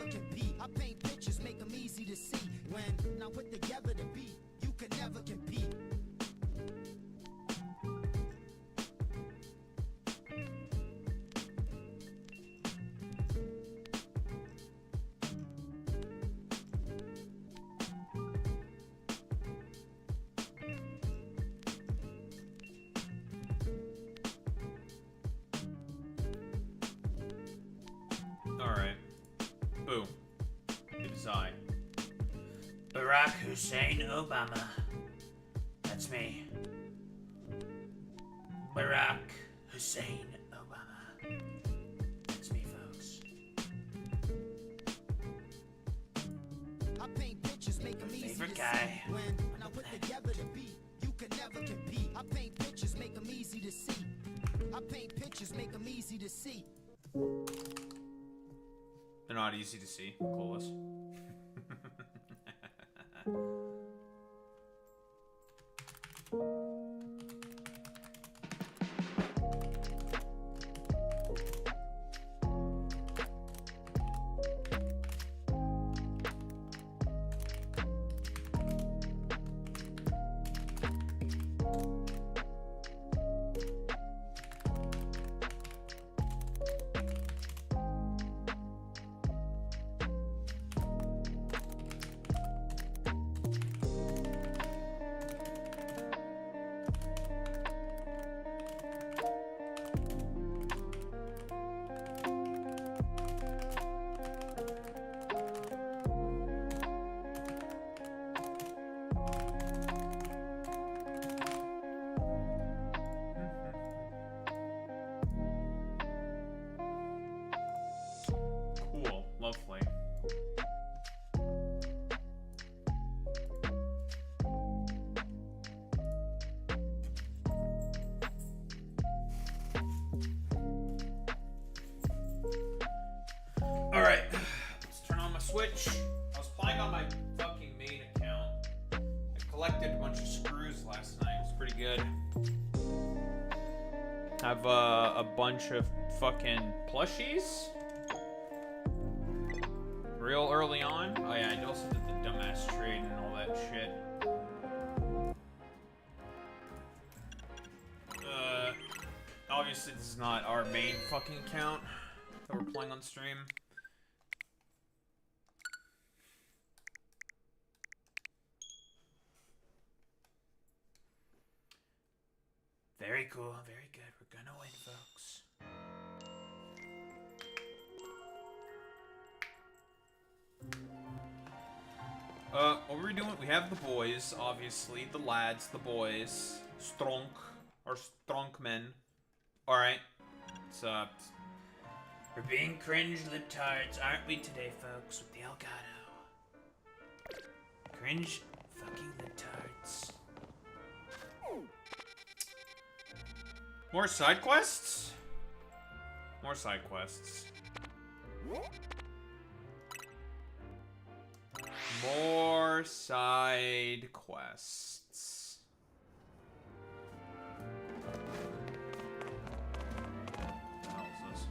never compete. I paint pictures, make them easy to see. When not put together to be, you can never compete. Alright. Boom. It is I. Barack Hussein Obama. That's me. Barack Hussein Obama. That's me, folks. I paint pictures, make them easy Favorite to guy. see. When I put together to be, you can never compete. I paint pictures, make them easy to see. I paint pictures, make them easy to see. They're not easy to see, Colas. Cool, lovely. Alright, let's turn on my Switch. I was playing on my fucking main account. I collected a bunch of screws last night. It was pretty good. Have a bunch of fucking plushies. Real early on. Oh yeah, I also did the dumbass trade and all that shit. Obviously this is not our main fucking account that we're playing on stream. Very cool, very good. We're gonna win, folks. What were we doing? We have the boys, obviously. The lads, the boys. Strong. Or strong men. Alright. What's up? We're being cringe litards, aren't we today, folks? With the Elgato. Cringe fucking litards. More side quests? More side quests. More side quests. What the hell is this?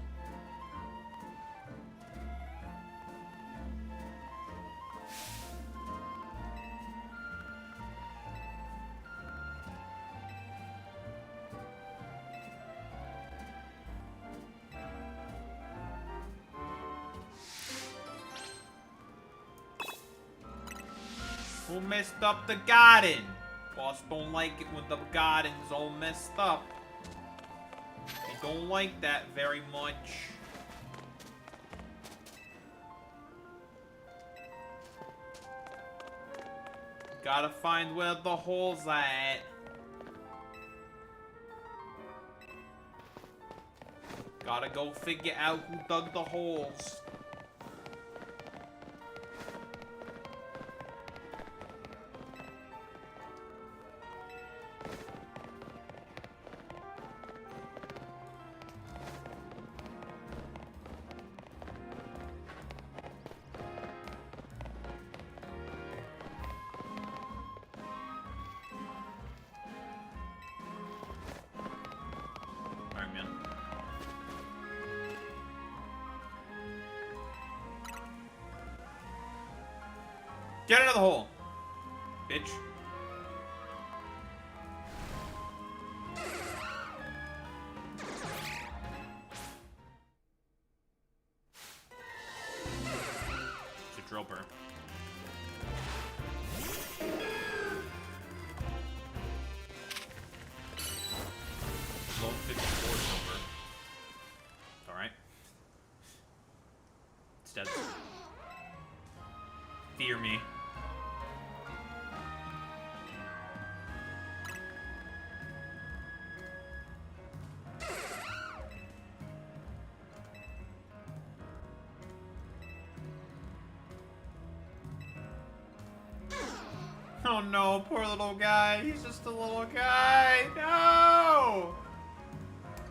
Who messed up the garden? Boss don't like it when the garden's all messed up. I don't like that very much. Gotta find where the holes are at. Gotta go figure out who dug the holes. Get out of the hole, bitch. It's a drill burr. Level 54 silver. Alright. It's dead. Fear me. Oh no, poor little guy. He's just a little guy. No!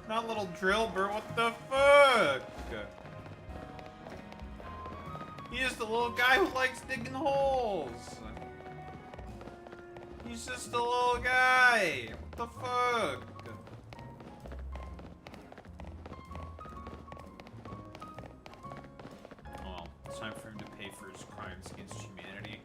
Not little Drillbur, what the fuck? He's just a little guy who likes digging holes. He's just a little guy. What the fuck? Oh well, it's time for him to pay for his crimes against humanity.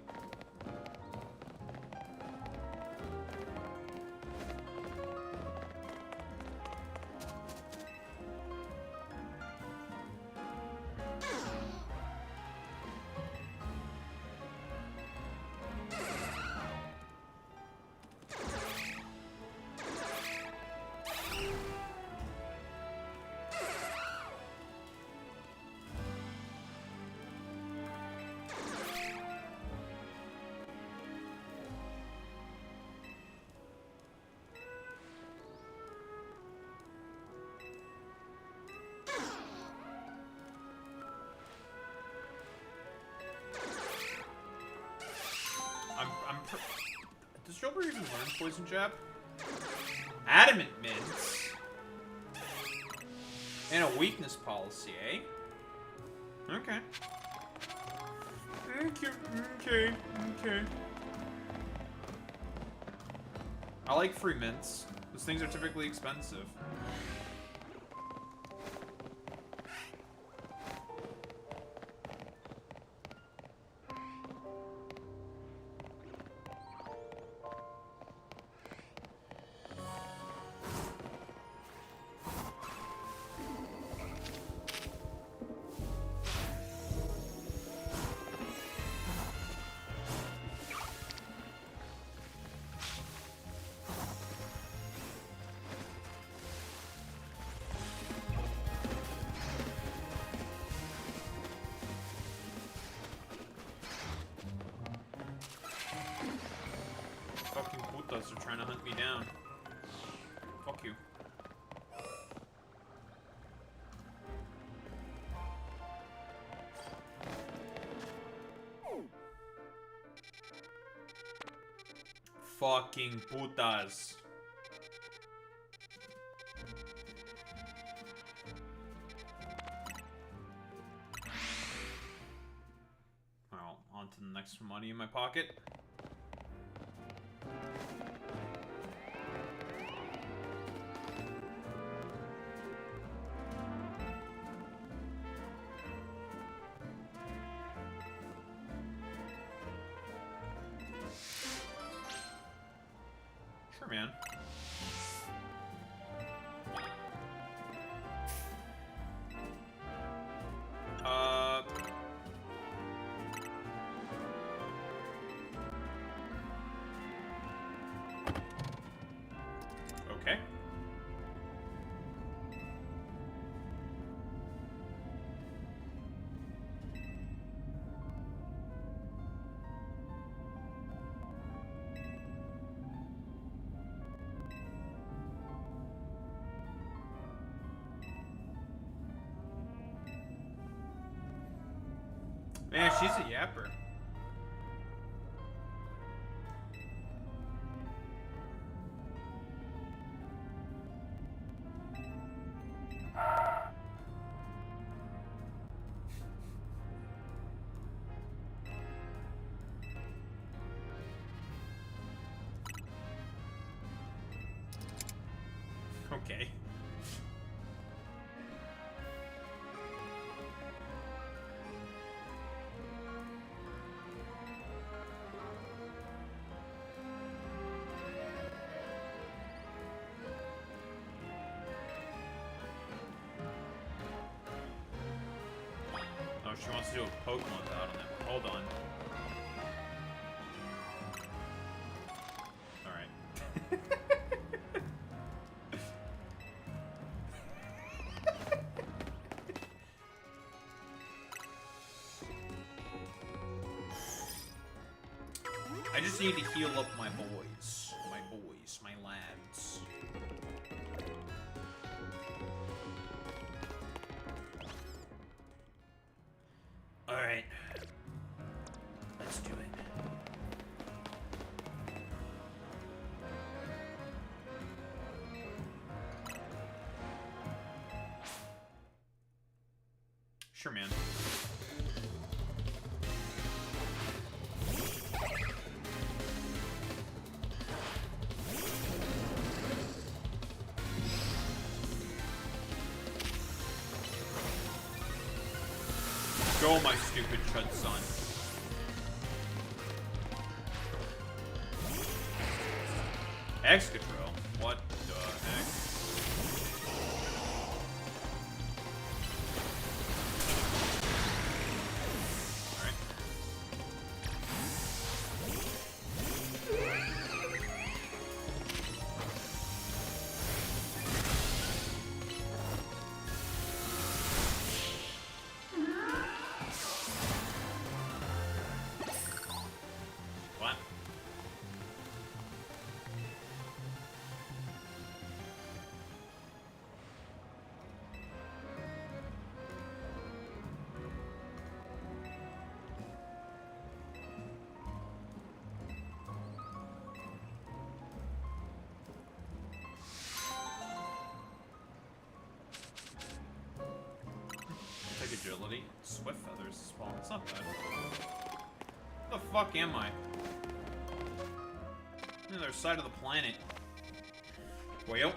Does Drillbur even learn poison jab? Adamant mints. And a weakness policy, eh? Okay. Okay. I like free mints. Those things are typically expensive. Fucking putas are trying to hunt me down. Fuck you. Fucking putas. Well, on to the next money in my pocket. Sure, man. Okay. Man, she's a yapper. Okay. she wants to do a Pokemon battle on that. Hold on. Alright. I just need to heal up my boys. My lads. Alright. Let's do it. Sure, man. Go, my stupid chud son. Excadrill? What the heck? Alright. What? Take agility. Swift feathers as well. It's not bad. Where the fuck am I? On the other side of the planet. Well.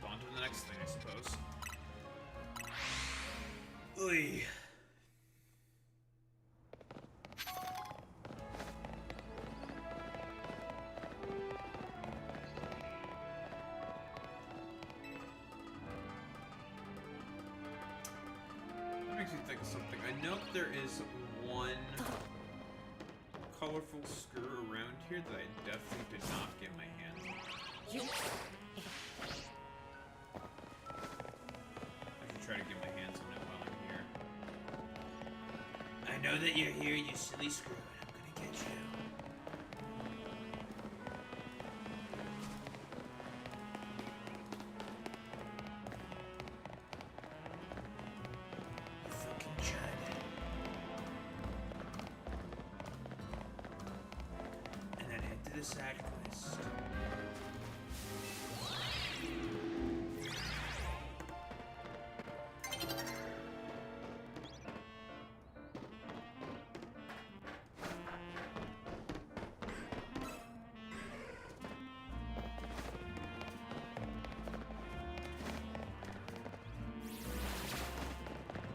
On to the next thing, I suppose. Oy. That makes me think of something. I know there is one colorful screw around here that I definitely did not get my hands on. I should try to get my hands on it while I'm here. I know that you're here, you silly screw, and I'm gonna get you. You fucking chud. And then head to the side quest.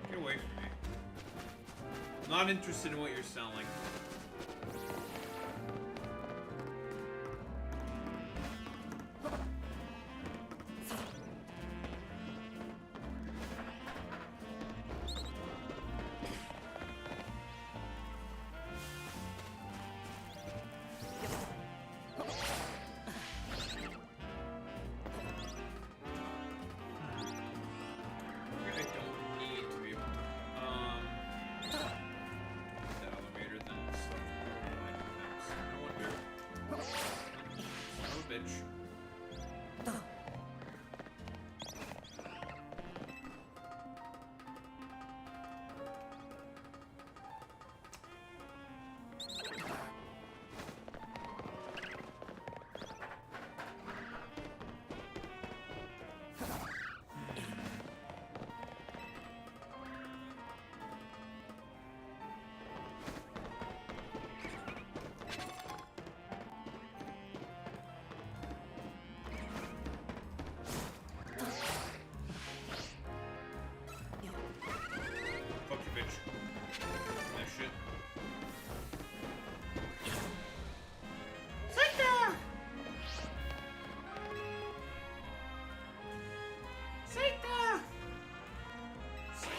Get away from me. I'm not interested in what you're selling. I don't need to be able to. The elevator then, so.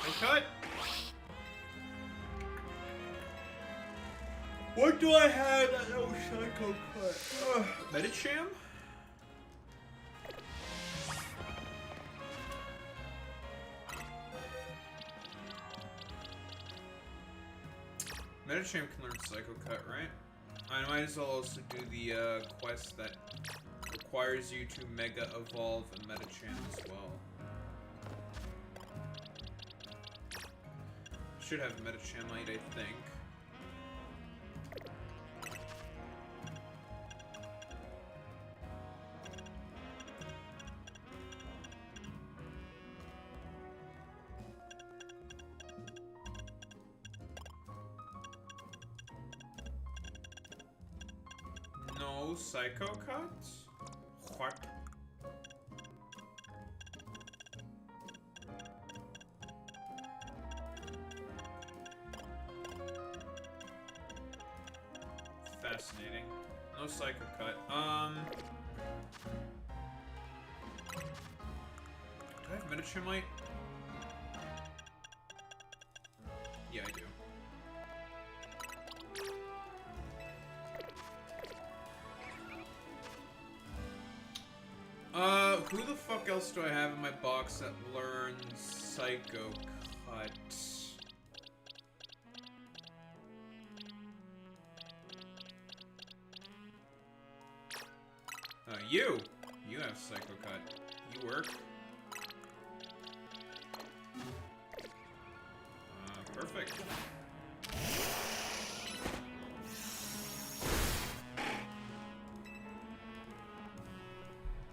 Psycho Cut. What do I have? Oh, Psycho Cut. Medicham? Medicham can learn Psycho Cut, right? I might as well also do the quest that requires you to Mega Evolve a Medicham as well. Should have Medichamite, I think. No Psycho Cuts? What? Fascinating. No Psycho Cut. Do I have Medichimite? Yeah, I do. Who the fuck else do I have in my box that learns Psycho Cut? You! You have Psycho Cut. You work. Perfect.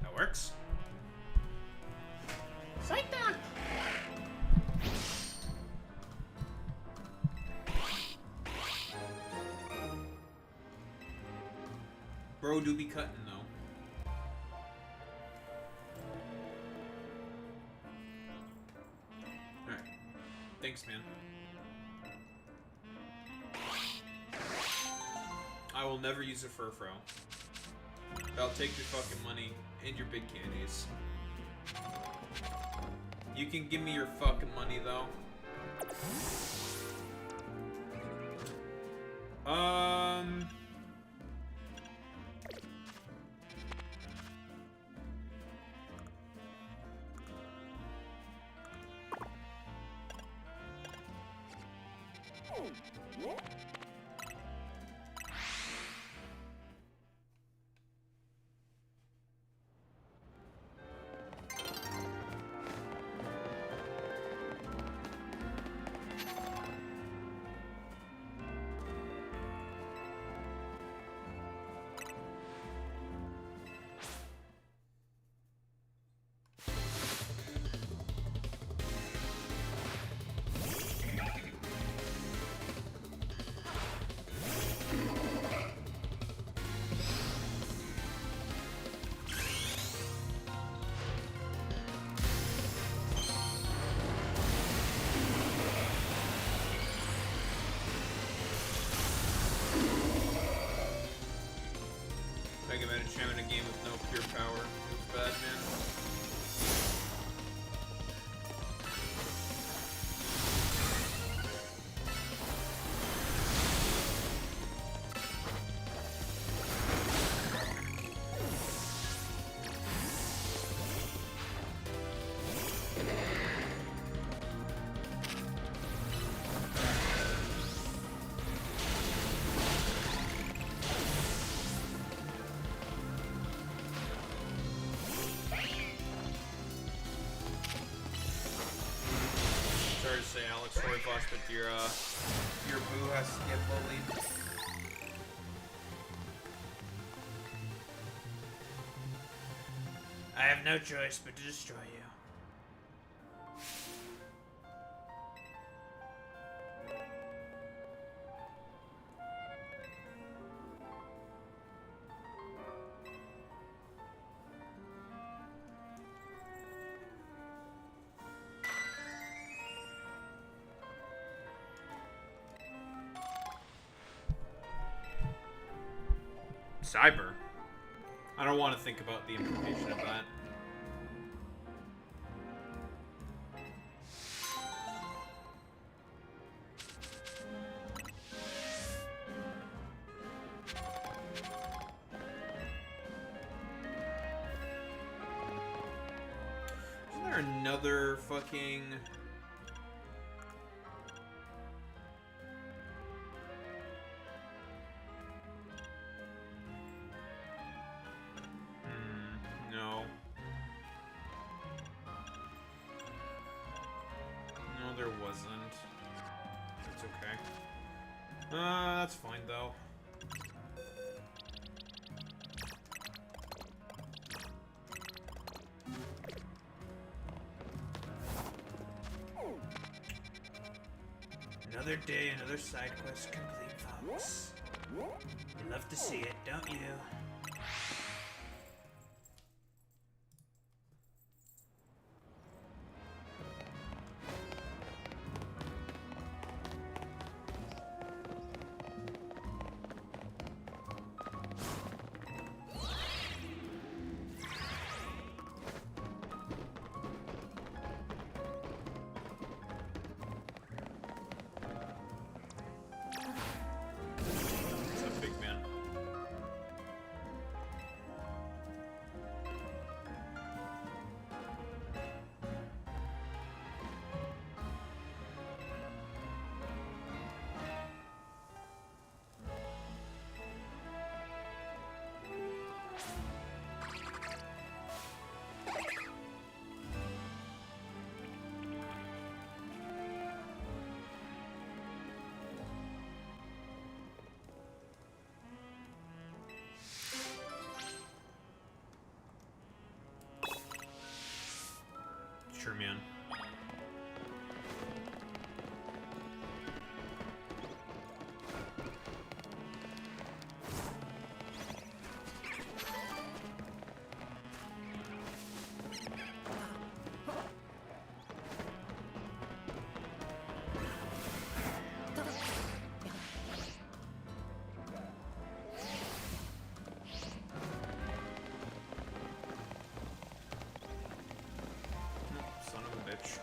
That works. Psycho! Bro do be cutting though. Alright. Thanks, man. I will never use a Furfro. I'll take your fucking money and your big candies. You can give me your fucking money though. Mega Medicham in a game with no pure power. It was bad, man. Sorry to say, Alex, sorry boss, but your boo has to get bullied. I have no choice but to destroy you. Cyber? I don't want to think about the implication of that. there another fucking... No. No, there wasn't. It's okay. That's fine, though. Another day, another side quest complete, folks. You love to see it, don't you? Sure, man. Son of a bitch.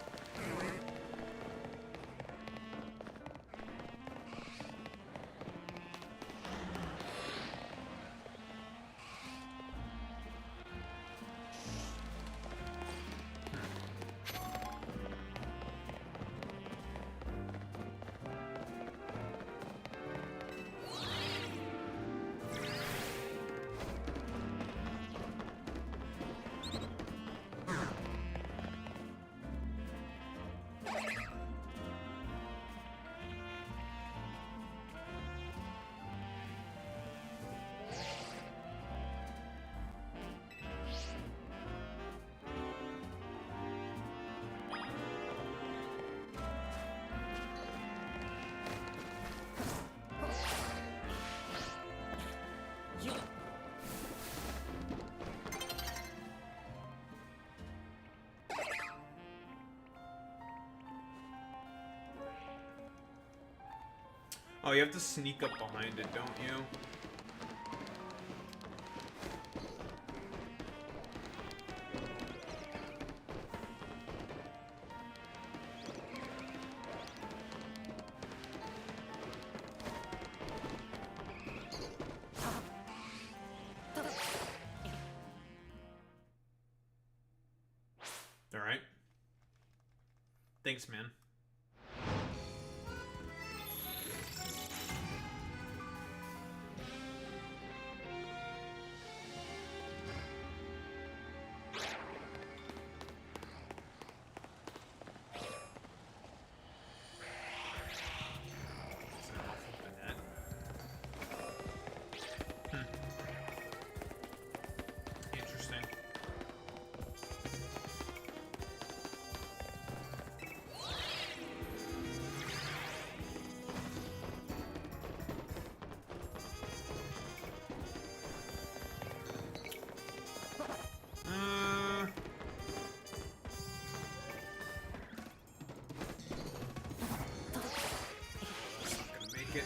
Oh, you have to sneak up behind it, don't you? Alright. Thanks, man. Interesting. That's not gonna make it.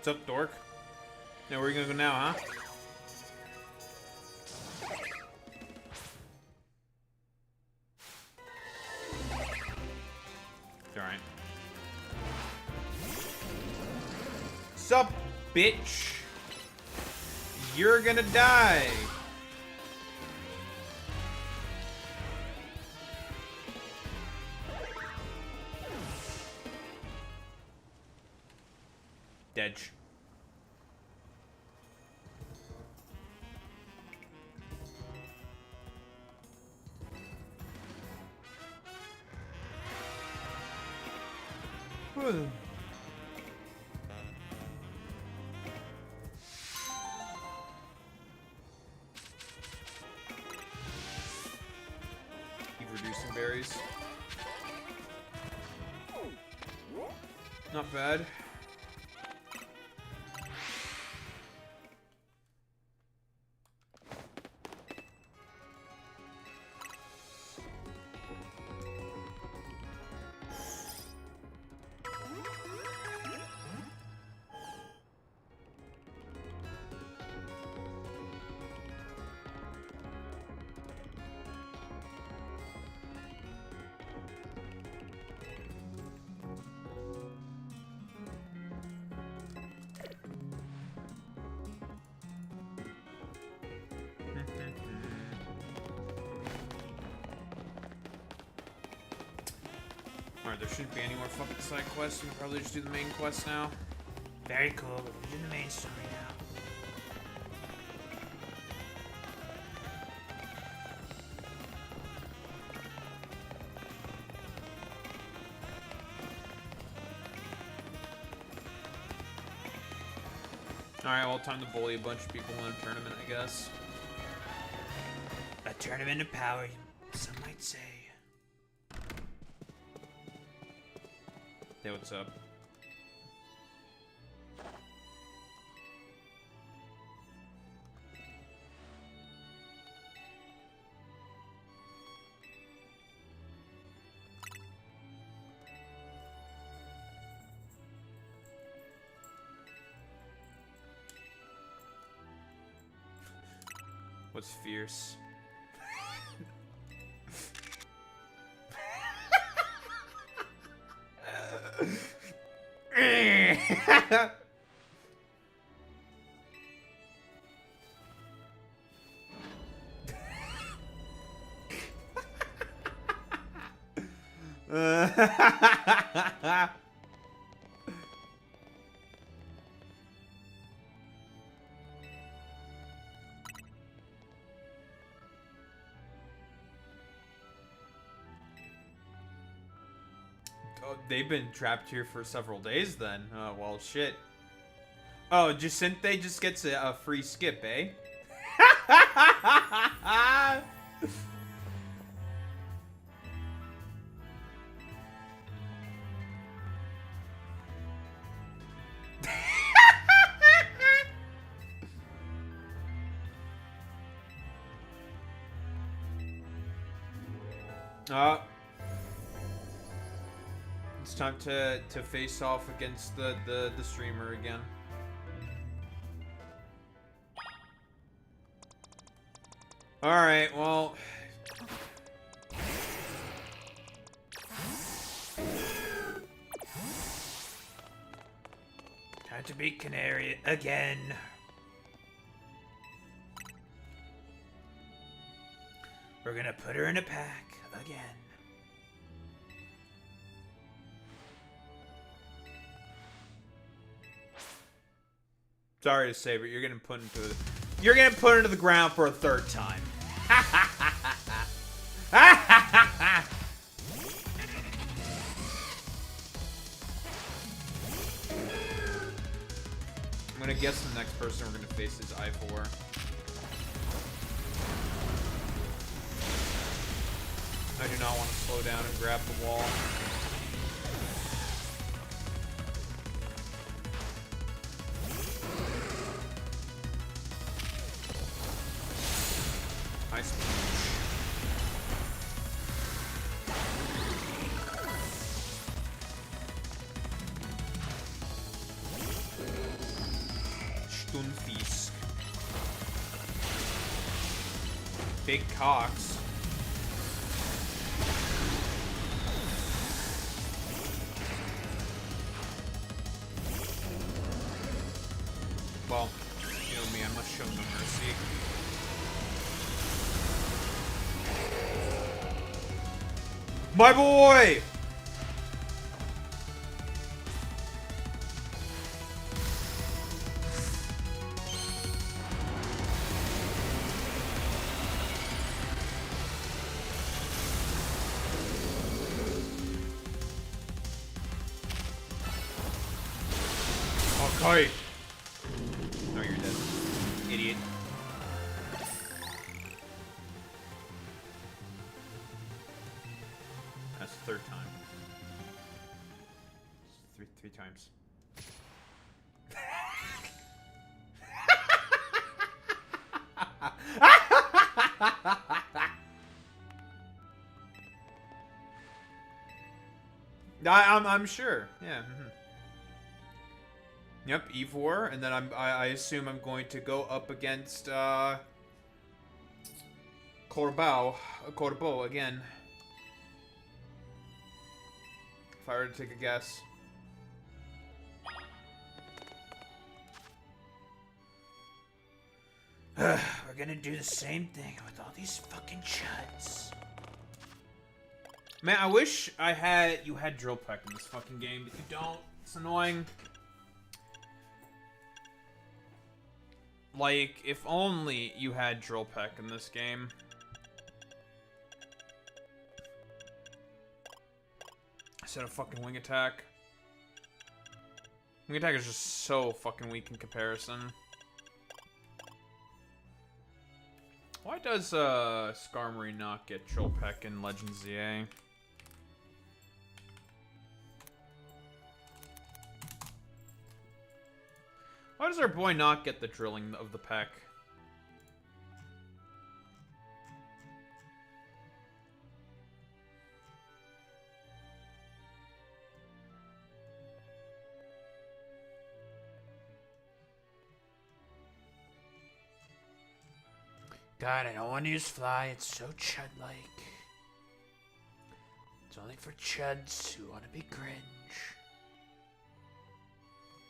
What's up, dork? Now, where are you gonna go now, huh? Alright. Sup, bitch? You're gonna die. Dedge. Keep reducing berries. Not bad. Alright, there shouldn't be any more fucking side quests. We can probably just do the main quest now. Very cool, but we're doing the main story now. Alright, well, time to bully a bunch of people in a tournament, I guess. A tournament of power, some might say. Hey, what's up? What's fierce? Oh, they've been trapped here for several days then. Oh, well, shit. Oh, Jacinthe just gets a free skip, eh? It's time to face off against the streamer again. Alright, well... Time to beat Canary again. We're gonna put her in a pack again. Sorry to say, but you're gonna put into the ground for a third time. I'm gonna guess the next person we're gonna face is I4. I do not want to slow down and grab the wall. Nice. Stunfisk. Big cocks. Well, you know me, I must show no mercy. My boy! Okay. No, you're dead. Idiot. That's the third time. Three times. I'm sure. Yeah. Mm-hmm. Yep, E4, and then I assume I'm going to go up against Corbeau again. If I were to take a guess. We're gonna do the same thing with all these fucking chuds. Man, I wish you had Drill Peck in this fucking game, but you don't. It's annoying. Like, if only you had Drill Peck in this game. Instead of fucking Wing Attack. Wing Attack is just so fucking weak in comparison. Why does Skarmory not get Drill Peck in Legends ZA? Why does our boy not get the drilling of the peck? God, I don't want to use Fly. It's so Chud-like. It's only for Chuds who want to be cringe.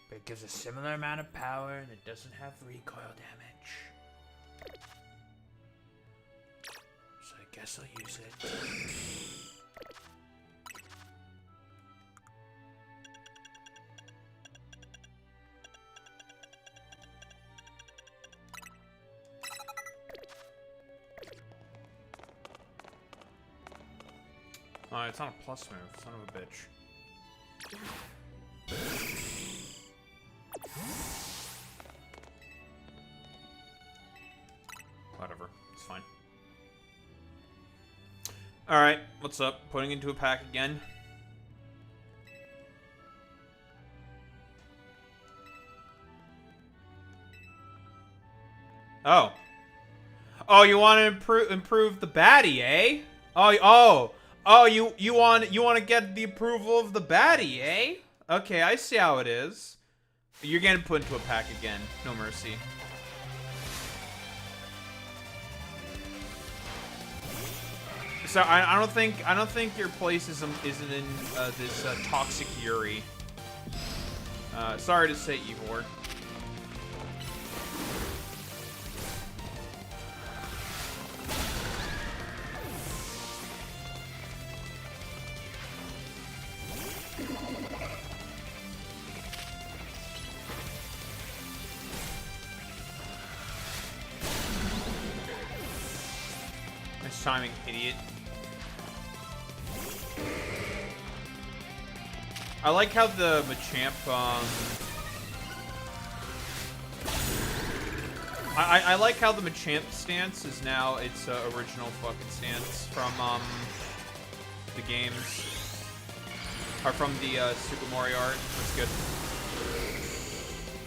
But it gives a similar amount of power and it doesn't have recoil damage. So I guess I'll use it. Oh, it's on a plus move, son of a bitch. Whatever, it's fine. Alright, what's up? Putting into a pack again. Oh. Oh, you want to improve the baddie, eh? Oh, you want to get the approval of the baddie, eh? Okay, I see how it is. You're getting put into a pack again. No mercy. So I don't think your place isn't in this toxic Yuri. Sorry to say, Ivor. Nice timing, idiot. I like how the Machamp, I like how the Machamp stance is now its original fucking stance from, the games. Or from the, Super Mario art. That's good.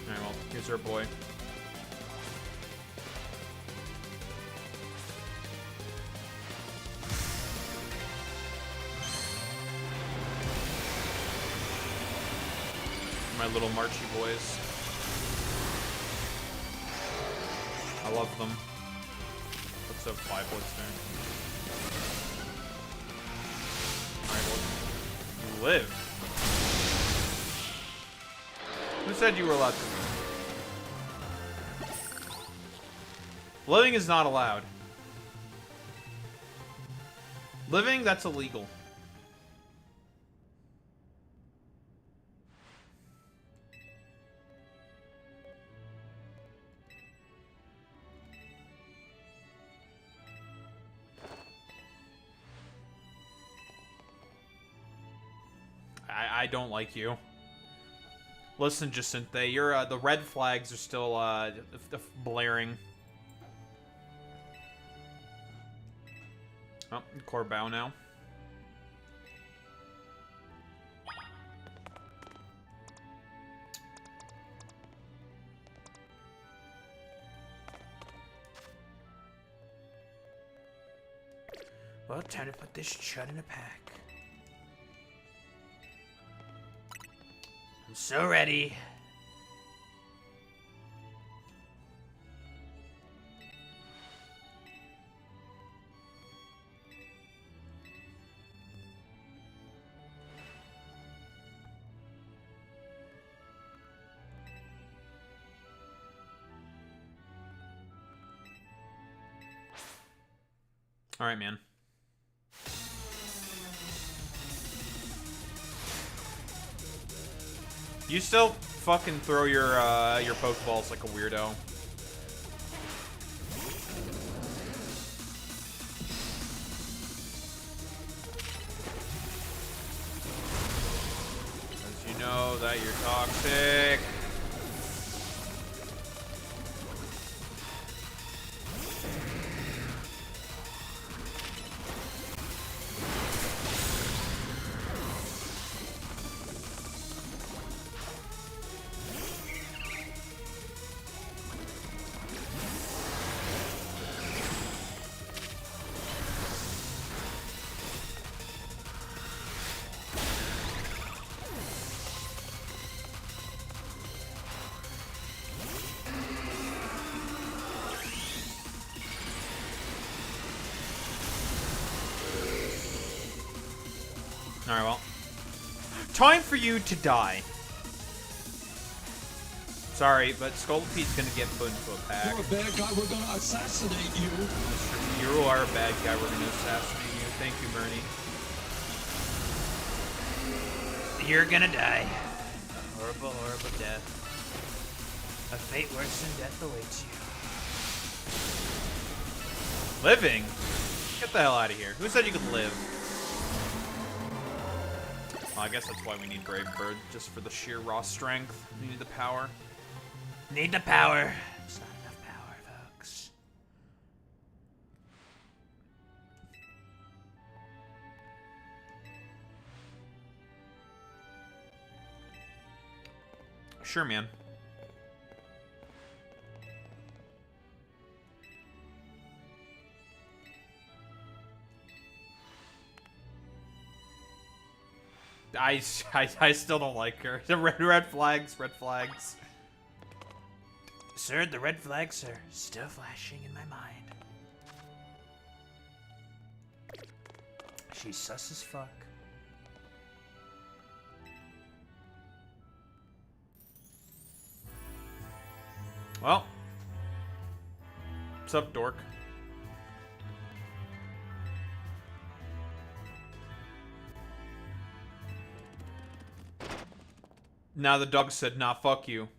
Alright, well, here's our boy. My little marchy boys. I love them. What's up, 5 Blitzer? Alright, well, you live. Who said you were allowed to live? Living is not allowed. Living, that's illegal. I don't like you. Listen, Jacinta, you're, the red flags are still, blaring. Oh, Corbow now. Well, time to put this chud in a pack. I'm so ready. All right, man. You still fucking throw your Pokeballs like a weirdo. Because you know that you're toxic. Alright, well. Time for you to die. Sorry, but Scoliped's gonna get put into a pack. You're a bad guy, we're gonna assassinate you. You are a bad guy, we're gonna assassinate you. Thank you, Bernie. You're gonna die. A horrible, horrible death. A fate worse than death awaits you. Living? Get the hell out of here. Who said you could live? Well, I guess that's why we need Brave Bird, just for the sheer raw strength. We need the power. Need the power. It's not enough power, folks. Sure, man. I still don't like her. The red flags, red flags. Sir, the red flags are still flashing in my mind. She's sus as fuck. Well. What's up, dork? Now the dog said, nah, fuck you.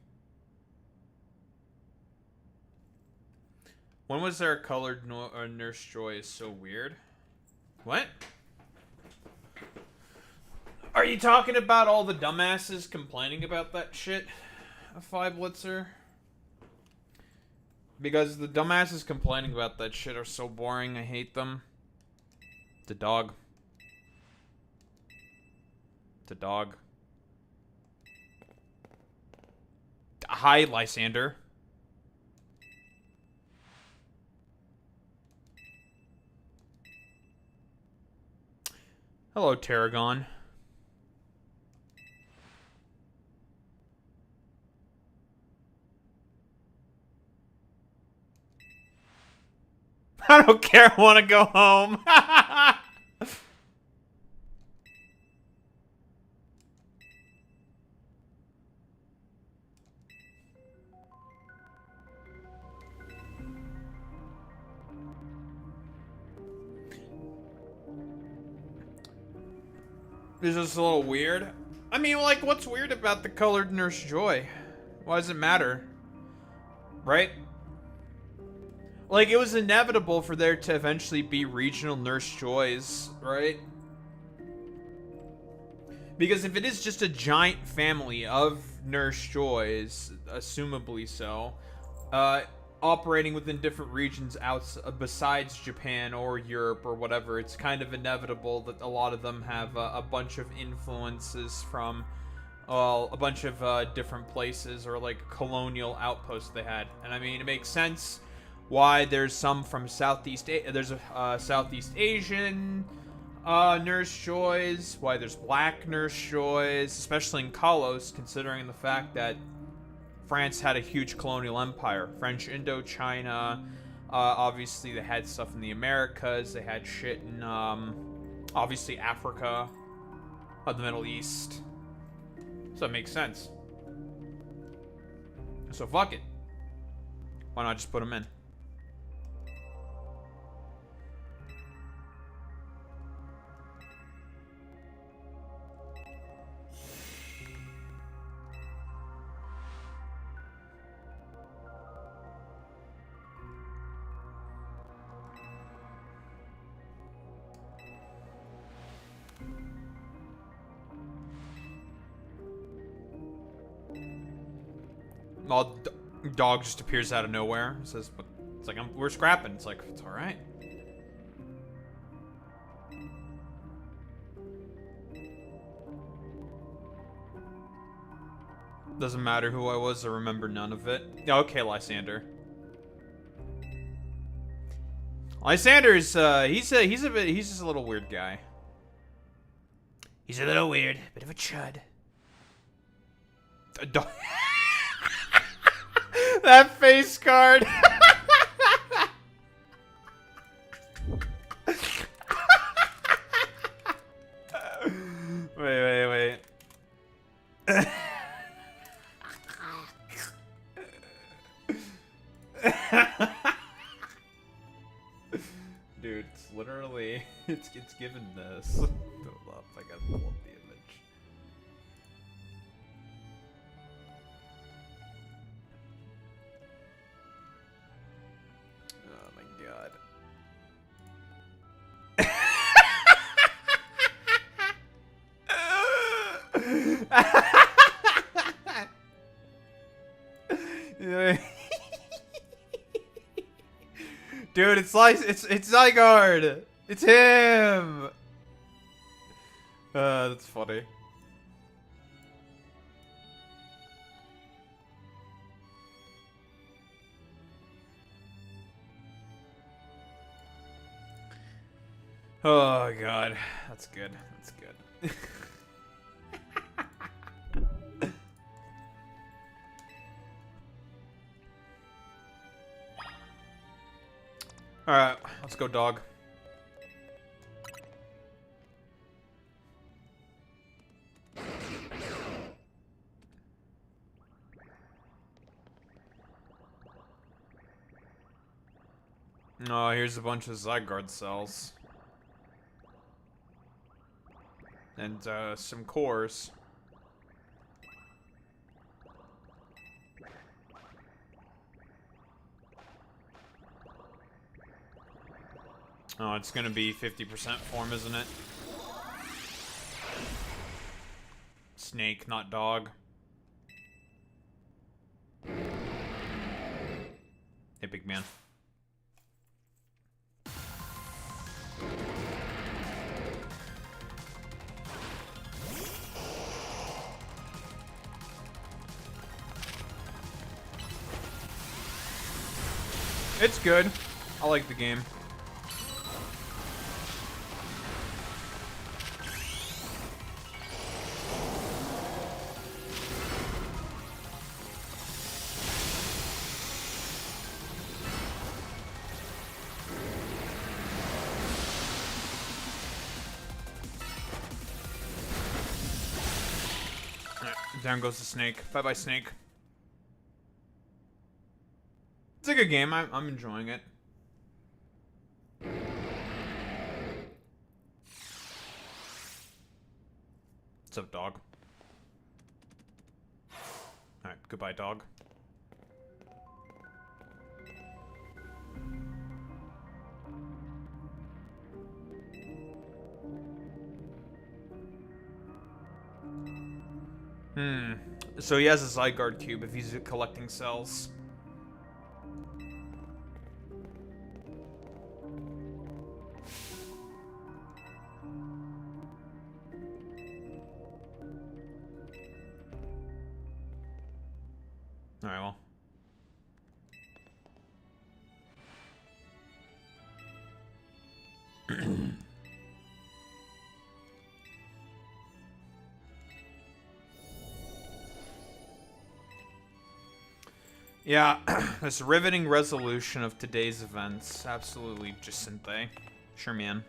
When was there a colored Nurse Joy is so weird? What? Are you talking about all the dumbasses complaining about that shit? A 5 Blitzer? Because the dumbasses complaining about that shit are so boring, I hate them. The dog. The dog. Hi, Lysander. Hello, Tarragon. I don't care. I want to go home. It's just a little weird. I mean, like, what's weird about the colored Nurse Joy? Why does it matter? Right? Like, it was inevitable for there to eventually be regional Nurse Joys, right? Because if it is just a giant family of Nurse Joys, assumably so, operating within different regions besides Japan or Europe or whatever, it's kind of inevitable that a lot of them have a bunch of influences from a bunch of different places or like colonial outposts they had. And I mean, it makes sense why there's some from there's a Southeast Asian Nurse Joys, why there's black Nurse Joys, especially in Kalos, considering the fact that France had a huge colonial empire. French Indochina, obviously they had stuff in the Americas, they had shit in, obviously Africa, the Middle East. So it makes sense. So fuck it. Why not just put them in? Well, dog just appears out of nowhere. It says, "But it's like we're scrapping." It's like it's all right. Doesn't matter who I was. I remember none of it. Okay, Lysander. Lysander's he's just a little weird guy. He's a little weird, bit of a chud. That face card. Wait. Dude, it's literally it's given this. Hold up, I gotta pull up the image. Oh my god. Dude, it's Zygarde. It's him. That's funny. Oh god, that's good. That's good. All right, let's go, dog. Oh, here's a bunch of Zygarde cells. And, some cores. Oh, it's gonna be 50% form, isn't it? Snake, not dog. Hey, big man. It's good. I like the game. Down goes the snake. Bye-bye, snake. It's a good game. I'm enjoying it. What's up, dog? Alright, goodbye, dog. So he has a Zygarde cube if he's collecting cells. Alright, well. Yeah, this riveting resolution of today's events. Absolutely Jacinthe. Sure, man.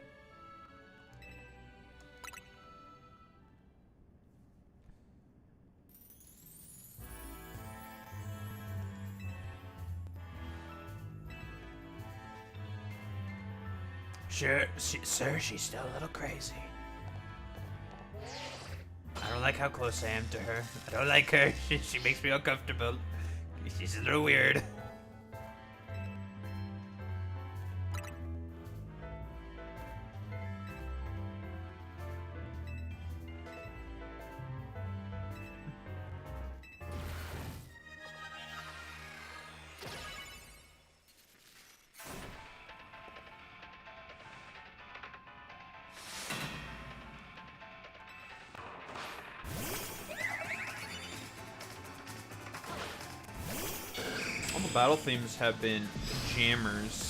Sure, sir, she's still a little crazy. I don't like how close I am to her. I don't like her. She makes me uncomfortable. She's a little weird. All the battle themes have been jammers.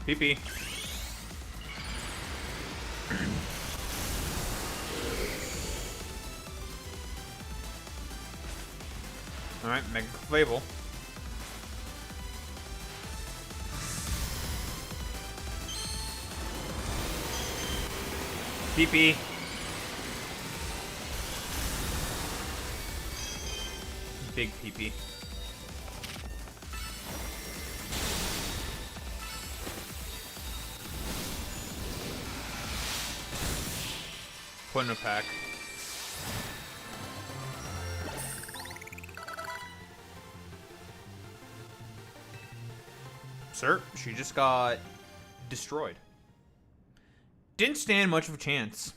PP. Alright, Mega Fable. PP. Big PP. Put in a pack. Sir, she just got destroyed. Didn't stand much of a chance.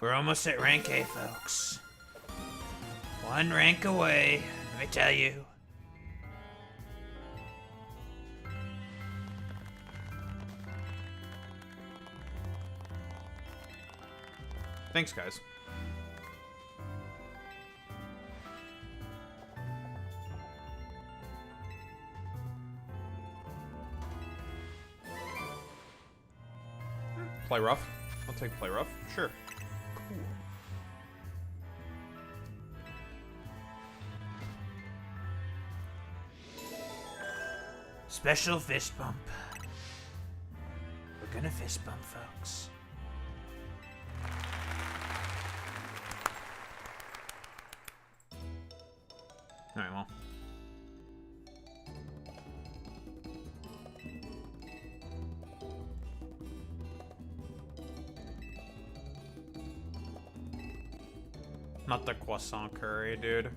We're almost at rank A, folks. One rank away, let me tell you. Thanks, guys. Play rough. I'll take play rough. Sure. Cool. Special fist bump. We're gonna fist bump, folks. Alright, well. Not the croissant curry, dude.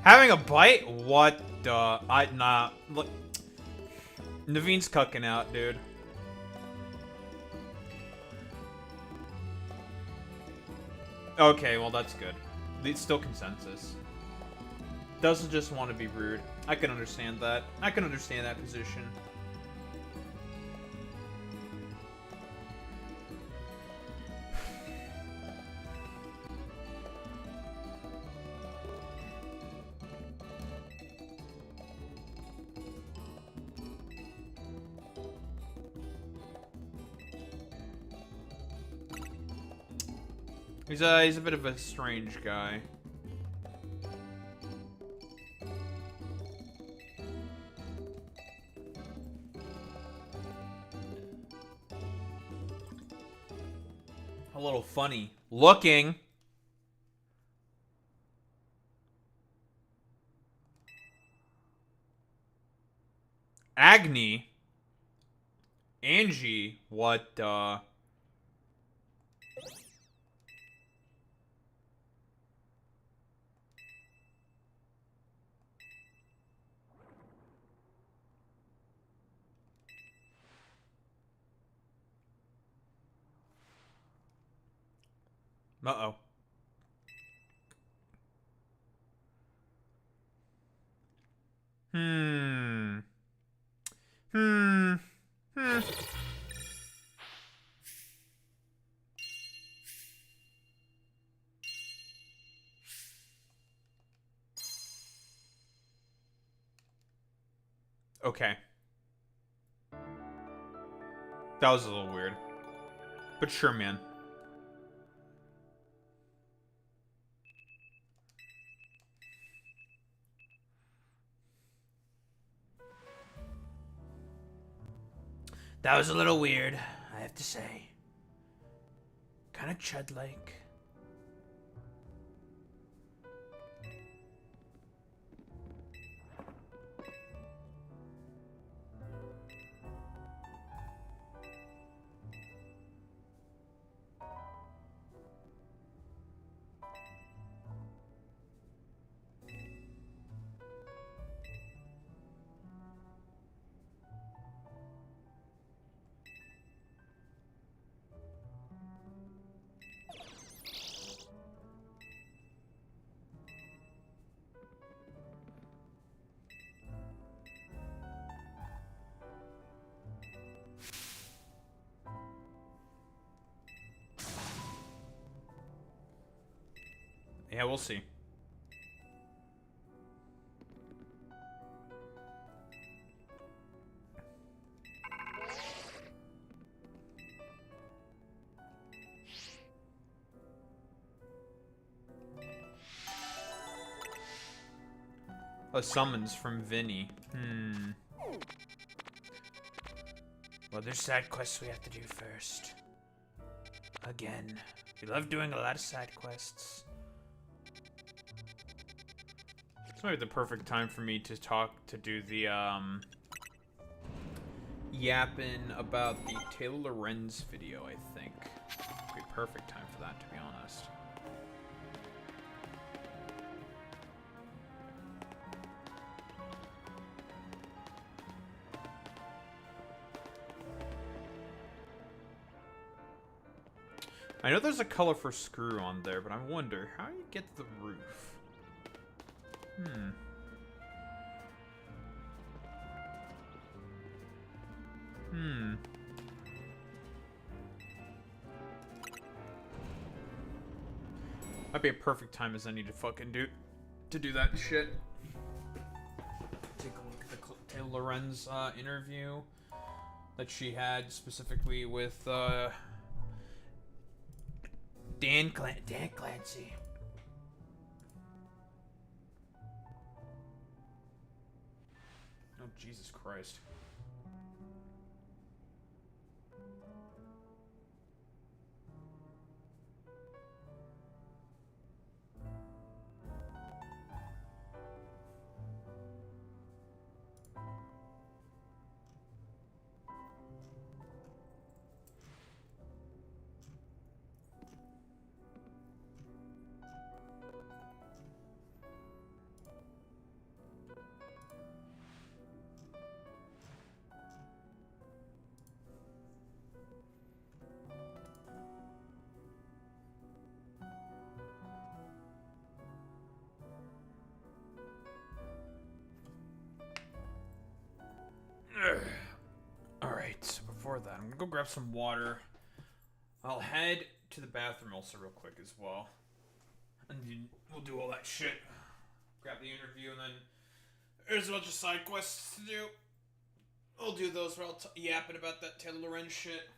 Having a bite? What the? Nah. Look. Naveen's cucking out, dude. Okay, well, that's good. It's still consensus. Doesn't just want to be rude. I can understand that. I can understand that position. He's a bit of a strange guy. A little funny looking. Agni. Angie. What, Uh-oh. Hmm. Okay. That was a little weird. But sure, man. That was a little weird, I have to say. Kind of chud-like. Yeah, we'll see. A summons from Vinny. Well, there's side quests we have to do first. Again. We love doing a lot of side quests. This might be the perfect time for me to do the, yapping about the Taylor Lorenz video, I think. It'd be a perfect time for that, to be honest. I know there's a color for screw on there, but I wonder, how do you get the roof? Might be a perfect time as any to fucking do that shit. Take a look at the Taylor Lorenz interview that she had specifically with Dan Clancy. Oh, Jesus Christ. go grab some water. I'll head to the bathroom also real quick as well. And then we'll do all that shit. Grab the interview, and then there's a bunch of side quests to do. I'll do those where I'll yapping about that Taylor Lorenz shit.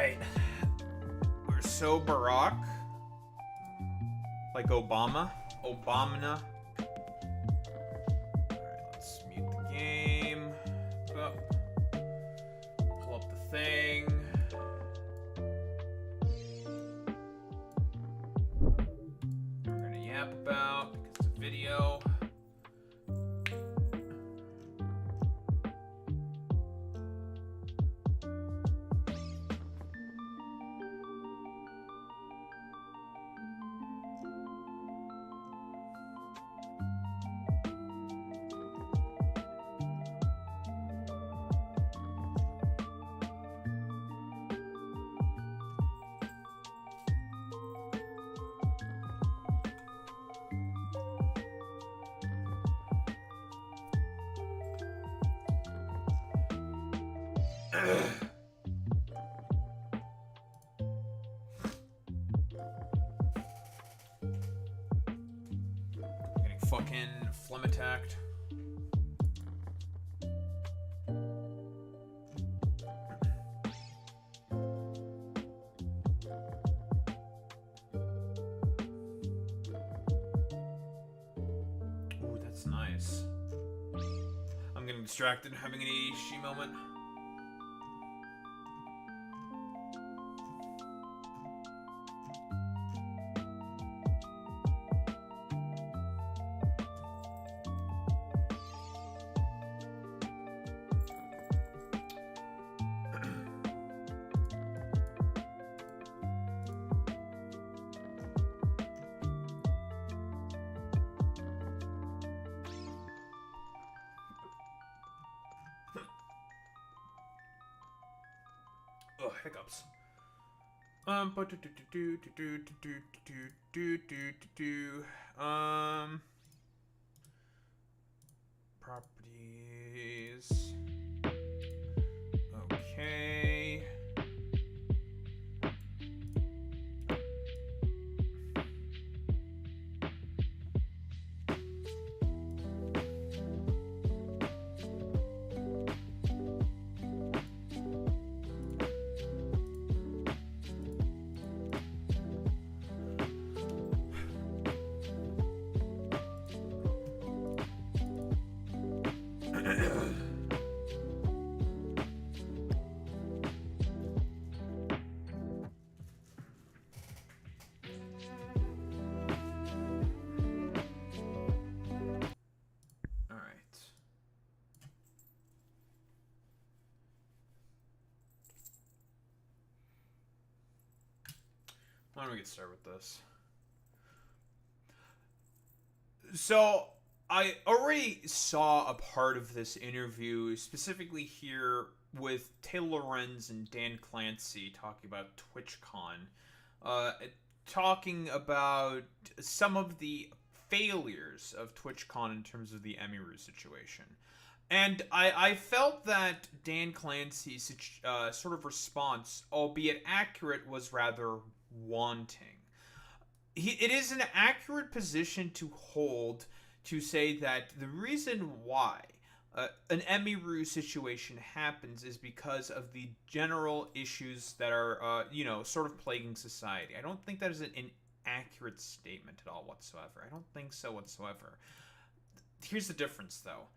Alright. We're so Barack. Like Obama. Obama. Alright, let's mute the game. Oh. Pull up the thing. We're gonna yap about because it's a video. Getting fucking phlegm attacked. Ooh, that's nice. I'm getting distracted, having an ADHD moment. Ugh, hiccups. Properties. Okay. Why don't we get started with this? So, I already saw a part of this interview, specifically here with Taylor Lorenz and Dan Clancy talking about TwitchCon. Talking about some of the failures of TwitchCon in terms of the Emiru situation. And I felt that Dan Clancy's sort of response, albeit accurate, was rather wanting. It is an accurate position to hold to say that the reason why an Emiru situation happens is because of the general issues that are, sort of plaguing society. I don't think that is an inaccurate statement at all whatsoever. I don't think so whatsoever. Here's the difference, though.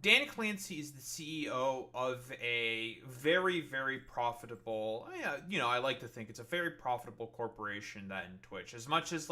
Dan Clancy is the CEO of a very, very profitable, I like to think it's a very profitable corporation that in Twitch. As much as,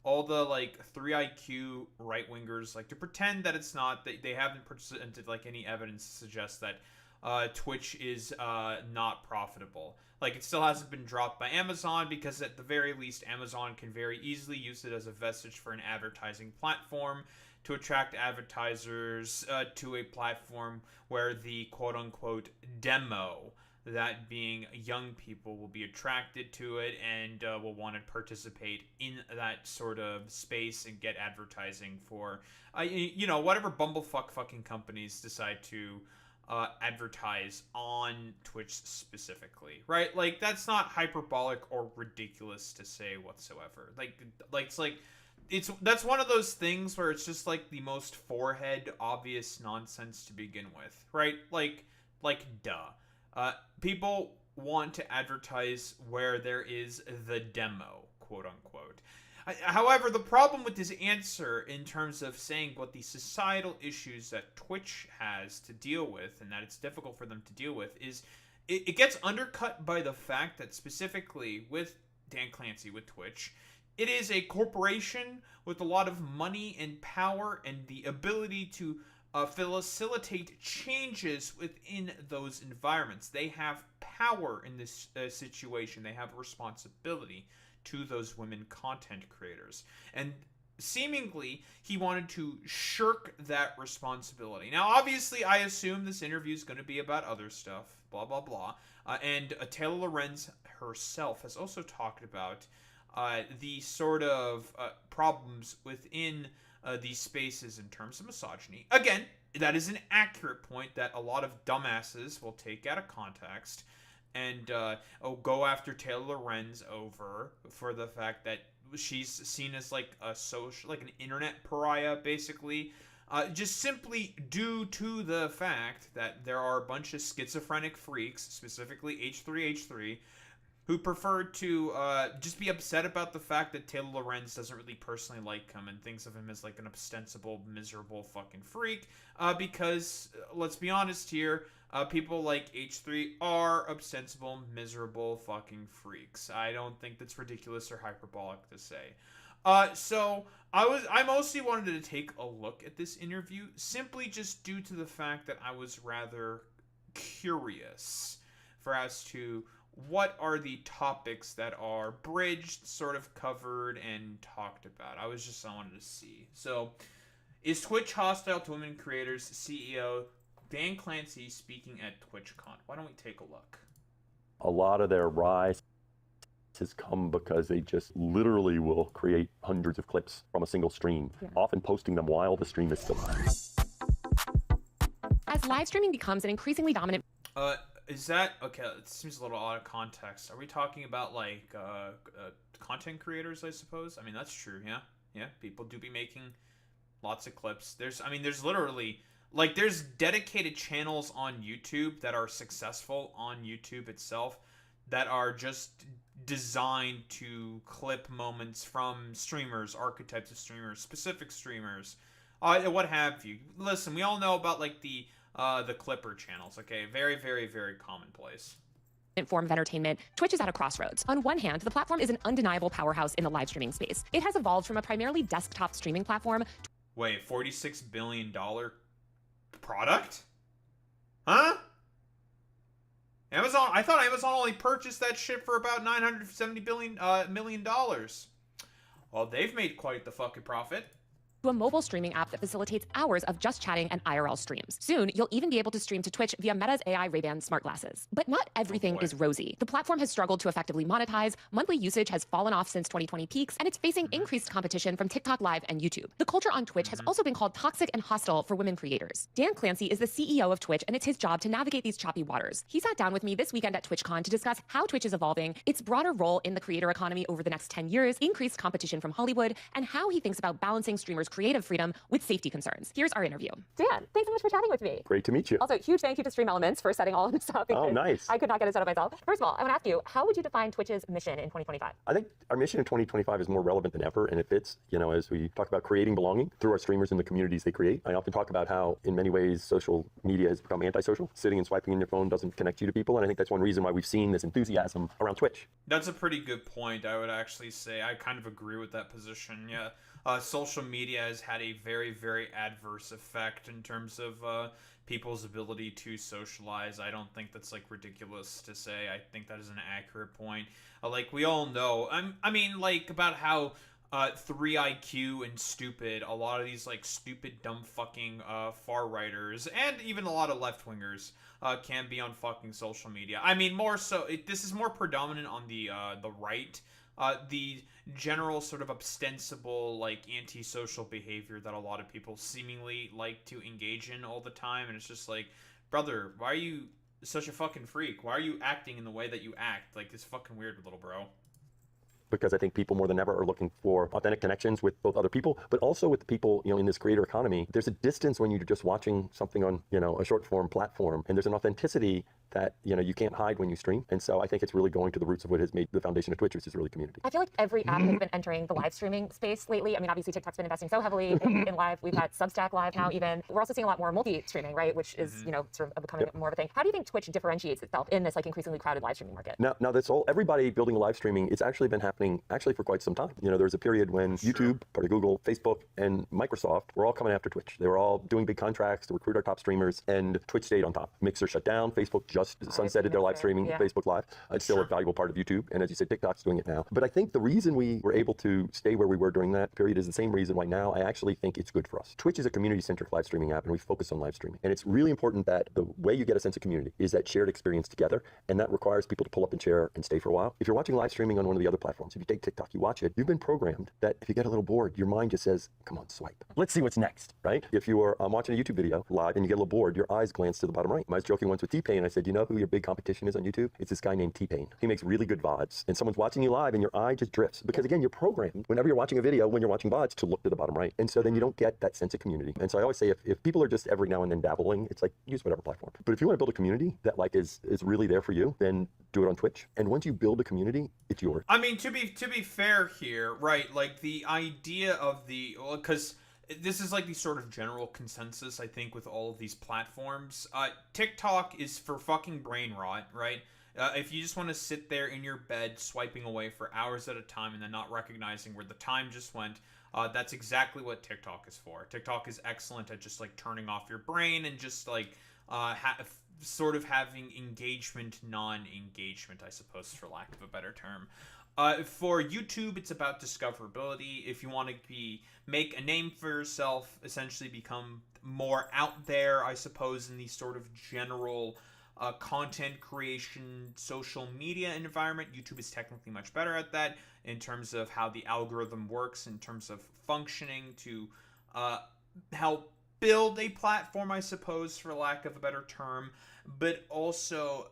all the, 3IQ right-wingers like to pretend that it's not, they haven't presented, any evidence to suggest that Twitch is not profitable. It still hasn't been dropped by Amazon because at the very least, Amazon can very easily use it as a vestige for an advertising platform to attract advertisers to a platform where the quote-unquote demo, that being young people, will be attracted to it and will want to participate in that sort of space and get advertising for, whatever bumblefuck fucking companies decide to advertise on Twitch specifically, right? That's not hyperbolic or ridiculous to say whatsoever. That's one of those things where it's just the most forehead obvious nonsense to begin with, right? Duh. People want to advertise where there is the demo, quote unquote. However, the problem with this answer in terms of saying what the societal issues that Twitch has to deal with and that it's difficult for them to deal with is it gets undercut by the fact that specifically with Dan Clancy, with Twitch, it is a corporation with a lot of money and power and the ability to facilitate changes within those environments. They have power in this situation. They have responsibility to those women content creators. And seemingly, he wanted to shirk that responsibility. Now, obviously, I assume this interview is going to be about other stuff, blah, blah, blah. And Taylor Lorenz herself has also talked about the sort of problems within these spaces in terms of misogyny. Again, that is an accurate point that a lot of dumbasses will take out of context and go after Taylor Lorenz over for the fact that she's seen as like a social, like an internet pariah, basically. Just simply due to the fact that there are a bunch of schizophrenic freaks, specifically H3H3, who prefer to just be upset about the fact that Taylor Lorenz doesn't really personally like him and thinks of him as like an ostensible, miserable fucking freak. Because, let's be honest here, people like H3 are ostensible, miserable fucking freaks. I don't think that's ridiculous or hyperbolic to say. So I mostly wanted to take a look at this interview simply just due to the fact that I was rather curious for as to what are the topics that are bridged, sort of covered, and talked about. I wanted to see. So, is Twitch hostile to women creators? CEO Dan Clancy speaking at TwitchCon. Why don't we take a look? A lot of their rise has come because they just literally will create hundreds of clips from a single stream, often posting them while the stream is still on. As live streaming becomes an increasingly dominant... Is that... Okay, it seems a little out of context. Are we talking about, like, content creators, I suppose? I mean, that's true, yeah? Yeah, people do be making lots of clips. There's literally... Like, there's dedicated channels on YouTube that are successful on YouTube itself that are just designed to clip moments from streamers, archetypes of streamers, specific streamers, what have you. Listen, we all know about, like, the clipper channels, okay? Very, very, very commonplace. Form of entertainment, Twitch is at a crossroads. On one hand, the platform is an undeniable powerhouse in the live streaming space. It has evolved from a primarily desktop streaming platform. Wait, $46 billion product? Huh? Amazon? I thought Amazon only purchased that shit for about $970 million. Well, they've made quite the fucking profit. To a mobile streaming app that facilitates hours of just chatting and IRL streams. Soon, you'll even be able to stream to Twitch via Meta's AI Ray-Ban smart glasses. But not everything is rosy. The platform has struggled to effectively monetize, monthly usage has fallen off since 2020 peaks, and it's facing increased competition from TikTok Live and YouTube. The culture on Twitch has also been called toxic and hostile for women creators. Dan Clancy is the CEO of Twitch, and it's his job to navigate these choppy waters. He sat down with me this weekend at TwitchCon to discuss how Twitch is evolving, its broader role in the creator economy over the next 10 years, increased competition from Hollywood, and how he thinks about balancing streamers' creative freedom with safety concerns. Here's our interview. Dan, thanks so much for chatting with me. Great to meet you. Also, huge thank you to Stream Elements for setting all of this up. Oh, nice. I could not get it set up myself. First of all, I want to ask you, how would you define Twitch's mission in 2025? I think our mission in 2025 is more relevant than ever, and it fits, as we talk about creating belonging through our streamers and the communities they create. I often talk about how, in many ways, social media has become antisocial. Sitting and swiping in your phone doesn't connect you to people, and I think that's one reason why we've seen this enthusiasm around Twitch. That's a pretty good point, I would actually say. I kind of agree with that position, yeah. Social media has had a very, very adverse effect in terms of people's ability to socialize. I don't think that's, like, ridiculous to say. I think that is an accurate point. Like, we all know, about how 3IQ and stupid, a lot of these, like, stupid, dumb fucking far-righters, and even a lot of left-wingers, can be on fucking social media. I mean, more so, this is more predominant on the right. The general sort of ostensible, like, antisocial behavior that a lot of people seemingly like to engage in all the time, and it's just like, brother, why are you such a fucking freak? Why are you acting in the way that you act? Like, it's fucking weird, little bro. Because I think people more than ever are looking for authentic connections with both other people, but also with the people, in this creator economy. There's a distance when you're just watching something on, a short form platform, and there's an authenticity that, you can't hide when you stream. And so I think it's really going to the roots of what has made the foundation of Twitch, which is really community. I feel like every app has been entering the live streaming space lately. I mean, obviously TikTok's been investing so heavily in live. We've got Substack Live now even. We're also seeing a lot more multi-streaming, right? Which is, sort of becoming more of a thing. How do you think Twitch differentiates itself in this like increasingly crowded live streaming market? Now that's all, everybody building a live streaming, it's actually been happening for quite some time. There was a period when YouTube, part of Google, Facebook, and Microsoft were all coming after Twitch. They were all doing big contracts to recruit our top streamers, and Twitch stayed on top. Mixer shut down. Facebook just sunsetted their live streaming, Facebook Live. It's still a valuable part of YouTube, and as you said, TikTok's doing it now. But I think the reason we were able to stay where we were during that period is the same reason why now I actually think it's good for us. Twitch is a community-centric live streaming app, and we focus on live streaming. And it's really important that the way you get a sense of community is that shared experience together, and that requires people to pull up and share and stay for a while. If you're watching live streaming on one of the other platforms, if you take TikTok, you watch it, you've been programmed that if you get a little bored, your mind just says, come on, swipe. Let's see what's next, right? If you are watching a YouTube video live and you get a little bored, your eyes glance to the bottom right. I was joking once with T-Pain. I said, you know who your big competition is on YouTube? It's this guy named T-Pain. He makes really good VODs, and someone's watching you live and your eye just drifts. Because again, you're programmed whenever you're watching a video, when you're watching VODs, to look to the bottom right. And so then you don't get that sense of community. And so I always say, if people are just every now and then dabbling, it's like, use whatever platform. But if you want to build a community that like is really there for you, then do it on Twitch. And once you build a community, it's yours. I mean, to be fair here, right? Like the idea of because this is like the sort of general consensus, I think, with all of these platforms. TikTok is for fucking brain rot, right? If you just want to sit there in your bed swiping away for hours at a time and then not recognizing where the time just went, that's exactly what TikTok is for. TikTok is excellent at just like turning off your brain and just like sort of having engagement, non-engagement, I suppose, for lack of a better term. For YouTube, it's about discoverability. If you want to make a name for yourself, essentially become more out there, I suppose, in the sort of general content creation, social media environment, YouTube is technically much better at that in terms of how the algorithm works, in terms of functioning to help build a platform, I suppose, for lack of a better term, but also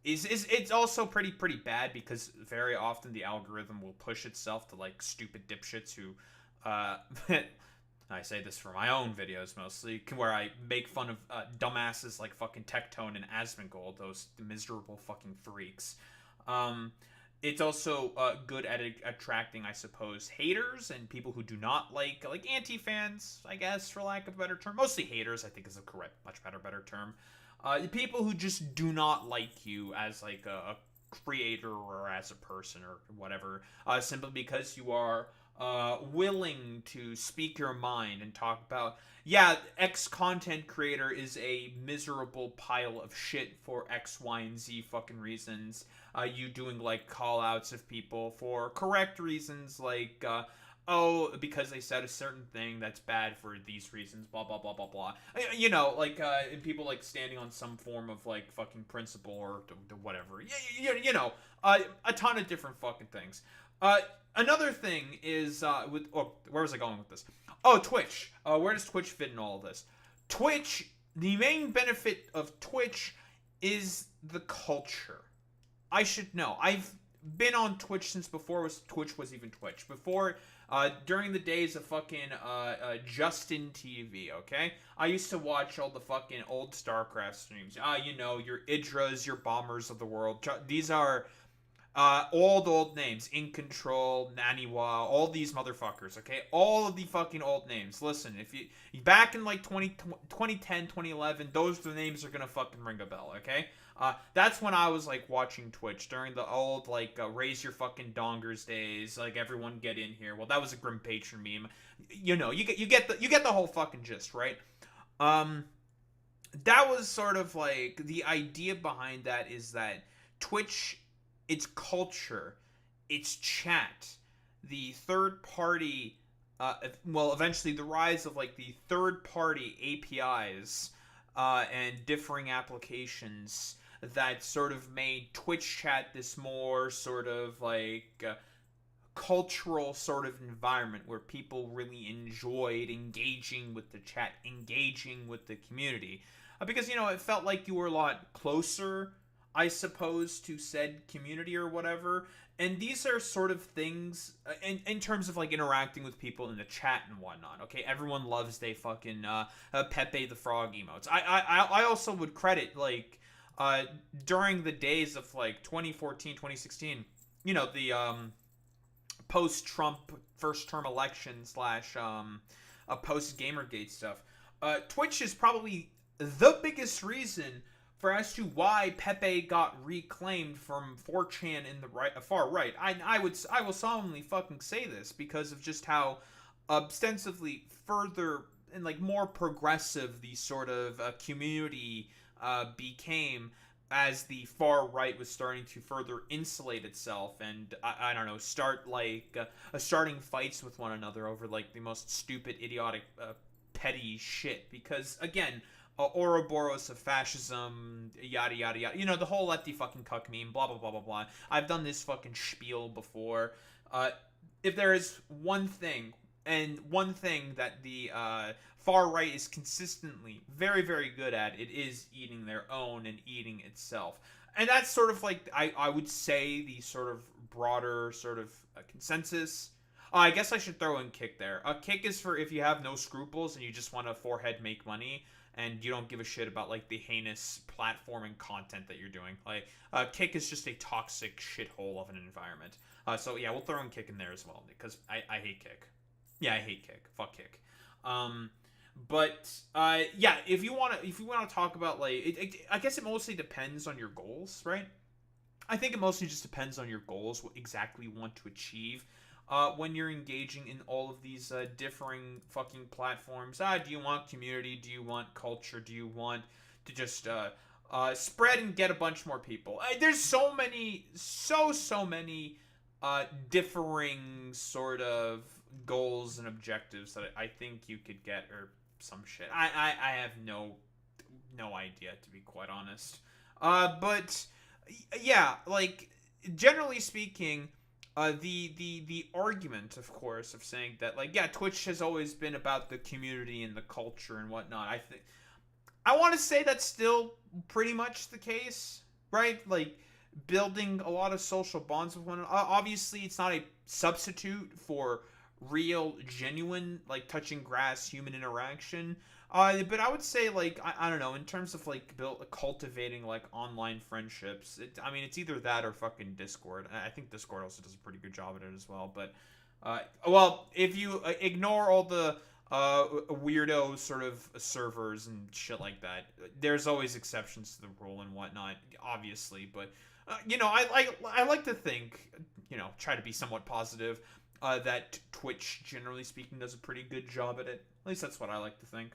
it's also pretty bad because very often the algorithm will push itself to like stupid dipshits who I say this for my own videos mostly, where I make fun of dumbasses like fucking Tectone and Asmongold, those miserable fucking freaks. It's also good at attracting, I suppose, haters and people who do not like anti-fans, I guess, for lack of a better term. Mostly haters, I think, is a correct, much better term. People who just do not like you as like a creator or as a person or whatever, simply because you are willing to speak your mind and talk about, yeah, X content creator is a miserable pile of shit for X, Y, and Z fucking reasons. You doing like call outs of people for correct reasons, like, oh, because they said a certain thing that's bad for these reasons, blah, blah, blah, blah, blah. You know, like, people, like, standing on some form of, like, fucking principle or whatever. You know, a ton of different fucking things. Another thing is, where was I going with this? Oh, Twitch. Where does Twitch fit in all of this? Twitch, the main benefit of Twitch is the culture. I should know. I've been on Twitch since before Twitch was even Twitch. Before, during the days of fucking Justin TV, okay? I used to watch all the fucking old StarCraft streams. You know, your Idras, your Bombers of the world. These are old names. In Control, Naniwa, all these motherfuckers, okay? All of the fucking old names. Listen, if you back in like 2010, 2011, those the names are gonna fucking ring a bell, okay? That's when I was like watching Twitch during the old like raise your fucking dongers days, like everyone get in here. Well, that was a Grim Patron meme. You know, you get the whole fucking gist, right? That was sort of like the idea behind that is that Twitch, its culture, its chat, the third party, well, eventually the rise of like the third party APIs and differing applications that sort of made Twitch chat this more sort of like cultural sort of environment where people really enjoyed engaging with the chat, engaging with the community. Because, you know, it felt like you were a lot closer, I suppose, to said community or whatever. And these are sort of things in terms of like interacting with people in the chat and whatnot. Okay, everyone loves they fucking Pepe the Frog emotes. I also would credit like during the days of like 2014, 2016, you know, the post-Trump first-term election slash post-Gamergate stuff. Twitch is probably the biggest reason for as to why Pepe got reclaimed from 4chan in the far right. I will solemnly fucking say this because of just how ostensibly further and like more progressive the sort of community became as the far right was starting to further insulate itself and I don't know, start like starting fights with one another over like the most stupid, idiotic, petty shit. Because again, Ouroboros of fascism, yada yada yada. You know, the whole lefty fucking cuck meme, blah blah blah blah blah. I've done this fucking spiel before. If there is one thing that the far right is consistently very, very good at, it is eating their own and eating itself. And that's sort of like, I would say, the sort of broader sort of consensus. I guess I should throw in Kick there. Kick is for if you have no scruples and you just want to forehead make money and you don't give a shit about like the heinous platforming content that you're doing. Like, Kick is just a toxic shithole of an environment. So yeah, we'll throw in Kick in there as well because I hate Kick. Yeah, I hate Kick. Fuck Kick. Yeah, if you want to talk about like, I guess it mostly depends on your goals, right? I think it mostly just depends on your goals, what exactly you want to achieve when you're engaging in all of these differing fucking platforms. Do you want community? Do you want culture? Do you want to just spread and get a bunch more people? There's so many differing sort of goals and objectives that I think you could get, or some shit. I have no idea, to be quite honest. But yeah, like generally speaking, the argument, of course, of saying that like, yeah, Twitch has always been about the community and the culture and whatnot. I want to say that's still pretty much the case, right? Like building a lot of social bonds with one another. Obviously, it's not a substitute for real, genuine, like touching grass human interaction. But I would say like I don't know, in terms of like cultivating like online friendships. It's either that or fucking Discord. I think Discord also does a pretty good job at it as well. But well, if you ignore all the weirdo sort of servers and shit like that, there's always exceptions to the rule and whatnot, obviously. But I like to think, try to be somewhat positive. That Twitch, generally speaking, does a pretty good job at it. At least that's what I like to think.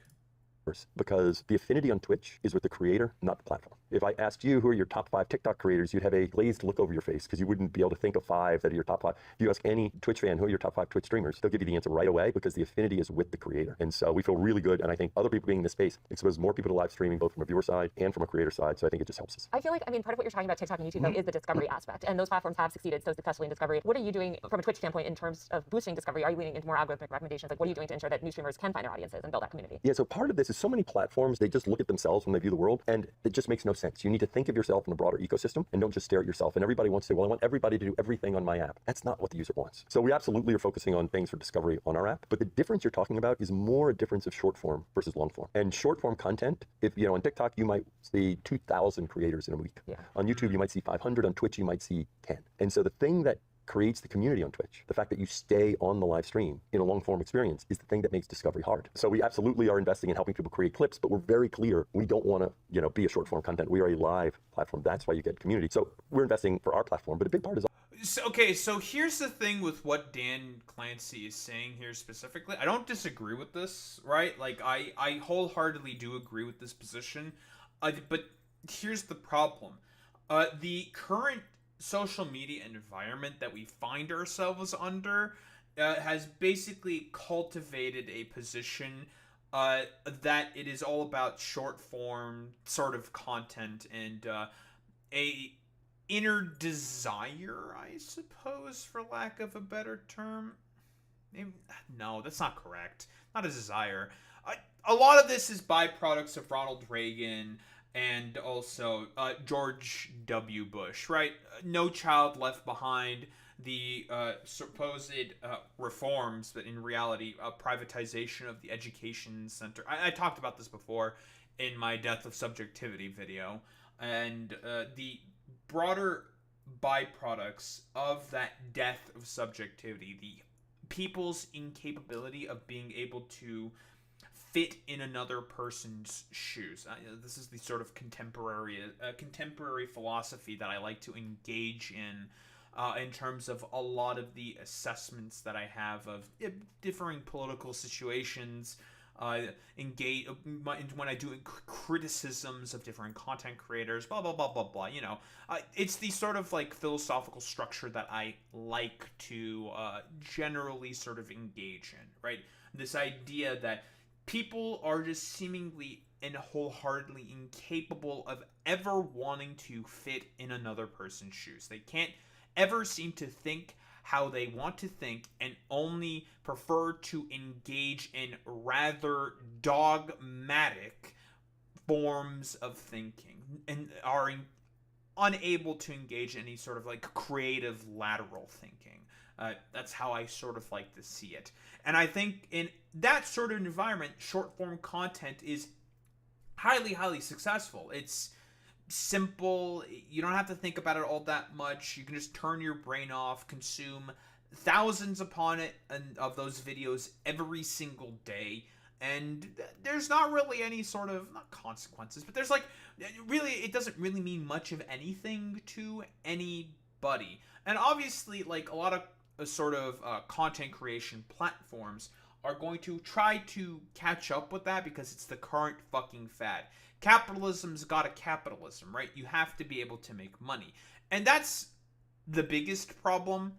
Because the affinity on Twitch is with the creator, not the platform. If I asked you who are your top 5 TikTok creators, you'd have a glazed look over your face because you wouldn't be able to think of 5 that are your top 5. If you ask any Twitch fan who are your top 5 Twitch streamers, they'll give you the answer right away because the affinity is with the creator. And so we feel really good, and I think other people being in this space expose more people to live streaming, both from a viewer side and from a creator side, so I think it just helps us. I feel like, part of what you're talking about TikTok and YouTube, though, is the discovery aspect. And those platforms have succeeded so successfully in discovery. What are you doing from a Twitch standpoint in terms of boosting discovery? Are you leaning into more algorithmic recommendations? Like, what are you doing to ensure that new streamers can find their audiences and build that community? Yeah, so part of this is so many platforms, they just look at themselves when they view the world, and it just makes no sense. You need to think of yourself in a broader ecosystem and don't just stare at yourself. And everybody wants to say, well, I want everybody to do everything on my app. That's not what the user wants. So we absolutely are focusing on things for discovery on our app, but the difference you're talking about is more a difference of short form versus long form. And short form content, if on TikTok, you might see 2,000 creators in a week. Yeah. On YouTube, you might see 500. On Twitch, you might see 10. And so the thing that creates the community on Twitch, the fact that you stay on the live stream in a long form experience, is the thing that makes discovery hard. So we absolutely are investing in helping people create clips, but we're very clear we don't want to be a short form content. We are a live platform. That's why you get community. So we're investing for our platform, but a big part is so here's the thing with what Dan Clancy is saying here specifically. I don't disagree with this, right? Like I wholeheartedly do agree with this position, but here's the problem. The current social media environment that we find ourselves under has basically cultivated a position that it is all about short form sort of content and a inner desire, I suppose, for lack of a better term. No, that's not correct. Not a desire. A lot of this is byproducts of Ronald Reagan and also George W. Bush, right? No Child Left Behind, the supposed reforms, but in reality, privatization of the education center. I talked about this before in my Death of Subjectivity video. and the broader byproducts of that death of subjectivity, the people's incapability of being able to fit in another person's shoes. This is the sort of contemporary philosophy that I like to engage in terms of a lot of the assessments that I have of differing political situations. Engage when I do criticisms of different content creators, blah blah blah blah blah. It's the sort of like philosophical structure that I like to generally sort of engage in, right? This idea that people are just seemingly and wholeheartedly incapable of ever wanting to fit in another person's shoes. They can't ever seem to think how they want to think and only prefer to engage in rather dogmatic forms of thinking and are unable to engage in any sort of like creative lateral thinking. That's how I sort of like to see it. And I think in that sort of environment, short form content is highly, highly successful. It's simple. You don't have to think about it all that much. You can just turn your brain off, consume thousands upon it and of those videos every single day, and there's not really any sort of, not consequences, but there's like, really, it doesn't really mean much of anything to anybody. And obviously, like, a lot of sort of content creation platforms are going to try to catch up with that because it's the current fucking fad. Capitalism's got a capitalism, right? You have to be able to make money. And that's the biggest problem.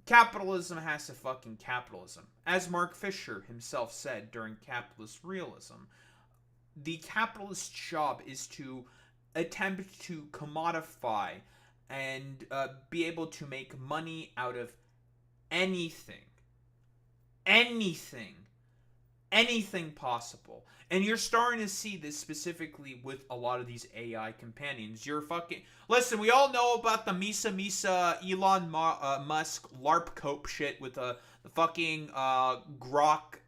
Capitalism has to fucking capitalism. As Mark Fisher himself said during Capitalist Realism, the capitalist's job is to attempt to commodify and be able to make money out of anything possible. And you're starting to see this specifically with a lot of these AI companions. Listen, we all know about the Misa Elon Musk LARP cope shit with the fucking Grok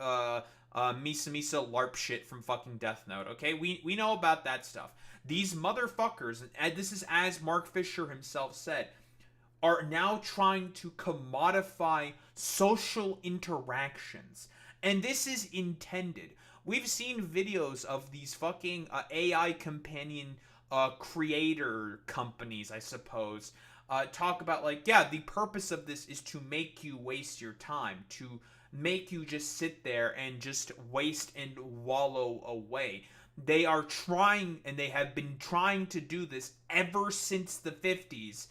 Misa LARP shit from fucking Death Note, okay? We know about that stuff. These motherfuckers, and this is as Mark Fisher himself said, are now trying to commodify social interactions. And this is intended. We've seen videos of these fucking AI companion creator companies, I suppose, talk about, like, yeah, the purpose of this is to make you waste your time, to make you just sit there and just waste and wallow away. They are trying, and they have been trying to do this ever since the 50s.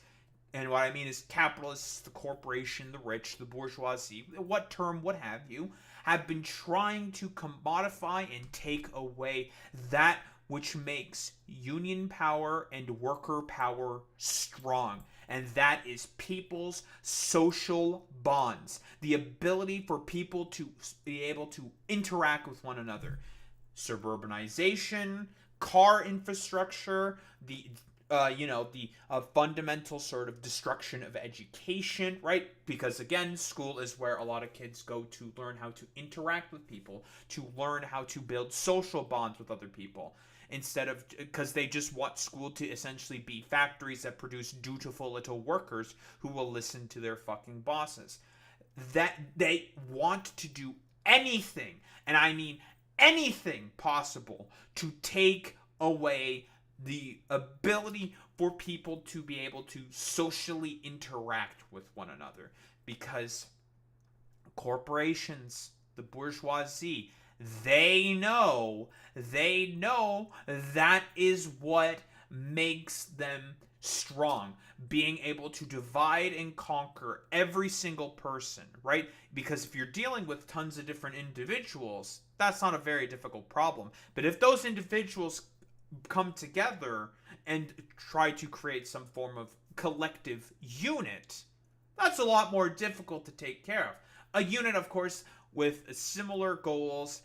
And what I mean is capitalists, the corporation, the rich, the bourgeoisie, what term, what have you, have been trying to commodify and take away that which makes union power and worker power strong. And that is people's social bonds. The ability for people to be able to interact with one another. Suburbanization, car infrastructure, the fundamental sort of destruction of education, right? Because again, school is where a lot of kids go to learn how to interact with people, to learn how to build social bonds with other people, instead of, because they just want school to essentially be factories that produce dutiful little workers who will listen to their fucking bosses. That they want to do anything, and I mean anything possible, to take away the ability for people to be able to socially interact with one another. Because corporations, the bourgeoisie, they know that is what makes them strong. Being able to divide and conquer every single person, right? Because if you're dealing with tons of different individuals, that's not a very difficult problem. But if those individuals come together and try to create some form of collective unit, that's a lot more difficult to take care of. A unit, of course, with similar goals,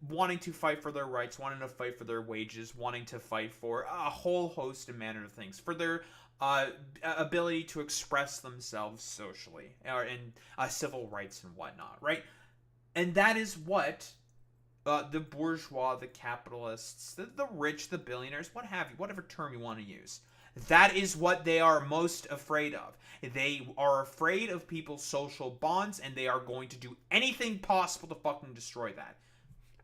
wanting to fight for their rights, wanting to fight for their wages, wanting to fight for a whole host of manner of things, for their ability to express themselves socially, or in civil rights and whatnot, right? And that is what the bourgeois, the capitalists, the rich, the billionaires, what have you, whatever term you want to use. That is what they are most afraid of. They are afraid of people's social bonds, and they are going to do anything possible to fucking destroy that.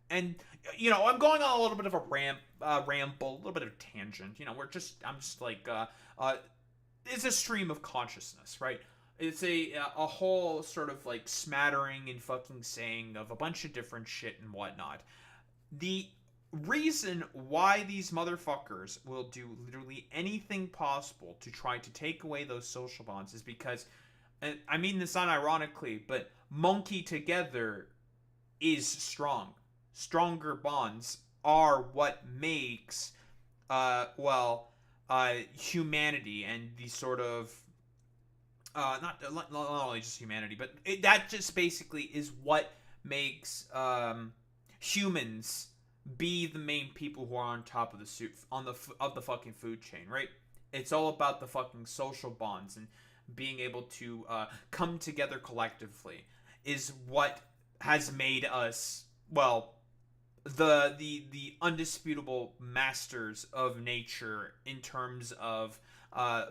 And, you know, I'm going on a little bit of a ramble, a little bit of a tangent. You know, I'm just like, it's a stream of consciousness, right? It's a whole sort of like smattering and fucking saying of a bunch of different shit and whatnot. The reason why these motherfuckers will do literally anything possible to try to take away those social bonds is because, and I mean this unironically, but monkey together is strong. Stronger bonds are what makes, humanity and the sort of, not only just humanity, but that just basically is what makes humans be the main people who are on top of the fucking food chain, right? It's all about the fucking social bonds and being able to come together collectively is what has made us, well, the undisputable masters of nature in terms of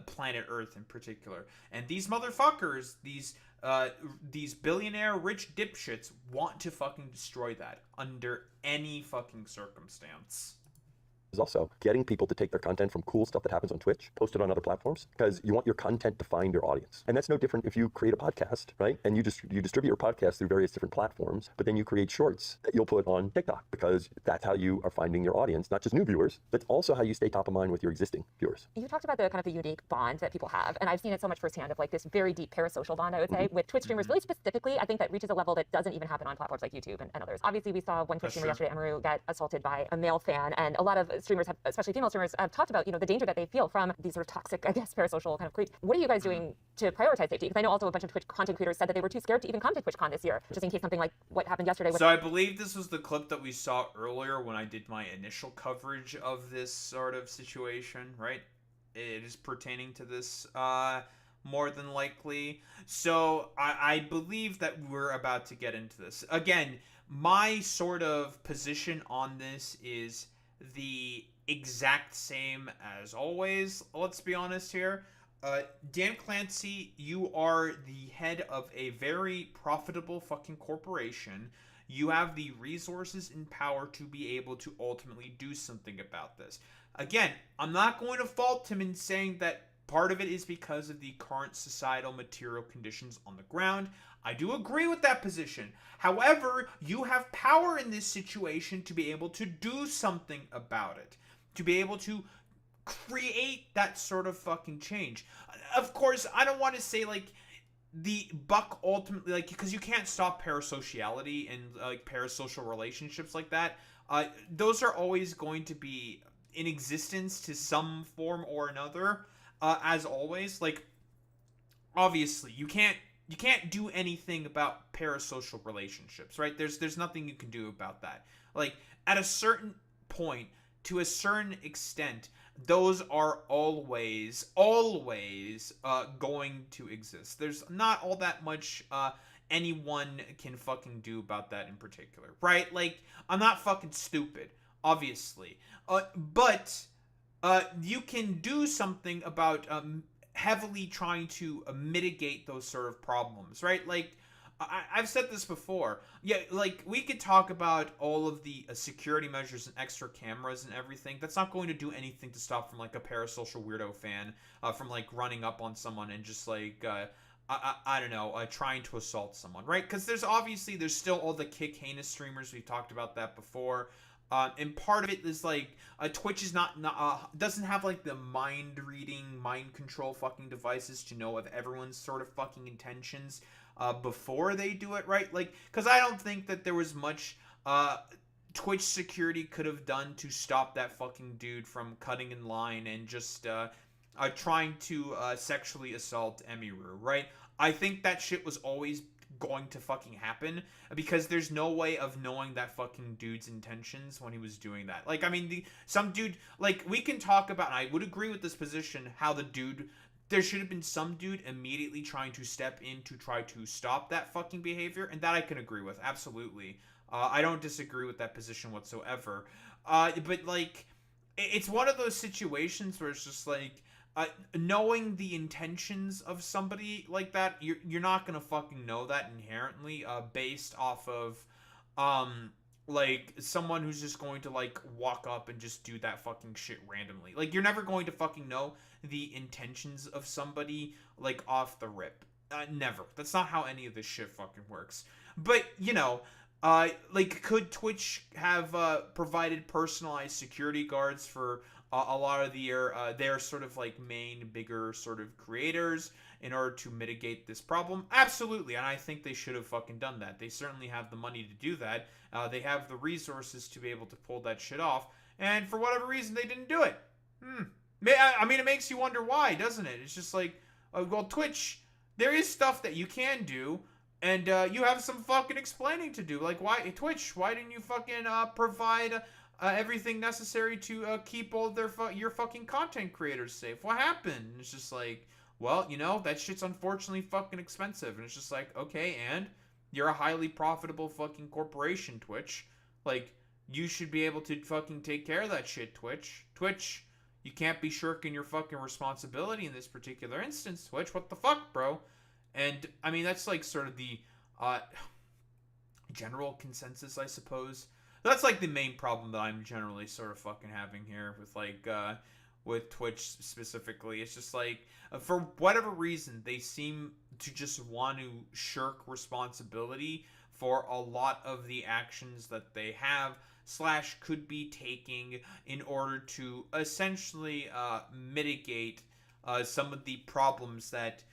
planet Earth in particular. And these motherfuckers, these billionaire rich dipshits want to fucking destroy that under any fucking circumstance. Is also getting people to take their content from cool stuff that happens on Twitch, post it on other platforms, because you want your content to find your audience. And that's no different if you create a podcast, right? And you distribute your podcast through various different platforms, but then you create shorts that you'll put on TikTok, because that's how you are finding your audience, not just new viewers, but also how you stay top of mind with your existing viewers. You talked about the kind of the unique bond that people have, and I've seen it so much firsthand of like this very deep parasocial bond, I would say, with Twitch streamers really specifically. I think that reaches a level that doesn't even happen on platforms like YouTube and others. Obviously, we saw one Twitch streamer yesterday, Amaru, get assaulted by a male fan, and a lot of streamers have, especially female streamers, have talked about, you know, the danger that they feel from these sort of toxic, I guess, parasocial kind of creeps. What are you guys doing to prioritize safety? Because I know also a bunch of Twitch content creators said that they were too scared to even come to TwitchCon this year, just in case something like what happened yesterday. So I believe this was the clip that we saw earlier when I did my initial coverage of this sort of situation, right? It is pertaining to this, more than likely. So I believe that we're about to get into this. Again, my sort of position on this is the exact same as always. Let's be honest here. Dan Clancy, you are the head of a very profitable fucking corporation. You have the resources and power to be able to ultimately do something about this. Again, I'm not going to fault him in saying that part of it is because of the current societal material conditions on the ground. I do agree with that position. However, you have power in this situation to be able to do something about it. To be able to create that sort of fucking change. Of course, I don't want to say, like, the buck ultimately, like, because you can't stop parasociality and, like, parasocial relationships like that. Those are always going to be in existence to some form or another, as always. Like, obviously, you can't do anything about parasocial relationships, right? There's nothing you can do about that. Like, at a certain point, to a certain extent, those are always going to exist. There's not all that much anyone can fucking do about that in particular, right? Like, I'm not fucking stupid, obviously. But you can do something about heavily trying to mitigate those sort of problems, right? Like, I've said this before. Yeah, like, we could talk about all of the security measures and extra cameras and everything. That's not going to do anything to stop from, like, a parasocial weirdo fan from, like, running up on someone and just, like, I don't know, trying to assault someone, right? Because there's still all the kick heinous streamers. We've talked about that before. And part of it is, like, Twitch is doesn't have, like, the mind reading, mind control fucking devices to know of everyone's sort of fucking intentions before they do it, right? Like, because I don't think that there was much Twitch security could have done to stop that fucking dude from cutting in line and just trying to sexually assault Emiru, right? I think that shit was always going to fucking happen because there's no way of knowing that fucking dude's intentions when he was doing that. Like, I mean, some dude, like, we can talk about, and I would agree with this position, how the dude there should have been some dude immediately trying to step in to try to stop that fucking behavior, and that I can agree with, absolutely. I don't disagree with that position whatsoever. But, like, it's one of those situations where it's just, like, knowing the intentions of somebody like that, you're not gonna fucking know that inherently, based off of, like, someone who's just going to, like, walk up and just do that fucking shit randomly. Like, you're never going to fucking know the intentions of somebody, like, off the rip. Never. That's not how any of this shit fucking works. But, you know, like, could Twitch have provided personalized security guards for a lot of their sort of, like, main, bigger sort of creators in order to mitigate this problem? Absolutely, and I think they should have fucking done that. They certainly have the money to do that. They have the resources to be able to pull that shit off, and for whatever reason, they didn't do it. I mean, it makes you wonder why, doesn't it? It's just like, well, Twitch, there is stuff that you can do, and you have some fucking explaining to do. Like, why, Twitch, why didn't you fucking provide everything necessary to keep all your fucking content creators safe? What happened? It's just like, well, you know, that shit's unfortunately fucking expensive. And it's just like, okay, and you're a highly profitable fucking corporation, Twitch. Like, you should be able to fucking take care of that shit, Twitch. Twitch, you can't be shirking your fucking responsibility in this particular instance, Twitch. What the fuck, bro? And, I mean, that's, like, sort of the general consensus, I suppose. That's, like, the main problem that I'm generally sort of fucking having here with, like, with Twitch specifically. It's just, like, for whatever reason, they seem to just want to shirk responsibility for a lot of the actions that they have / could be taking in order to essentially mitigate some of the problems that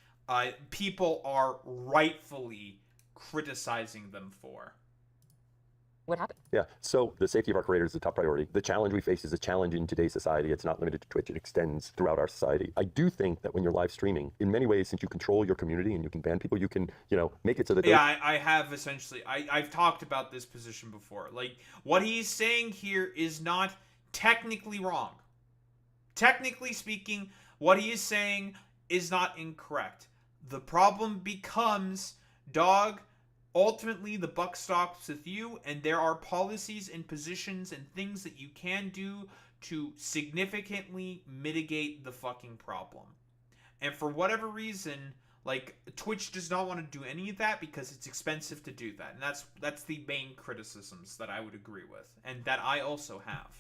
people are rightfully criticizing them for. What happened? Yeah, so the safety of our creators is a top priority. The challenge we face is a challenge in today's society. It's not limited to Twitch. It extends throughout our society. I do think that when you're live streaming, in many ways, since you control your community and you can ban people, you can, you know, make it so that I have essentially, I've talked about this position before. Like, what he's saying here is not technically wrong. Technically speaking, what he is saying is not incorrect. The problem becomes, dog, ultimately, the buck stops with you, and there are policies and positions and things that you can do to significantly mitigate the fucking problem. And for whatever reason, like, Twitch does not want to do any of that because it's expensive to do that. And that's the main criticisms that I would agree with, and that I also have.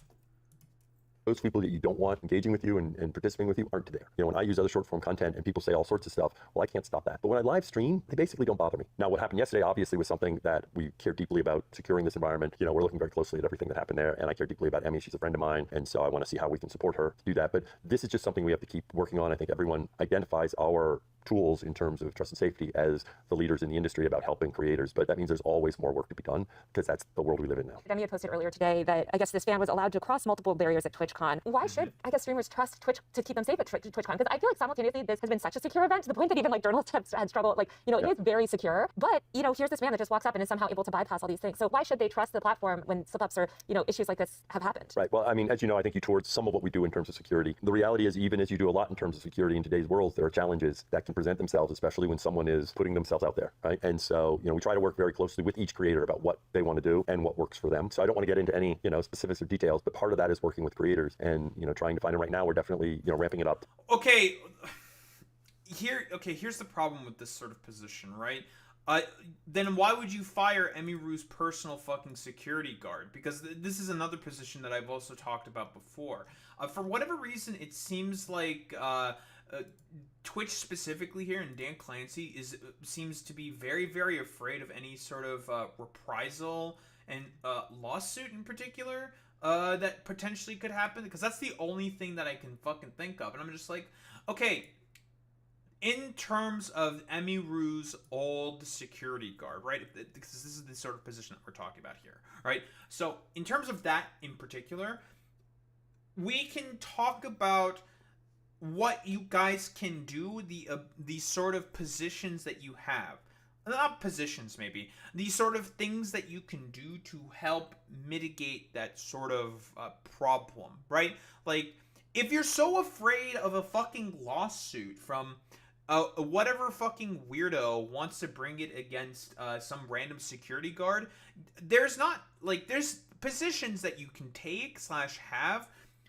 those people that you don't want engaging with you and participating with you aren't there. You know, when I use other short form content and people say all sorts of stuff, well, I can't stop that. But when I live stream, they basically don't bother me. Now, what happened yesterday obviously was something that we care deeply about, securing this environment. You know, we're looking very closely at everything that happened there, and I care deeply about Emmy. She's a friend of mine, and so I want to see how we can support her to do that. But this is just something we have to keep working on. I think everyone identifies our tools in terms of trust and safety as the leaders in the industry about helping creators, but that means there's always more work to be done because that's the world we live in now. Demi had posted earlier today that I guess this fan was allowed to cross multiple barriers at TwitchCon. Why should, I guess, streamers trust Twitch to keep them safe at TwitchCon? Because I feel like simultaneously this has been such a secure event to the point that even like journalists have had struggle. Like, you know, it is very secure, but you know, here's this man that just walks up and is somehow able to bypass all these things. So why should they trust the platform when slip-ups or, you know, issues like this have happened? Right. Well, I mean, as you know, I think you toured some of what we do in terms of security. The reality is, even as you do a lot in terms of security in today's world, there are challenges that can present themselves, especially when someone is putting themselves out there, right? And so, you know, we try to work very closely with each creator about what they want to do and what works for them. So I don't want to get into any, you know, specifics or details, but part of that is working with creators and, you know, trying to find it. Right now, we're definitely, you know, ramping it up. Okay, here's the problem with this sort of position, right? Then why would you fire Emiru's personal fucking security guard? Because this is another position that I've also talked about before. For whatever reason, it seems like Twitch specifically here, and Dan Clancy seems to be very, very afraid of any sort of reprisal and lawsuit in particular that potentially could happen, because that's the only thing that I can fucking think of. And I'm just like, okay, in terms of Emiru's old security guard, right? Because this is the sort of position that we're talking about here, right? So in terms of that in particular, we can talk about what you guys can do, the sort of positions that you have. Not positions, maybe. The sort of things that you can do to help mitigate that sort of problem, right? Like, if you're so afraid of a fucking lawsuit from whatever fucking weirdo wants to bring it against some random security guard, there's positions that you can take / have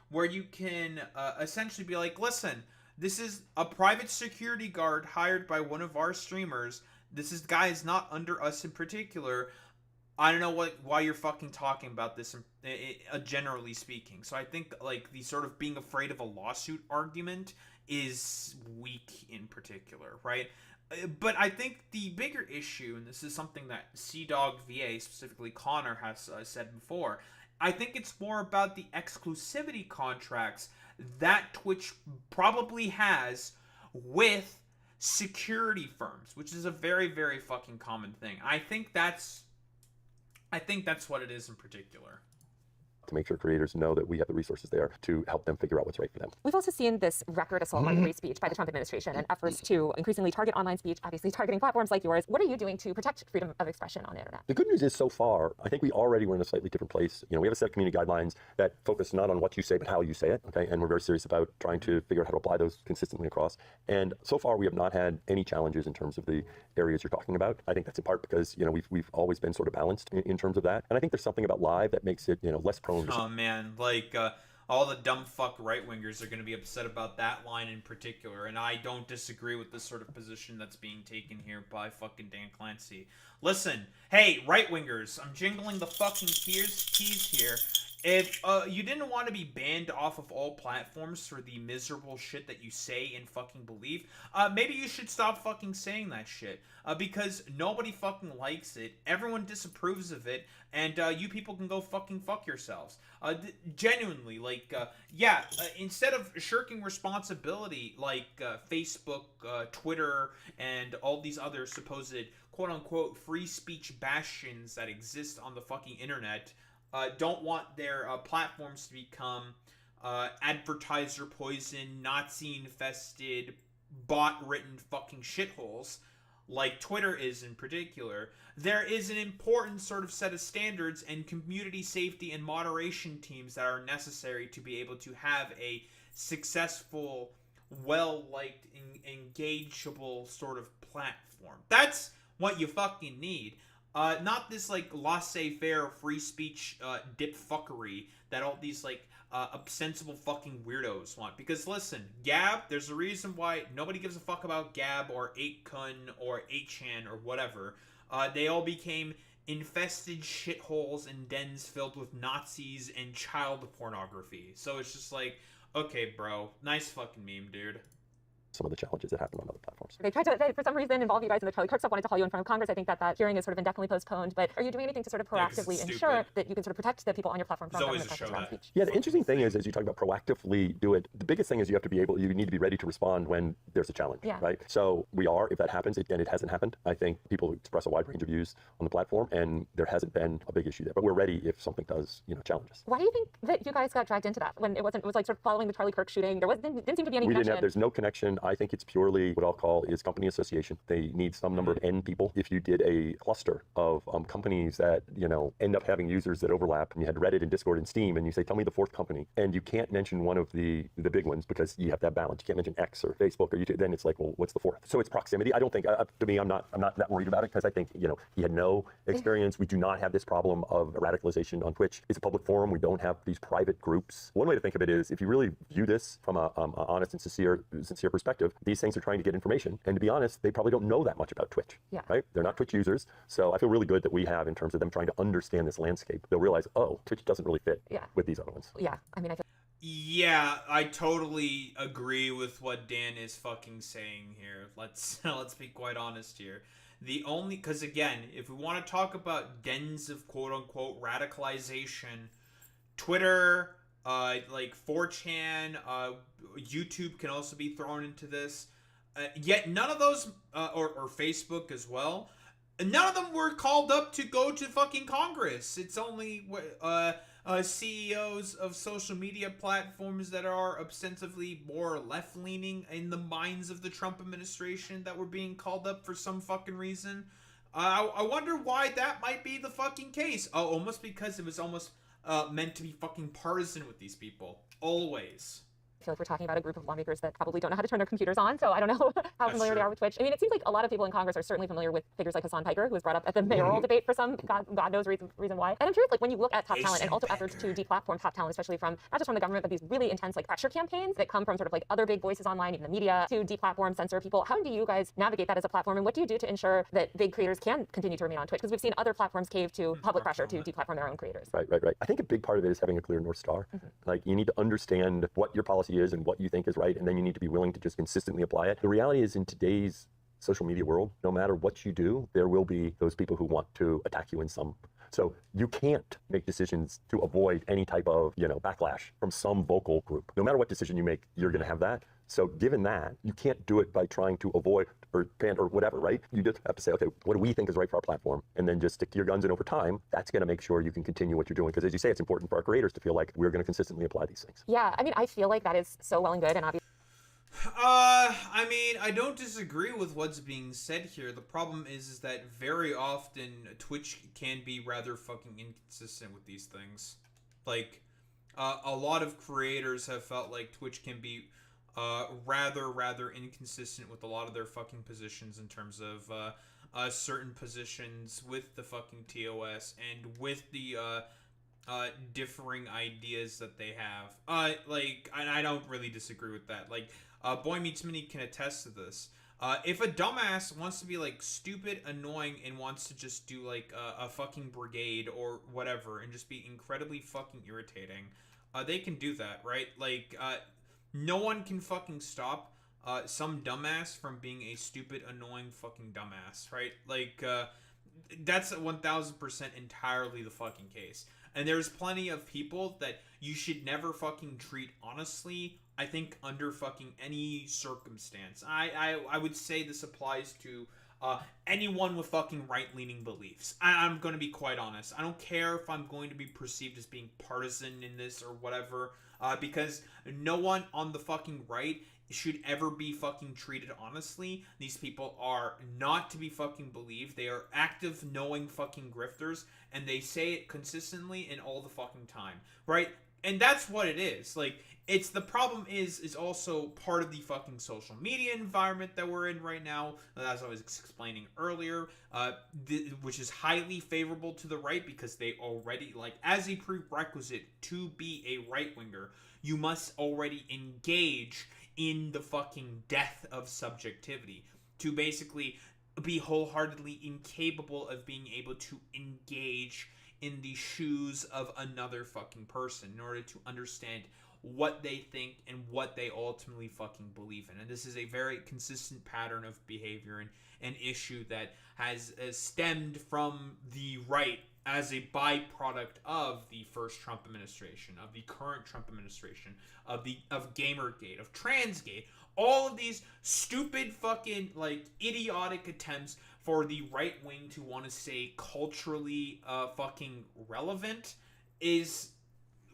where you can essentially be like, listen, this is a private security guard hired by one of our streamers. This guy is not under us in particular. I don't know why you're fucking talking about this, generally speaking. So I think, like, the sort of being afraid of a lawsuit argument is weak in particular, right? But I think the bigger issue, and this is something that CDawg VA, specifically Connor, has said before, I think it's more about the exclusivity contracts that Twitch probably has with security firms, which is a very, very fucking common thing. I think that's what it is in particular. To make sure creators know that we have the resources there to help them figure out what's right for them. We've also seen this record assault on free speech by the Trump administration and efforts to increasingly target online speech, obviously targeting platforms like yours. What are you doing to protect freedom of expression on the internet? The good news is, so far, I think we already were in a slightly different place. We have a set of community guidelines that focus not on what you say, but how you say it, okay? And we're very serious about trying to figure out how to apply those consistently across. And so far, we have not had any challenges in terms of the areas you're talking about. I think that's in part because, we've always been sort of balanced in terms of that. And I think there's something about live that makes it, less prone to... Oh, man. Like, all the dumb fuck right-wingers are going to be upset about that line in particular, and I don't disagree with the sort of position that's being taken here by fucking Dan Clancy. Listen, hey, right-wingers, I'm jingling the fucking keys here. If you didn't want to be banned off of all platforms for the miserable shit that you say and fucking believe, maybe you should stop fucking saying that shit. Because nobody fucking likes it, everyone disapproves of it, and you people can go fucking fuck yourselves. Genuinely, like, instead of shirking responsibility like Facebook, Twitter, and all these other supposed quote-unquote free speech bastions that exist on the fucking internet, don't want their platforms to become advertiser poison, Nazi-infested, bot-written fucking shitholes, like Twitter is in particular. There is an important sort of set of standards and community safety and moderation teams that are necessary to be able to have a successful, well-liked, engageable sort of platform. That's what you fucking need. Not this, like, laissez-faire free speech dip fuckery that all these, like, ostensible fucking weirdos want. Because, listen, Gab, there's a reason why nobody gives a fuck about Gab or 8kun or 8chan or whatever. They all became infested shitholes and dens filled with Nazis and child pornography. So it's just like, okay, bro, nice fucking meme, dude. Some of the challenges that happen on other platforms. They tried to, for some reason, involve you guys in the Charlie Kirk stuff, wanted to haul you in front of Congress. I think that hearing is sort of indefinitely postponed. But are you doing anything to sort of proactively ensure that you can sort of protect the people on your platform from government pressures around speech? Yeah, the interesting thing is, as you talk about proactively do it, the biggest thing is you need to be ready to respond when there's a challenge, right? So we are, if that happens, and it hasn't happened, I think people express a wide range of views on the platform, and there hasn't been a big issue there. But we're ready if something does, challenge us. Why do you think that you guys got dragged into that when it was like sort of following the Charlie Kirk shooting? There didn't seem to be any connection. There's no connection. I think it's purely what I'll call is company association. They need some number of N people. If you did a cluster of companies that, end up having users that overlap, and you had Reddit and Discord and Steam, and you say, tell me the fourth company, and you can't mention one of the big ones because you have that balance. You can't mention X or Facebook or YouTube. Then it's like, well, what's the fourth? So it's proximity. I don't think, to me, I'm not that worried about it because I think, he had no experience. We do not have this problem of radicalization on Twitch. It's a public forum. We don't have these private groups. One way to think of it is, if you really view this from a honest and sincere perspective, these things are trying to get information. And to be honest, they probably don't know that much about Twitch, right? They're not Twitch users. So I feel really good that we have, in terms of them trying to understand this landscape, they'll realize, oh, Twitch doesn't really fit with these other ones. Yeah, I mean, yeah, I totally agree with what Dan is fucking saying here. Let's be quite honest here. Because again, if we want to talk about dens of quote-unquote radicalization, Twitter, like 4chan, YouTube can also be thrown into this. Yet none of those, or Facebook as well, none of them were called up to go to fucking Congress. It's only CEOs of social media platforms that are ostensibly more left-leaning in the minds of the Trump administration that were being called up for some fucking reason. I wonder why that might be the fucking case. Oh, almost because it was almost meant to be fucking partisan with these people. Always. I feel like we're talking about a group of lawmakers that probably don't know how to turn their computers on, so I don't know how familiar they are with Twitch. I mean, it seems like a lot of people in Congress are certainly familiar with figures like Hassan Piker, who was brought up at the mayoral debate for some God knows reason why. And I'm curious, like when you look at top talent and also efforts to deplatform top talent, especially from not just from the government, but these really intense like pressure campaigns that come from sort of like other big voices online, even the media, to deplatform, censor people. How do you guys navigate that as a platform, and what do you do to ensure that big creators can continue to remain on Twitch? Because we've seen other platforms cave to public pressure to deplatform their own creators. Right. I think a big part of it is having a clear North Star. Like you need to understand what your policy is and what you think is right, and then you need to be willing to just consistently apply it. The reality is in today's social media world, no matter what you do, there will be those people who want to attack you in some. So you can't make decisions to avoid any type of, backlash from some vocal group. No matter what decision you make, you're going to have that. So given that, you can't do it by trying to avoid or ban or whatever, right? You just have to say, okay, what do we think is right for our platform? And then just stick to your guns, and over time, that's going to make sure you can continue what you're doing. Because as you say, it's important for our creators to feel like we're going to consistently apply these things. Yeah, I mean, I feel like that is so well and good, and obviously. I mean, I don't disagree with what's being said here. The problem is that very often Twitch can be rather fucking inconsistent with these things. Like, a lot of creators have felt like Twitch can be rather inconsistent with a lot of their fucking positions in terms of certain positions with the fucking TOS and with the differing ideas that they have. And I don't really disagree with that. Like, Boy Meets Mini can attest to this. If a dumbass wants to be, like, stupid, annoying, and wants to just do, like, a fucking brigade or whatever and just be incredibly fucking irritating, they can do that, right? Like, no one can fucking stop some dumbass from being a stupid, annoying fucking dumbass, right? Like, that's 1000% entirely the fucking case. And there's plenty of people that you should never fucking treat honestly, I think, under fucking any circumstance. I would say this applies to anyone with fucking right-leaning beliefs. I'm going to be quite honest. I don't care if I'm going to be perceived as being partisan in this or whatever, because no one on the fucking right should ever be fucking treated honestly. These people are not to be fucking believed. They are active, knowing fucking grifters, and they say it consistently and all the fucking time, right? And that's what it is. Like, it's the problem is also part of the fucking social media environment that we're in right now, as I was explaining earlier, which is highly favorable to the right because they already, like, as a prerequisite to be a right-winger, you must already engage in the fucking death of subjectivity to basically be wholeheartedly incapable of being able to engage in the shoes of another fucking person in order to understand what they think and what they ultimately fucking believe in. And this is a very consistent pattern of behavior and an issue that has stemmed from the right as a byproduct of the first Trump administration, of the current Trump administration, of Gamergate, of Transgate, all of these stupid fucking, like, idiotic attempts for the right wing to want to stay culturally fucking relevant is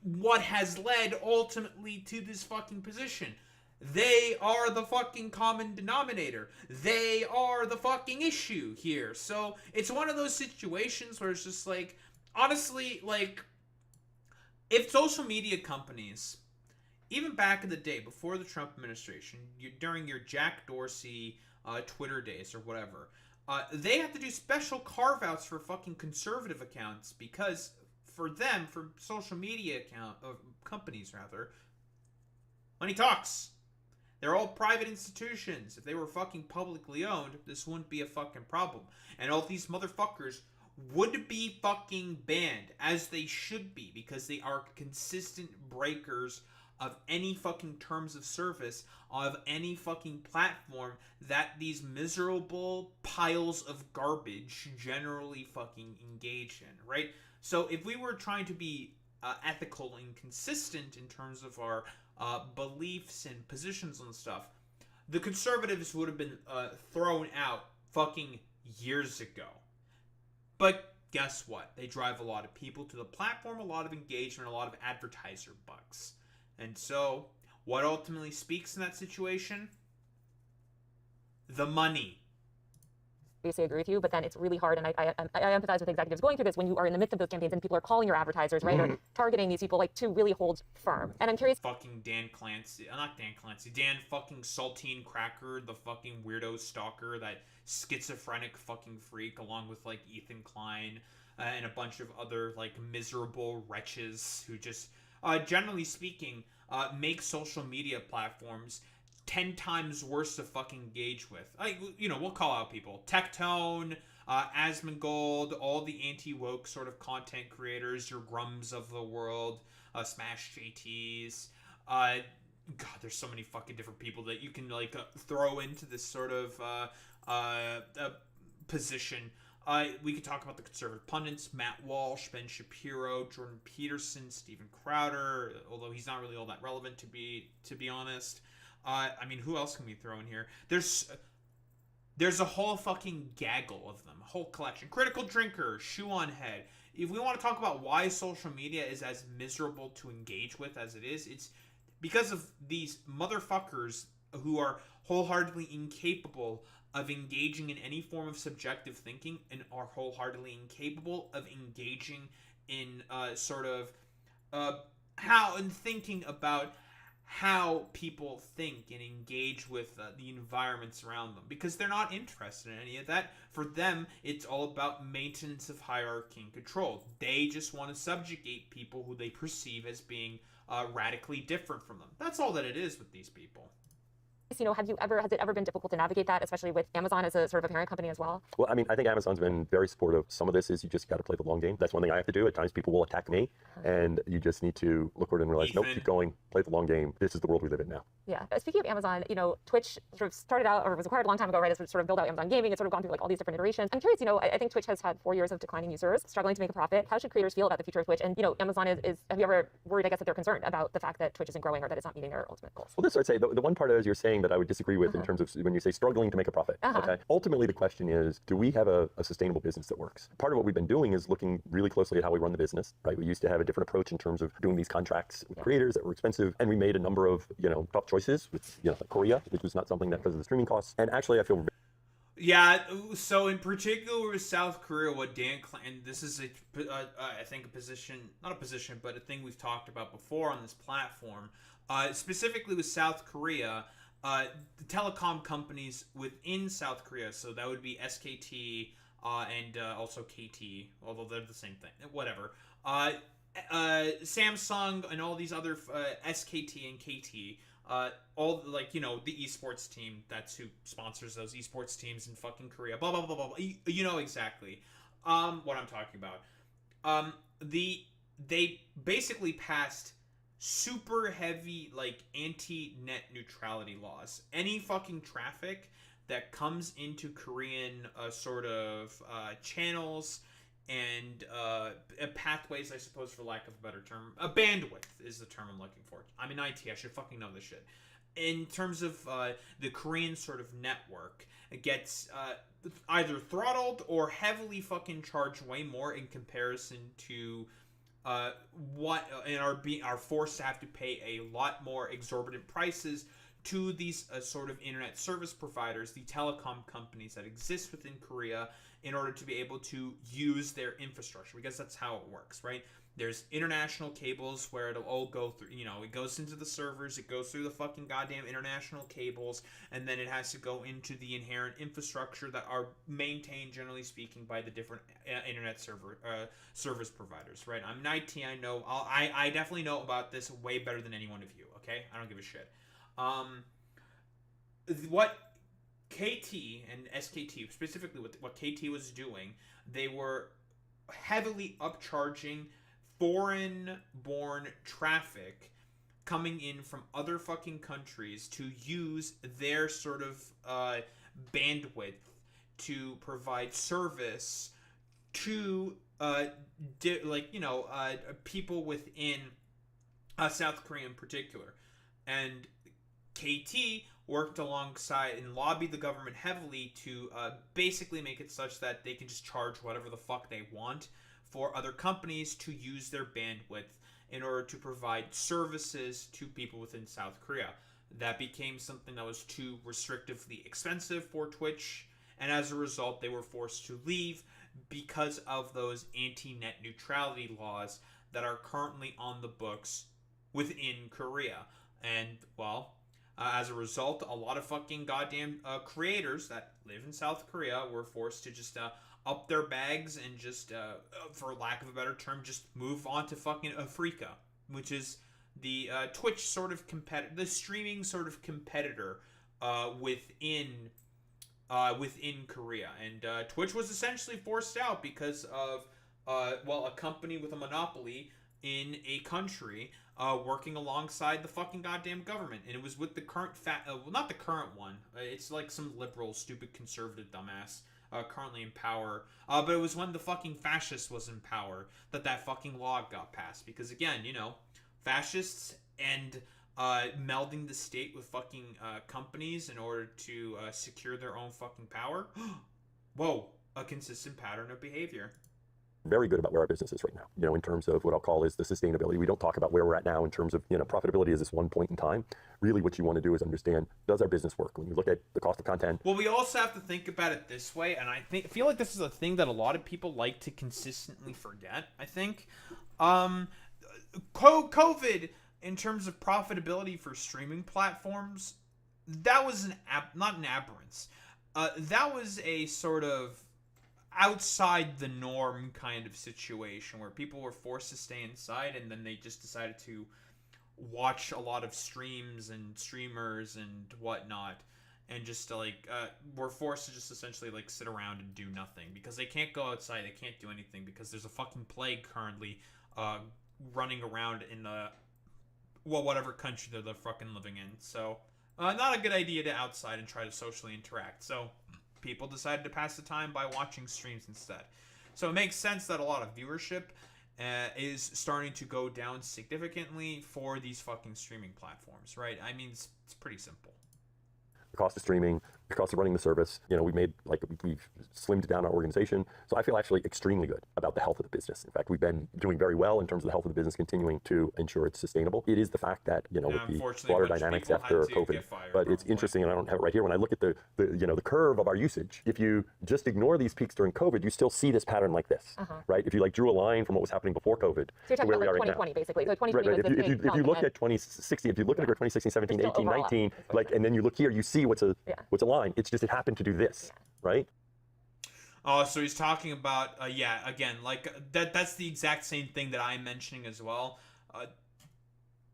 what has led ultimately to this fucking position. They are the fucking common denominator. They are the fucking issue here. So it's one of those situations where it's just like, honestly, like, if social media companies, even back in the day, before the Trump administration, during your Jack Dorsey Twitter days or whatever, they had to do special carve-outs for fucking conservative accounts because for them, for social media companies rather, money talks. They're all private institutions. If they were fucking publicly owned, this wouldn't be a fucking problem. And all these motherfuckers would be fucking banned, as they should be, because they are consistent breakers of any fucking terms of service of any fucking platform that these miserable piles of garbage generally fucking engage in, right? So if we were trying to be ethical and consistent in terms of our beliefs and positions on stuff, the conservatives would have been thrown out fucking years ago. But guess what? They drive a lot of people to the platform, a lot of engagement, a lot of advertiser bucks. And so, what ultimately speaks in that situation? The money. basically agree with you, but then it's really hard, and I empathize with executives going through this when you are in the midst of those campaigns and people are calling your advertisers, right, or targeting these people, like, to really hold firm. And I'm curious. Fucking Dan Clancy, not Dan Clancy, Dan fucking Saltine Cracker, the fucking weirdo stalker, that schizophrenic fucking freak, along with, like, Ethan Klein, and a bunch of other, like, miserable wretches who just, generally speaking, make social media platforms 10 times worse to fucking engage with. Like, you know, we'll call out people. Tectone, Asmongold, all the anti-woke sort of content creators, your Grums of the world, Smash JTs. God, there's so many fucking different people that you can, like, throw into this sort of position. We could talk about the conservative pundits, Matt Walsh, Ben Shapiro, Jordan Peterson, Steven Crowder, although he's not really all that relevant to be honest. I mean, who else can we throw in here? There's a whole fucking gaggle of them, a whole collection. Critical Drinker, Shoe on Head. If we want to talk about why social media is as miserable to engage with as it is, it's because of these motherfuckers who are wholeheartedly incapable of engaging in any form of subjective thinking and are wholeheartedly incapable of engaging in how and thinking about how people think and engage with the environments around them, because they're not interested in any of that. For them, it's all about maintenance of hierarchy and control. They just want to subjugate people who they perceive as being radically different from them. That's all that it is with these people. You know, has it ever been difficult to navigate that, especially with Amazon as a sort of a parent company as well? Well, I mean, I think Amazon's been very supportive. Some of this is you just got to play the long game. That's one thing I have to do. At times people will attack me, and you just need to look forward and realize, nope, keep going, play the long game. This is the world we live in now. Yeah. Speaking of Amazon, you know, Twitch sort of started out, or was acquired a long time ago, right, as sort of build out Amazon Gaming. It's sort of gone through like all these different iterations. I'm curious, you know, I think Twitch has had 4 years of declining users, struggling to make a profit. How should creators feel about the future of Twitch? And, you know, Amazon is have you ever worried, I guess, that they're concerned about the fact that Twitch isn't growing or that it's not meeting their ultimate goals? Well, this I'd say, the one part as you're saying that I would disagree with in terms of when you say struggling to make a profit. Okay. Ultimately, the question is, do we have a sustainable business that works? Part of what we've been doing is looking really closely at how we run the business, right? We used to have a different approach in terms of doing these contracts with creators that were expensive, and we made a number of, you know, tough choices with, you know, like Korea, which was not something that because of the streaming costs. And actually, I feel yeah, so in particular with South Korea, what Dan Clancy, this is I think a position, not a position, but a thing we've talked about before on this platform, specifically with South Korea, the telecom companies within South Korea, so that would be SKT and also KT, although they're the same thing, whatever. Samsung and all these other SKT and KT, all, like, you know, the esports team, that's who sponsors those esports teams in fucking Korea, blah, blah, blah, blah, blah. You know exactly what I'm talking about. They basically passed super heavy, like, anti-net neutrality laws. Any fucking traffic that comes into Korean sort of channels and pathways, I suppose, for lack of a better term, bandwidth is the term I'm looking for. I'm in IT, I should fucking know this shit. In terms of the Korean sort of network, it gets either throttled or heavily fucking charged way more in comparison to and are forced to have to pay a lot more exorbitant prices to these sort of internet service providers, the telecom companies that exist within Korea, in order to be able to use their infrastructure, because that's how it works, right? There's international cables where it'll all go through, you know, it goes into the servers, it goes through the fucking goddamn international cables, and then it has to go into the inherent infrastructure that are maintained, generally speaking, by the different internet service providers, right? I'm in IT, I know, I definitely know about this way better than any one of you, okay? I don't give a shit. What KT and SKT, specifically what KT was doing, they were heavily upcharging foreign-born traffic coming in from other fucking countries to use their sort of bandwidth to provide service to people within South Korea in particular. And KT worked alongside and lobbied the government heavily to basically make it such that they can just charge whatever the fuck they want for other companies to use their bandwidth in order to provide services to people within South Korea. That became something that was too restrictively expensive for Twitch and as a result, they were forced to leave because of those anti-net neutrality laws that are currently on the books within Korea. And, well, as a result, a lot of fucking goddamn creators that live in South Korea were forced to just up their bags and just, for lack of a better term, just move on to fucking Afrika, which is the Twitch sort of competitor, the streaming sort of competitor within Korea. And Twitch was essentially forced out because of, a company with a monopoly in a country working alongside the fucking goddamn government. And it was with the current not the current one. It's like some liberal, stupid, conservative dumbass currently in power. But it was when the fucking fascist was in power that fucking law got passed. Because again, fascists and melding the state with fucking companies in order to secure their own fucking power. Whoa, a consistent pattern of behavior. Very good about where our business is right now, in terms of what I'll call is the sustainability. We don't talk about where we're at now in terms of, profitability is this one point in time. Really what you want to do is understand, does our business work? When you look at the cost of content. Well, we also have to think about it this way, and I feel like this is a thing that a lot of people like to consistently forget, I think. COVID, in terms of profitability for streaming platforms, that was not an aberrance. That was a sort of outside the norm kind of situation where people were forced to stay inside, and then they just decided to watch a lot of streams and streamers and whatnot, and just were forced to just essentially sit around and do nothing because they can't go outside, they can't do anything because there's a fucking plague currently running around in whatever country they're fucking living in. So not a good idea to outside and try to socially interact. So people decided to pass the time by watching streams instead. So it makes sense that a lot of viewership is starting to go down significantly for these fucking streaming platforms, right? I mean, it's pretty simple. The cost of streaming, the cost of running the service, we've slimmed down our organization. So I feel actually extremely good about the health of the business. In fact, we've been doing very well in terms of the health of the business, continuing to ensure it's sustainable. It is the fact that, with the water dynamics after COVID, but it's interesting, and I don't have it right here. When I look at the curve of our usage, if you just ignore these peaks during COVID, you still see this pattern like this, right? If you drew a line from what was happening before COVID So you're to where talking we about are 2020, right now. basically. So 2020 Right. was the If you look at 2016, if you look at 2016, 17, We're still 18, 19, overall. and then you look here, you see what's a line. It's just it happened to do this, right? Oh, so he's talking about, again, that's the exact same thing that I'm mentioning as well.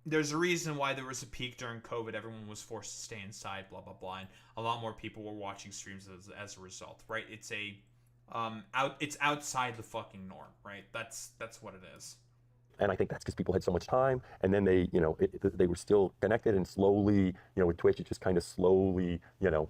There's a reason why there was a peak during COVID. Everyone was forced to stay inside, blah, blah, blah, and a lot more people were watching streams as a result, right? It's it's outside the fucking norm, right? That's what it is. And I think that's because people had so much time, and then they, they were still connected, and slowly, with Twitch, it just kind of slowly,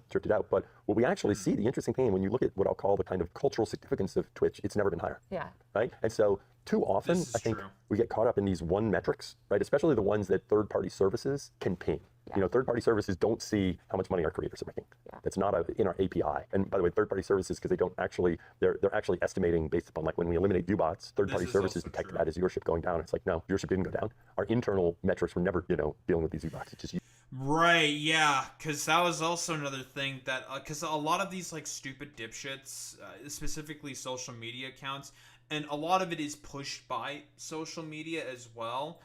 drifted out. But what we actually see, the interesting thing, when you look at what I'll call the kind of cultural significance of Twitch, it's never been higher. Yeah. Right? And so too often, I think we get caught up in these one metrics, right? Especially the ones that third-party services can ping. Yeah. Third-party services don't see how much money our creators are making. Yeah. That's not in our API. And by the way, third-party services, because they don't actually, they're actually estimating based upon when we eliminate viewbots, third-party services detect that as viewership going down. It's like, no, viewership didn't go down. Our internal metrics were never, dealing with these viewbots. It's just Right, yeah, because that was also another thing that, because a lot of these, stupid dipshits, specifically social media accounts, and a lot of it is pushed by social media as well,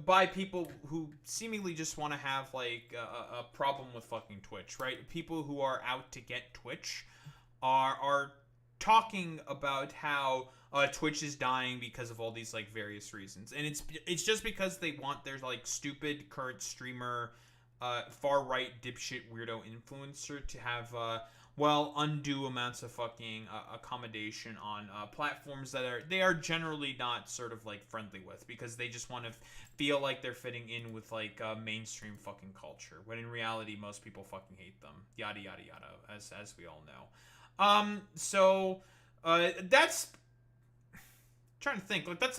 by people who seemingly just want to have, a problem with fucking Twitch, right? People who are out to get Twitch are talking about how Twitch is dying because of all these various reasons, and it's just because they want their stupid current streamer, far right dipshit weirdo influencer to have undue amounts of fucking accommodation on platforms that they are generally not sort of friendly with, because they just want to feel like they're fitting in with mainstream fucking culture, when in reality most people fucking hate them, yada yada yada, as we all know. So that's trying to think, that's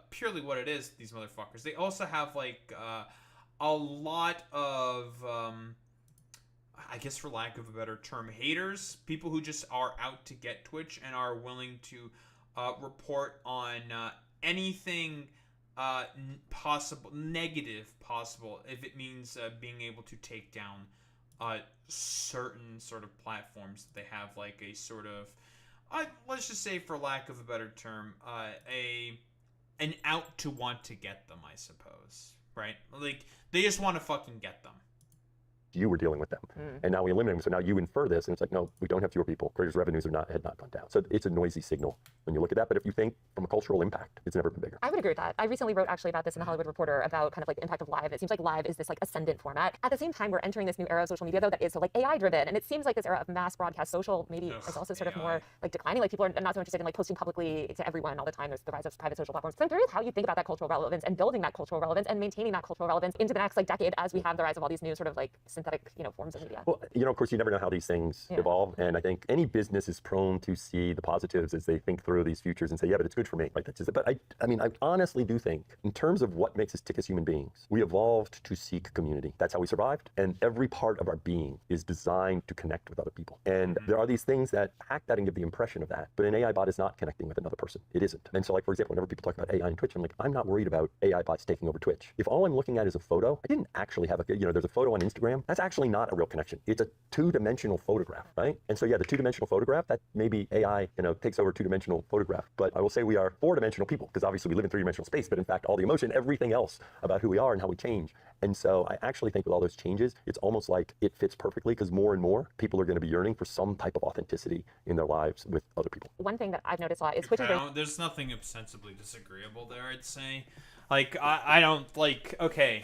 purely what it is. These motherfuckers, they also have a lot of I guess, for lack of a better term, haters, people who just are out to get Twitch and are willing to report on anything negative possible, if it means being able to take down certain sort of platforms, they have like a sort of, let's just say, for lack of a better term, an out to want to get them, I suppose, right? Like, they just want to fucking get them. You were dealing with them, and now we eliminate them. So now you infer this, and it's like, no, we don't have fewer people. Creators' revenues had not gone down. So it's a noisy signal when you look at that. But if you think from a cultural impact, it's never been bigger. I would agree with that. I recently wrote actually about this in the Hollywood Reporter about kind of like the impact of live. It seems like live is this like ascendant format. At the same time, we're entering this new era of social media though that is so like AI driven, and it seems like this era of mass broadcast social maybe is also sort of more like declining. Like people are not so interested in like posting publicly to everyone all the time. There's the rise of private social platforms. So I'm curious how you think about that cultural relevance and building that cultural relevance and maintaining that cultural relevance into the next like decade as we have the rise of all these new sort of like synthetic forms of media. Well, of course, you never know how these things evolve, and I think any business is prone to see the positives as they think through these futures and say, yeah, but it's good for me. Like, that's just it. But I mean, I honestly do think, in terms of what makes us tick as human beings, we evolved to seek community. That's how we survived, and every part of our being is designed to connect with other people. And there are these things that hack that and give the impression of that, but an AI bot is not connecting with another person. It isn't. And so, like, for example, whenever people talk about AI and Twitch, I'm like, I'm not worried about AI bots taking over Twitch. If all I'm looking at is a photo, I didn't actually have there's a photo on Instagram. That's actually not a real connection. It's a two-dimensional photograph, right? And so, yeah, the two-dimensional photograph, that maybe AI, takes over two-dimensional photograph. But I will say we are four-dimensional people, because obviously we live in three-dimensional space, but in fact, all the emotion, everything else about who we are and how we change. And so I actually think with all those changes, it's almost like it fits perfectly, because more and more people are going to be yearning for some type of authenticity in their lives with other people. One thing that I've noticed a lot is Twitch. There's nothing ostensibly disagreeable there, I'd say. Like, I don't, like, okay.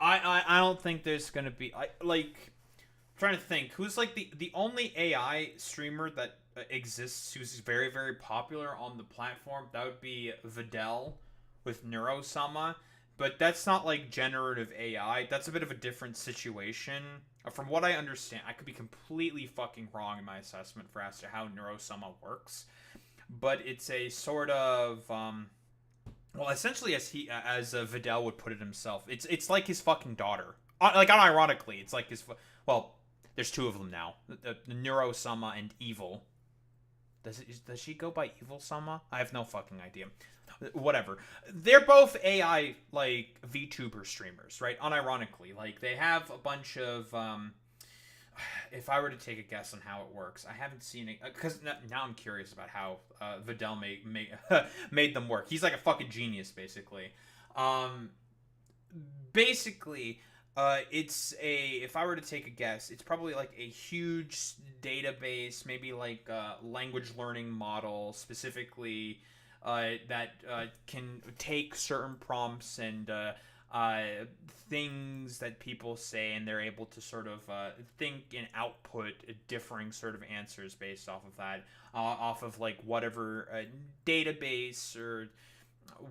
I don't think there's going to be, like, I'm trying to think, who's, like, the only AI streamer that exists who's very, very popular on the platform? That would be Videl with Neurosama. But that's not, like, generative AI. That's a bit of a different situation. From what I understand, I could be completely fucking wrong in my assessment for as to how Neurosama works. But it's a sort of, well, essentially, as Videl would put it himself, it's like his fucking daughter. Like, unironically, it's like his, well, there's two of them now. The Neurosama and Evil. Does she go by Evil Sama? I have no fucking idea. Whatever. They're both AI, like, VTuber streamers, right? Unironically. Like, they have a bunch of, if I were to take a guess on how it works, I haven't seen it, because now I'm curious about how Videl made them work. He's like a fucking genius, basically. It's if I were to take a guess, it's probably like a huge database, maybe like a language learning model, specifically that can take certain prompts and things that people say, and they're able to sort of think and output differing sort of answers based off of that, off of like whatever database or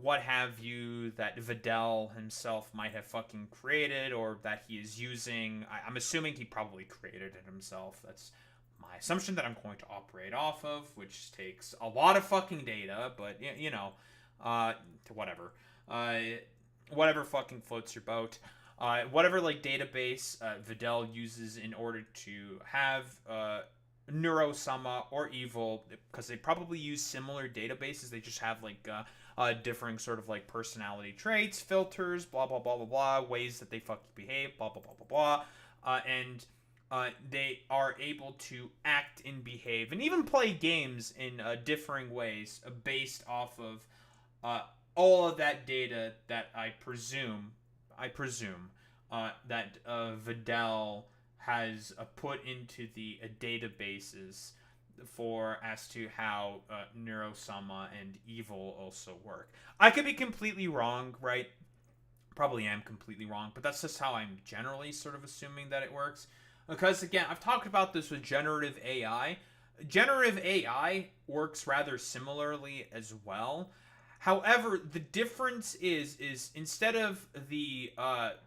what have you that Videl himself might have fucking created, or that he is using. I'm assuming he probably created it himself. That's my assumption that I'm going to operate off of, which takes a lot of fucking data, but whatever. Whatever fucking floats your boat. Whatever like database Videl uses in order to have Neurosama or Evil, because they probably use similar databases. They just have like differing sort of like personality traits, filters, blah blah blah blah blah, ways that they fucking behave, blah blah blah blah blah, and they are able to act and behave and even play games in differing ways based off of all of that data that I presume that Videl has put into the databases for as to how Neurosama and Evil also work. I could be completely wrong, right? Probably am completely wrong, but that's just how I'm generally sort of assuming that it works. Because, again, I've talked about this with generative AI. Generative AI works rather similarly as well. However, the difference is instead of the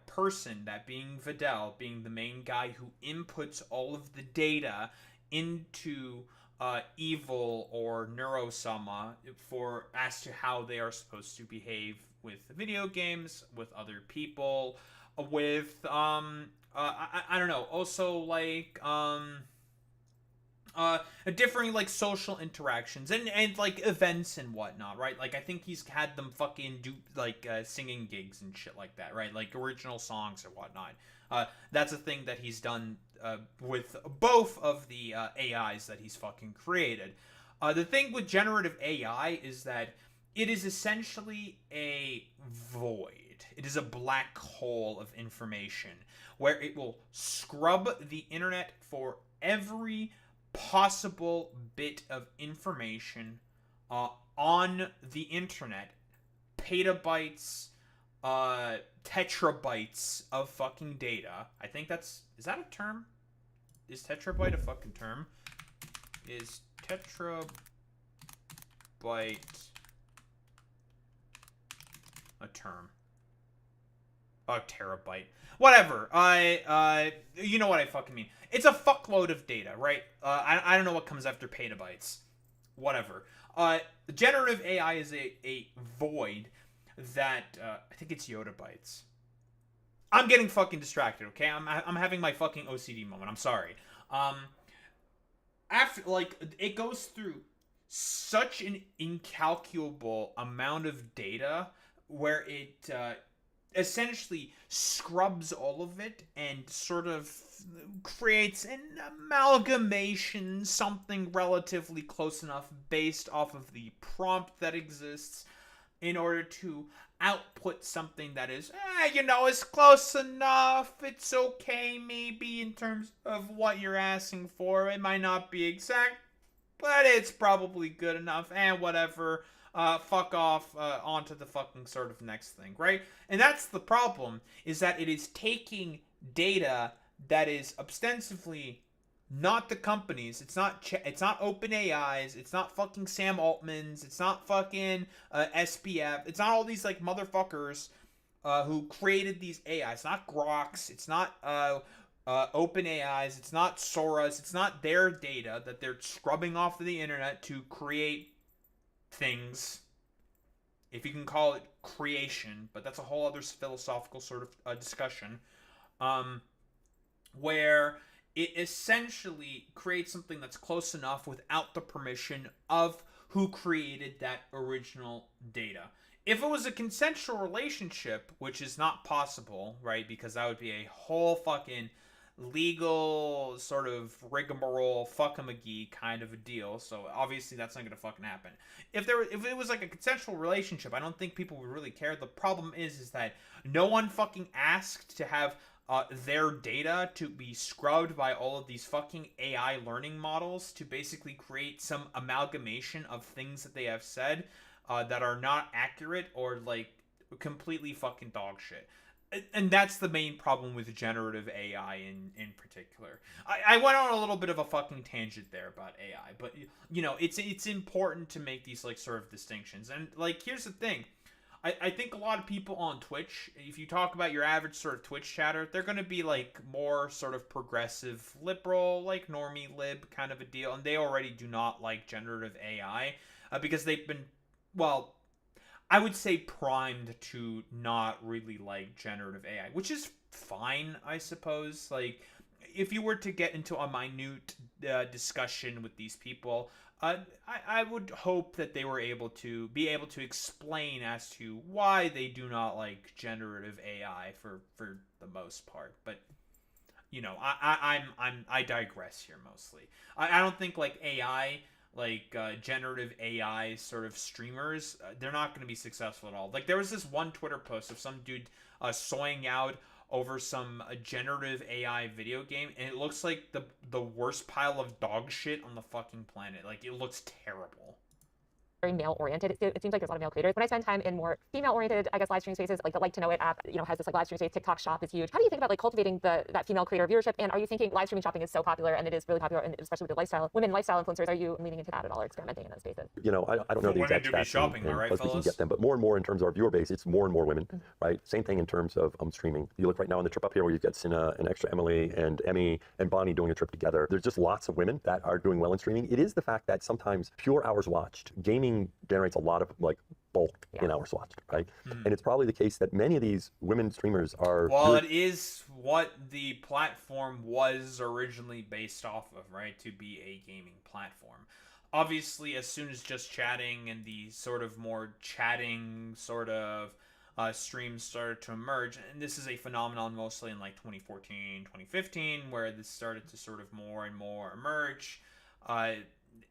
person, that being Videl, being the main guy who inputs all of the data into Evil or Neurosama for as to how they are supposed to behave with video games, with other people, with I don't know, also like differing like social interactions and like events and whatnot, right? Like I think he's had them fucking do like singing gigs and shit like that, right? Like original songs or whatnot. That's a thing that he's done with both of the AIs that he's fucking created. The thing with generative AI is that it is essentially a void. It is a black hole of information where it will scrub the internet for every possible bit of information on the internet, petabytes, tetrabytes of fucking data. I think is that a term? Is tetrabyte a fucking term? Is tetrabyte a term? Oh, terabyte. Whatever. You know what I fucking mean. It's a fuckload of data, right? I don't know what comes after petabytes. Whatever. Generative AI is a void that, I think it's yottabytes. I'm getting fucking distracted, okay? I'm having my fucking OCD moment. I'm sorry. After, like, it goes through such an incalculable amount of data where it, essentially scrubs all of it and sort of creates an amalgamation, something relatively close enough based off of the prompt that exists in order to output something that is, it's close enough. It's okay maybe in terms of what you're asking for. It might not be exact, but it's probably good enough and whatever. Fuck off, onto the fucking sort of next thing, right? And that's the problem, is that it is taking data that is ostensibly not the companies. It's not OpenAI's. It's not fucking Sam Altman's. It's not fucking SPF. It's not all these like motherfuckers who created these AIs. It's not Grok's. It's not OpenAI's. It's not Sora's. It's not their data that they're scrubbing off of the internet to create things, if you can call it creation, but that's a whole other philosophical sort of discussion, where it essentially creates something that's close enough without the permission of who created that original data. If it was a consensual relationship, which is not possible, right, because that would be a whole fucking legal sort of rigmarole fuck-a-McGee kind of a deal, so obviously that's not gonna fucking happen. If it was like a consensual relationship, I don't think people would really care. The problem is that no one fucking asked to have their data to be scrubbed by all of these fucking AI learning models to basically create some amalgamation of things that they have said that are not accurate or like completely fucking dog shit. And that's the main problem with generative AI in particular. I went on a little bit of a fucking tangent there about AI, but it's important to make these like sort of distinctions. And like, here's the thing. I think a lot of people on Twitch, if you talk about your average sort of Twitch chatter, they're going to be like more sort of progressive, liberal, like normie lib kind of a deal. And they already do not like generative AI because they've been, well, I would say primed to not really like generative AI, which is fine, I suppose. Like, if you were to get into a minute discussion with these people, I would hope that they were able to explain as to why they do not like generative AI for the most part. But I digress here mostly. I don't think like AI. Like generative AI sort of streamers, they're not going to be successful at all. Like there was this one Twitter post of some dude soying out over some generative AI video game, and it looks like the worst pile of dog shit on the fucking planet. Like it looks terrible. Very male-oriented. It seems like there's a lot of male creators. When I spend time in more female-oriented, I guess, live stream spaces, like the Like to Know It app, has this like live stream space. TikTok Shop is huge. How do you think about like cultivating that female creator viewership? And are you thinking live streaming shopping is so popular and it is really popular, and especially with the women lifestyle influencers? Are you leaning into that at all or experimenting in those spaces? I don't know the exact stats shopping, and right, we can get them, but more and more in terms of our viewer base, it's more and more women, right? Same thing in terms of streaming. You look right now on the trip up here where you've got Cinna and Extra Emily and Emmy and Bonnie doing a trip together. There's just lots of women that are doing well in streaming. It is the fact that sometimes pure hours watched, gaming generates a lot of like bulk in hours watched, right? And it's probably the case that many of these women streamers are. Well, it is what the platform was originally based off of, right? To be a gaming platform. Obviously, as soon as just chatting and the sort of more chatting sort of streams started to emerge, and this is a phenomenon mostly in like 2014, 2015, where this started to sort of more and more emerge.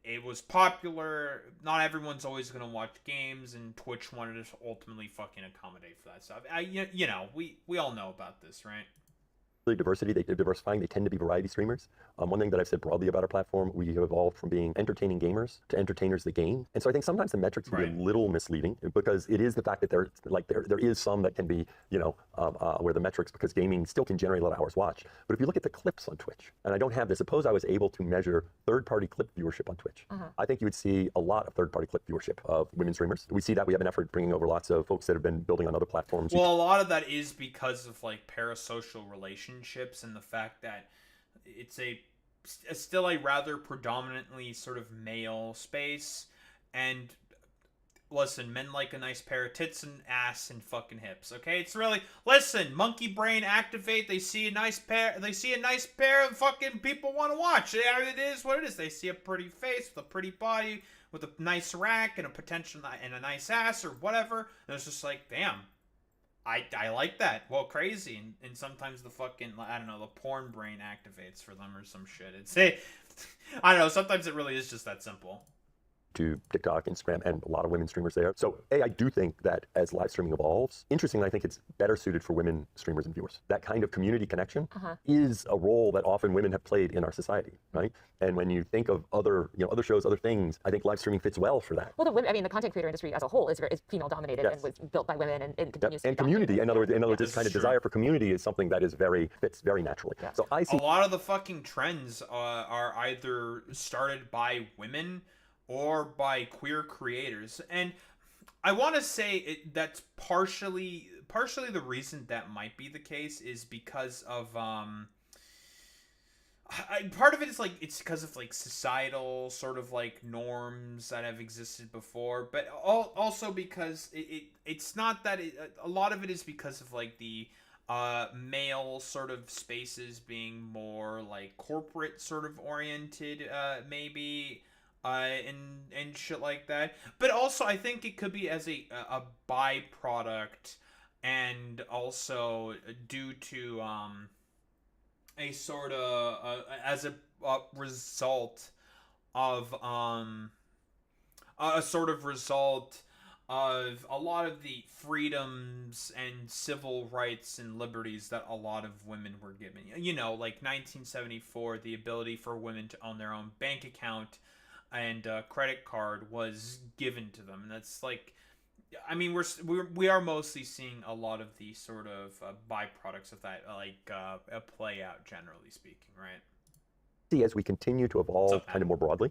It was popular. Not everyone's always going to watch games, and Twitch wanted to ultimately fucking accommodate for that stuff. You know, we all know about this, right? Diversity, they're diversifying, they tend to be variety streamers. One thing that I've said broadly about our platform, we have evolved from being entertaining gamers to entertainers that game. And so I think sometimes the metrics can be a little misleading, because it is the fact that there is some that can be, you know, where the metrics, because gaming still can generate a lot of hours watched. But if you look at the clips on Twitch, and I don't have this, suppose I was able to measure third-party clip viewership on Twitch. I think you would see a lot of third-party clip viewership of women streamers. We see that. We have an effort bringing over lots of folks that have been building on other platforms. Well, a lot of that is because of like parasocial relationships and the fact that it's still a rather predominantly sort of male space. And listen, men like a nice pair of tits and ass and fucking hips. Okay, it's really, listen, monkey brain activate. They see a nice pair. They see a nice pair of fucking people want to watch. It is what it is. They see a pretty face with a pretty body with a nice rack and a potential and a nice ass or whatever. And it's just like, damn. I like that. Well, crazy. And sometimes the fucking, I don't know, the porn brain activates for them or some shit. I don't know, sometimes it really is just that simple. To TikTok, Instagram, and a lot of women streamers there. So, I do think that as live streaming evolves, interestingly, I think it's better suited for women streamers and viewers. That kind of community connection is a role that often women have played in our society, right? And when you think of other shows, other things, I think live streaming fits well for that. Well, the content creator industry as a whole is female dominated and was built by women and continues to be community. In other words, this kind of true. desire for community is something that fits very naturally. Yeah. So I see a lot of the fucking trends are either started by women or by queer creators, and I want to say that's partially the reason that might be the case is because of part of it is like it's because of like societal sort of like norms that have existed before, but also because it's not that a lot of it is because of like the male sort of spaces being more like corporate sort of oriented, maybe. And shit like that. But also, I think it could be as a byproduct, and also due to a sort of as a result of a sort of result of a lot of the freedoms and civil rights and liberties that a lot of women were given. You know, like 1974, the ability for women to own their own bank account and credit card was given to them, and that's like, I mean, we are mostly seeing a lot of the sort of byproducts of that, like play out, generally speaking, right? As we continue to evolve kind of more broadly,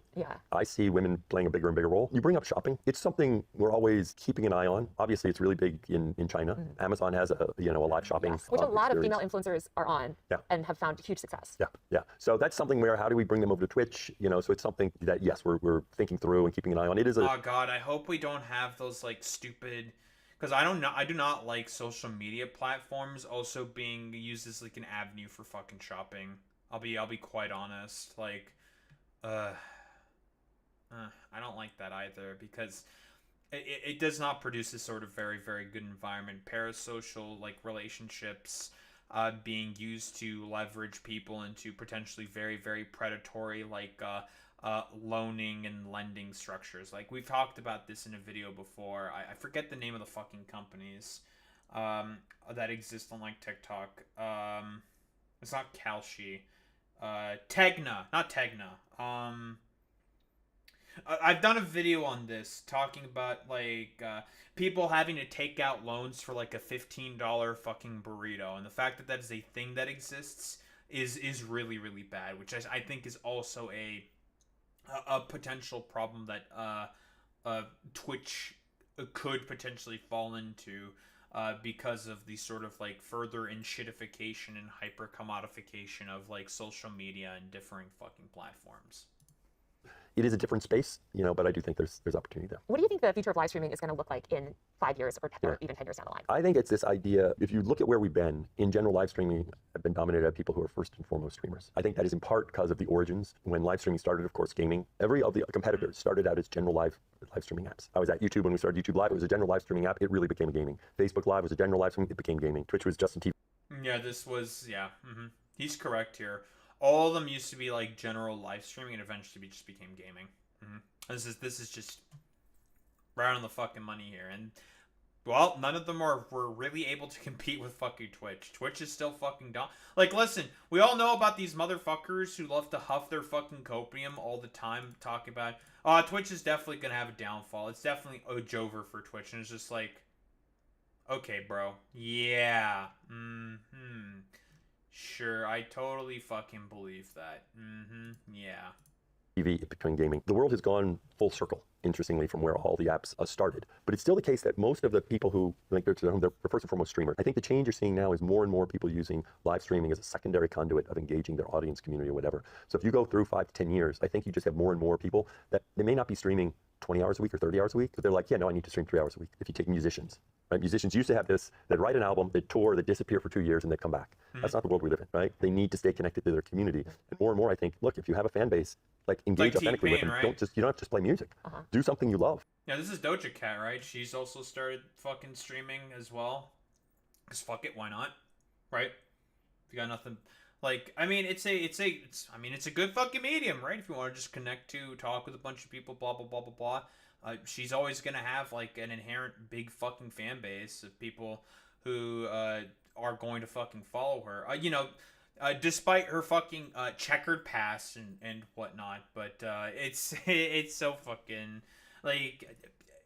I see women playing a bigger and bigger role. You bring up shopping. It's something we're always keeping an eye on. Obviously, it's really big in China. Amazon has a live shopping which a lot experience. of female influencers are on and have found huge success. Yeah. So that's something where how do we bring them over to Twitch? So it's something that, yes, we're thinking through and keeping an eye on. It is oh God, I hope we don't have those like stupid, because I do not like social media platforms also being used as like an avenue for fucking shopping. I'll be quite honest. Like, I don't like that either, because it does not produce a sort of very, very good environment. Parasocial like relationships being used to leverage people into potentially very, very predatory like loaning and lending structures. Like, we've talked about this in a video before. I forget the name of the fucking companies that exist on like TikTok. It's not Kalshi. Tegna, not Tegna. I've done a video on this talking about like people having to take out loans for like a $15 fucking burrito, and the fact that that is a thing that exists is really, really bad, which I think is also a potential problem that Twitch could potentially fall into. Because of the sort of like further enshittification and hyper commodification of like social media and differing fucking platforms. it is a different space, but I do think there's opportunity there. What do you think the future of live streaming is going to look like in 5 years or even 10 years down the line? I think it's this idea, if you look at where we've been, in general, live streaming have been dominated by people who are first and foremost streamers. I think that is in part because of the origins. When live streaming started, of course, gaming, every of the competitors started out as general live streaming apps. I was at YouTube when we started YouTube Live. It was a general live streaming app. It really became a gaming. Facebook Live was a general live streaming. It became gaming. Twitch was just in TV. Yeah, this was, He's correct here. All of them used to be like general live streaming and eventually just became gaming. This is just right on the fucking money here. And, well, none of them were really able to compete with fucking Twitch. Twitch is still fucking dumb. Like, listen, we all know about these motherfuckers who love to huff their fucking copium all the time, talking about, Twitch is definitely going to have a downfall. It's definitely a jover for Twitch. And it's just like, okay, bro. Yeah. Sure, I totally fucking believe that. Yeah. TV between gaming. The world has gone full circle, interestingly, from where all the apps started. But it's still the case that most of the people who, like, they're first and foremost streamers. I think the change you're seeing now is more and more people using live streaming as a secondary conduit of engaging their audience, community, or whatever. So if you go through 5 to 10 years, I think you just have more and more people that they may not be streaming 20 hours a week or 30 hours a week, but they're like, yeah, no, I need to stream 3 hours a week. If you take musicians, right? Musicians used to have this, they'd write an album, they'd tour, they'd disappear for 2 years, and they'd come back. That's not the world we live in, right? They need to stay connected to their community. And more, I think, look, if you have a fan base, like, engage authentically with them. Right? You don't just play music. Do something you love. Yeah, this is Doja Cat, right? She's also started fucking streaming as well. Because fuck it, why not? Right? If you got nothing... Like, I mean, it's a good fucking medium, right? If you want to just connect to, talk with a bunch of people, blah, blah, blah, blah, blah. She's always going to have, like, an inherent big fucking fan base of people who are going to fucking follow her. Despite her fucking checkered past and whatnot. But it's so fucking... Like,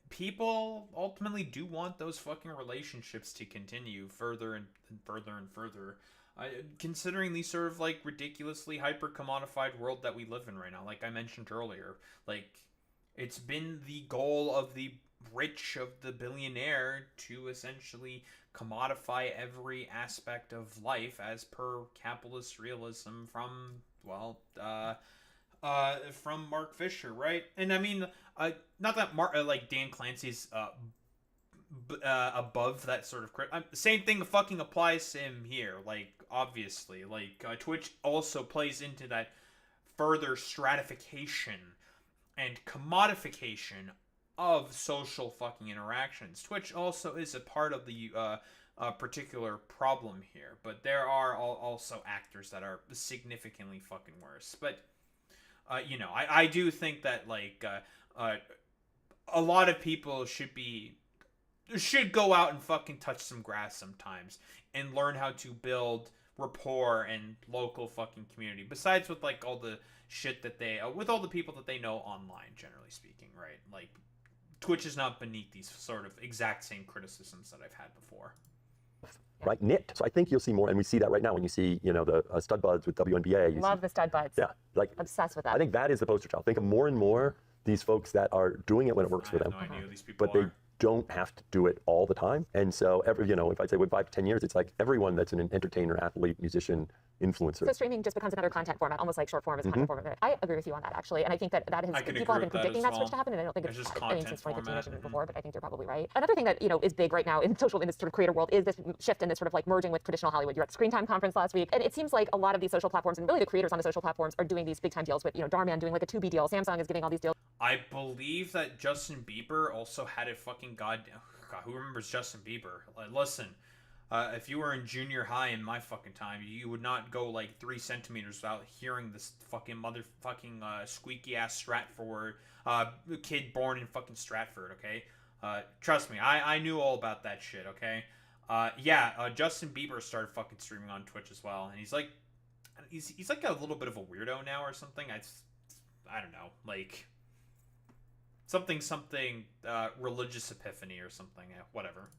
people ultimately do want those fucking relationships to continue further and further and further. Considering the sort of, like, ridiculously hyper-commodified world that we live in right now, like I mentioned earlier, like, it's been the goal of the rich, of the billionaire, to essentially commodify every aspect of life as per capitalist realism from, well, from Mark Fisher, right? And I mean, not that Dan Clancy's above that sort of same thing fucking applies to him here. Like, obviously, like, Twitch also plays into that further stratification and commodification of social fucking interactions. Twitch also is a part of the particular problem here, but there are also actors that are significantly fucking worse. But I do think that, like, a lot of people should go out and fucking touch some grass sometimes and learn how to build rapport and local fucking community, besides with, like, all the shit that they with all the people that they know online, generally speaking, right? Like, Twitch is not beneath these sort of exact same criticisms that I've had before. Right, knit. So I think you'll see more, and we see that right now when you see, the stud buds with WNBA. Love the stud buds. Yeah, like, obsessed with that. I think that is the poster child. Think of more and more these folks that are doing it when it works for them. I have no idea who these people but they don't have to do it all the time. And so, if I'd say with 5 to 10 years, it's like everyone that's an entertainer, athlete, musician, influencer. So streaming just becomes another content format, almost like short form is a content format. I agree with you on that, actually. And I think that has, people have been predicting that switch to happen, and I don't think it's since 2015 or even before, but I think you're probably right. Another thing that, is big right now in this sort of creator world is this shift in this sort of, like, merging with traditional Hollywood. You're at the Screen Time conference last week, and it seems like a lot of these social platforms, and really the creators on the social platforms, are doing these big time deals with, Darman doing like a Tubi deal. Samsung is getting all these deals. I believe that Justin Bieber also had a fucking God, who remembers Justin Bieber? Like, listen, if you were in junior high in my fucking time, you would not go, like, 3 centimeters without hearing this fucking motherfucking squeaky ass Stratford kid born in fucking Stratford. Okay, trust me, I knew all about that shit. Okay, Justin Bieber started fucking streaming on Twitch as well, and he's like a little bit of a weirdo now or something. I don't know, like, something religious epiphany or something, whatever.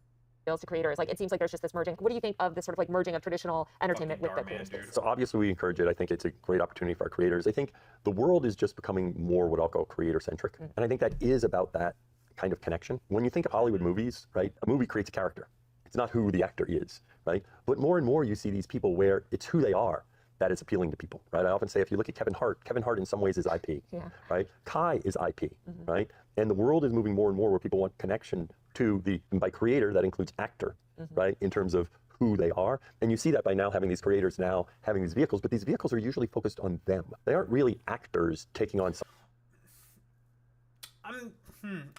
To creators, like, it seems like there's just this merging. What do you think of this sort of, like, merging of traditional entertainment with the creator space? So obviously we encourage it. I think it's a great opportunity for our creators. I think the world is just becoming more what I'll call creator-centric. And I think that is about that kind of connection. When you think of Hollywood movies, right, a movie creates a character. It's not who the actor is, right? But more and more you see these people where it's who they are. that is appealing to people, right? I often say if you look at Kevin Hart in some ways is IP, right? Kai is IP, right? And the world is moving more and more where people want connection to and by creator, that includes actor, right? In terms of who they are. And you see that by now having these creators now having these vehicles, but these vehicles are usually focused on them. They aren't really actors taking on some.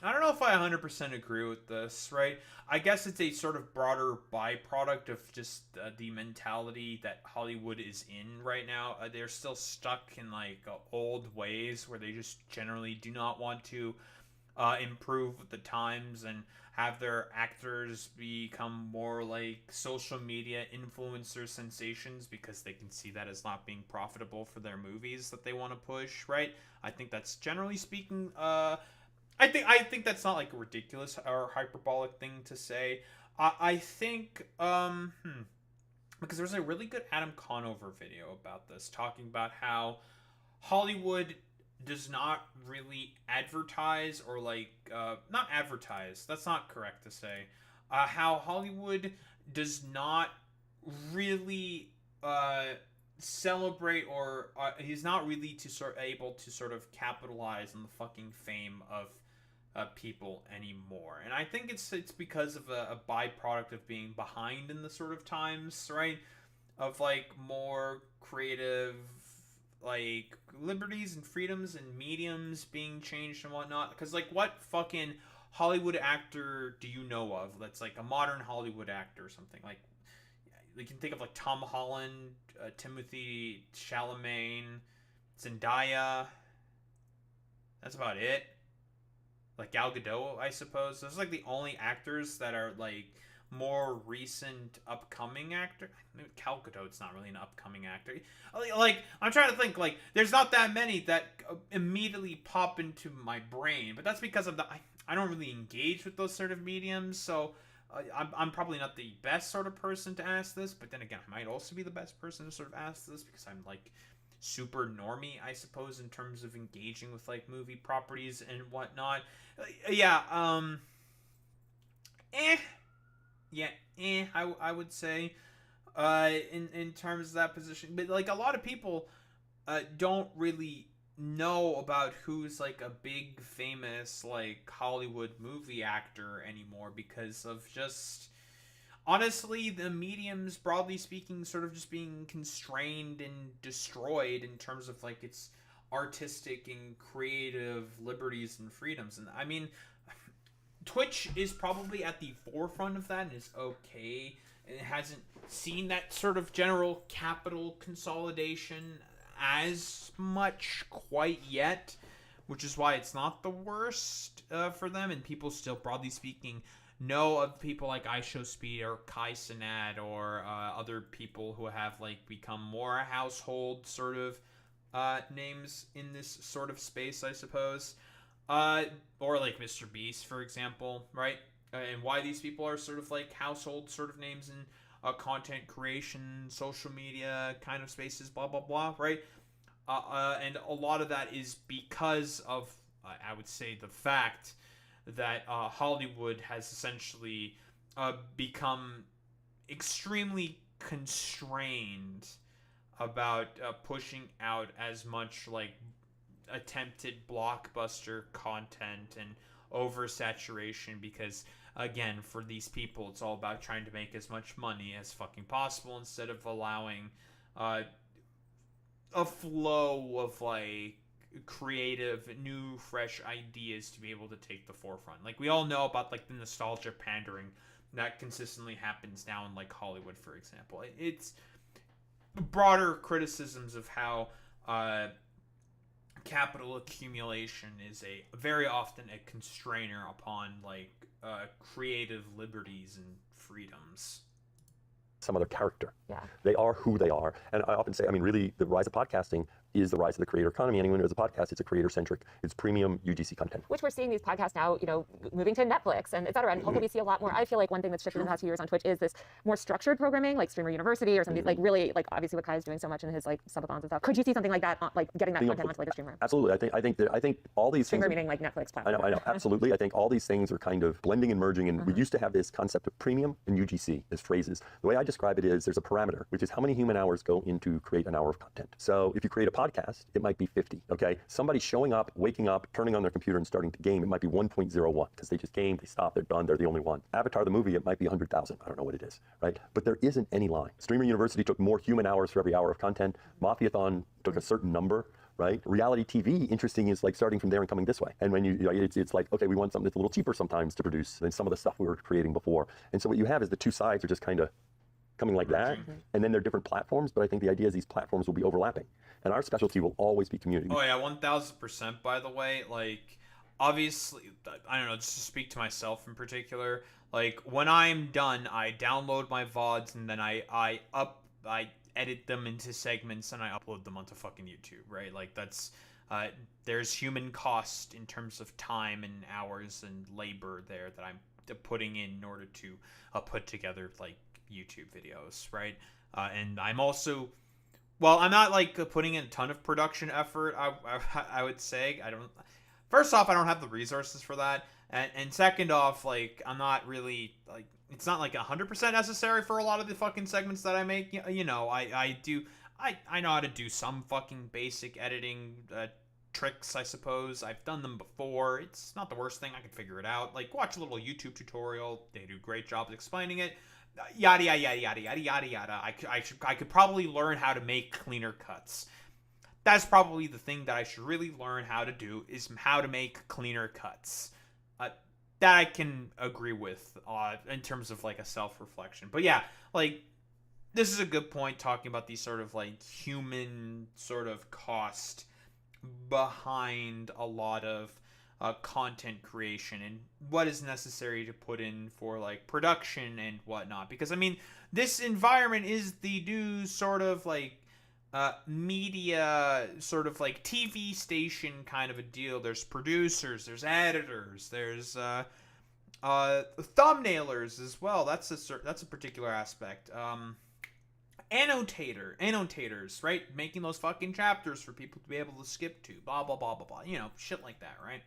I don't know if I 100% agree with this, right? I guess it's a sort of broader byproduct of just the mentality that Hollywood is in right now. They're still stuck in like old ways where they just generally do not want to improve with the times and have their actors become more like social media influencer sensations because they can see that as not being profitable for their movies that they want to push, right? I think that's generally speaking I think that's not like a ridiculous or hyperbolic thing to say. I think because there's a really good Adam Conover video about this, talking about how Hollywood does not really advertise or like not advertise. That's not correct to say. How Hollywood does not really celebrate or he's not really able to sort of capitalize on the fucking fame of people anymore. And I think it's because of a byproduct of being behind in the sort of times, right? Of like more creative like liberties and freedoms and mediums being changed and whatnot. Because like what fucking Hollywood actor do you know of that's like a modern Hollywood actor or something? Like you can think of like Tom Holland, Timothy Chalamet, Zendaya. That's about it. Like Gal Gadot, I suppose. Those are like the only actors that are like more recent upcoming actor. Gal Gadot's not really an upcoming actor. Like I'm trying to think. Like there's not that many that immediately pop into my brain. But that's because of I don't really engage with those sort of mediums. So I'm probably not the best sort of person to ask this. But then again, I might also be the best person to sort of ask this because I'm like super normie, I suppose, in terms of engaging with like movie properties and whatnot. I would say in terms of that position. But like a lot of people don't really know about who's like a big famous like Hollywood movie actor anymore because of just honestly the mediums broadly speaking sort of just being constrained and destroyed in terms of like its artistic and creative liberties and freedoms. And I mean Twitch is probably at the forefront of that and is okay. It hasn't seen that sort of general capital consolidation as much quite yet, which is why it's not the worst for them. And people still, broadly speaking, know of people like iShowSpeed or Kai Cenat or other people who have like become more household sort of names in this sort of space, I suppose. Or like Mr. Beast, for example, right? And why these people are sort of like household sort of names in content creation, social media kind of spaces, blah, blah, blah, right? And a lot of that is because of, I would say, the fact that Hollywood has essentially become extremely constrained about pushing out as much like attempted blockbuster content and oversaturation because again for these people it's all about trying to make as much money as fucking possible instead of allowing a flow of like creative new fresh ideas to be able to take the forefront. Like we all know about like the nostalgia pandering that consistently happens now in like Hollywood, for example. It's broader criticisms of how capital accumulation is very often a constrainer upon like creative liberties and freedoms. Some other character. Yeah. They are who they are. And I often say, I mean, really, the rise of podcasting is the rise of the creator economy. Anyone who has a podcast, it's a creator-centric, it's premium UGC content. Which we're seeing these podcasts now, moving to Netflix and et cetera. And hopefully we see a lot more. I feel like one thing that's shifted in the past few years on Twitch is this more structured programming, like Streamer University or something, like really, like obviously what Kai's doing so much in his like subathons and stuff. Could you see something like that, like getting that content onto like a streamer? Absolutely. I think all these Streamer things. meaning like Netflix platform. I know, absolutely. I think all these things are kind of blending and merging, and we used to have this concept of premium and UGC as phrases. The way I describe it is there's a parameter, which is how many human hours go into create an hour of content. So if you create a podcast, it might be 50, okay? Somebody showing up, waking up, turning on their computer and starting to game, it might be 1.01, because they just game, they stop, they're done, they're the only one. Avatar the movie, it might be 100,000. I don't know what it is, right? But there isn't any line. Streamer University took more human hours for every hour of content. Mafiathon took a certain number. Right? Reality TV, interesting, is like starting from there and coming this way. And when it's like, okay, we want something that's a little cheaper sometimes to produce than some of the stuff we were creating before. And so what you have is the two sides are just kind of coming like that. And then they're different platforms, but I think the idea is these platforms will be overlapping. And our specialty will always be community. Oh yeah, 1000%, by the way. Like, obviously, I don't know, just to speak to myself in particular, like, when I'm done, I download my VODs and then I edit them into segments and I upload them onto fucking YouTube, right? Like, that's there's human cost in terms of time and hours and labor there that I'm putting in order to put together like YouTube videos, right? And I'm also, well, I'm not like putting in a ton of production effort. I would say first off, I don't have the resources for that, and second off, like, I'm not really like, it's not like 100% necessary for a lot of the fucking segments that I make. I know how to do some fucking basic editing tricks, I suppose. I've done them before. It's not the worst thing. I can figure it out. Like, watch a little YouTube tutorial. They do great jobs explaining it. Yada, yada, yada, yada, yada, yada, yada. I could probably learn how to make cleaner cuts. That's probably the thing that I should really learn how to do, is how to make cleaner cuts. That I can agree with in terms of like a self-reflection. But yeah, like, this is a good point, talking about these sort of like human sort of cost behind a lot of content creation and what is necessary to put in for like production and whatnot. Because I mean, this environment is the new sort of like media, sort of like TV station kind of a deal. There's producers, there's editors, there's thumbnailers as well. That's a particular aspect. Annotators, right? Making those fucking chapters for people to be able to skip to, blah blah blah blah blah. Shit like that, right?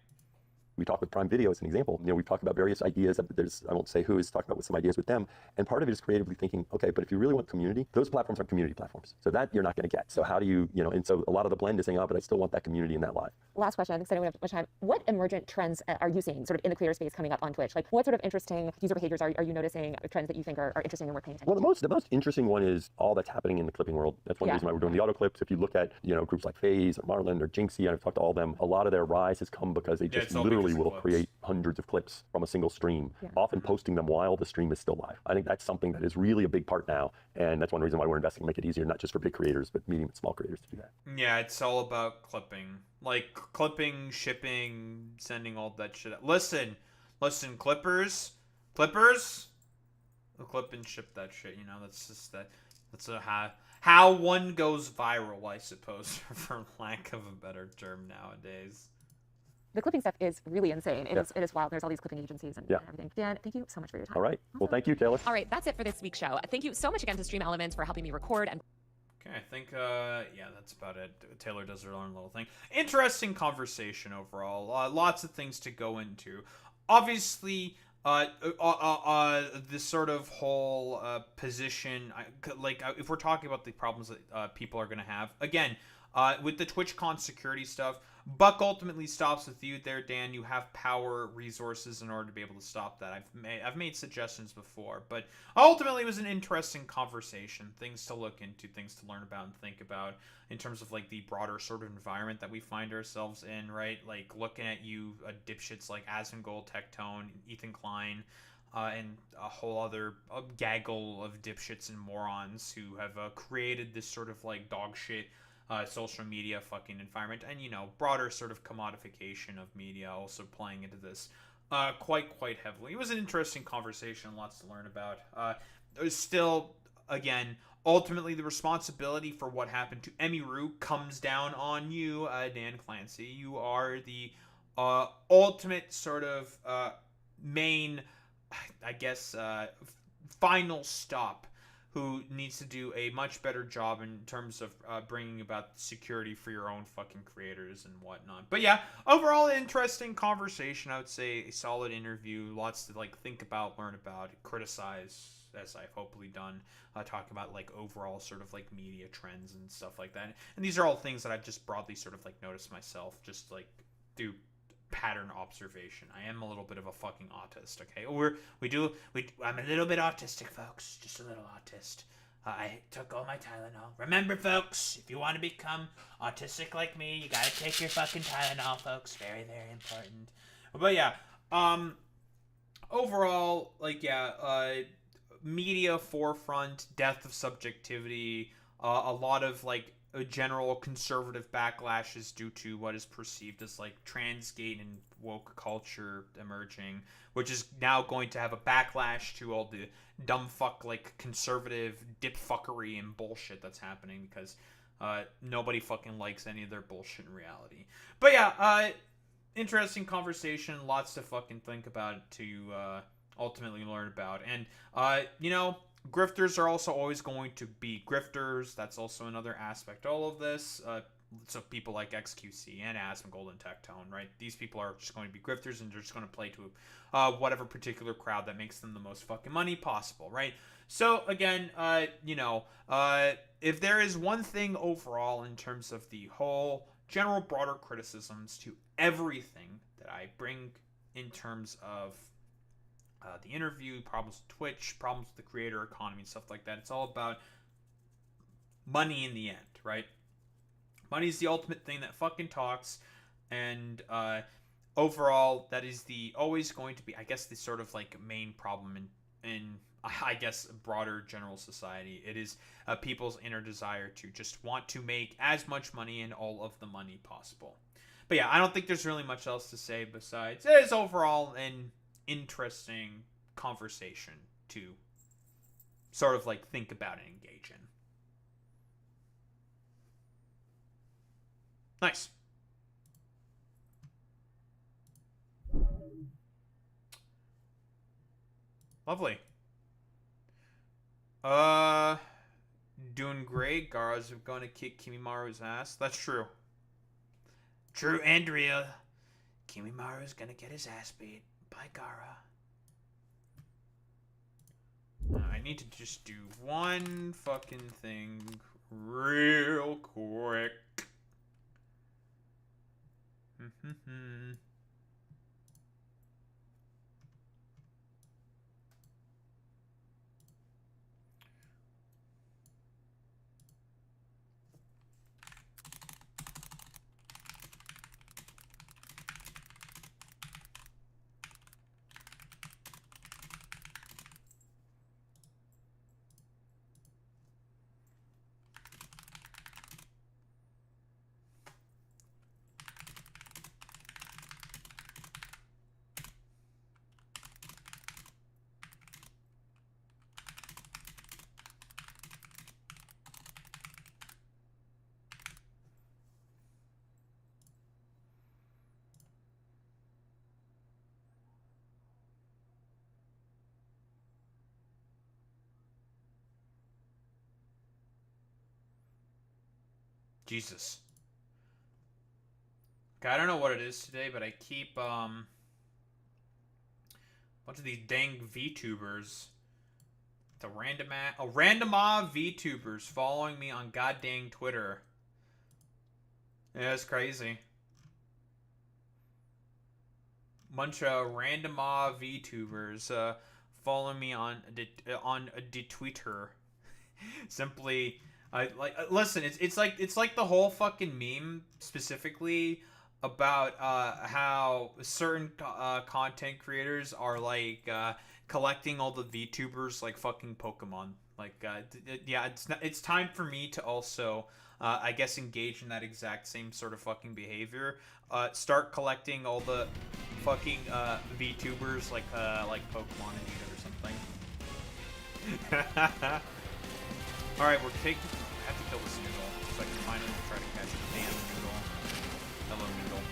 We talk with Prime Video as an example. We've talked about various ideas. I won't say who is talking about some ideas with them. And part of it is creatively thinking, okay, but if you really want community, those platforms are community platforms. So that you're not going to get. So how do you, and so a lot of the blend is saying, oh, but I still want that community in that live. Last question, because I don't have much time. What emergent trends are you seeing sort of in the creator space coming up on Twitch? Like, what sort of interesting user behaviors are you noticing, trends that you think are interesting and worth paying attention to? Well, the most interesting one is all that's happening in the clipping world. That's one reason why we're doing the auto clips. If you look at, groups like FaZe or Marlin or Jinxie, I've talked to all of them, a lot of their rise has come because they just literally will create hundreds of clips from a single stream, often posting them while the stream is still live. I think that's something that is really a big part now, and that's one reason why we're investing to make it easier, not just for big creators, but medium and small creators to do that. Yeah, it's all about clipping. Like, clipping, shipping, sending all that shit out. Listen, clippers, clip and ship that shit, that's just that. That's how one goes viral, I suppose, for lack of a better term nowadays. The clipping stuff is really insane. It is wild. There's all these clipping agencies and everything. Dan, thank you so much for your time. All right. Well, thank you, Taylor. All right, that's it for this week's show. Thank you so much again to Stream Elements for helping me record and... Okay, I think, that's about it. Taylor does her own little thing. Interesting conversation overall. Lots of things to go into. Obviously, this sort of whole position, if we're talking about the problems that people are going to have, again, with the TwitchCon security stuff, Buck ultimately stops with you there, Dan. You have power, resources in order to be able to stop that. I've made suggestions before, but ultimately it was an interesting conversation. Things to look into, things to learn about and think about in terms of like the broader sort of environment that we find ourselves in, right? Like looking at you dipshits like Asmongold, Tectone, Ethan Klein, and a whole other gaggle of dipshits and morons who have created this sort of like dog shit social media fucking environment, and broader sort of commodification of media also playing into this quite heavily. It was an interesting conversation, lots to learn about. Still, again, ultimately the responsibility for what happened to Emiru comes down on you, Dan Clancy. You are the ultimate sort of main, I guess, final stop who needs to do a much better job in terms of bringing about security for your own fucking creators and whatnot. But yeah, overall interesting conversation. I would say a solid interview. Lots to like think about, learn about, criticize, as I've hopefully done. Talk about like overall sort of like media trends and stuff like that. And these are all things that I've just broadly sort of like noticed myself, just like through pattern observation. I am a little bit of a fucking autist, okay? I'm a little bit autistic, folks. Just a little autist. I took all my Tylenol. Remember, folks, if you want to become autistic like me, you gotta take your fucking Tylenol, folks. Very, very important. But yeah, overall, like, yeah, media forefront, death of subjectivity, a lot of, like, a general conservative backlash is due to what is perceived as like transgate and woke culture emerging, which is now going to have a backlash to all the dumb fuck like conservative dip fuckery and bullshit that's happening because nobody fucking likes any of their bullshit in reality. But yeah, interesting conversation, lots to fucking think about to ultimately learn about. And you know, grifters are also always going to be grifters. That's also another aspect to all of this. So people like XQC and Asm Golden Tectone, right? These people are just going to be grifters and they're just going to play to whatever particular crowd that makes them the most fucking money possible, right? So again, you know, if there is one thing overall in terms of the whole general broader criticisms to everything that I bring in terms of the interview, problems with Twitch, problems with the creator economy and stuff like that. It's all about money in the end, right? Money is the ultimate thing that fucking talks, and overall, that is the always going to be, I guess, the sort of like main problem in I guess broader general society. It is people's inner desire to just want to make as much money and all of the money possible. But yeah, I don't think there's really much else to say besides it is overall an interesting conversation to sort of like think about and engage in. Nice. Lovely. Doing great. Gara's going to kick Kimimaru's ass. That's true. True, Andrea. Kimimaru's going to get his ass beat by Gara. I need to just do one fucking thing real quick. Jesus. Okay, I don't know what it is today, but I keep a bunch of these dang VTubers. The random VTubers following me on goddamn Twitter. Yeah, it's crazy. Bunch of random VTubers following me on the Twitter. Simply, listen. It's like the whole fucking meme specifically about how certain content creators are like collecting all the VTubers like fucking Pokemon. Like, yeah, it's time for me to also, I guess, engage in that exact same sort of fucking behavior. Start collecting all the fucking VTubers like Pokemon and shit or something. Alright, we're taking... I have to kill this noodle, so I can finally try to catch the damn noodle. Hello, noodle.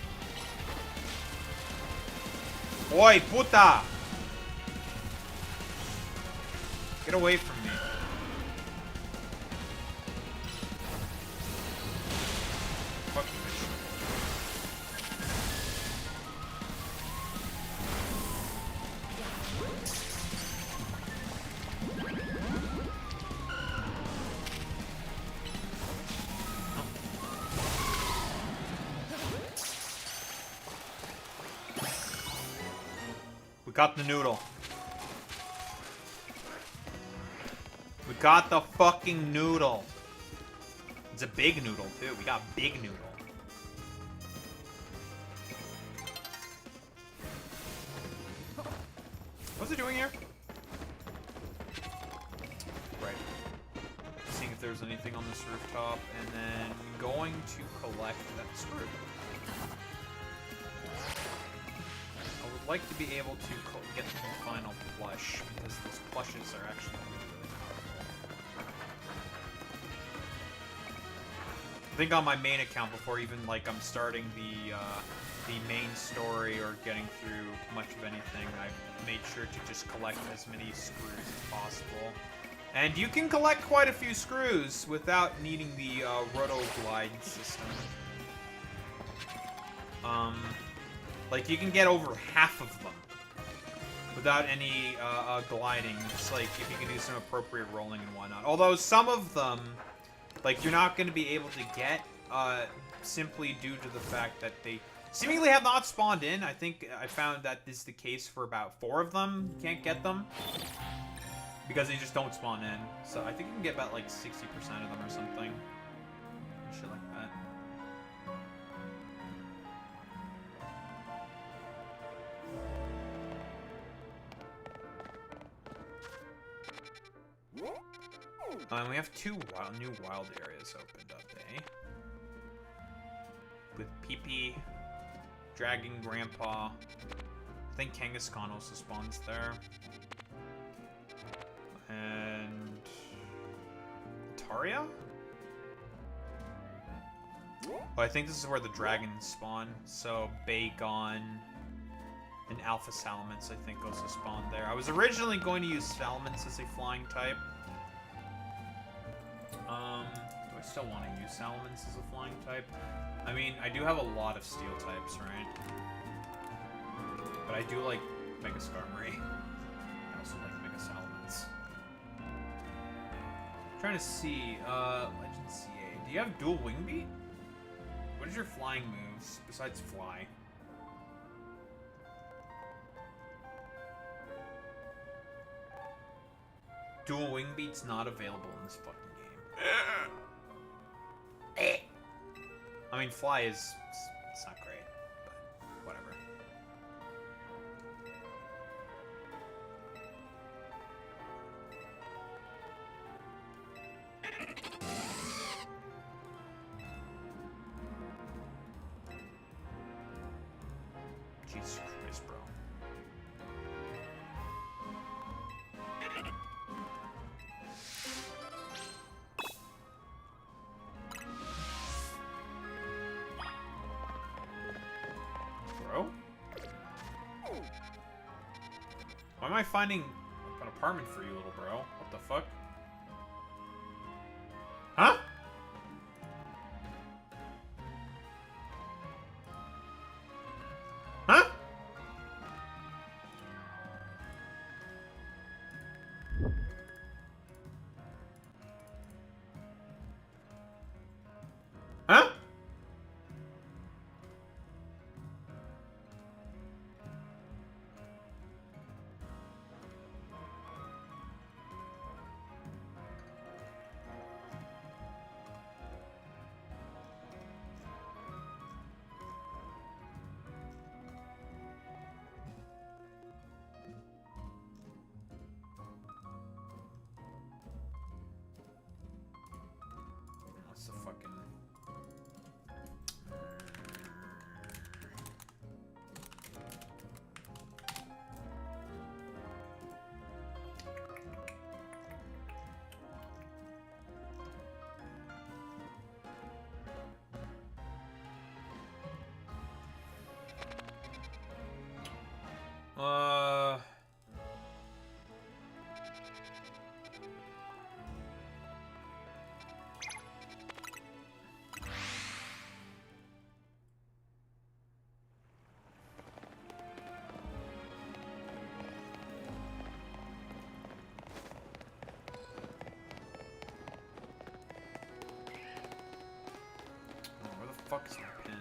Oi, puta! Get away from me. Fuck you, bitch. We got the noodle. We got the fucking noodle. It's a big noodle, too. We got big noodle. What's it doing here? Right. Seeing if there's anything on this rooftop, and then going to collect that screw. I would like to be able to get the final plush, because those plushes are actually really, really powerful. I think on my main account, before even like I'm starting the main story or getting through much of anything, I've made sure to just collect as many screws as possible. And you can collect quite a few screws without needing the roto-glide system. Like, you can get over half of them without any gliding. It's like, if you can do some appropriate rolling and whatnot. Although, some of them, like, you're not going to be able to get simply due to the fact that they seemingly have not spawned in. I think I found that this is the case for about 4 of them. You can't get them because they just don't spawn in. So I think you can get about, like, 60% of them or something. Shit like that. And we have 2 new wild areas opened up, eh? With Pee-Pee, Dragon Grandpa. I think Kangaskhan also spawns there. And... Taria? Oh, I think this is where the dragons spawn. So, Bagon and Alpha Salamence, I think, also spawn there. I was originally going to use Salamence as a flying type. Do I still want to use Salamence as a flying type? I mean, I do have a lot of steel types, right? But I do like Mega Skarmory. I also like Mega Salamence. I'm trying to see, Legend CA. Do you have dual wing beat? What is your flying moves besides fly? Dual wing beat's not available in this fucking game. I mean, fly is... it's not great, but whatever. Jesus Christ, bro. Why am I finding an apartment for you, little bro? What the fuck? Huh? Huh? Huh? fuck is that pin?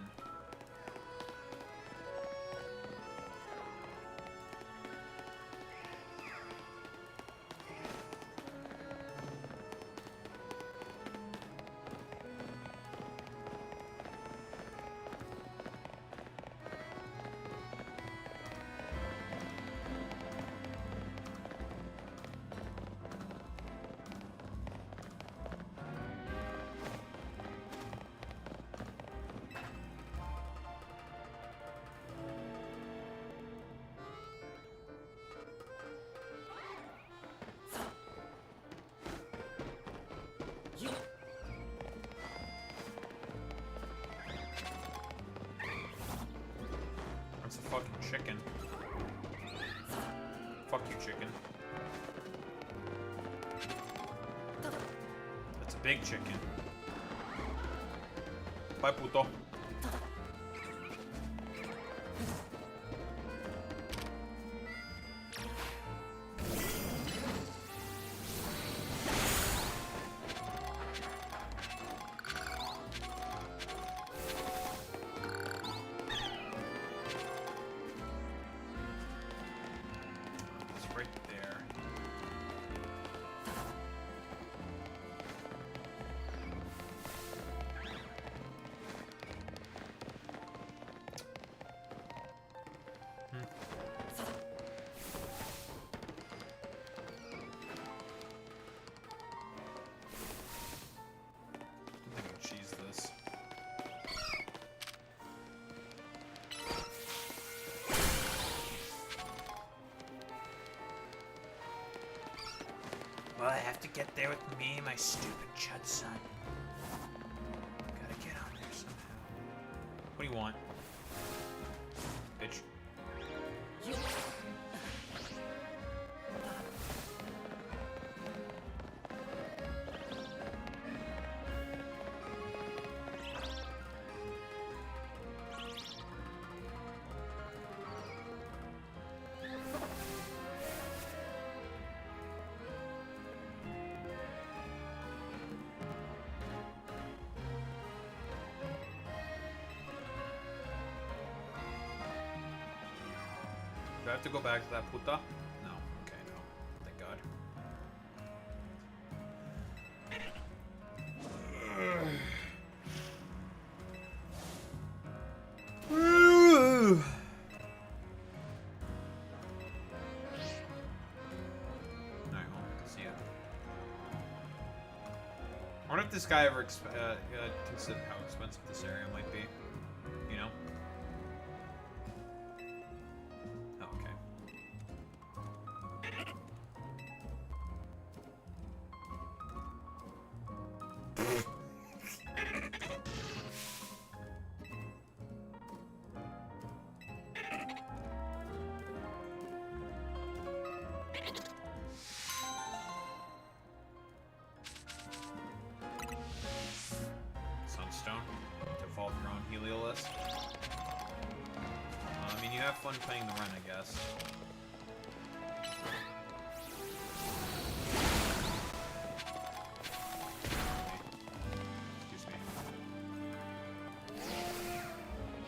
That's a fucking chicken. Fuck you, chicken. That's a big chicken. Bye, puto. It's right there. I think I'll cheese this. Well, I have to get there with me and my stupid chud son. Gotta get on there somehow. What do you want? Bitch. Do I have to go back to that puta? No. Okay, no. Thank God. Alright, well, see ya. I wonder if this guy ever considered how expensive this area might be. You know? Oh, okay. Sunstone to evolve your own Heliolist. I mean, you have fun paying the rent, I guess. Excuse me.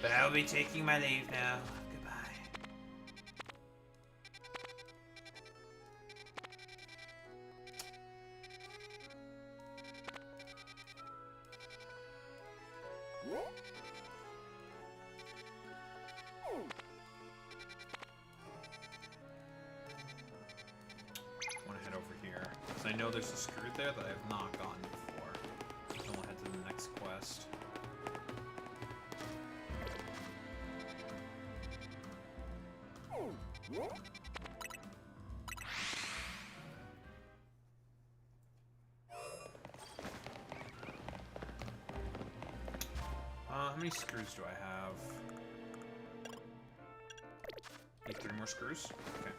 But I'll be taking my leave now. Goodbye. I want to head over here. Because I know there's a screw there that I have not gotten before. So we'll head to the next quest. How many screws do I have? Need 3 more screws? Okay.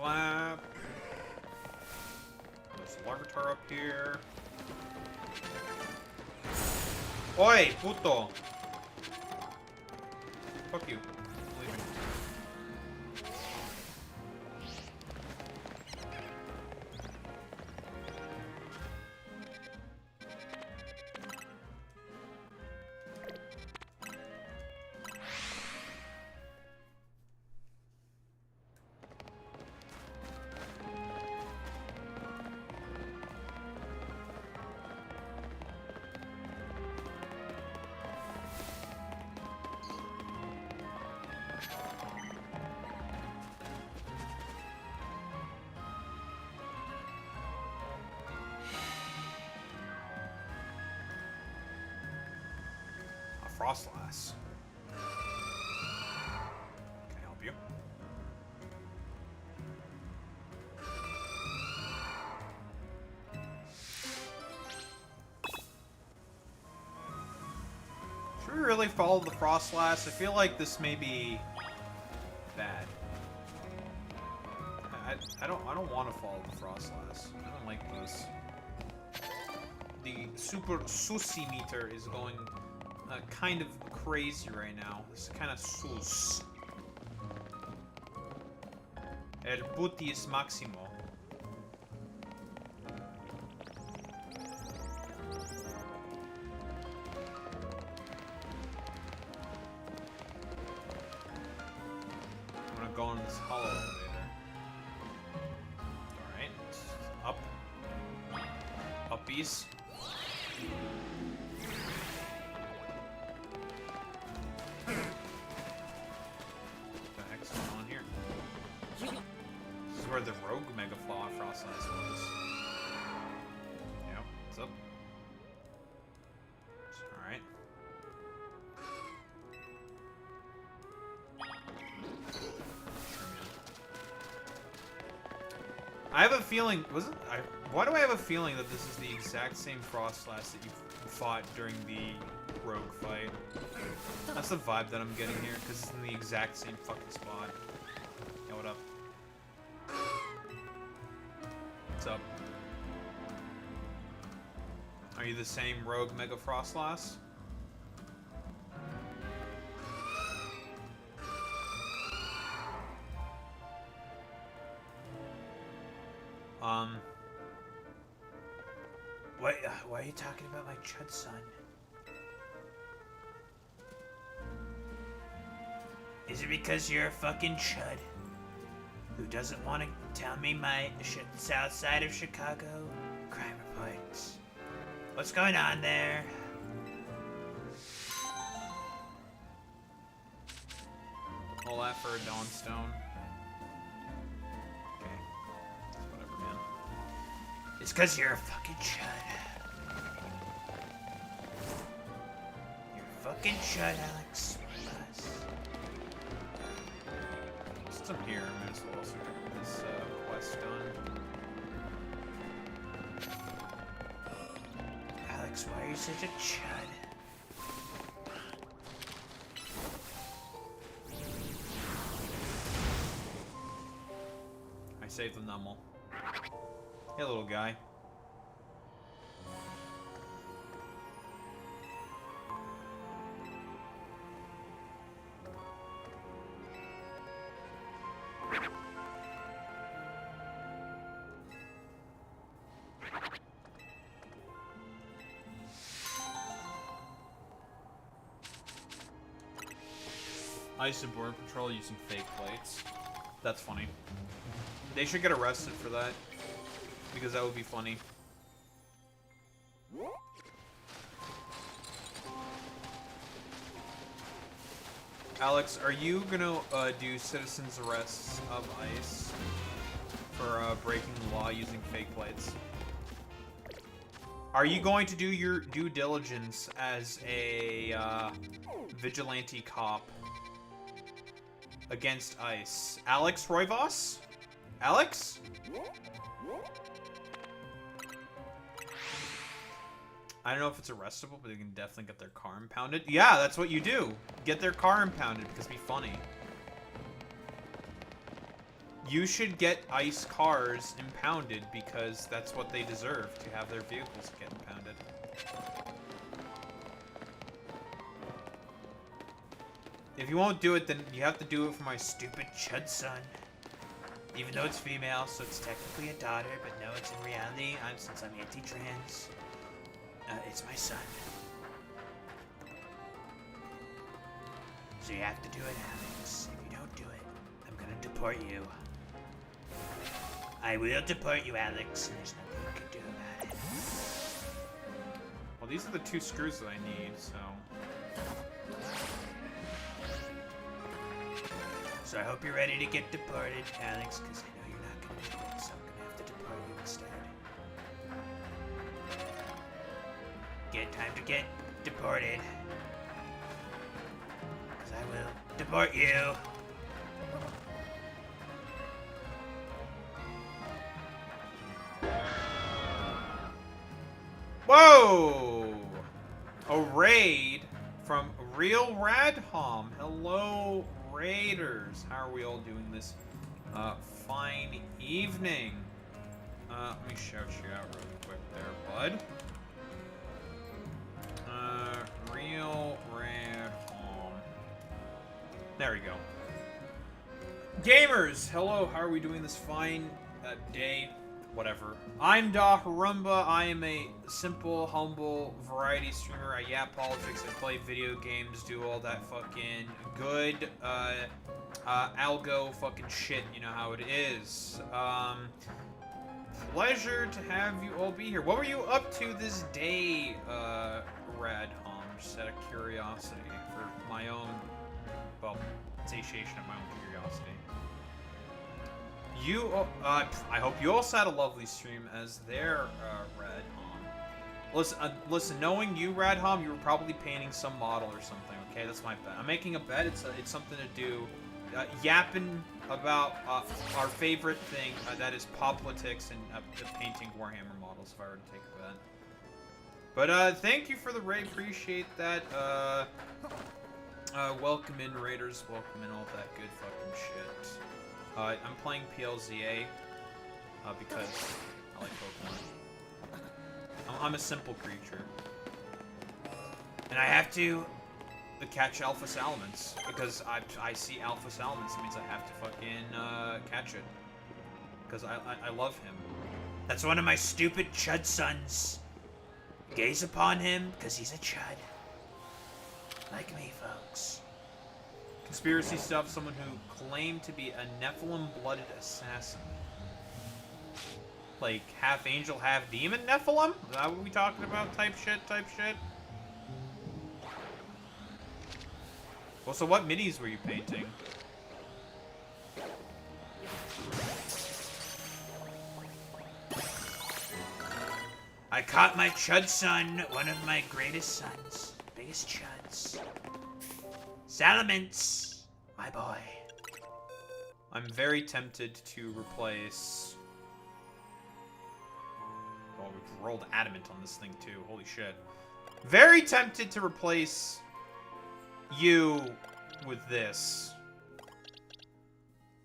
clap. There's a Larvitar up here. Oi, puto! Fuck you. I'm leaving. Frostlass. Can I help you? Should we really follow the Frostlass? I feel like this may be bad. I don't want to follow the Frostlass. I don't like this. The Super Sussy meter is going kind of crazy right now. It's kind of sus. El Butis Maximo. I'm gonna go on this hollow elevator. Alright. Up. Uppies. Where the rogue Mega Frostlass was. Yep, what's up? Alright. I have a feeling, why do I have a feeling that this is the exact same Frostlass that you fought during the rogue fight? That's the vibe that I'm getting here, because it's in the exact same fucking spot. Yo, what up? What's up? Are you the same rogue Mega Frostlass? Why are you talking about my chud son? Is it because you're a fucking chud who doesn't want to tell me my south side of Chicago crime reports? What's going on there? All that for a Dawnstone. Okay. Whatever, man. It's because you're a fucking chud. You're a fucking chud, Alex. Since I'm here, I might as well also get this quest done. Alex, why are you such a chud? I saved the Nummel. Hey, little guy. Ice and Border Patrol using fake plates. That's funny. They should get arrested for that. Because that would be funny. Alex, are you gonna do citizens arrests of ICE for breaking the law using fake plates? Are you going to do your due diligence as a vigilante cop against ICE? Alex Roivas? Alex? I don't know if it's arrestable, but they can definitely get their car impounded. Yeah, that's what you do. Get their car impounded because it'd be funny. You should get ICE cars impounded because that's what they deserve, to have their vehicles get impounded. If you won't do it, then you have to do it for my stupid chud son. Even though it's female, so it's technically a daughter, but no, it's in reality, since I'm anti-trans, it's my son. So you have to do it, Alex. If you don't do it, I'm gonna deport you. I will deport you, Alex, and there's nothing you can do about it. Well, these are the 2 screws that I need, so... So I hope you're ready to get deported, Alex, because I know you're not going to make it, so I'm going to have to deport you instead. Time to get deported. Because I will deport you. Whoa! A raid from Real Radhom. Hello, Raiders. How are we all doing this fine evening? Let me shout you out really quick there, bud. Real Radhom. There we go. Gamers, hello. How are we doing this fine day? Whatever. I'm Da Harumba. I am a simple, humble variety streamer. I yap politics, I play video games, do all that fucking good, algo fucking shit. You know how it is. Pleasure to have you all be here. What were you up to this day, Radhom? Just out of curiosity, for my own, well, satiation of my own curiosity. You, I hope you also had a lovely stream as there, Radhom. Listen, knowing you, Radhom, you were probably painting some model or something, okay? That's my bet. I'm making a bet. It's something to do, yapping about our favorite thing, that is politics and painting Warhammer models, if I were to take a bet. But, thank you for the raid. Appreciate that. Welcome in, Raiders. Welcome in, all that good fucking shit. I'm playing PLZA, because I like Pokemon. I'm a simple creature. And I have to catch Alpha Salamence, because I see Alpha Salamence, it means I have to fucking, catch it. Because I love him. That's one of my stupid chud sons. Gaze upon him, because he's a chud. Like me, folks. Conspiracy stuff, someone who claimed to be a Nephilim-blooded assassin. Like, half angel, half demon Nephilim? Is that what we talking about? Type shit? Well, so what minis were you painting? I caught my chud son, one of my greatest sons. Biggest chuds. Salamence, my boy. I'm very tempted to replace... Oh, we've rolled adamant on this thing too. Holy shit. Very tempted to replace you with this.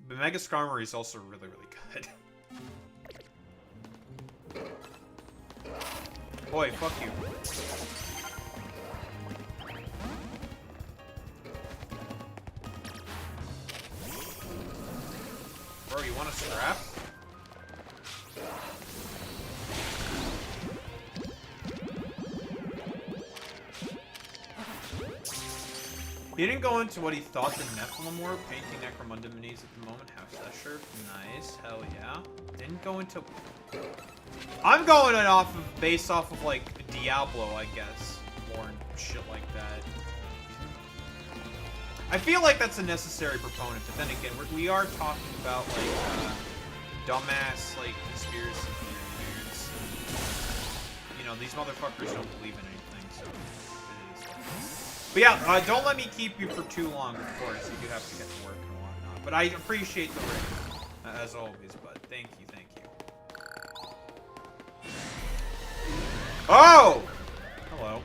But Mega Skarmory is also really, really good. Boy, fuck you. Bro, you want a scrap? He didn't go into what he thought the Nephilim were, painting Necromunda minis at the moment. House Usher, nice, hell yeah. Didn't go into... I'm going based off of like Diablo, I guess, more and shit like that. I feel like that's a necessary proponent, but then again, we are talking about like dumbass like conspiracy theories. You know, these motherfuckers don't believe in anything, so it is. But yeah, don't let me keep you for too long. Of course, you do have to get to work and whatnot. But I appreciate the raid, as always. But thank you. Oh! Hello.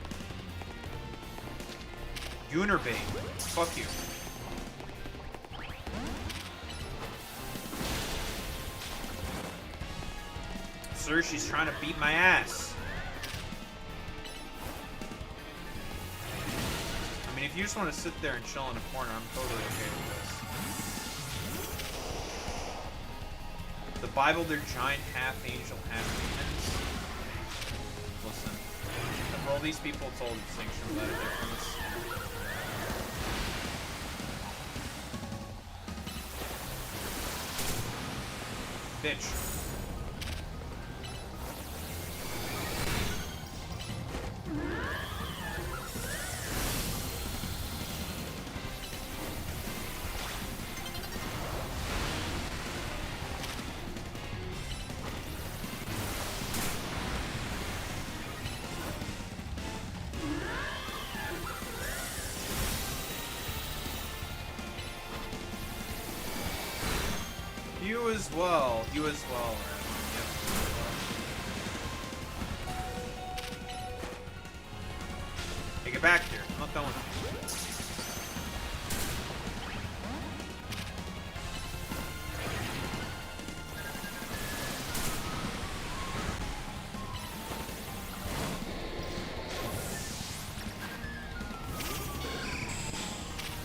Unerbane. Fuck you. sir. She's trying to beat my ass. I mean, if you just want to sit there and chill in a corner, I'm totally okay with this. The Bible, they're giant half-angel, half-demons. Listen, for all these people, it's all distinction without a difference. Bitch. You as well. You as well. Yep. Hey, get back here. I'm not done with you.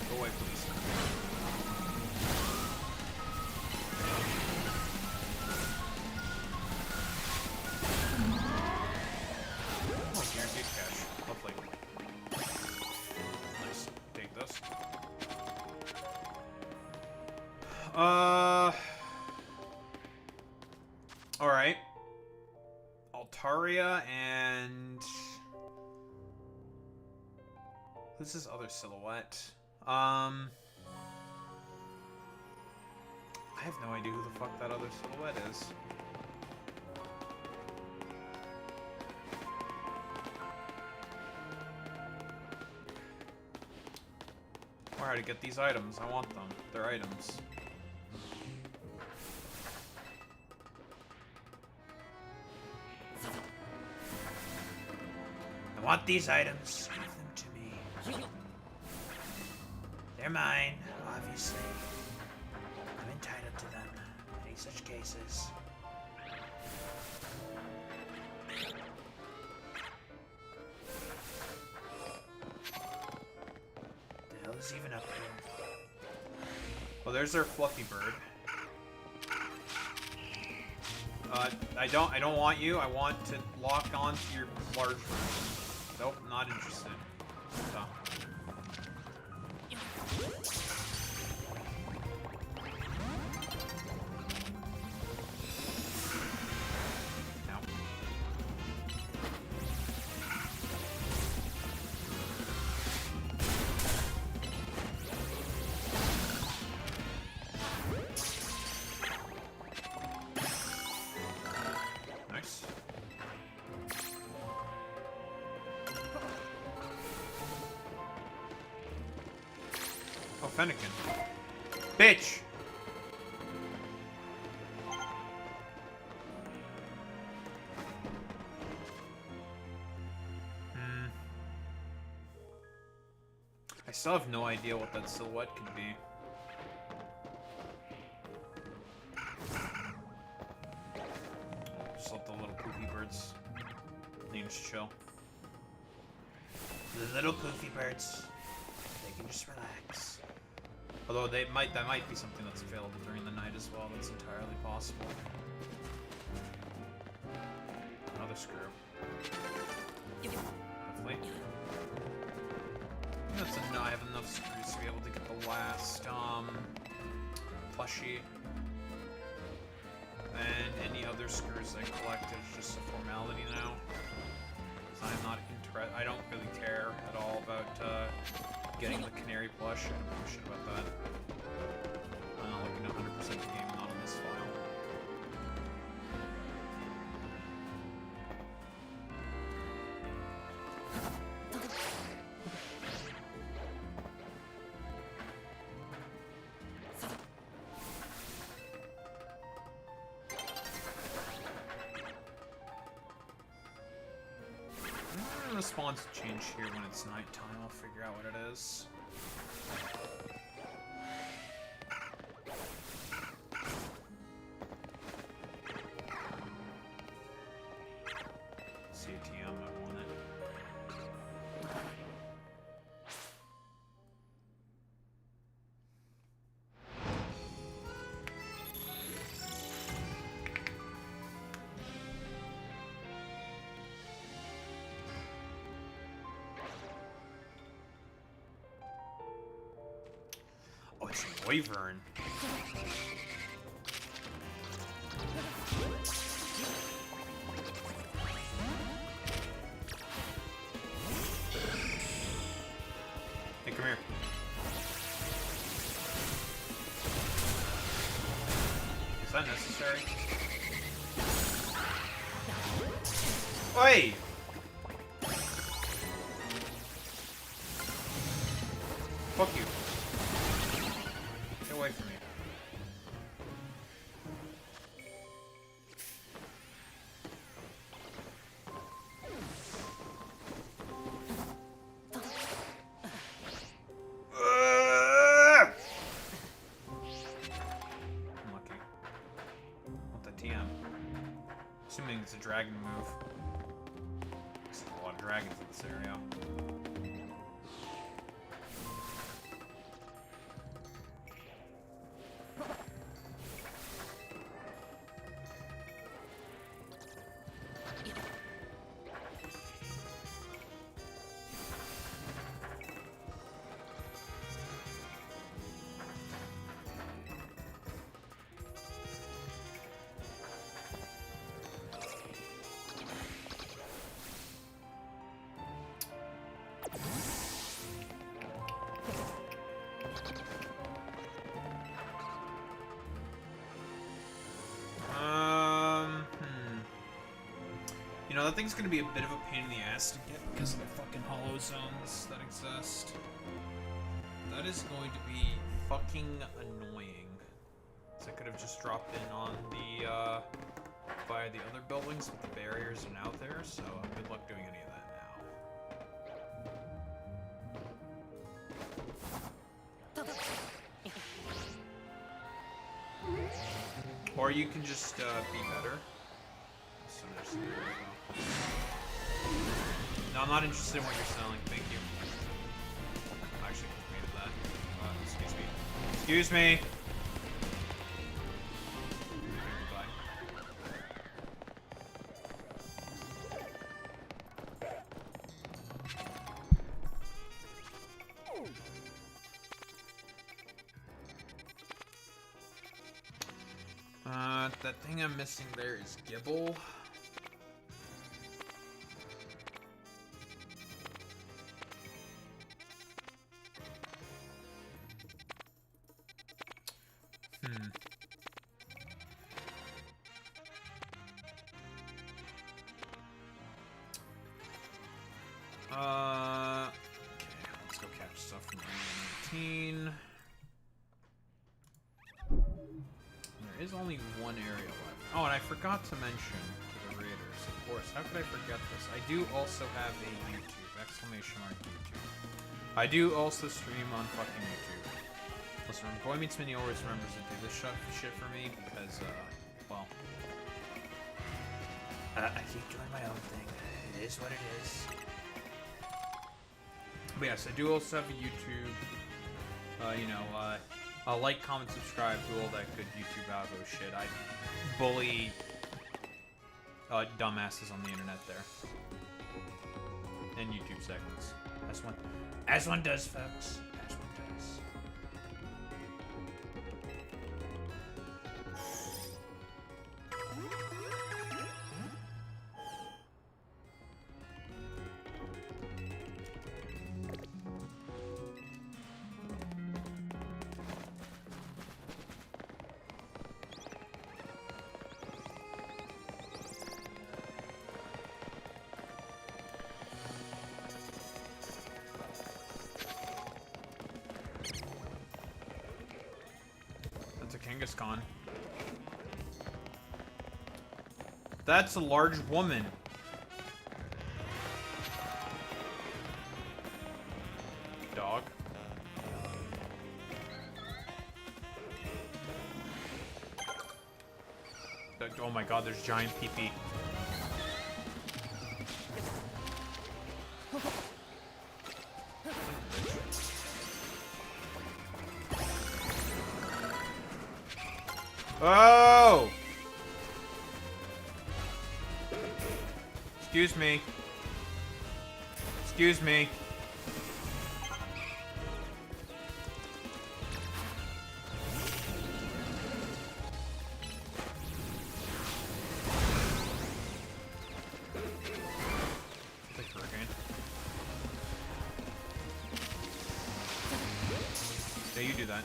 Go away, please. Alright. Altaria and... Who's this other silhouette? I have no idea who the fuck that other silhouette is. Where to get these items? I want them. They're items. I want these items. Give them to me. They're mine, obviously. I'm entitled to them in any such cases. The hell is even up here? Well, there's our fluffy bird. I don't want you. I want to lock onto your large version. Nope, not interested. So. Now. Nice. Oh, Fennekin. Bitch! I still have no idea what that silhouette could be. Just let the little poofy birds need to chill. The little poofy birds. They can just relax. Although that might be something that's available during the night as well. That's entirely possible. Another screw. Hopefully. That's enough. I have enough screws to be able to get the last plushie. And any other screws I collect is just a formality now. Because I'm not interested. I don't really care at all about getting the canary plush. I don't give a shit about that. I'm not looking to 100% the game, not on this file. The spawns change here when it's nighttime. I'll figure out what it is. Oh, it's a wyvern. Hey, come here. Is that necessary? Oi! Fuck you. Get away from me. Unlucky. Want the TM. Assuming it's a dragon move. There's a lot of dragons in this area. You know, that thing's gonna be a bit of a pain in the ass to get because of the fucking hollow zones that exist. That is going to be fucking annoying. So I could have just dropped in on the, by the other buildings, but the barriers are out there, so good luck doing any of that now. Or you can just, be better. So there's no, I'm not interested in what you're selling. Thank you. I actually completed that. Excuse me. Excuse me! That thing I'm missing there is Gibble. Okay, let's go catch stuff from 19. There is only one area left. Oh, and I forgot to mention to the raiders, of course. How could I forget this? I do also have a YouTube, exclamation mark YouTube. I do also stream on fucking YouTube. Listen, when Boy Meets Mini always remembers to do this shit for me because, well. I keep doing my own thing. It is what it is. But yes, I do also have a YouTube. You know, like, comment, subscribe, do all that good YouTube algo shit. I bully dumbasses on the internet there. And YouTube segments. As one does, folks. As one does. Kangaskhan. That's a large woman. Dog. Oh my god, there's giant pee-pee. Oh! Excuse me. Excuse me. Yeah, you do that.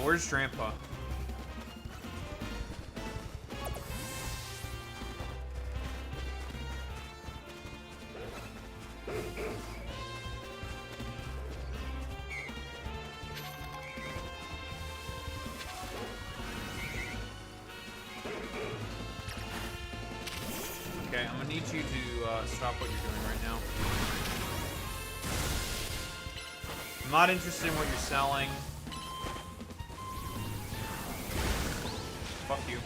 Where's Grandpa? Okay, I'm gonna need you to stop what you're doing right now. I'm not interested in what you're selling. Fuck you.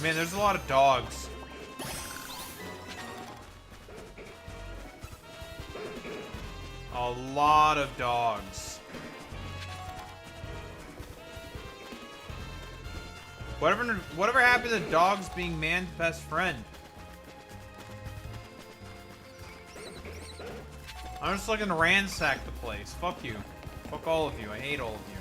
Man, there's a lot of dogs. A lot of dogs. Whatever happened to dogs being man's best friend? I'm just looking to ransack the place. Fuck you. Fuck all of you. I hate all of you.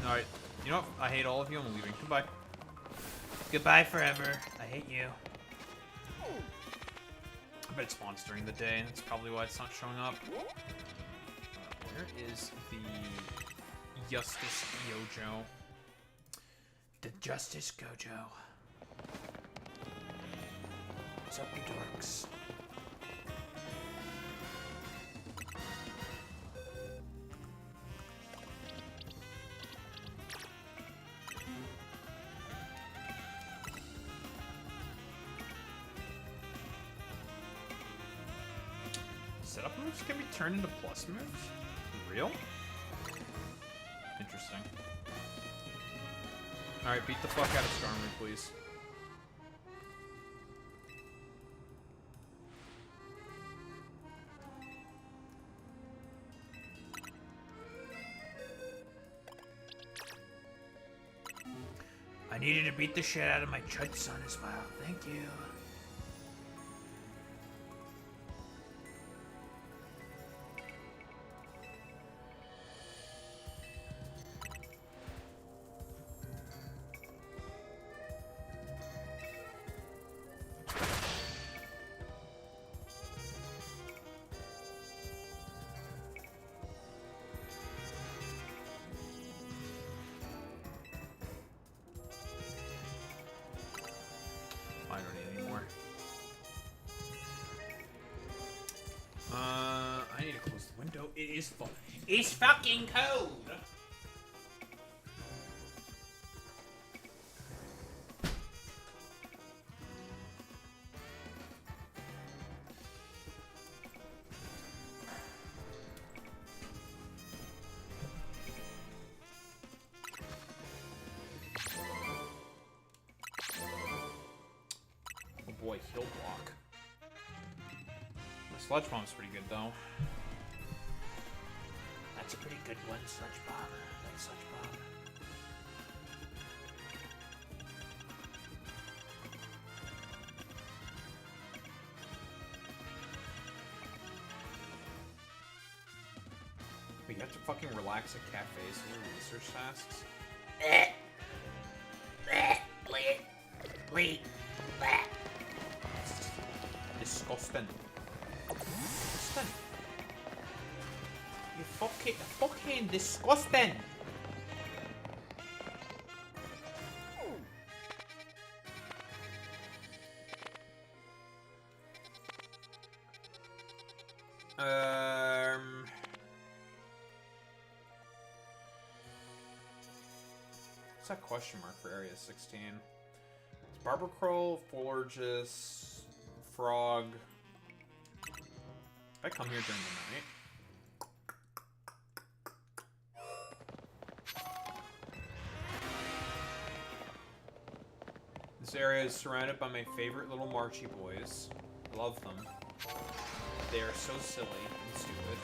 Alright, you know what? I hate all of you. I'm leaving. Goodbye. Goodbye forever. I hate you. I bet it spawns during the day, and that's probably why it's not showing up. Where is the Justice Yojo? The Justice Gojo. What's up, you dorks? Setup moves can be turned into plus moves? Real? Interesting. Alright, beat the fuck out of Stormy, please. I needed to beat the shit out of my chud son as well. Thank you. I don't need any more. I need to close the window. It is It's fucking cold. Oh boy, heal block. The sludge bomb's pretty good though. That's a pretty good one, Sludge Bomb. I like Sludge Bomb. Wait, you have to fucking relax at cafes and do research tasks? Disgusting. Disgusting. You fucking disgusting. What's that question mark for Area 16? It's Barber Crow, Forges, Frog. If I come here during the night. This area is surrounded by my favorite little Marchie boys. Love them. They are so silly and stupid.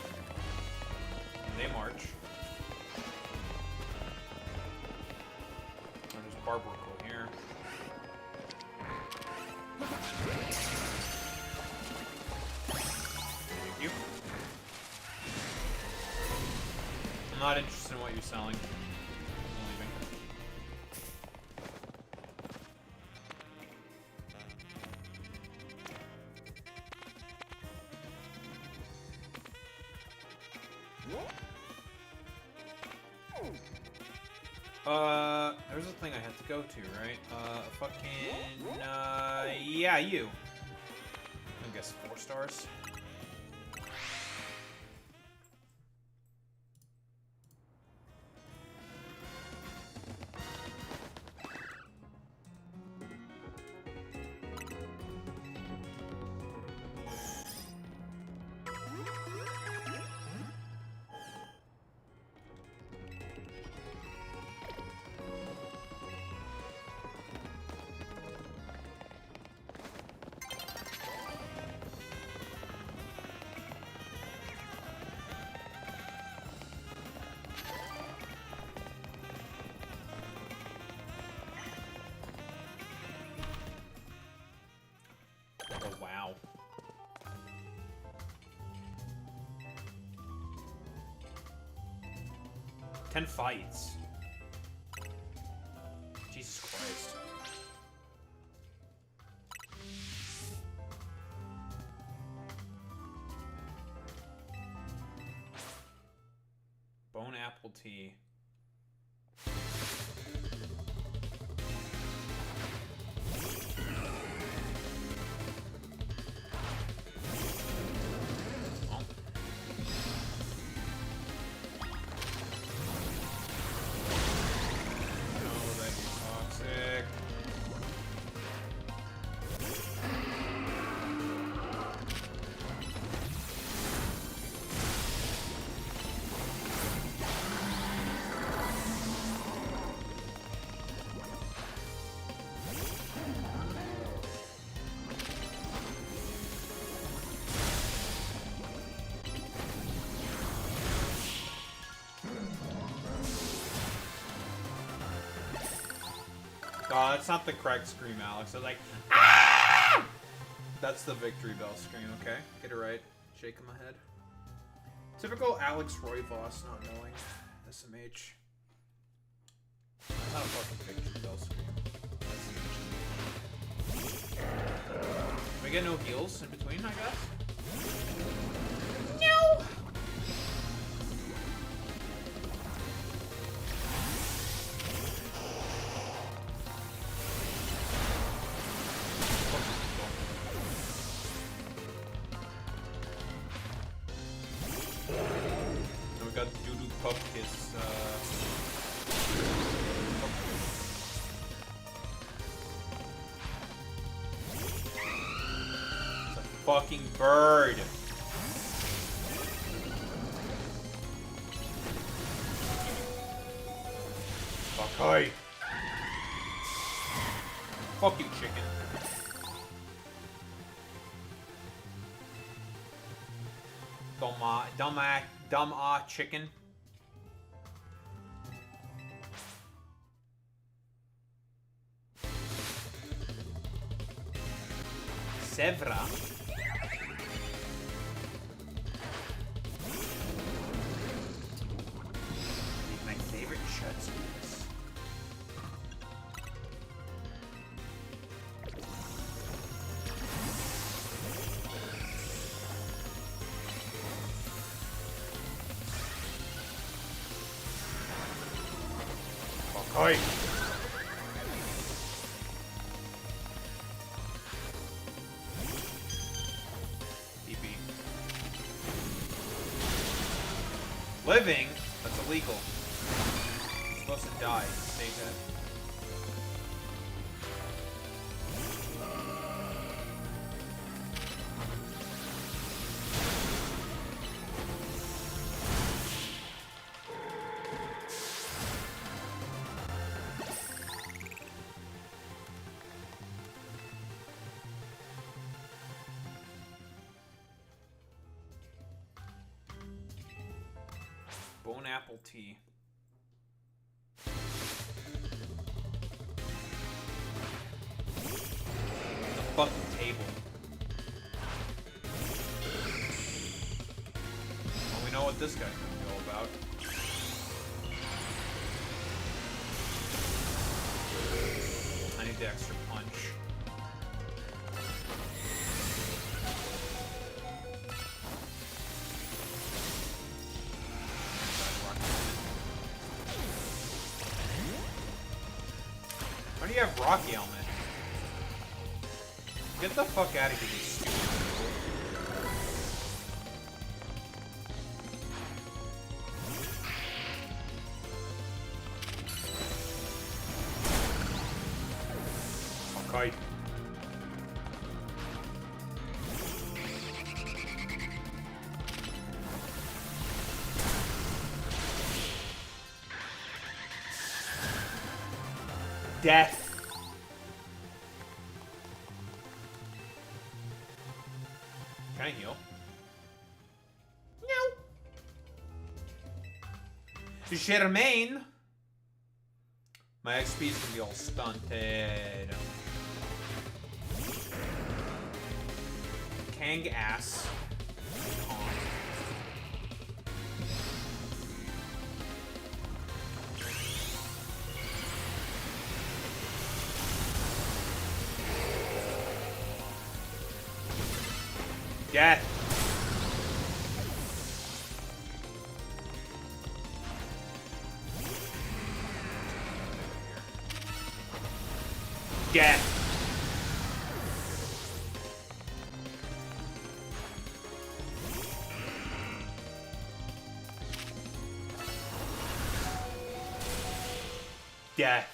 And they march. And there's Barber Crow here. Thank you. I'm not interested in what you're selling. I'm leaving. There's a thing I have to go to, right? Yeah, you. I guess 4 stars. Oh, wow. Ten fights. Jesus Christ. Bone apple tea. Oh, that's not the correct scream, Alex. I was like, ah! That's the victory bell scream, okay? Get it right. Shaking my head. Typical Alex Royvoss not knowing SMH. That's not a fucking victory bell scream. We get no heals in between, I guess? No! Fucking bird. Okay. Fuck you, chicken. Dumb chicken. Sevra. My favorite shuts in this. Okay. Living? That's illegal. You're supposed to die. Stay dead. Bone apple tea. The fucking table. Well, we know what this guy's gonna be all about. I need the extra punch. Why do you have Rocky Helmet? Get the fuck out of here, you stupid people. Okay. Death. Can I heal? No. Germain. My XP is gonna be all stunted. Kang ass. Death. Death. Death.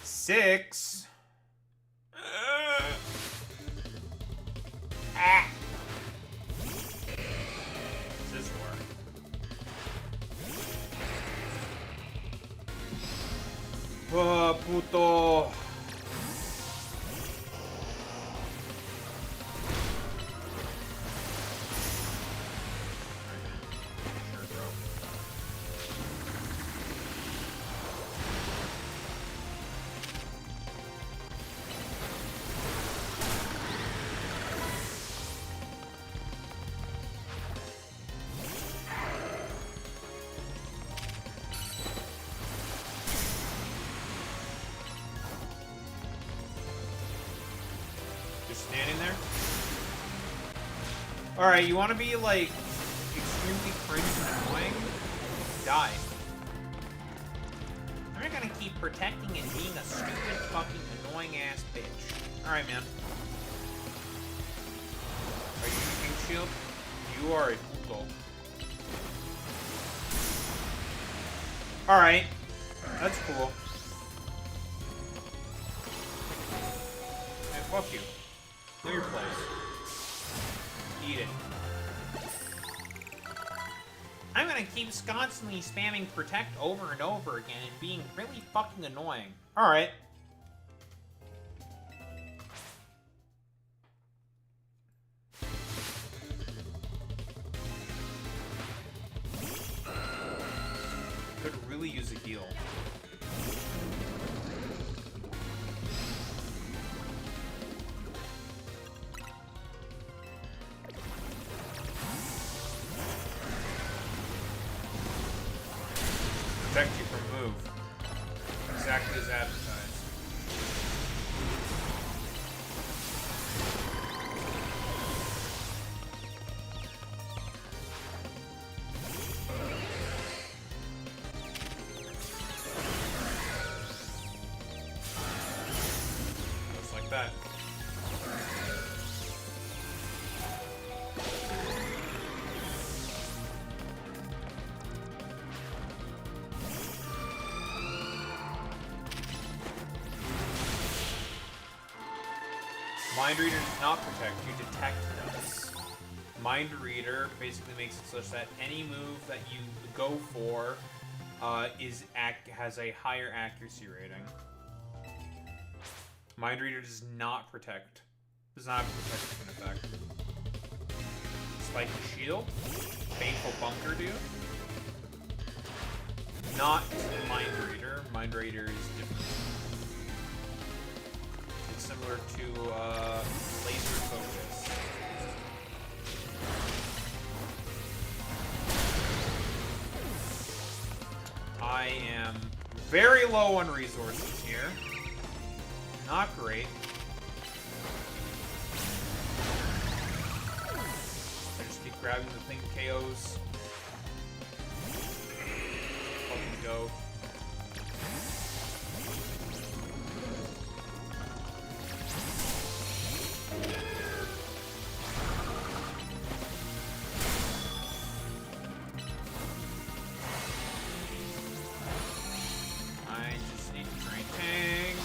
Six. Ah. Does this work? Oh, puto. Standing there. Alright, you want to be like extremely cringe and annoying? Die. I'm not gonna keep protecting and being a stupid fucking annoying ass bitch. Alright, man. Are you using shield? You are a puto. Alright. That's cool. Hey, fuck you. Know your place. Eat it. I'm gonna keep constantly spamming protect over and over again and being really fucking annoying. Alright. Could really use a heal. Protect you from move. Exactly as advertised. like that. Mind Reader does not protect you, Detect does. Mind Reader basically makes it such that any move that you go for has a higher accuracy rating. Mind Reader does not protect. Does not have a protection effect. Spiky Shield. Painful Bunker Dude. Not Mind Reader. Mind Reader is different. It's similar to Laser Focus. I am very low on resources here. Not great. I just keep grabbing the thing KOs. Fucking go. I just need to drain Tang.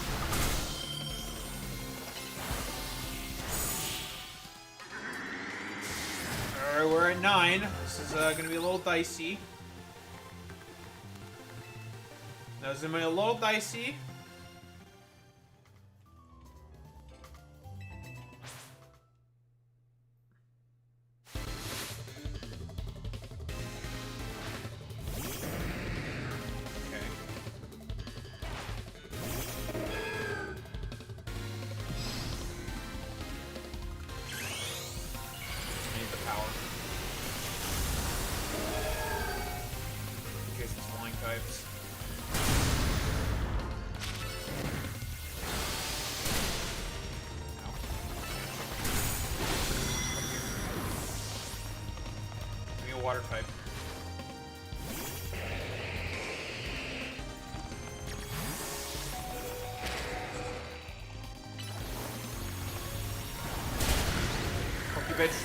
Alright, we're at 9. This is gonna be a little dicey. Now, it's gonna be a little dicey. Okay. Need the power. In case it's flying types. Ow. Give me a water type. Fuck you, bitch.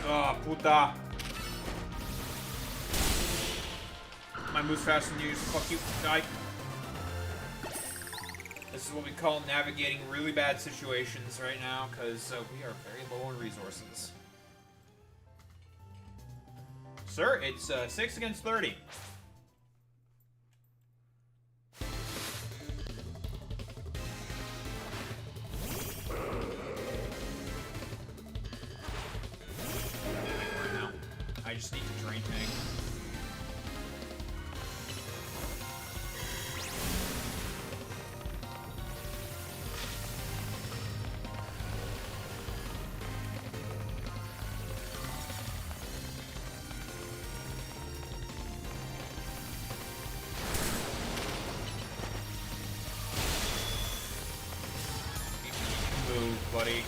Oh, puta. My move's faster than you. Fuck you. Die. This is what we call navigating really bad situations right now, because we are very low on resources. Sir, it's 6 against 30. Right now. I just need to drain tank. Move, buddy.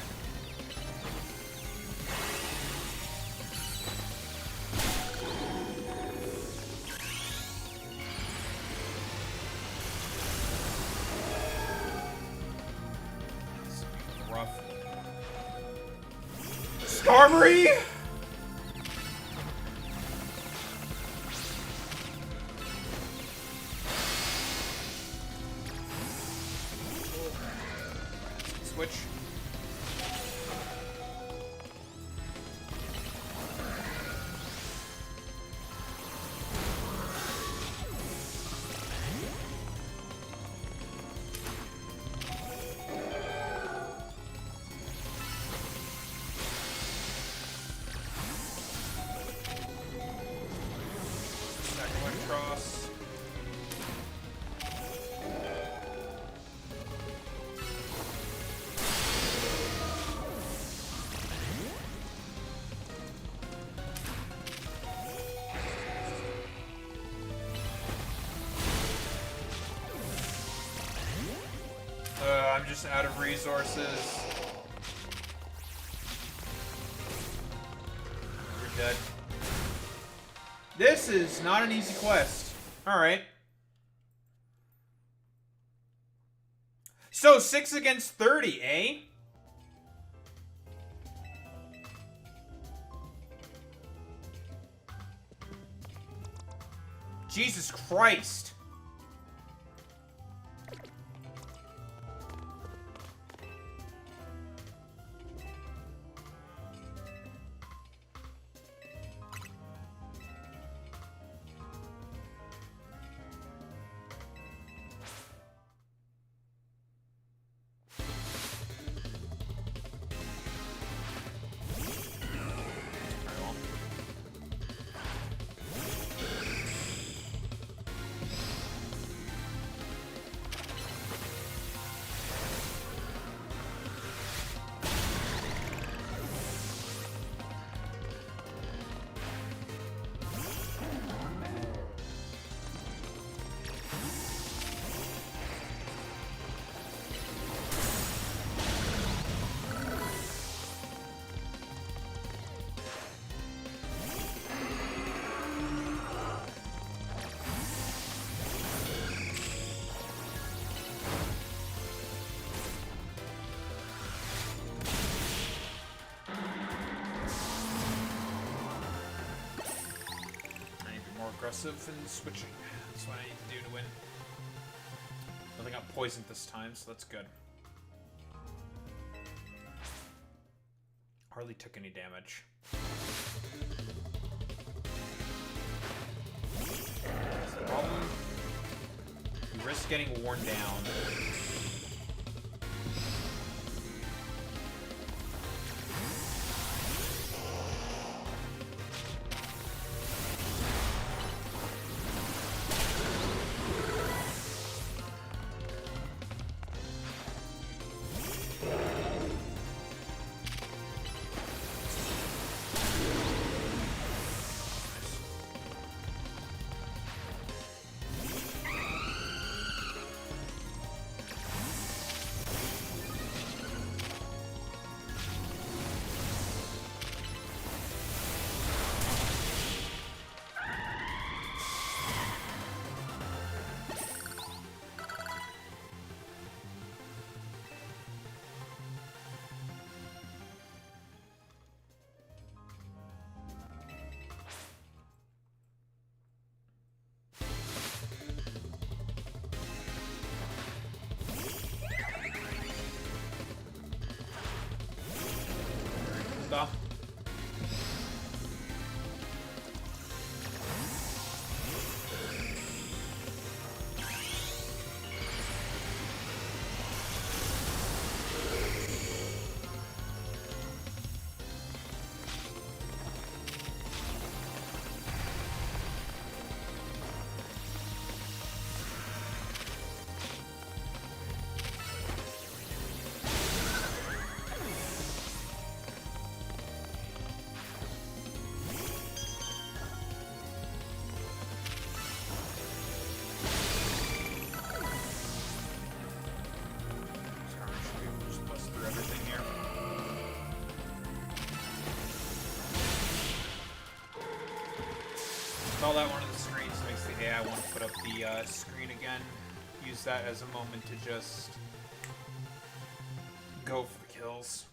This is rough. Skarmory! Switch. Second cross. I'm just out of resources. You're dead. This is not an easy quest. Alright. So 6 against 30, eh? Jesus Christ. Aggressive and switching. That's what I need to do to win. Nothing got poisoned this time, so that's good. Hardly took any damage. That's the problem. You risk getting worn down. Stop. Saw that one of the screens makes the hey, I want to put up the screen again. Use that as a moment to just go for the kills.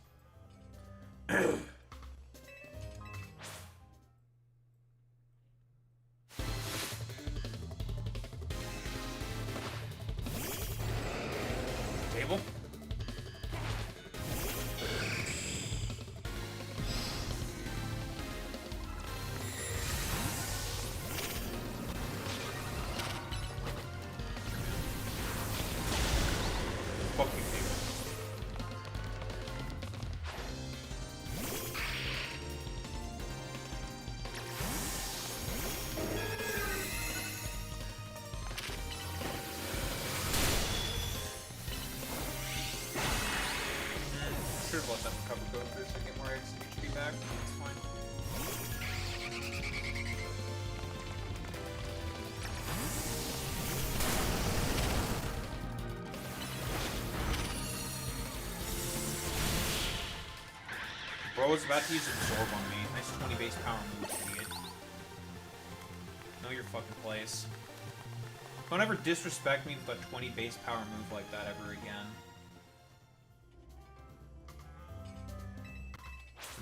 Table. Should let them recover go through so get more HP back. That's fine. Bro was about to use Absorb on me. Nice 20 base power move, idiot. Know your fucking place. Don't ever disrespect me with a 20 base power move like that ever again.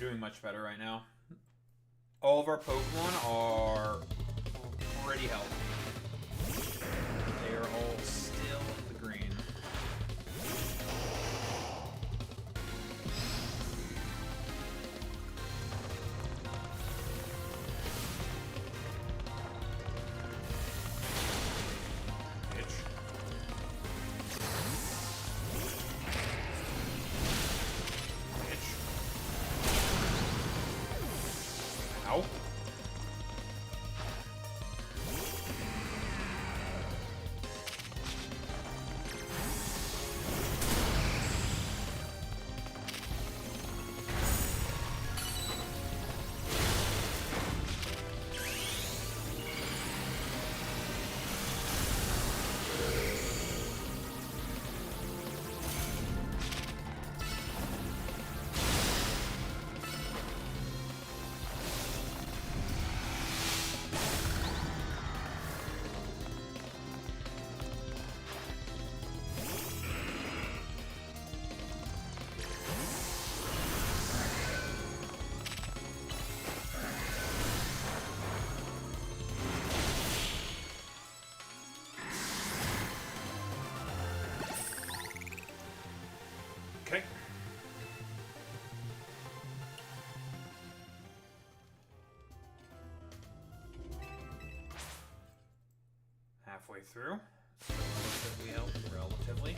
Doing much better right now. All of our Pokemon are pretty healthy. They are all still in the green. Ow. Okay. Halfway through. Relatively healthy, relatively.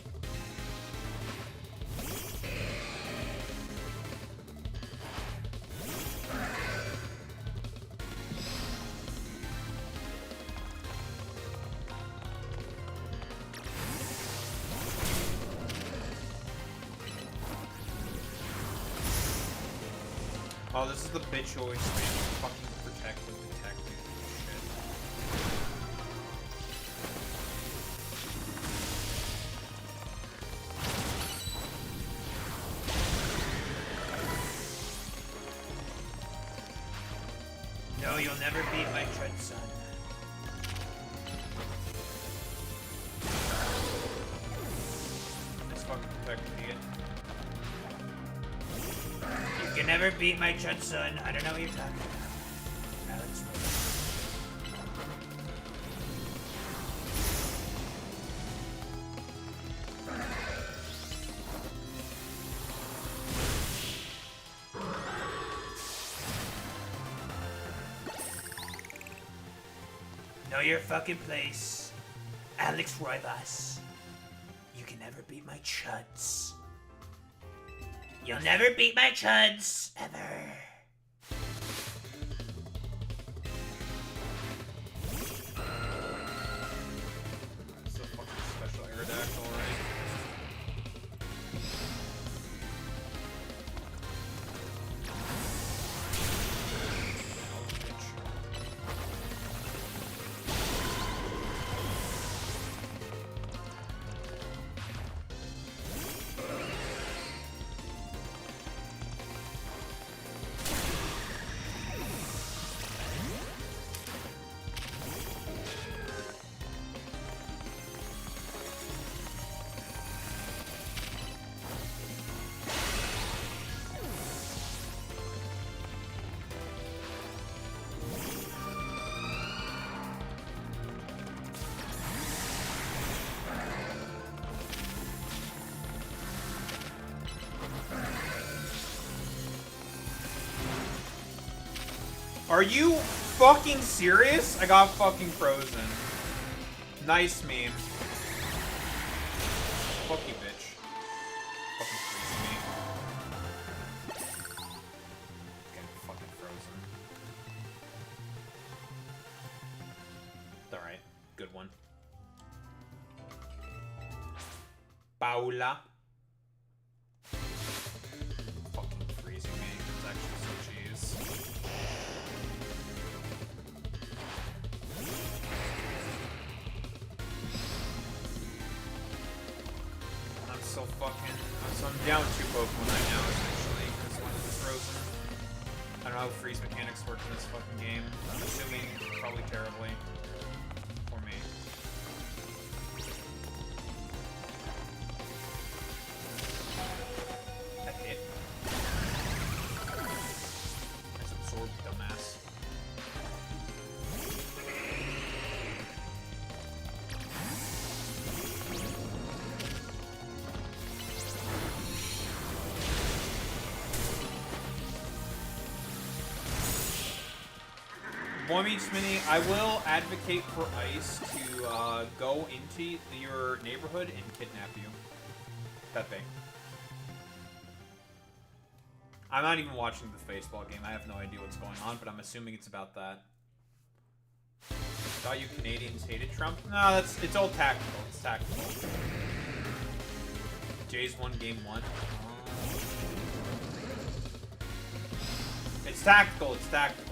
Oh, this is the bitch who always spams fucking protect and protect and shit. No, you'll never beat my tread, son. This fucking protect idiot. You can never beat my chud, son. I don't know what you're talking about. Alex. Know your fucking place. Alex Roybos. You can never beat my chuds. You'll never beat my chuds, ever. It's a fucking special Aerodactyl, right? Are you fucking serious? I got fucking frozen. Nice meme. Fuck you, bitch. Fucking freeze me. Getting fucking frozen. Alright. Good one. Paula. Fucking freezing me. It's actually so cheese. So I'm down 2 Pokemon right now, essentially, because one is frozen. I don't know how freeze mechanics work in this fucking game. I'm assuming probably terribly. For me. That hit. Boy Meets Mini, I will advocate for ICE to go into your neighborhood and kidnap you. Pepe. I'm not even watching the baseball game. I have no idea what's going on, but I'm assuming it's about that. Thought you Canadians hated Trump? No, it's all tactical. It's tactical. Jays won game 1. It's tactical. It's tactical.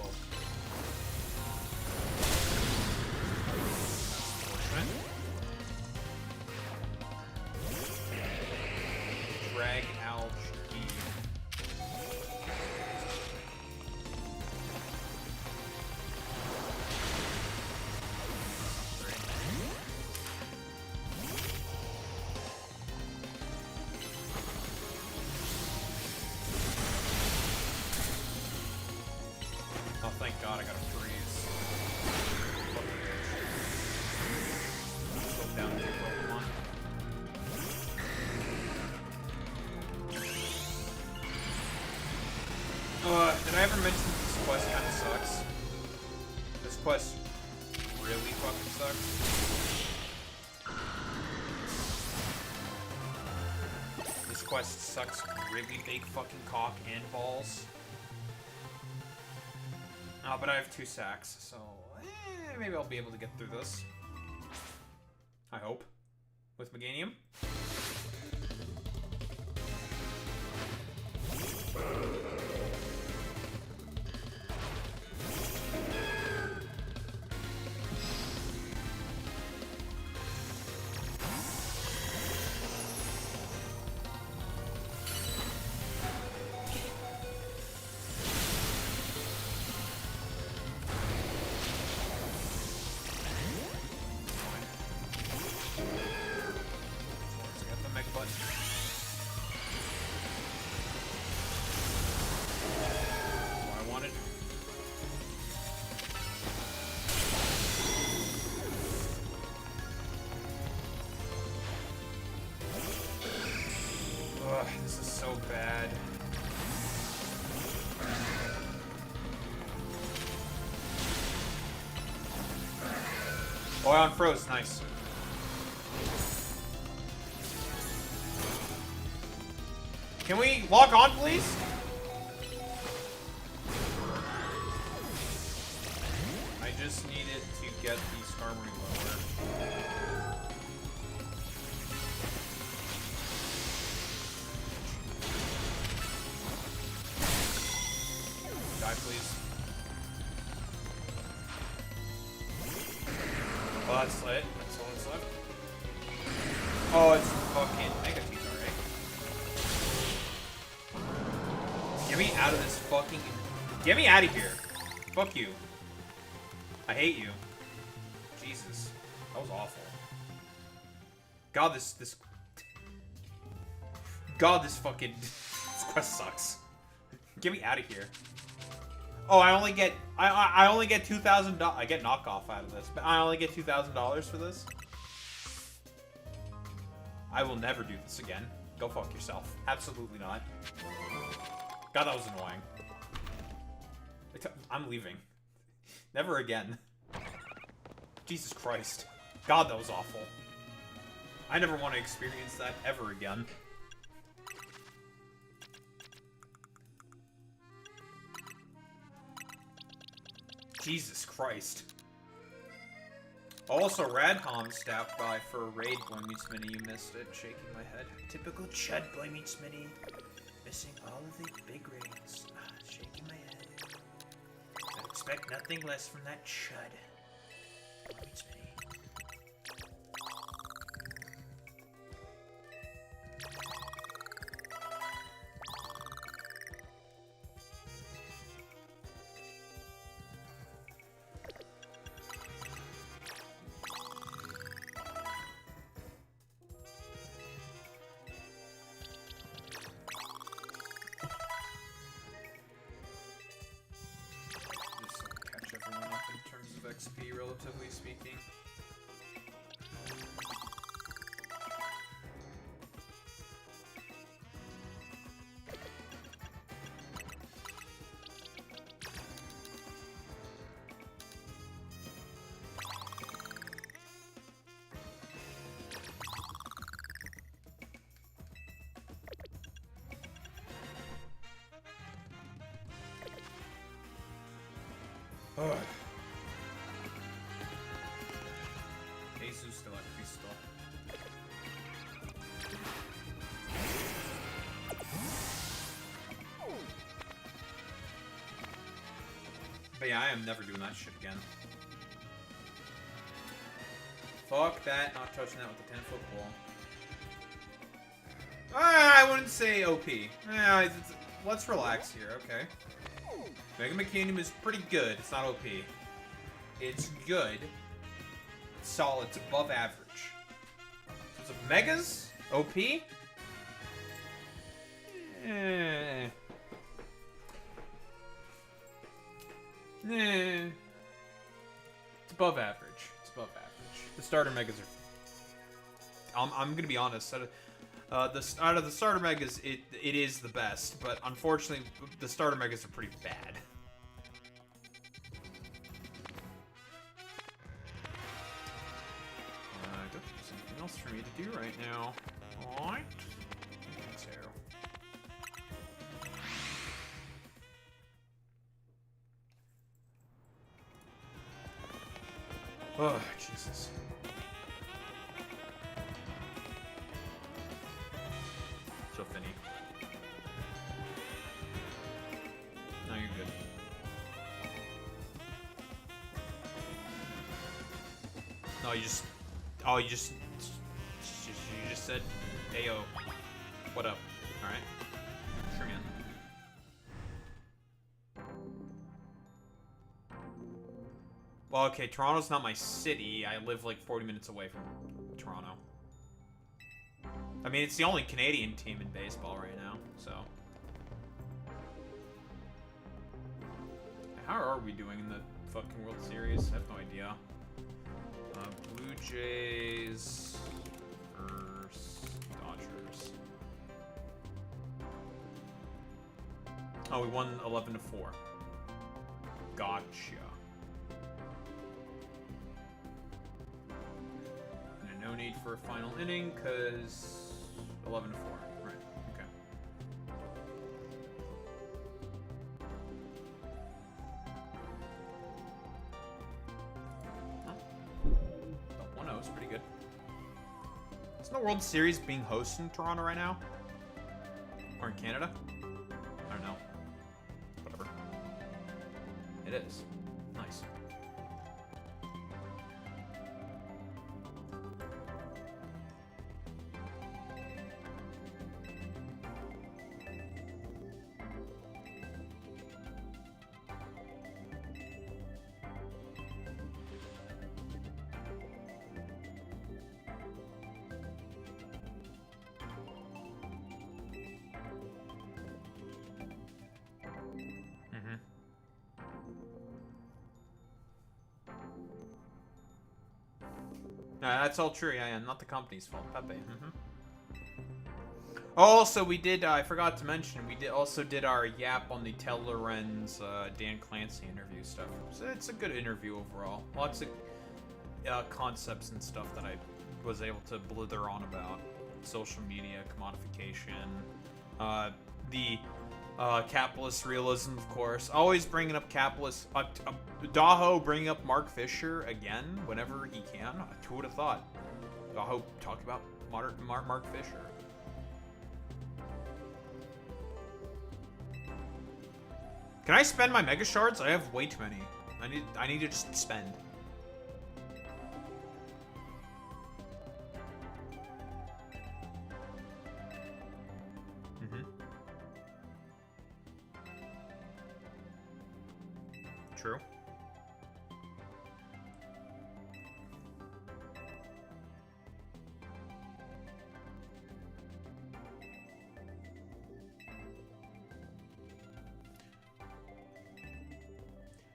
Drag out G. Oh, thank God I got a freeze. Go down to Pokemon. Did I ever mention that this quest kind of sucks? This quest really fucking sucks. This quest sucks really big fucking cock and balls. Oh, but I have 2 sacks, so maybe I'll be able to get through this. I hope. With Meganium. Ugh, this is so bad. Oh, I unfroze. Nice. Can we lock on, please? I just needed to get the Skarmory lower. Die, please. Oh, that's lit. That's all that's left. Oh, it's fucking Mega Teeth, alright. Get me out of this fucking... Get me out of here. Fuck you. I hate you. Jesus. That was awful. God, this... God, this fucking... This quest sucks. Get me out of here. Oh, I only get... I only get $2,000... I get knockoff out of this, but I only get $2,000 for this? I will never do this again. Go fuck yourself. Absolutely not. God, that was annoying. I'm leaving. Never again. Jesus Christ. God, that was awful. I never want to experience that ever again. Jesus Christ. Also, Radhom stopped by for a raid. Boy Meets Mini, you missed it. Shaking my head. Typical Chud Boy Meets Mini. Missing all of the big raids. Shaking my head. I expect nothing less from that Chud. Boy Meets Mini. This will catch everyone up in terms of XP, relatively speaking. Ugh. Jesus de la Cristo. But yeah, I am never doing that shit again. Fuck that, not touching that with the 10-foot pole. I wouldn't say OP. Let's relax here, okay? Mega Mechanium is pretty good. It's not OP. It's good. It's solid. It's above average. So Megas? OP? Eh. It's above average. It's above average. The starter Megas are... I'm gonna be honest. Out of the starter Megas, it is the best, but unfortunately, the starter Megas are pretty bad. I don't think there's anything else for me to do right now. Alright. I think so. Oh, Jesus. So Finny. No, you're good. No, you just... Oh, you just said, "Heyo, what up?" Alright. Sure, man. Well, okay, Toronto's not my city. I live like 40 minutes away from Toronto. I mean, it's the only Canadian team in baseball right now, so. How are we doing in the fucking World Series? I have no idea. Blue Jays versus Dodgers. Oh, we won 11-4. Gotcha. And no need for a final inning, because 11-4. Right, okay. The 1-0 is pretty good. Isn't the World Series being hosted in Toronto right now? Or in Canada? I don't know. Whatever. It is. Nice. That's all true. Yeah, not the company's fault. Pepe. Also, we did. I forgot to mention. We also did our yap on the Lorenz Dan Clancy interview stuff. So it's a good interview overall. Lots of concepts and stuff that I was able to blither on about social media, commodification, the capitalist realism, of course. Always bringing up capitalist. Daho bringing up Mark Fisher again whenever he can. Who would have thought? Daho talk about Mark Fisher. Can I spend my Mega Shards? I have way too many. I need to just spend. True.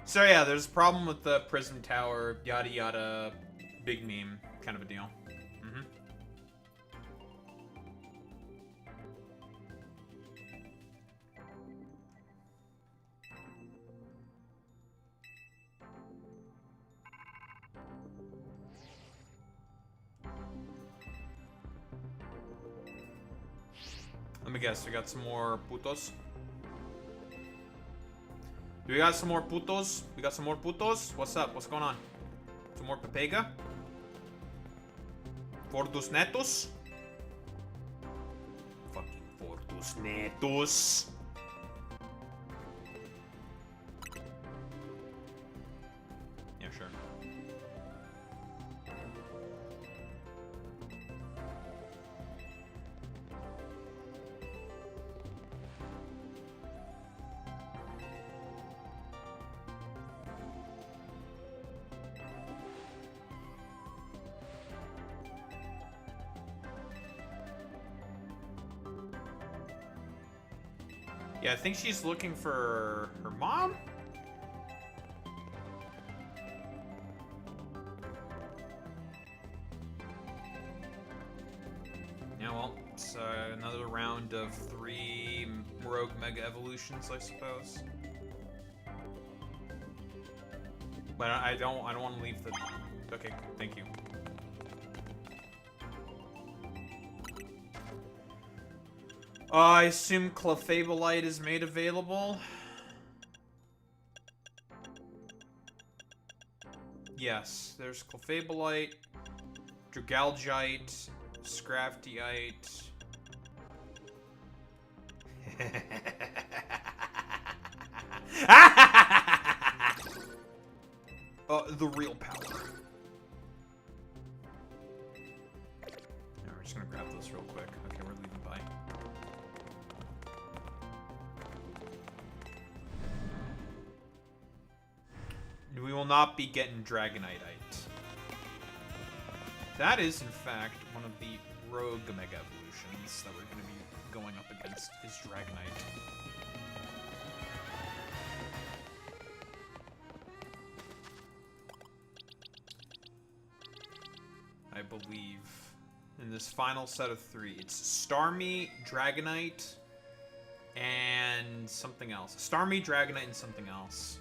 So yeah, there's a problem with the Prism Tower, yada yada, big meme, kind of a deal. Let me guess, we got some more putos? Do we got some more putos? We got some more putos? What's up? What's going on? Some more Pepega? Fortus Netus? Fucking Fortus Netus. Yeah, sure. Yeah, I think she's looking for her mom? Yeah, well, it's another round of 3 rogue mega evolutions, I suppose. But I don't want to leave the... Okay, thank you. I assume Clefabelite is made available. Yes, there's Clefabelite, Dragalgite, Scraftyite. The real power. Yeah, we're just gonna grab this real quick. Okay, we're leaving. Bye. We will not be getting Dragonite. That is, in fact, one of the rogue mega evolutions that we're going to be going up against is Dragonite. I believe in this final set of 3, it's Starmie, Dragonite, and something else. Starmie, Dragonite, and something else.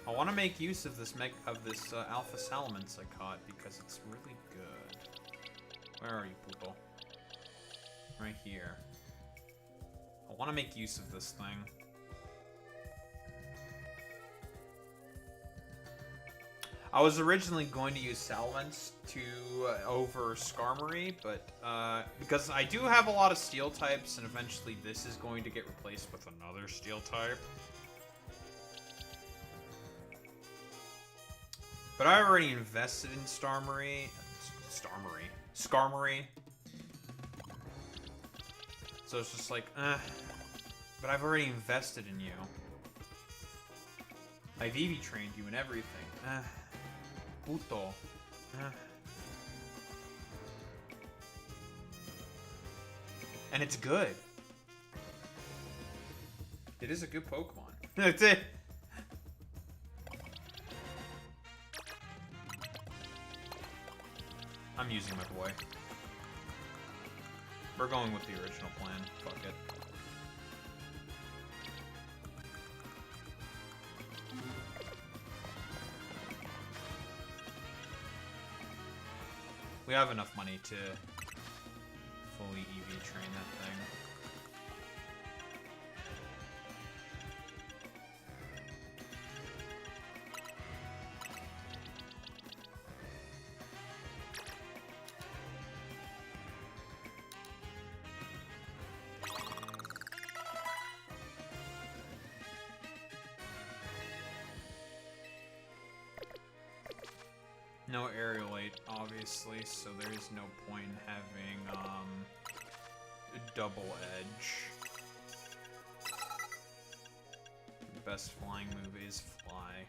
I want to make use of this Alpha Salamence I caught because it's really good. Where are you, people? Right here. I want to make use of this thing. I was originally going to use Salamence over Skarmory, but because I do have a lot of Steel types, and eventually this is going to get replaced with another Steel type. But I already invested in Skarmory. So it's just like, but I've already invested in you. I've EV trained you and everything. Puto. And it's good. It is a good Pokemon. That's it. I'm using my boy. We're going with the original plan. Fuck it. We have enough money to fully EV train that thing. No Aerialite, obviously, so there is no point in having a double edge. The best flying move is fly.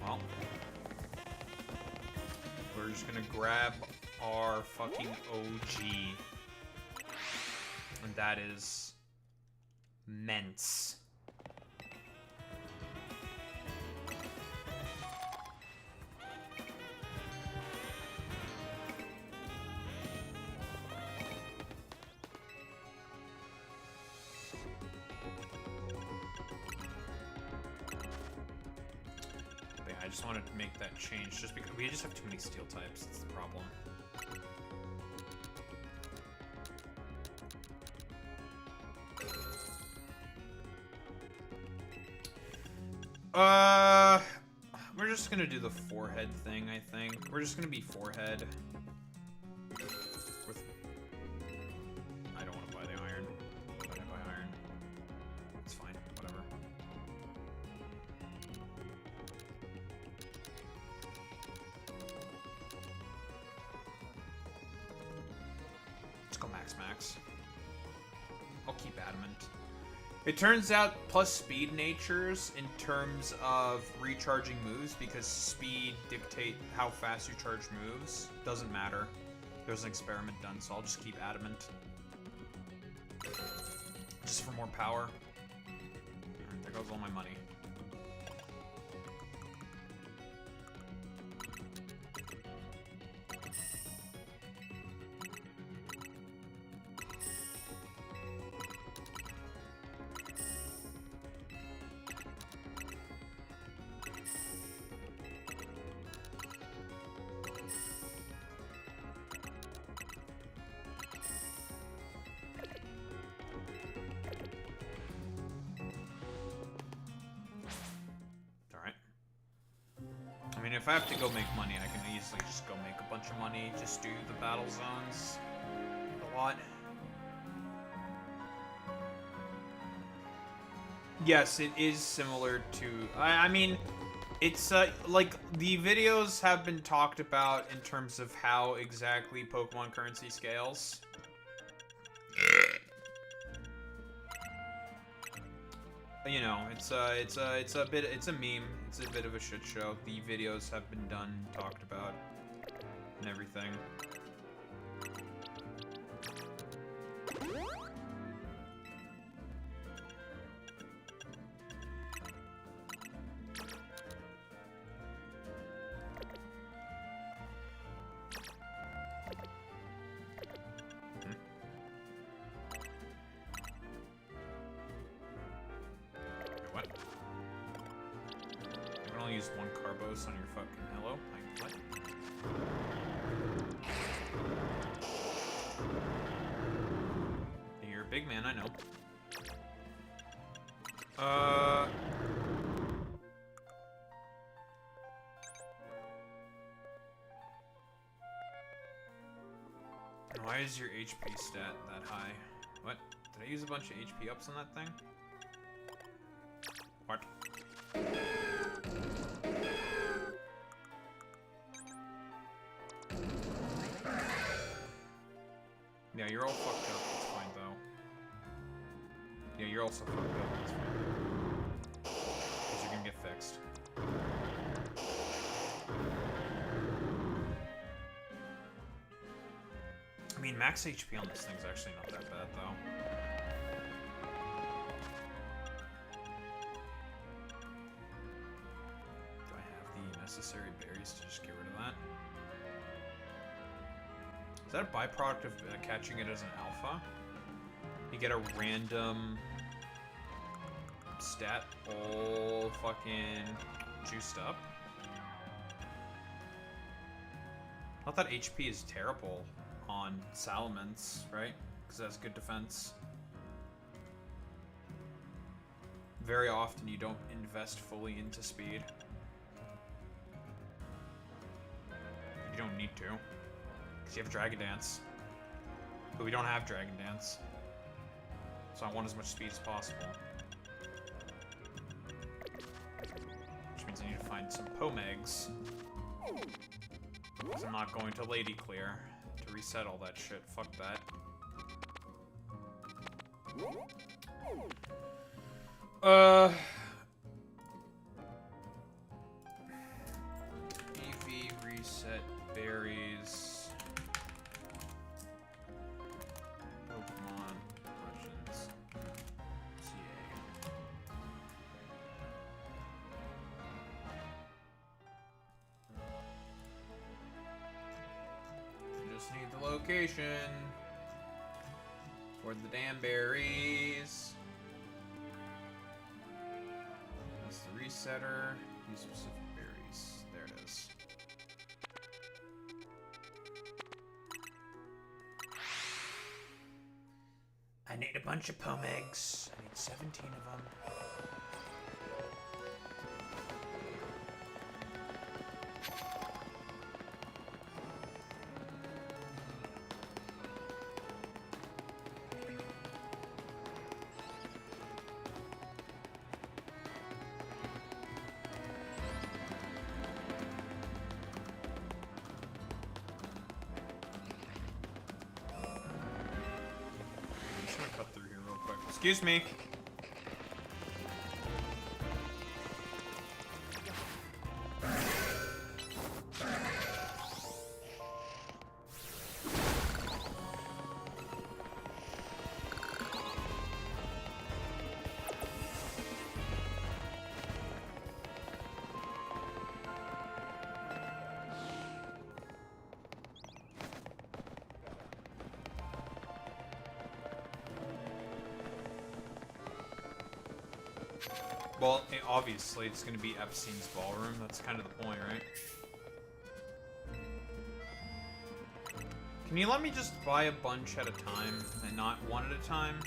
Well, we're just gonna grab our fucking OG. And that is Mence. I just wanted to make that change just because we just have too many steel types. That's the problem. We're just gonna do the forehead thing, I think. We're just gonna be forehead. With... I don't want to buy the iron. Why did I buy iron? It's fine, whatever. Let's go max. I'll keep adamant. It turns out plus speed natures in terms of recharging moves, because speed dictate how fast you charge moves. Doesn't matter. There's an experiment done, so I'll just keep adamant. Just for more power. Alright, there goes all my money. If I have to go make money, I can easily just go make a bunch of money, just do the battle zones a lot. Yes, it is similar to... I mean, it's like the videos have been talked about in terms of how exactly Pokemon currency scales. You know, it's a meme. It's a bit of a shit show. The videos have been done, talked about, and everything. Use one Carbos on your fucking hello. Like, what? You're a big man, I know. Why is your HP stat that high? What? Did I use a bunch of HP ups on that thing? What? Yeah, you're all fucked up. It's fine, though. Yeah, you're also fucked up. It's fine. Because you're gonna get fixed. I mean, max HP on this thing's actually not that bad, though. Do I have the necessary berries to just get rid of that? Is that a byproduct of catching it as an alpha? You get a random stat all fucking juiced up? I thought HP is terrible on Salamence, right? Because that's good defense. Very often you don't invest fully into speed. You don't need to. Because you have Dragon Dance. But we don't have Dragon Dance. So I want as much speed as possible. Which means I need to find some Pomegs. Because I'm not going to Lady Clear to reset all that shit. Fuck that. EV reset berries. Pokemon Legends. CA. Just need the location for the damn berries. That's the resetter. Use specific berries. Jesus. I need a bunch of Pomegs. I need 17 of them. Excuse me. Well, obviously, it's going to be Epstein's ballroom. That's kind of the point, right? Can you let me just buy a bunch at a time and not one at a time?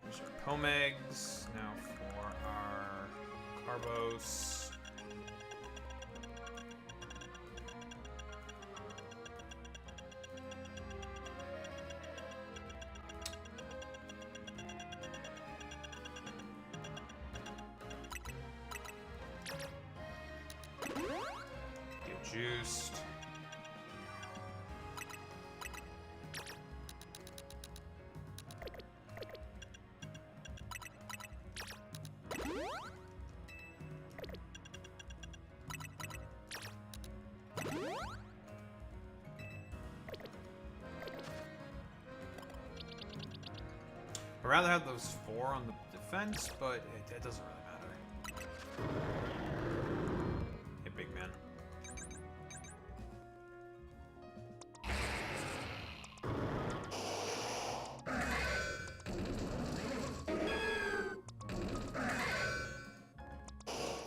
There's our Pomegs. Now for our Carbos. Get juiced. I'd rather have those 4 on the defense, but it doesn't really matter. Hey, big man.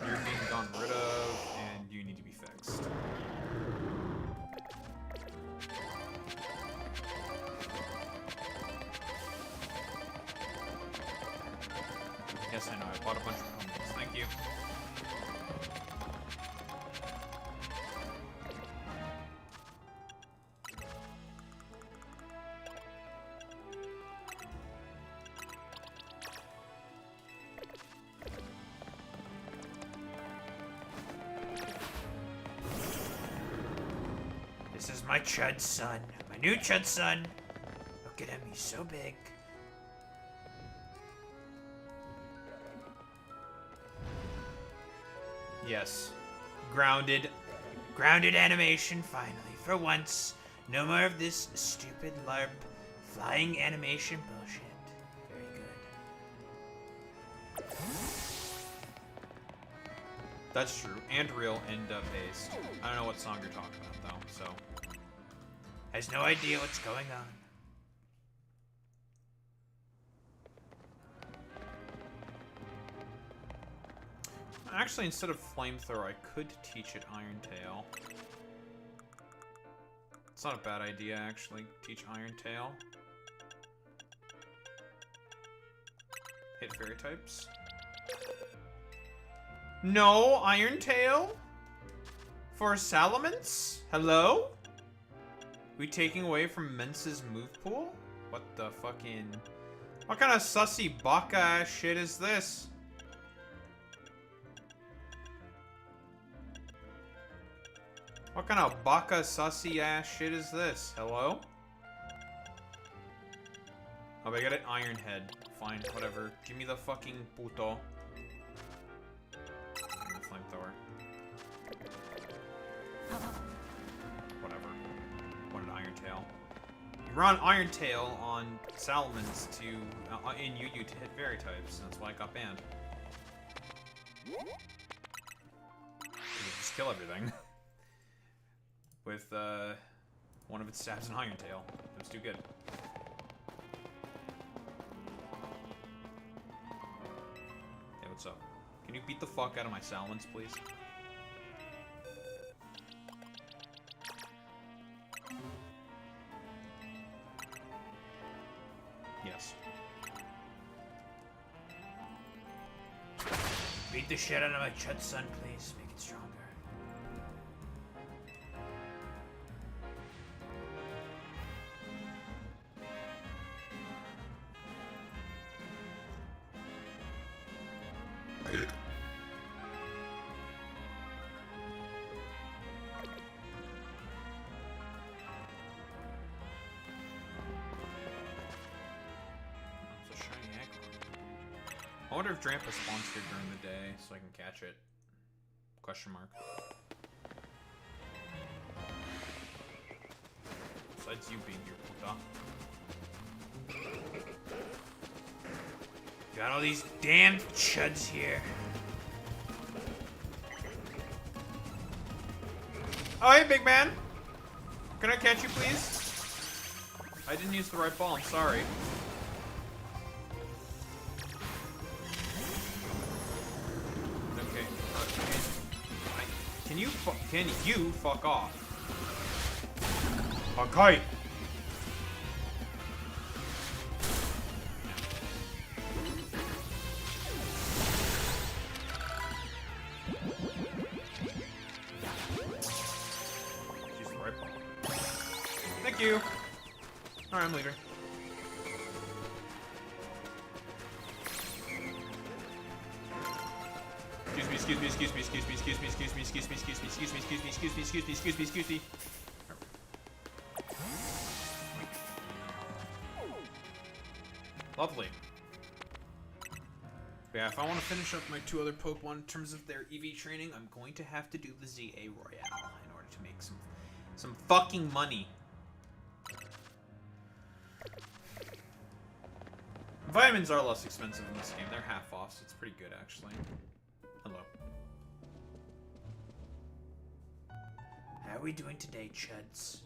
You're being gotten rid of, and you need to be fixed. Yes, I know. I bought a bunch of Pomegs. Thank you. This is my Chud son. My new Chud son. Look at him. He's so big. Yes. Grounded. Grounded animation, finally. For once. No more of this stupid LARP flying animation bullshit. Very good. That's true. And real and based. I don't know what song you're talking about, though, so. Has no idea what's going on. Actually, instead of flamethrower, I could teach it Iron Tail. It's not a bad idea, actually. Teach Iron Tail. Hit fairy types. No Iron Tail? For Salamence? Hello? We taking away from Mensa's move pool? What the fucking... What kind of sussy baka ass shit is this? What kind of baka sussy ass shit is this? Hello? Oh, I got an Iron Head. Fine, whatever. Give me the fucking puto. And the flamethrower. Whatever. What an Iron Tail. You run Iron Tail on Salamence to in Yu to hit fairy types. That's why I got banned. You just kill everything. With one of its stabs and Iron Tail. It was too good. Hey, what's up? Can you beat the fuck out of my Salamence, please? Yes. Beat the shit out of my Chud son, please. Make it stronger. It's a shiny egg. I wonder if Drampa spawns here during the day so I can catch it. Question mark. Besides you being here, puta. Got all these damn chuds here. Oh, hey, big man! Can I catch you, please? I didn't use the right ball, I'm sorry. Okay. Can you fuck off? Okay. Use the right ball. Thank you. Alright, I'm leaving. Excuse me. Lovely. Yeah, if I want to finish up my two other Pokemon in terms of their EV training, I'm going to have to do the ZA Royale in order to make some fucking money. Vitamins are less expensive in this game. They're half off, so it's pretty good, actually. Hello. How are we doing today, chuds?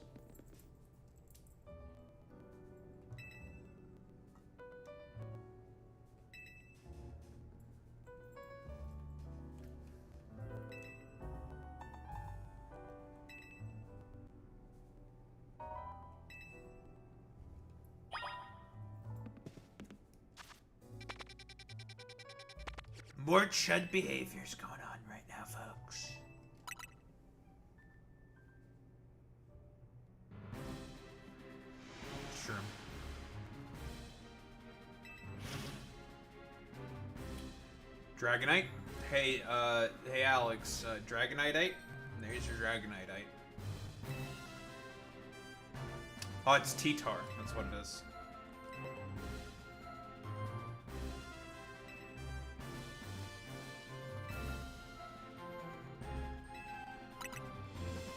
More chud behaviors going on right now, folks. Sure. Dragonite? Hey, hey Alex, Dragonite? There's your Dragonite. Oh, it's T-Tar. That's what it is.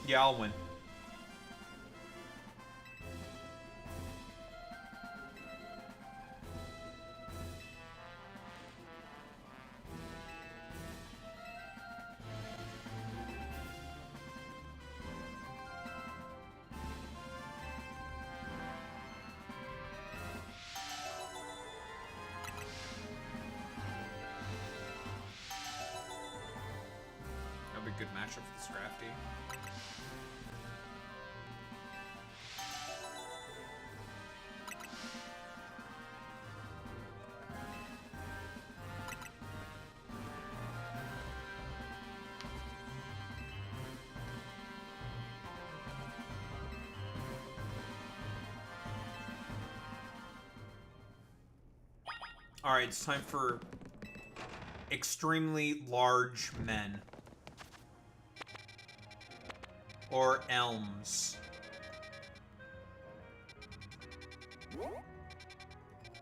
Yeah, I'll win. a good matchup for the Scrafty. Alright, it's time for extremely large men. Or elms.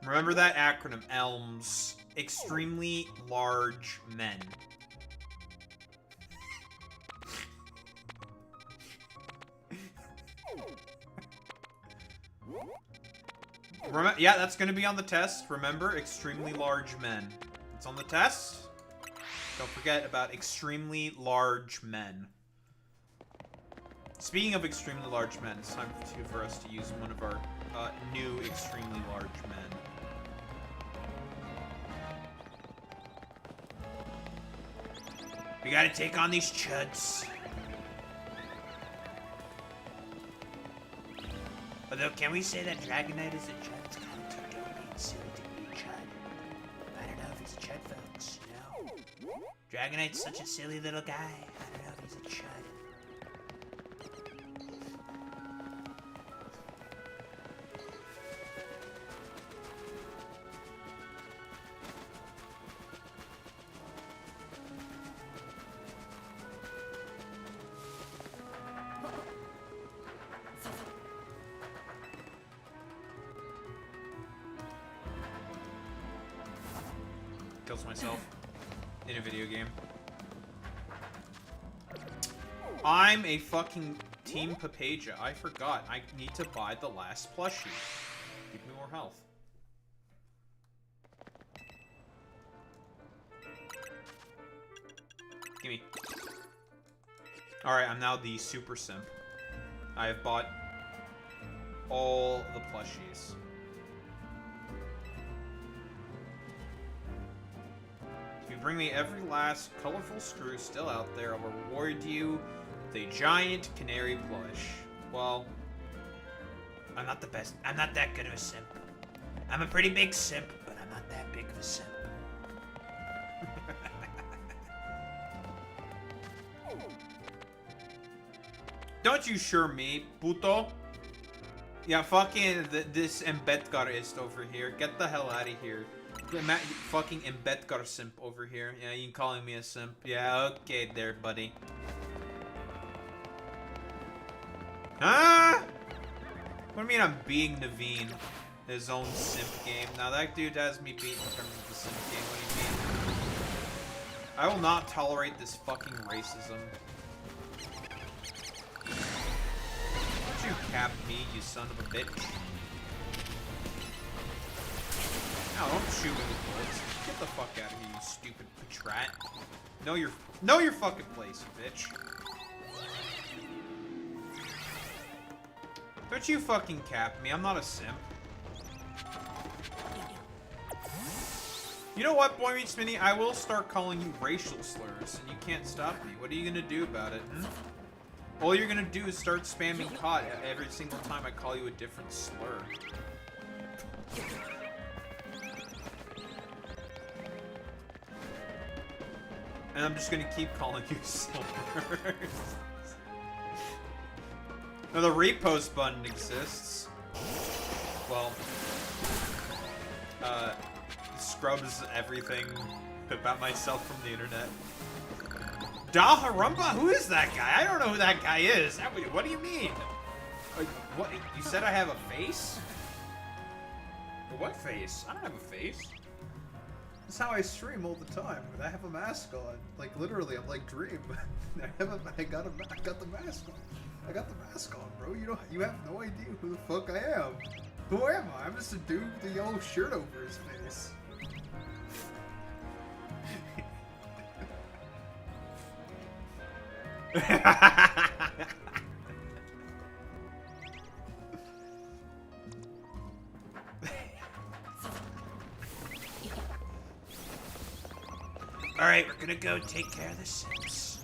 Remember that acronym, ELMS. Extremely large men. Yeah, that's going to be on the test. Remember, extremely large men. It's on the test. Don't forget about extremely large men. Speaking of extremely large men, it's time for us to use one of our new extremely large men. We gotta take on these chuds. Although, can we say that Dragonite is a chud? It's kind of too dope being silly to be a chud. I don't know if he's a chud, folks, you know? Dragonite's such a silly little guy. I don't know if he's a chud. Kills myself in a video game. I'm a fucking Team Papaja. I forgot. I need to buy the last plushie. Give me more health. Gimme. Alright, I'm now the super simp. I have bought all the plushies. Bring me every last colorful screw still out there. I'll reward you with a giant canary plush. Well, I'm not the best. I'm not that good of a simp. I'm a pretty big simp, but I'm not that big of a simp. don't you sure me, puto? Yeah, fucking this Embedgarist over here. Get the hell out of here. Fucking Embedgar simp over here. Yeah, you calling me a simp. Yeah, okay there, buddy. Ah! What do you mean I'm being Naveen? His own simp game. Now that dude has me beat in terms of the simp game. What do you mean? I will not tolerate this fucking racism. Don't you cap me, you son of a bitch. No, don't shoot me with bullets. Get the fuck out of here, you stupid patrat. Know your fucking place, you bitch. Don't you fucking cap me, I'm not a simp. You know what, Boy Meets Mini? I will start calling you racial slurs, and you can't stop me. What are you gonna do about it, hmm? All you're gonna do is start spamming COD every single time I call you a different slur. And I'm just gonna keep calling you slurs. Now the repost button exists. Well, scrubs everything about myself from the internet. Da Harumba? Who is that guy? I don't know who that guy is. What do you mean? What? You said I have a face? What face? I don't have a face. That's how I stream all the time. I have a mask on. Like literally, I'm like Dream. I got the mask on. I got the mask on, bro. You have no idea who the fuck I am. Who am I? I'm just a dude with a yellow shirt over his face. Alright, we're gonna go take care of the Sims.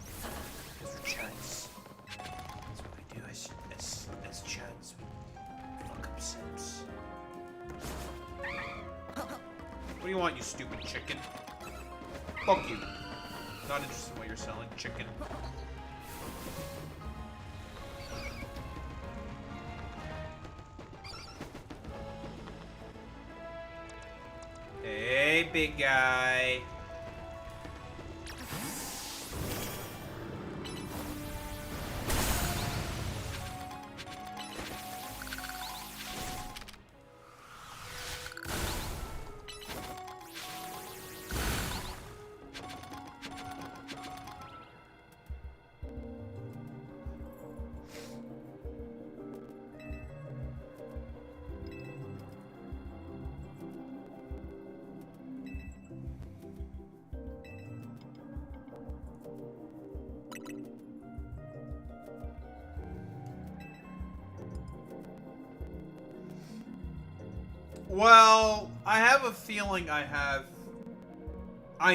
What do you want, you stupid chicken? Fuck you. Not interested in what you're selling, chicken. Hey, big guy. Well, I have a feeling I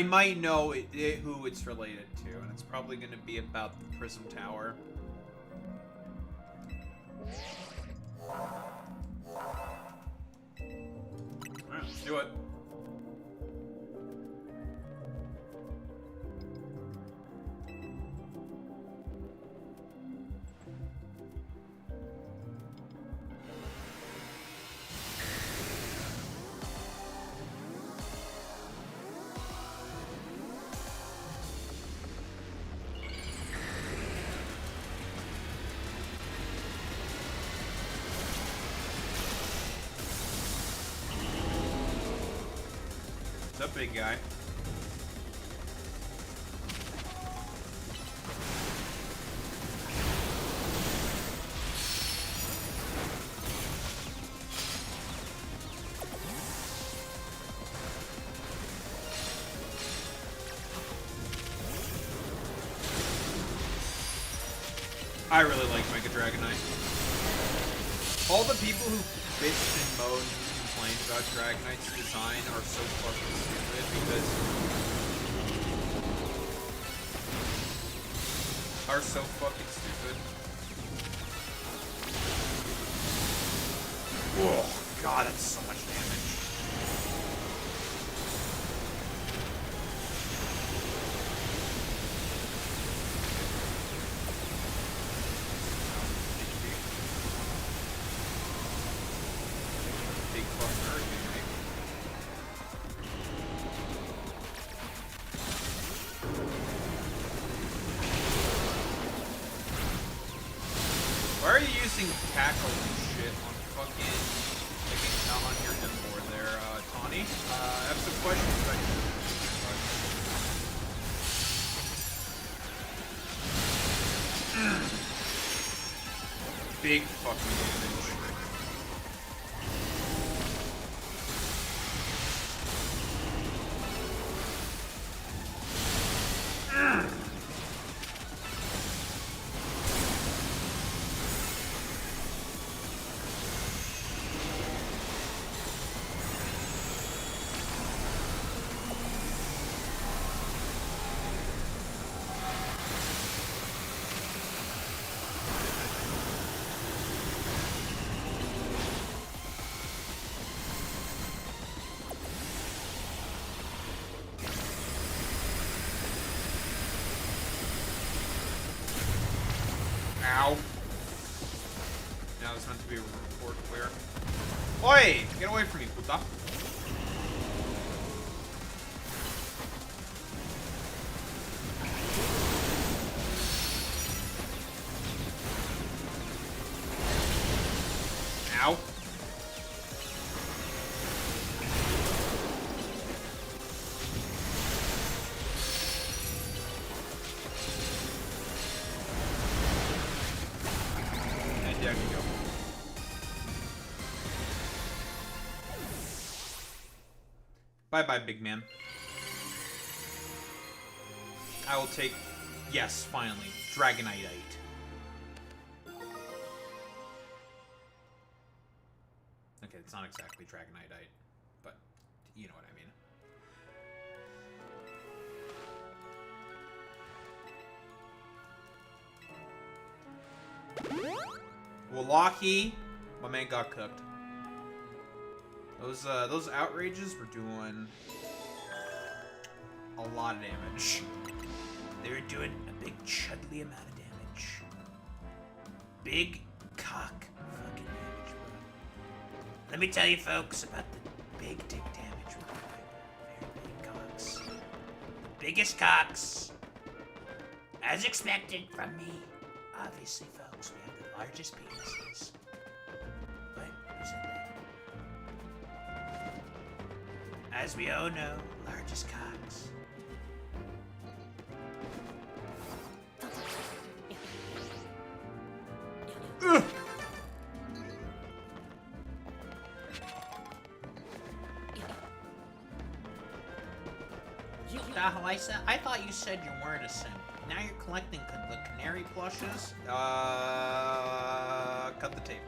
might know who it's related to, and it's probably going to be about the Prism Tower. Alright, let's do it. What's up, big guy? I really like Mega Dragonite. All the people who bitched and moaned and complained about Dragonite's design are so fucking stupid because... are so fucking stupid. Oh, God, that's so much damage. Why are you using tackle and shit on fucking, like, not on your board there, Tawny? I have some questions about you. Big fucking damage. Ow. Now it's meant to be a report clear. Oi! Get away from me, puta. Ow. There we go. Bye-bye, big man. I will take... Yes, finally. Dragonite. Okay, it's not exactly Dragonite, but you know what I mean. Wallahi, my man got cooked. Those outrages were doing a lot of damage. They were doing a big chudly amount of damage. Big cock fucking damage, bro. Let me tell you, folks, about the big dick damage we're doing. Very big cocks. Biggest cocks. As expected from me. Obviously, folks, we have the largest penises. What? Who said that? As we all know, largest cocks. I thought you said you weren't a simp. Now you're collecting the canary plushes? Cut the tape.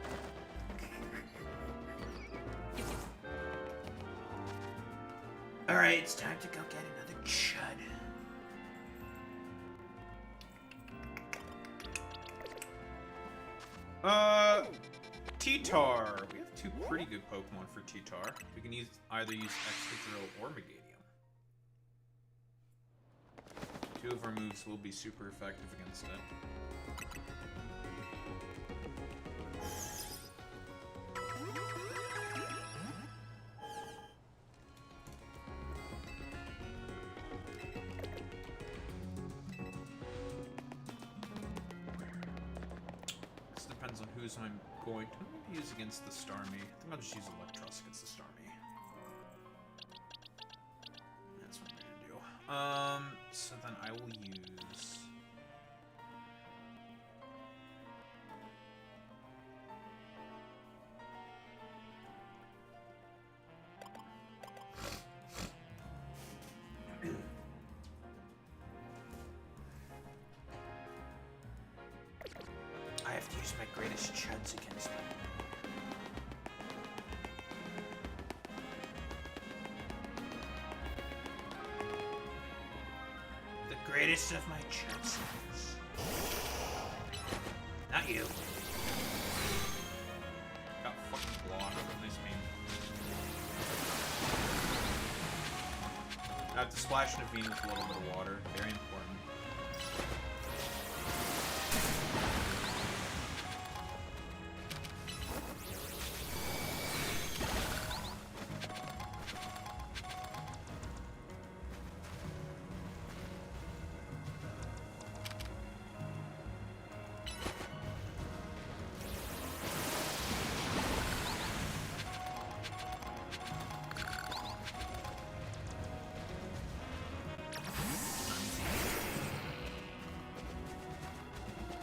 Alright, it's time to go get another chud. T-Tar. We have two pretty good Pokemon for T-Tar. We can either use Excadrill or Megadium. Two of our moves will be super effective against it. This depends on who's I'm going to use against the Starmie. I think I'll just use Electros against the Starmie. That's what I'm gonna do. So then I will use... I have to use my greatest chuds against them. The greatest of my chuds. Not you. Got fucking blocked. Nice game. I have to splash Naveen with a little bit of water. Very important.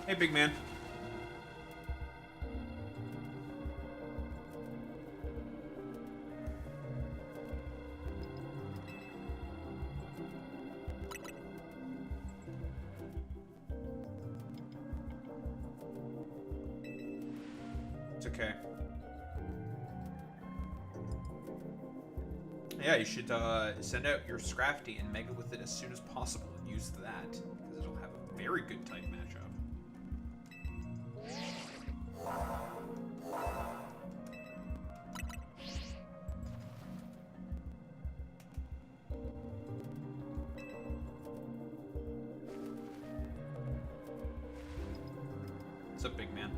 Hey, big man. It's okay. Yeah, you should send out your Scrafty and Mega with it as soon as possible and use that, because it'll have a very good type matchup. What's up, big man?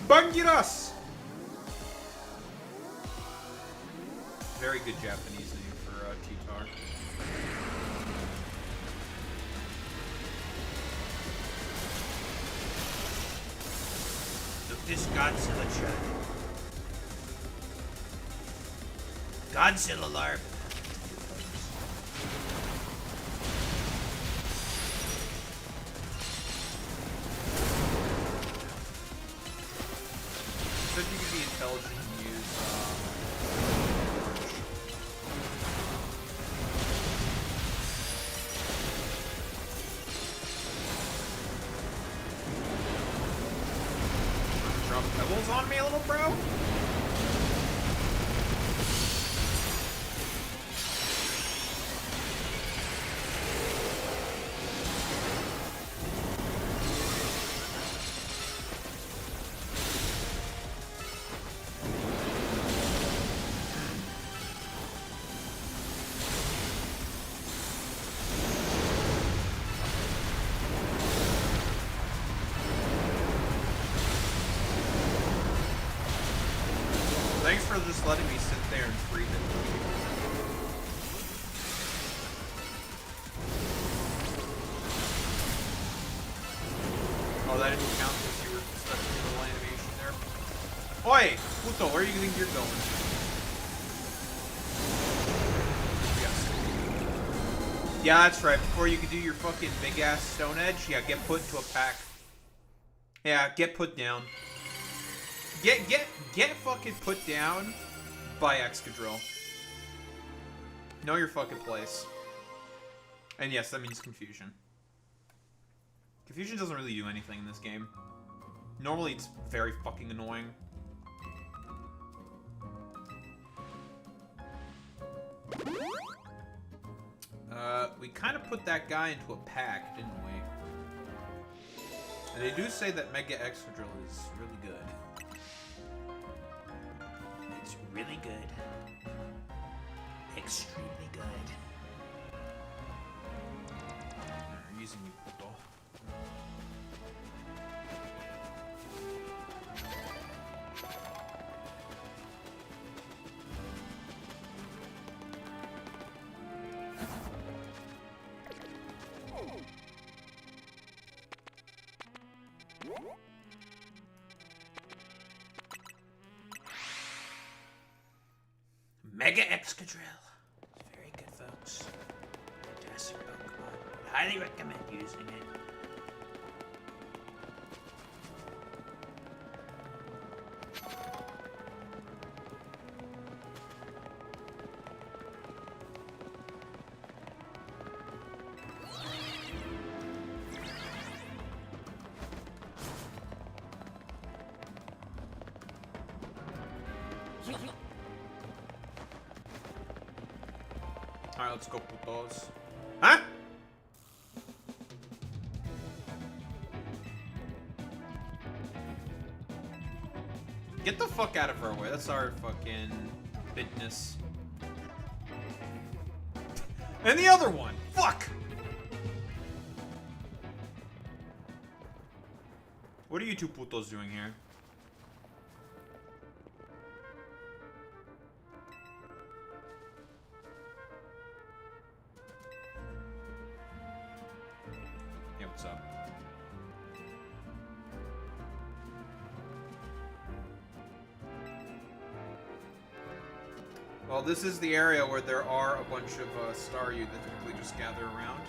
Bangiras! Very good Japanese name for T-Tar. Look, this Godzilla chud. Godzilla LARP. So if you can be intelligent and use drop pebbles on me, little bro? just letting me sit there and breathe it. Oh, that didn't count because you were stuck in the little animation there. Oi! Puto, where do you think you're going? Yes. Yeah, that's right. Before you can do your fucking big-ass Stone Edge, yeah, get put into a pack. Yeah, get put down. Get fucking put down by Excadrill. Know your fucking place. And yes, that means confusion. Confusion doesn't really do anything in this game. Normally it's very fucking annoying. We kind of put that guy into a pack, didn't we? And they do say that Mega Excadrill is really good. It's really good. Extremely good. We're using you, Puto. Mega Excadrill. It's very good, folks. Fantastic Pokemon. Highly recommend using it. Alright, let's go, Putos. Huh? Get the fuck out of our way. That's our fucking business. And the other one. Fuck! What are you two putos doing here? Yeah, what's up? Well, this is the area where there are a bunch of Staryu that typically just gather around.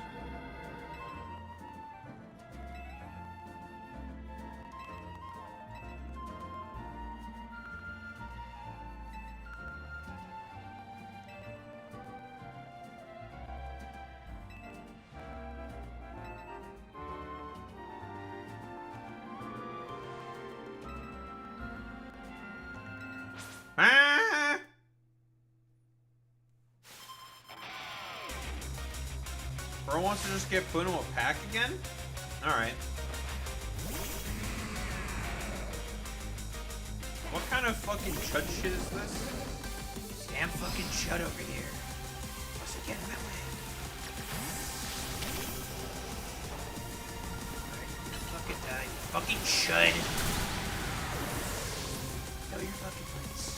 Ah! Bro wants to just get put into a pack again? Alright. What kind of fucking chud shit is this? Damn fucking chud over here. What's it getting in my way? Fucking die. Fucking chud. Know your fucking place.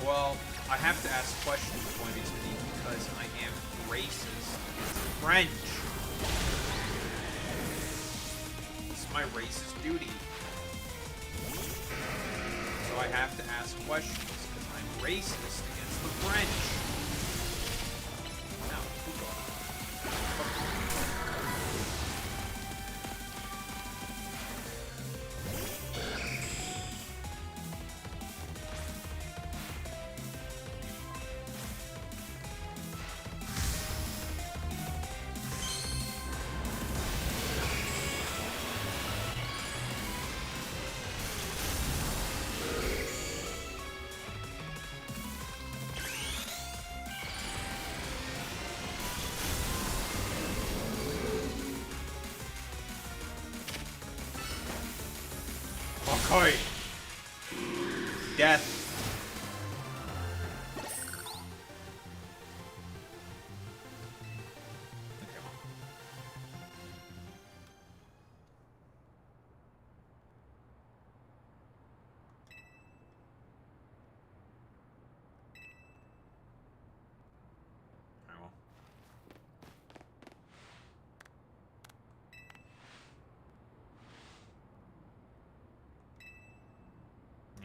Well, I have to ask questions, Pointy Speed, because I am racist. It's French. It's my racist duty. So I have to ask questions, because I'm racist against the French. Now, Okay. Death.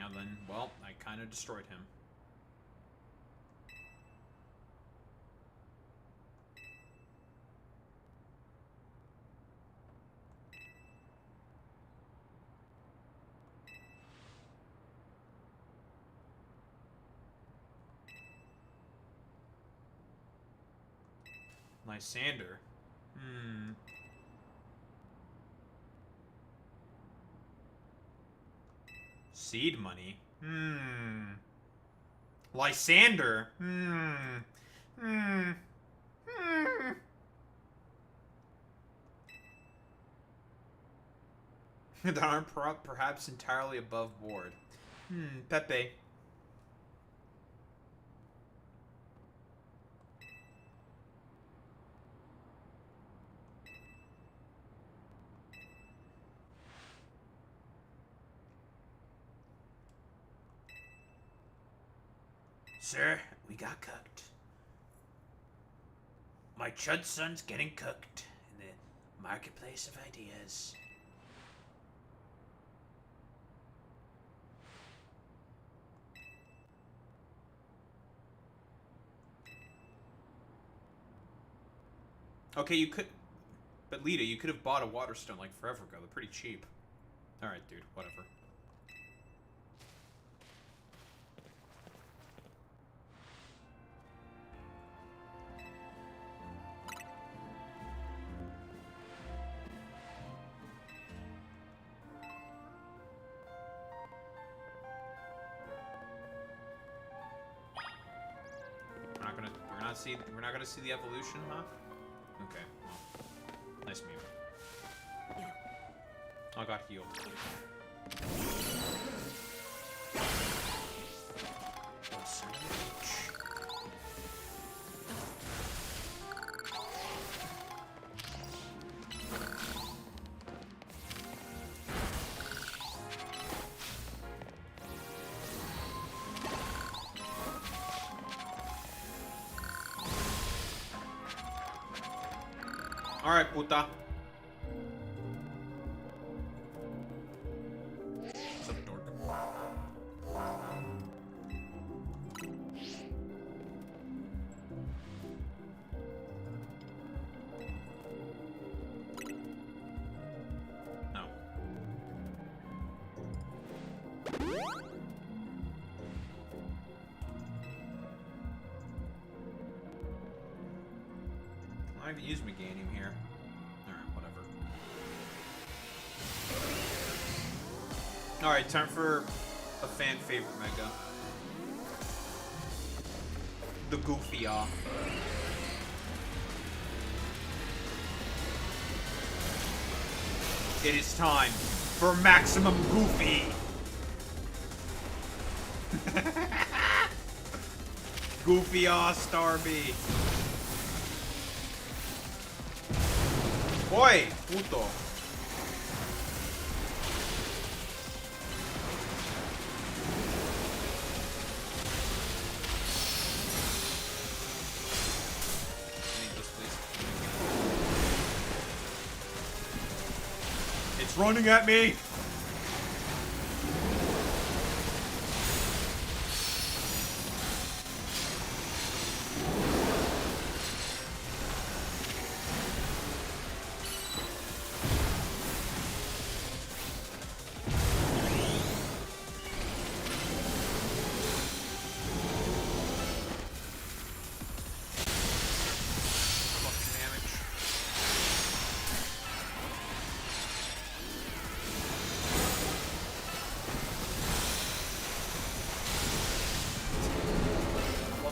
Yeah, then, well, I kind of destroyed him. Lysander. Seed money. Lysander. That aren't perhaps entirely above board. Pepe. Sir, we got cooked. My chud son's getting cooked in the marketplace of ideas. Okay, you could... But Lita, you could have bought a Waterstone like forever ago. They're pretty cheap. Alright, dude. Whatever. We're not gonna see the evolution, huh? Okay. Well, nice mute. I got healed. Alright, puta. What's up, dork? No. I haven't used Meganium here. Alright, whatever. Alright, time for a fan favorite mega. The Goofy-ah. It is time for maximum Goofy! Goofy-ah Starby! Oi, puto. Need this, please. It's running at me.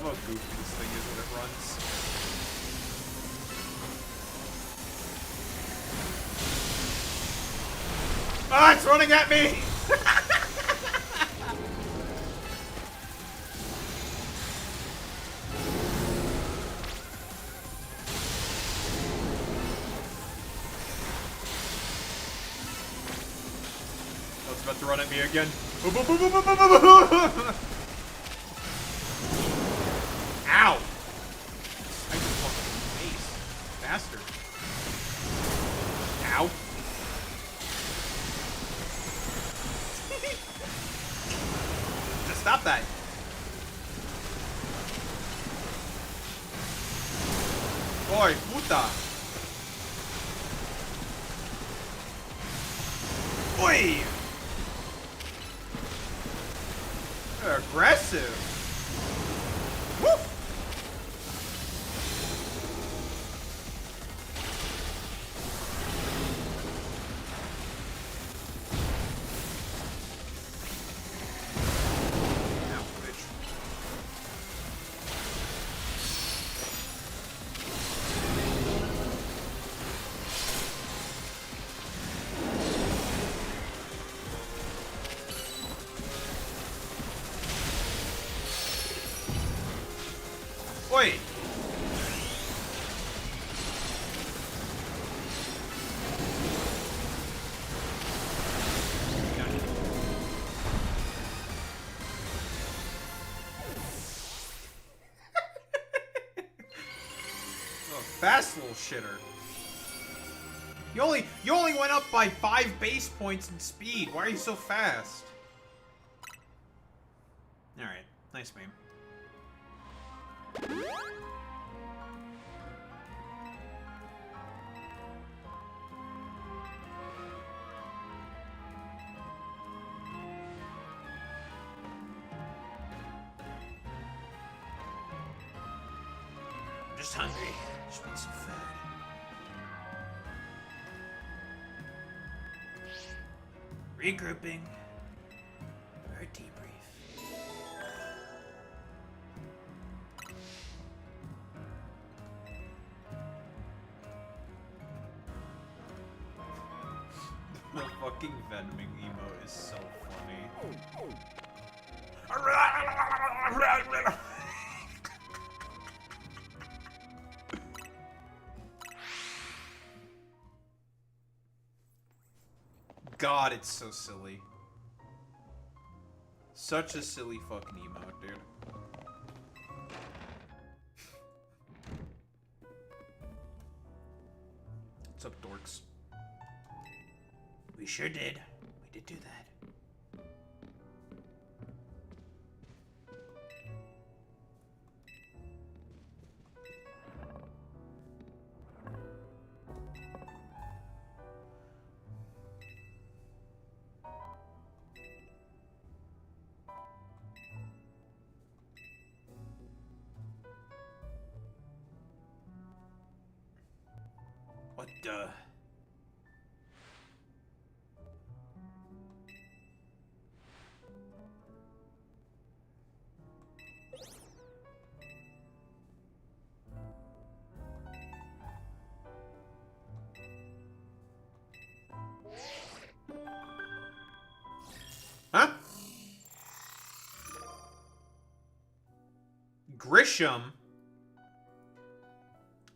Goofy this thing is when it runs. Ah, it's running at me! Oh, it's about to run at me again. Ow! I just fucking face. Bastard. Ow. Stop that. Boy, puta. Oi! They're aggressive. Woo! Now, bitch. Oi! Oh, fast little shitter. You only went up by 5 base points in speed. Why are you so fast? Alright, nice meme. I'm just hungry. Just want some food. Regrouping. Or debrief. The fucking venoming emote is so funny. God, it's so silly. Such a silly fucking emote, dude. What's up, dorks? We sure did. We did do that. What the? Huh? Grisham?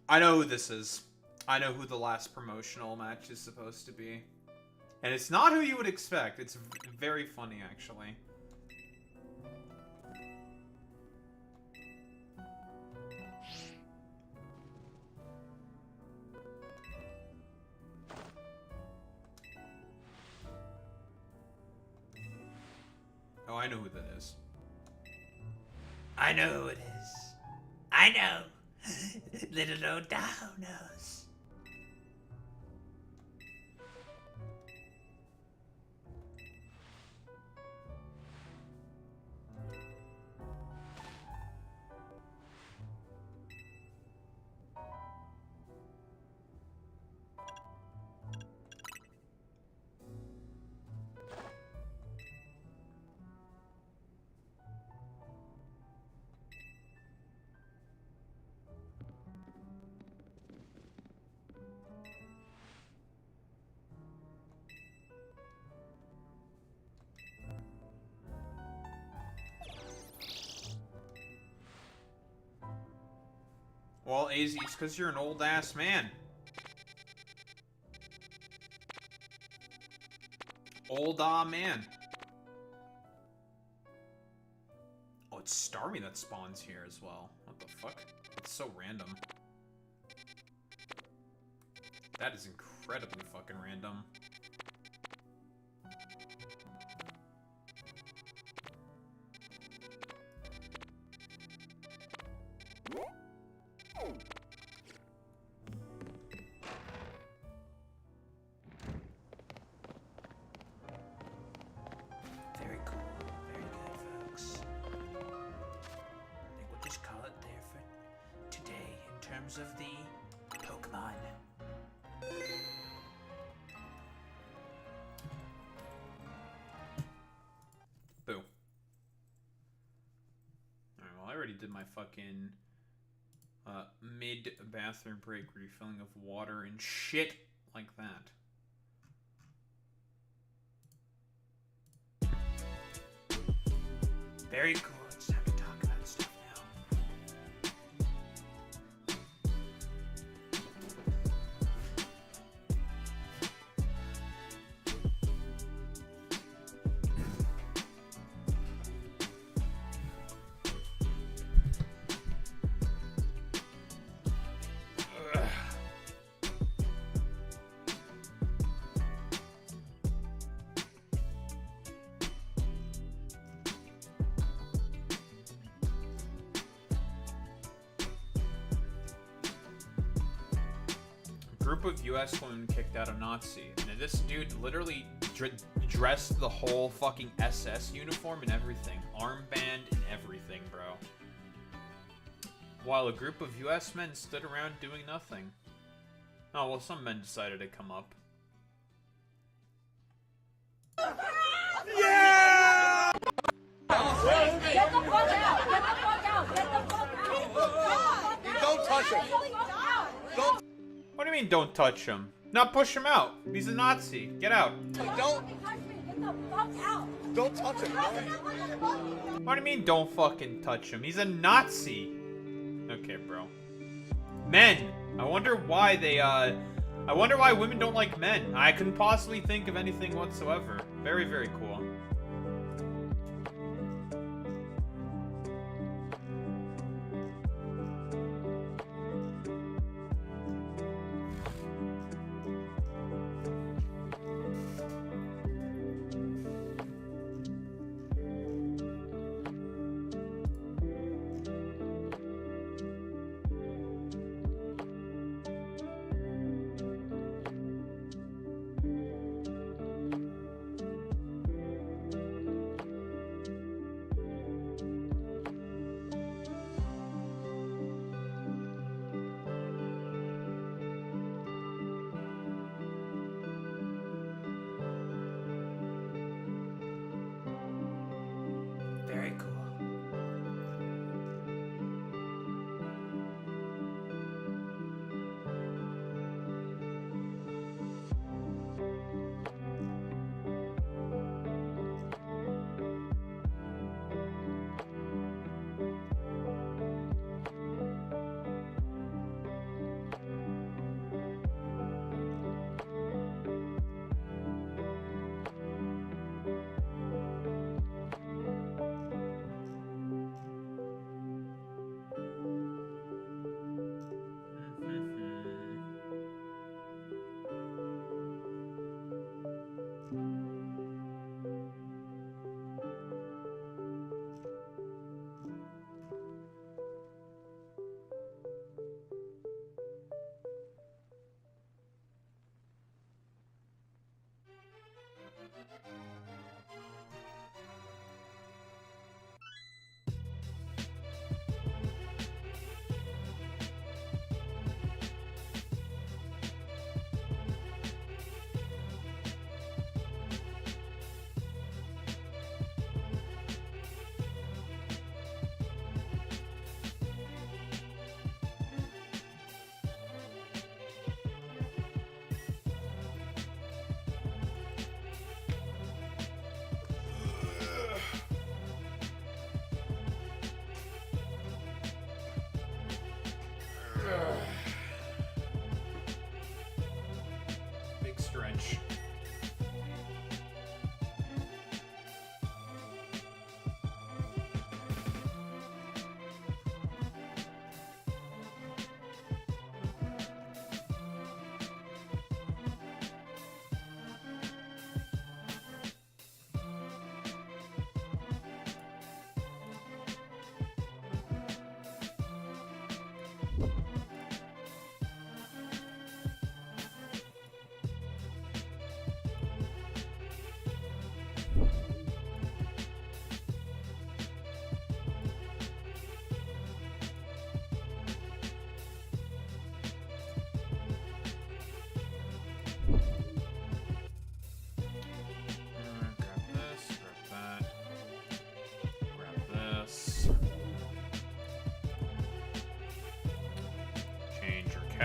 I know who this is. I know who the last promotional match is supposed to be. And it's not who you would expect. It's very funny, actually. Oh, I know who that is. I know who it is. I know. Little old Dow knows. Well, AZ, it's because you're an old-ass man. Man. Oh, it's Starmie that spawns here as well. What the fuck? It's so random. That is incredibly fucking random. heroes of the Pokemon. Boo. Alright, well, I already did my fucking mid-bathroom break refilling of water and shit like that. Very cool. It's time to talk about stuff now. Group of US women kicked out a Nazi. And this dude literally dressed the whole fucking SS uniform and everything. Armband and everything, bro. While a group of US men stood around doing nothing. Oh, well, some men decided to come up. Get the fuck out! Get the fuck out! Get the fuck out! Don't touch him. Don't. What do you mean, don't touch him? Not push him out. He's a Nazi. Get out. Don't. Get the fuck out! Don't touch him. What do you mean, don't fucking touch him? He's a Nazi. Okay, bro. Men. I wonder why they, I wonder why women don't like men. I couldn't possibly think of anything whatsoever. Very, very cool. Very cool.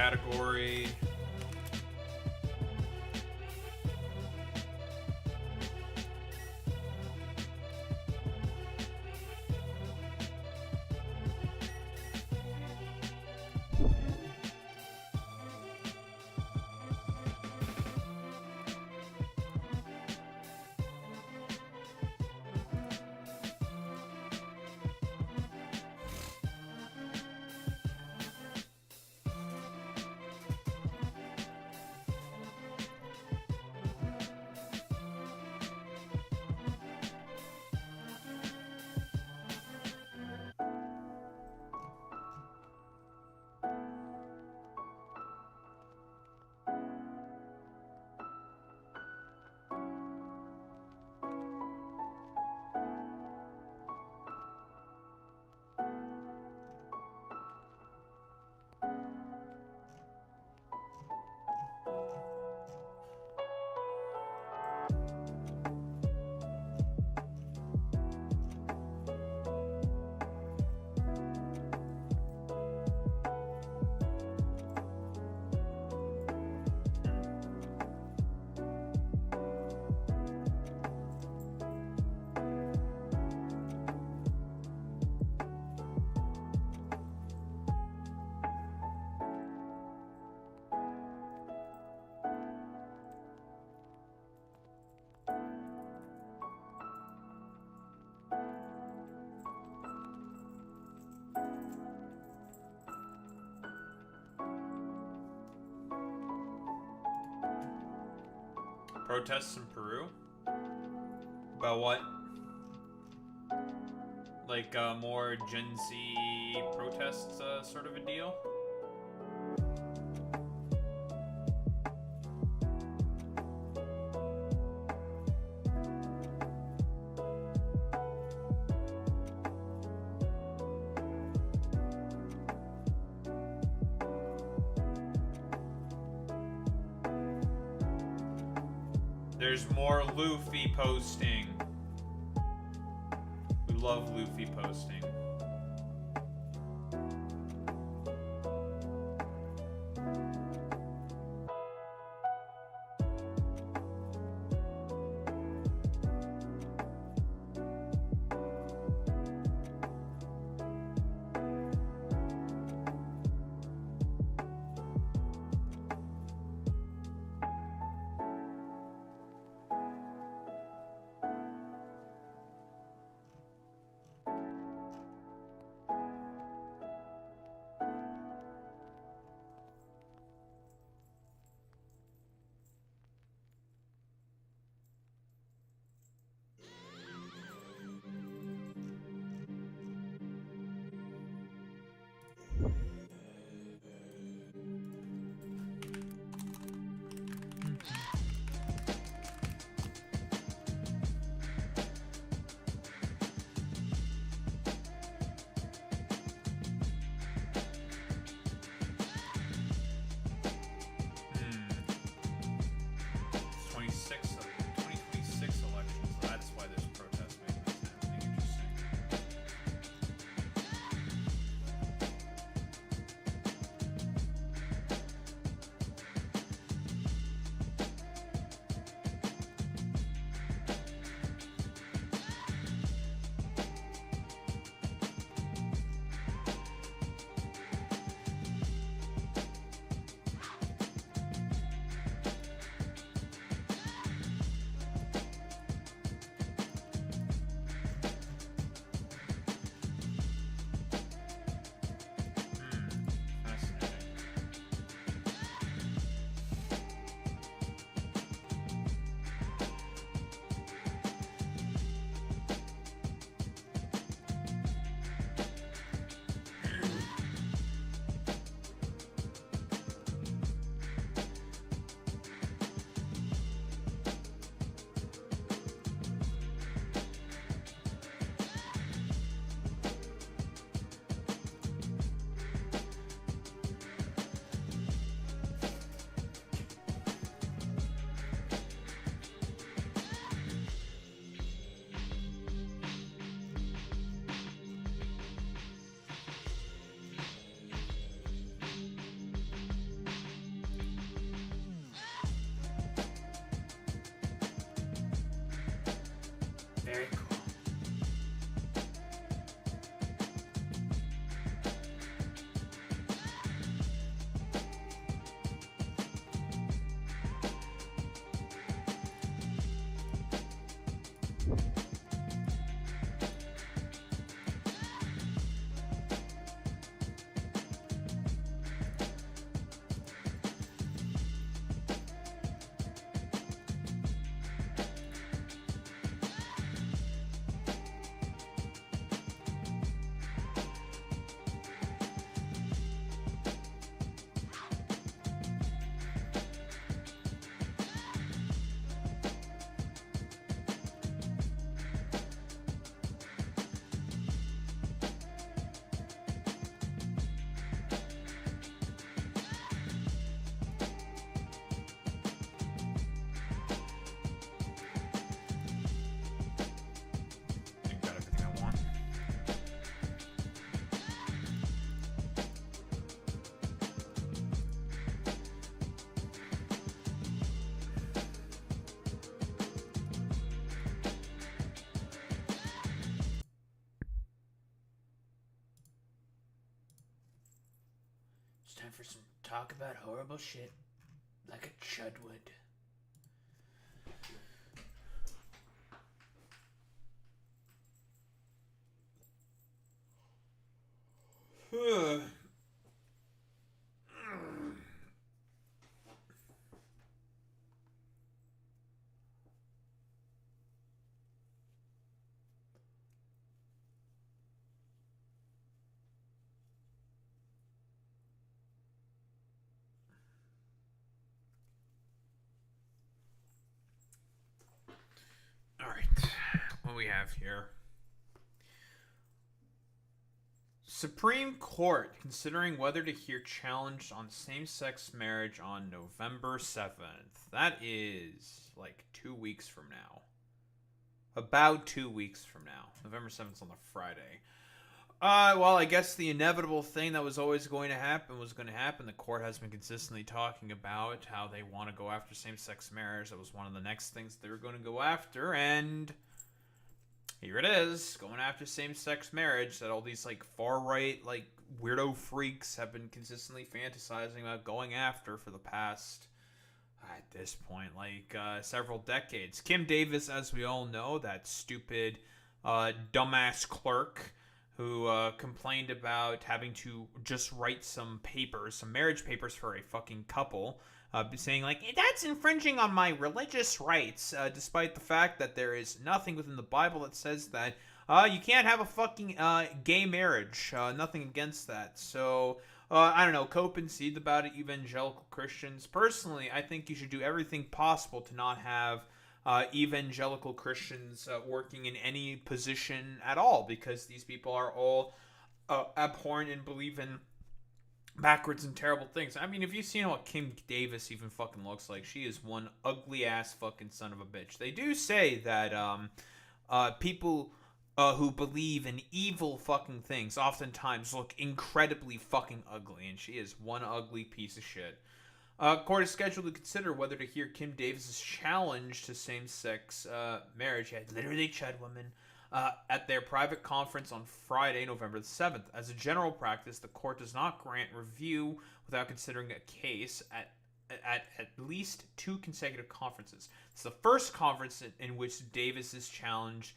category. Protests in Peru? About what? Like, more Gen Z protests, sort of a deal? There's more Luffy posting. We love Luffy posting. time for some talk about horrible shit, like a chud would. All right, what we have here. Supreme Court considering whether to hear challenge on same-sex marriage on November 7th. That is like 2 weeks from now. About 2 weeks from now. November 7th on the Friday. Well, I guess the inevitable thing that was always going to happen was going to happen. The court has been consistently talking about how they want to go after same-sex marriage. That was one of the next things they were going to go after, and here it is, going after same-sex marriage that all these, like, far-right, like, weirdo freaks have been consistently fantasizing about going after for the past, at this point, like, several decades. Kim Davis, as we all know, that stupid, dumbass clerk who complained about having to just write some papers, some marriage papers for a fucking couple, saying, like, that's infringing on my religious rights, despite the fact that there is nothing within the Bible that says that you can't have a fucking gay marriage. Nothing against that. So, I don't know, cope and seethe about it, evangelical Christians. Personally, I think you should do everything possible to not have evangelical Christians working in any position at all, because these people are all abhorrent and believe in backwards and terrible things. I mean, if you've seen what Kim Davis even fucking looks like, she is one ugly ass fucking son of a bitch. They do say that people who believe in evil fucking things oftentimes look incredibly fucking ugly, and she is one ugly piece of shit. Court is scheduled to consider whether to hear Kim Davis's challenge to same-sex marriage. Yeah, literally chud woman. At their private conference on Friday, November the 7th. As a general practice, the court does not grant review without considering a case at least 2 consecutive conferences. It's the first conference in which Davis's challenge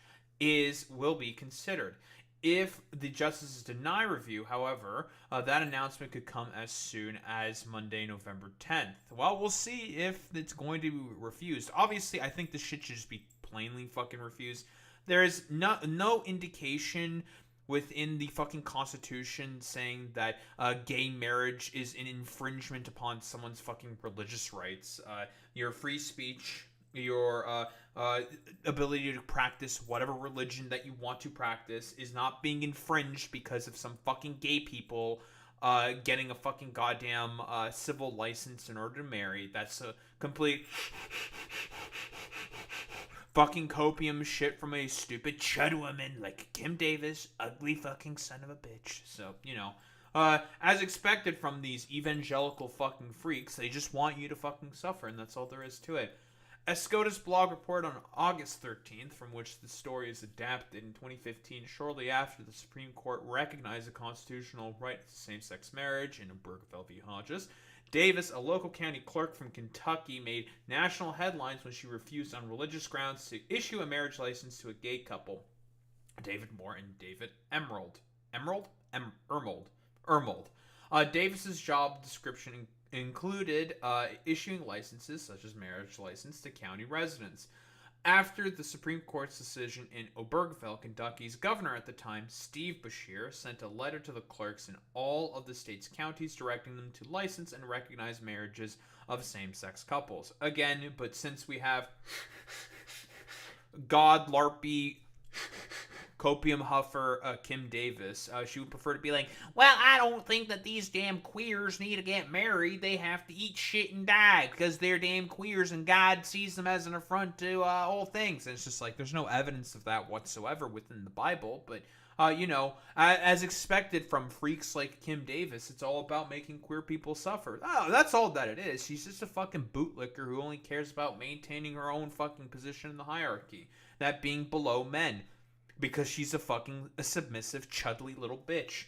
will be considered. If the justices deny review, however, that announcement could come as soon as Monday, November 10th. Well, we'll see if it's going to be refused. Obviously, I think this shit should just be plainly fucking refused. There is no indication within the fucking Constitution saying that gay marriage is an infringement upon someone's fucking religious rights. Your free speech, your ability to practice whatever religion that you want to practice is not being infringed because of some fucking gay people getting a fucking goddamn civil license in order to marry. That's a complete fucking copium shit from a stupid chud woman like Kim Davis, ugly fucking son of a bitch. So, you know, as expected from these evangelical fucking freaks, they just want you to fucking suffer, and that's all there is to it. A SCOTUS blog report on August 13th, from which the story is adapted in 2015, shortly after the Supreme Court recognized the constitutional right to same-sex marriage in Obergefell v. Hodges. Davis, a local county clerk from Kentucky, made national headlines when she refused on religious grounds to issue a marriage license to a gay couple, David Moore and David Ermold. Davis's job description included issuing licenses, such as marriage license, to county residents. After the Supreme Court's decision in Obergefell, Kentucky's governor at the time, Steve Beshear, sent a letter to the clerks in all of the state's counties directing them to license and recognize marriages of same-sex couples. Again, but since we have God LARPy copium huffer Kim Davis, she would prefer to be like, well, I don't think that these damn queers need to get married. They have to eat shit and die because they're damn queers and God sees them as an affront to all things. And it's just like, there's no evidence of that whatsoever within the Bible. But, you know, as expected from freaks like Kim Davis, it's all about making queer people suffer. Oh, that's all that it is. She's just a fucking bootlicker who only cares about maintaining her own fucking position in the hierarchy. That being below men. Because she's a submissive, chudly little bitch.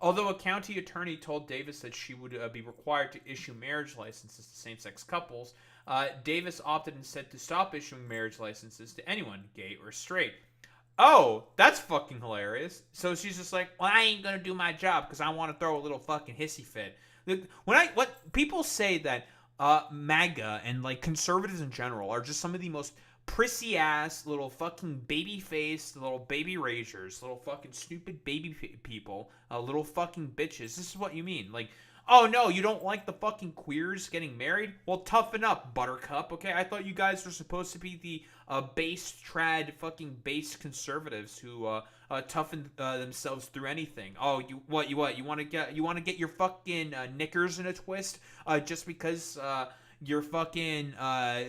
Although a county attorney told Davis that she would be required to issue marriage licenses to same-sex couples, Davis opted instead to stop issuing marriage licenses to anyone, gay or straight. Oh, that's fucking hilarious. So she's just like, well, I ain't gonna do my job because I want to throw a little fucking hissy fit. What people say that MAGA and like conservatives in general are just some of the most prissy ass little fucking baby faced little baby raisers, little fucking stupid baby people, little fucking bitches. This is what you mean. Like, oh no, you don't like the fucking queers getting married? Well, toughen up, buttercup, okay? I thought you guys were supposed to be the base trad fucking base conservatives who toughen themselves through anything. Oh, you want to get your fucking knickers in a twist just because you're fucking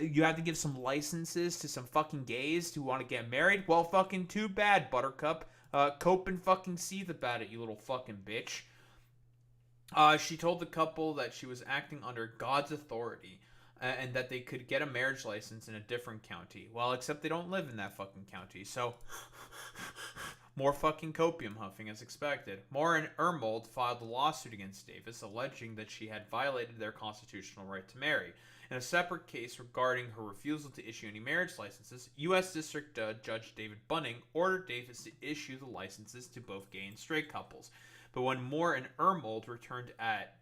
you have to give some licenses to some fucking gays who want to get married? Well, fucking too bad, buttercup. Cope and fucking seethe about it, you little fucking bitch. She told the couple that she was acting under God's authority and that they could get a marriage license in a different county. Well, except they don't live in that fucking county, so more fucking copium huffing as expected. Moore and Ermold filed a lawsuit against Davis, alleging that she had violated their constitutional right to marry. In a separate case regarding her refusal to issue any marriage licenses, U.S. District Judge David Bunning ordered Davis to issue the licenses to both gay and straight couples. But when Moore and Ermold returned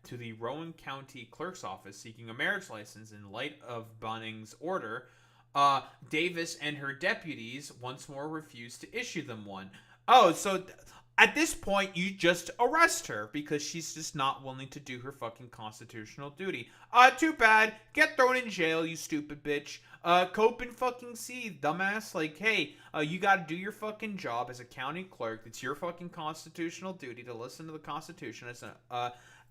to the Rowan County Clerk's office seeking a marriage license in light of Bunning's order, Davis and her deputies once more refused to issue them one. Oh, so at this point, you just arrest her because she's just not willing to do her fucking constitutional duty. Too bad. Get thrown in jail, you stupid bitch. Cope and fucking see, dumbass. Like, hey, you gotta do your fucking job as a county clerk. It's your fucking constitutional duty to listen to the Constitution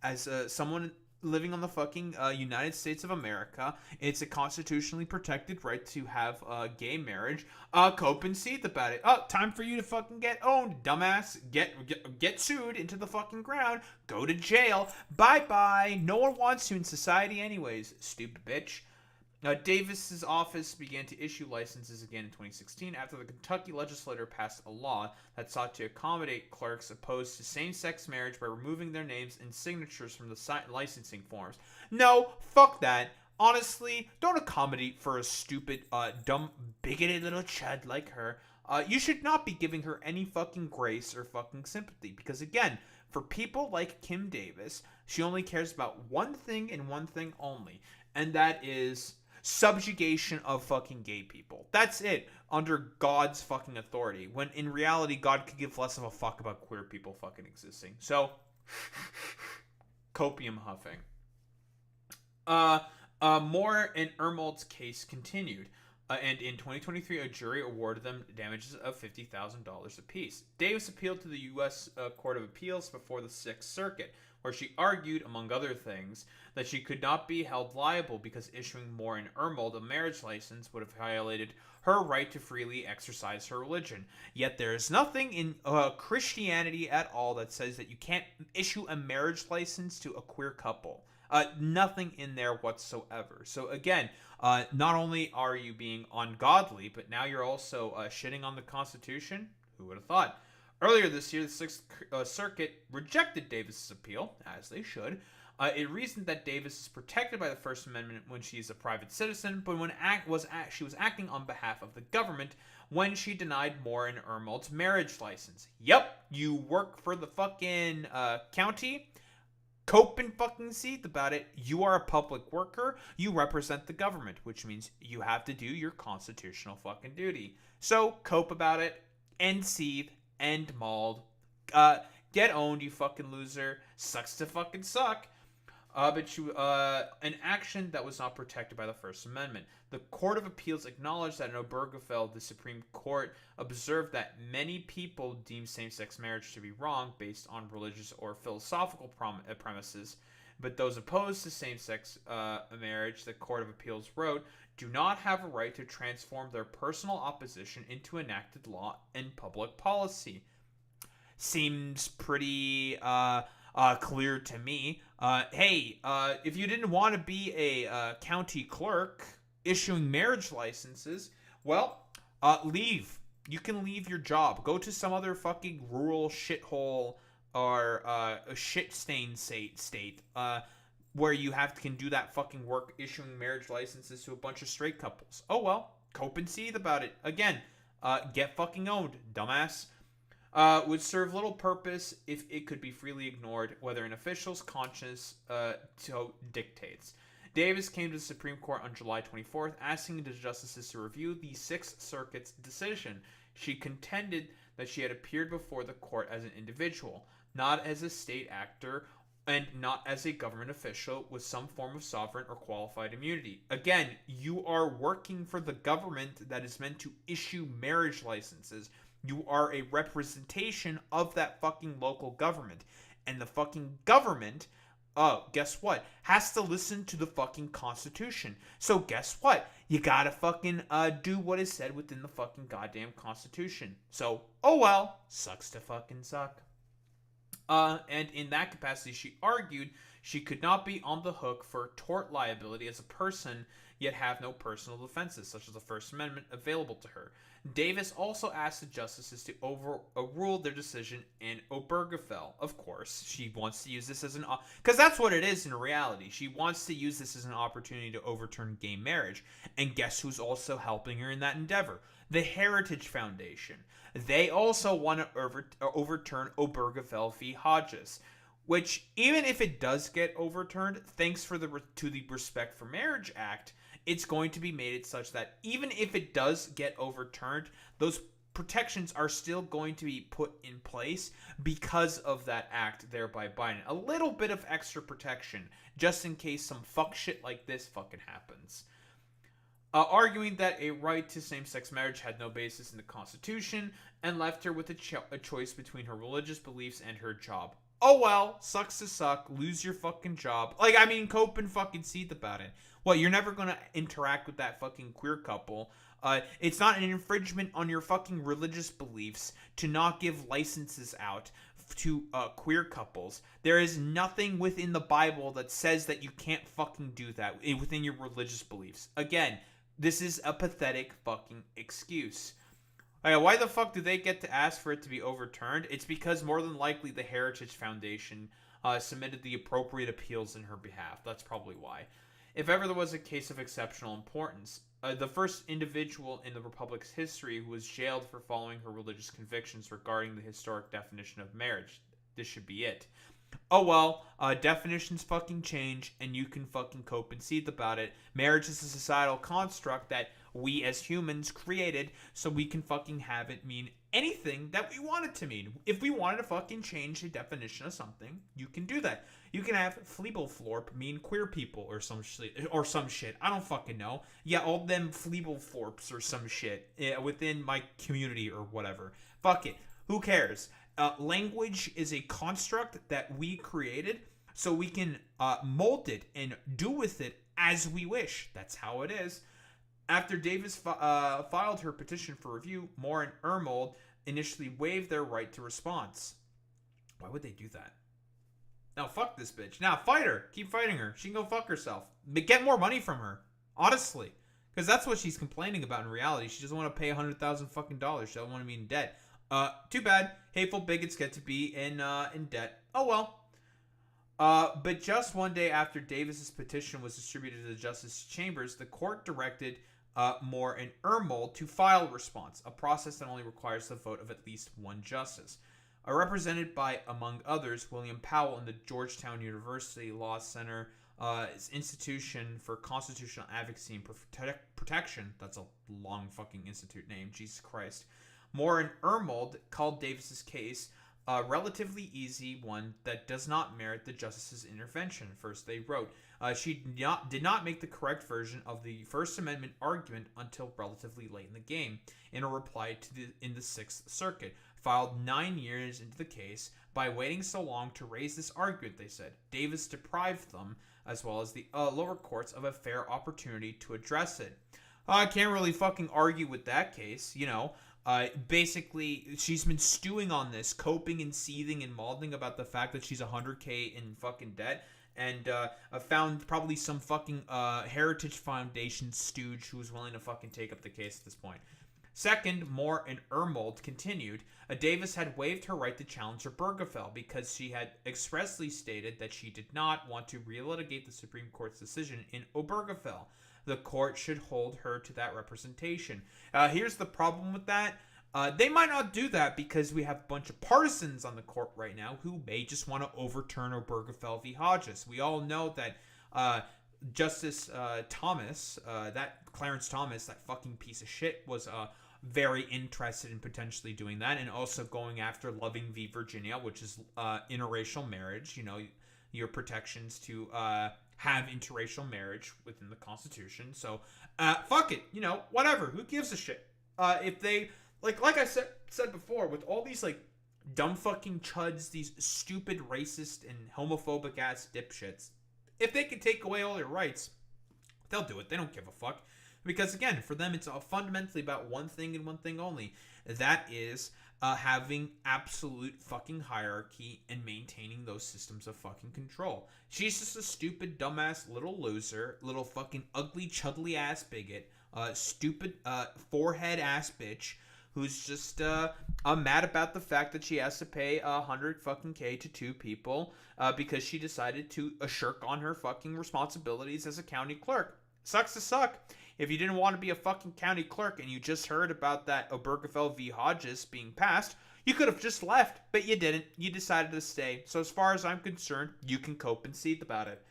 as someone living on the fucking United States of America. It's a constitutionally protected right to have gay marriage. Cope and seethe about it. Oh, time for you to fucking get owned, dumbass. Get sued into the fucking ground. Go to jail. Bye-bye. No one wants you in society anyways, stupid bitch. Davis's office began to issue licenses again in 2016 after the Kentucky legislature passed a law that sought to accommodate clerks opposed to same-sex marriage by removing their names and signatures from the licensing forms. No, fuck that. Honestly, don't accommodate for a stupid, dumb, bigoted little chud like her. You should not be giving her any fucking grace or fucking sympathy because, again, for people like Kim Davis, she only cares about one thing and one thing only, and that is subjugation of fucking gay people. That's it, under God's fucking authority, when in reality God could give less of a fuck about queer people fucking existing. So, copium huffing. Moore and Ermold's case continued, and in 2023 a jury awarded them damages of $50,000 apiece. Davis appealed to the U.S. Court of Appeals before the Sixth Circuit, where she argued, among other things, that she could not be held liable because issuing Moore and Ermold a marriage license would have violated her right to freely exercise her religion. Yet there is nothing in Christianity at all that says that you can't issue a marriage license to a queer couple. Nothing in there whatsoever. So again, not only are you being ungodly, but now you're also shitting on the Constitution? Who would have thought? Earlier this year, the Sixth Circuit rejected Davis's appeal, as they should. It reasoned that Davis is protected by the First Amendment when she is a private citizen, but when she was acting on behalf of the government when she denied Moore and Ermold's marriage license. Yep, you work for the fucking county. Cope and fucking seethe about it. You are a public worker. You represent the government, which means you have to do your constitutional fucking duty. So cope about it, and seethe, and mauled. Get owned, you fucking loser. Sucks to fucking suck. But an action that was not protected by the First Amendment. The Court of Appeals acknowledged that in Obergefell, the Supreme Court observed that many people deem same-sex marriage to be wrong based on religious or philosophical premises, but those opposed to same-sex marriage, the Court of Appeals wrote, do not have a right to transform their personal opposition into enacted law and public policy. Seems pretty clear to me. Hey, if you didn't want to be a county clerk issuing marriage licenses, well, leave. You can leave your job. Go to some other fucking rural shithole are a shit-stained state, where you can do that fucking work issuing marriage licenses to a bunch of straight couples. Oh well, cope and seethe about it. Again, get fucking owned, dumbass. Would serve little purpose if it could be freely ignored, whether an official's conscience so dictates. Davis came to the Supreme Court on July 24th, asking the justices to review the Sixth Circuit's decision. She contended that she had appeared before the court as an individual, not as a state actor, and not as a government official with some form of sovereign or qualified immunity. Again, you are working for the government that is meant to issue marriage licenses. You are a representation of that fucking local government. And the fucking government, guess what? Has to listen to the fucking Constitution. So guess what? You gotta fucking do what is said within the fucking goddamn Constitution. So, oh well, sucks to fucking suck. And in that capacity, she argued she could not be on the hook for tort liability as a person, yet have no personal defenses, such as the First Amendment, available to her. Davis also asked the justices to overrule their decision in Obergefell. Of course, she wants to use this as because that's what it is in reality. She wants to use this as an opportunity to overturn gay marriage. And guess who's also helping her in that endeavor? The Heritage Foundation. They also want to overturn Obergefell v. Hodges, which, even if it does get overturned, thanks to the Respect for Marriage Act, it's going to be made it such that even if it does get overturned, those protections are still going to be put in place because of that act, thereby buying a little bit of extra protection, just in case some fuck shit like this fucking happens. Arguing that a right to same-sex marriage had no basis in the Constitution, and left her with a choice between her religious beliefs and her job. Oh well, sucks to suck, lose your fucking job. Like, I mean, cope and fucking seethe about it. What, you're never gonna interact with that fucking queer couple. It's not an infringement on your fucking religious beliefs to not give licenses out to queer couples. There is nothing within the Bible that says that you can't fucking do that within your religious beliefs. Again, this is a pathetic fucking excuse. Why the fuck do they get to ask for it to be overturned? It's because more than likely the Heritage Foundation submitted the appropriate appeals in her behalf. That's probably why. If ever there was a case of exceptional importance, the first individual in the Republic's history who was jailed for following her religious convictions regarding the historic definition of marriage. This should be it. Oh well, definitions fucking change, and you can fucking cope and seethe about it. Marriage is a societal construct that we as humans created, so we can fucking have it mean anything that we want it to mean. If we wanted to fucking change the definition of something, you can do that. You can have Fleebleflorp mean queer people or some shit. I don't fucking know. Yeah, all them Fleebleflorps or some shit within my community or whatever. Fuck it. Who cares? Language is a construct that we created, so we can mold it and do with it as we wish. That's how it is. After Davis filed her petition for review, Moore and Ermold initially waived their right to response. Why would they do that? Now fuck this bitch. Now fight her. Keep fighting her. She can go fuck herself. But get more money from her. Honestly. Because that's what she's complaining about in reality. She doesn't want to pay $100,000 fucking dollars. She doesn't want to be in debt. Too bad. Hateful bigots get to be in debt. Oh well. But just one day after Davis's petition was distributed to the Justice Chambers, the court directed Moore and Ermold to file a response, a process that only requires the vote of at least one justice. Represented by, among others, William Powell in the Georgetown University Law Center Institution for Constitutional Advocacy and Protection. That's a long fucking institute name, Jesus Christ. Moore and Ermold called Davis's case a relatively easy one that does not merit the justice's intervention. First, they wrote, she did not make the correct version of the First Amendment argument until relatively late in the game, in a reply in the Sixth Circuit, filed 9 years into the case. By waiting so long to raise this argument, they said, Davis deprived them, as well as the lower courts, of a fair opportunity to address it. I can't really fucking argue with that case, you know. Basically, she's been stewing on this, coping and seething and mauling about the fact that she's $100K in fucking debt, and found probably some fucking Heritage Foundation stooge who was willing to fucking take up the case at this point. Second, Moore and Ermold continued. Davis had waived her right to challenge Obergefell because she had expressly stated that she did not want to relitigate the Supreme Court's decision in Obergefell. The court should hold her to that representation. Here's the problem with that. They might not do that because we have a bunch of partisans on the court right now who may just want to overturn Obergefell v. Hodges. We all know that Justice Thomas, that Clarence Thomas, that fucking piece of shit, was very interested in potentially doing that, and also going after Loving v. Virginia, which is interracial marriage. You know, your protections to have interracial marriage within the Constitution. So, fuck it. You know, whatever. Who gives a shit? If they like I said before, with all these like dumb fucking chuds, these stupid racist and homophobic ass dipshits, if they can take away all your rights, they'll do it. They don't give a fuck. Because again, for them, it's fundamentally about one thing and one thing only. That is having absolute fucking hierarchy and maintaining those systems of fucking control. She's just a stupid, dumbass little loser, little fucking ugly, chudly ass bigot, stupid forehead ass bitch who's just mad about the fact that she has to pay 100 fucking K to two people because she decided to shirk on her fucking responsibilities as a county clerk. Sucks to suck. If you didn't want to be a fucking county clerk and you just heard about that Obergefell v. Hodges being passed, you could have just left, but you didn't. You decided to stay. So as far as I'm concerned, you can cope and seethe about it.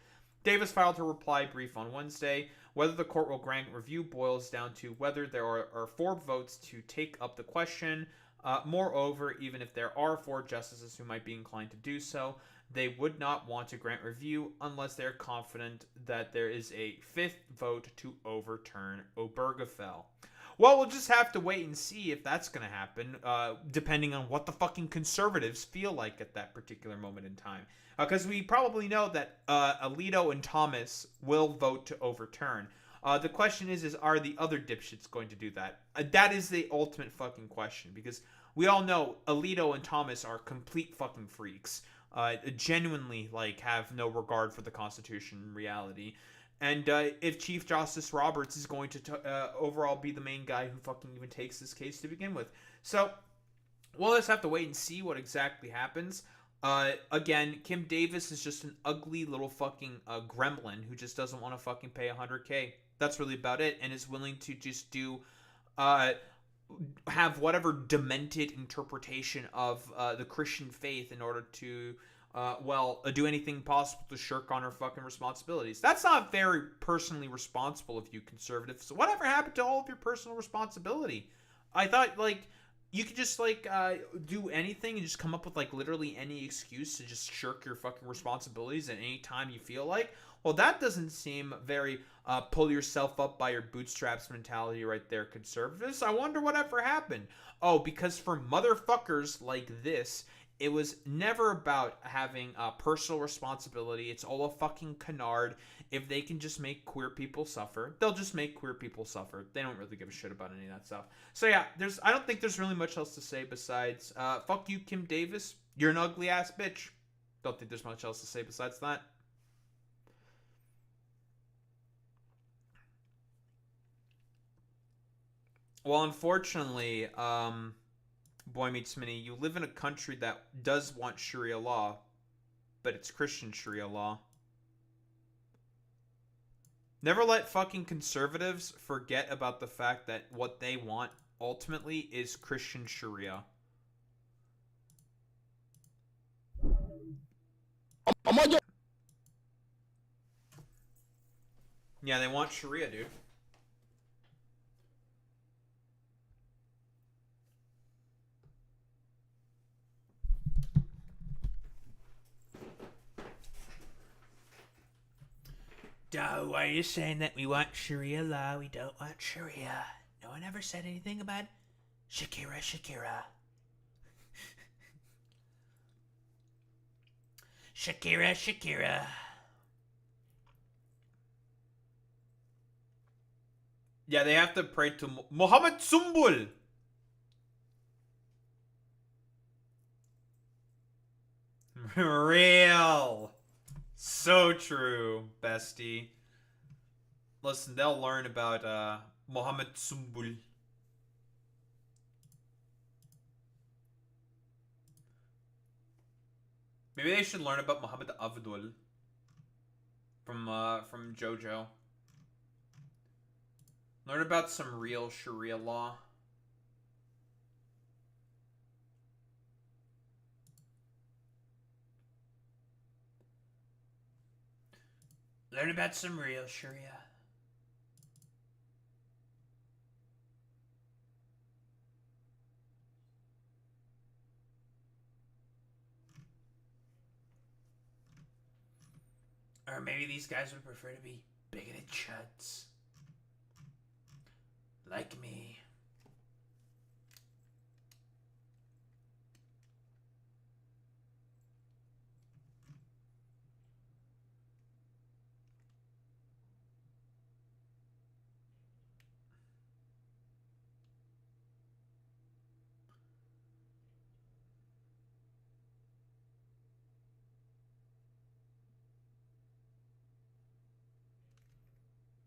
Davis filed her reply brief on Wednesday. Whether the court will grant review boils down to whether there are 4 votes to take up the question. Moreover, even if there are 4 justices who might be inclined to do so, they would not want to grant review unless they're confident that there is a 5th vote to overturn Obergefell. Well, we'll just have to wait and see if that's going to happen, depending on what the fucking conservatives feel like at that particular moment in time. Because we probably know that Alito and Thomas will vote to overturn. The question is are the other dipshits going to do that? That is the ultimate fucking question, because we all know Alito and Thomas are complete fucking freaks. Genuinely, like, have no regard for the Constitution in reality. And if Chief Justice Roberts is going to overall be the main guy who fucking even takes this case to begin with. So, we'll just have to wait and see what exactly happens. Again, Kim Davis is just an ugly little fucking gremlin who just doesn't want to fucking pay 100K. That's really about it, and is willing to just do have whatever demented interpretation of the Christian faith in order to do anything possible to shirk on her fucking responsibilities. That's not very personally responsible of you conservatives. So whatever happened to all of your personal responsibility? I thought, like, you could just, like, do anything and just come up with, like, literally any excuse to just shirk your fucking responsibilities at any time you feel like. Well, that doesn't seem very pull yourself up by your bootstraps mentality right there, conservatives. I wonder whatever happened. Oh, because for motherfuckers like this, it was never about having personal responsibility. It's all a fucking canard. If they can just make queer people suffer, they'll just make queer people suffer. They don't really give a shit about any of that stuff. So yeah, I don't think there's really much else to say besides, fuck you, Kim Davis. You're an ugly ass bitch. Don't think there's much else to say besides that. Well, unfortunately, Boy Meets Mini, you live in a country that does want Sharia law, but it's Christian Sharia law. Never let fucking conservatives forget about the fact that what they want ultimately is Christian Sharia. Yeah, they want Sharia, dude. Oh, are you saying that we want Sharia law? We don't want Sharia. No one ever said anything about Shakira. Shakira. Yeah, they have to pray to Muhammad Sumbul. Real. So true, bestie. Listen, they'll learn about Muhammad Sumbul. Maybe they should learn about Muhammad Abdul from JoJo. Learn about some real Sharia law. Learn about some real Sharia. Or maybe these guys would prefer to be bigoted chuds. Like me.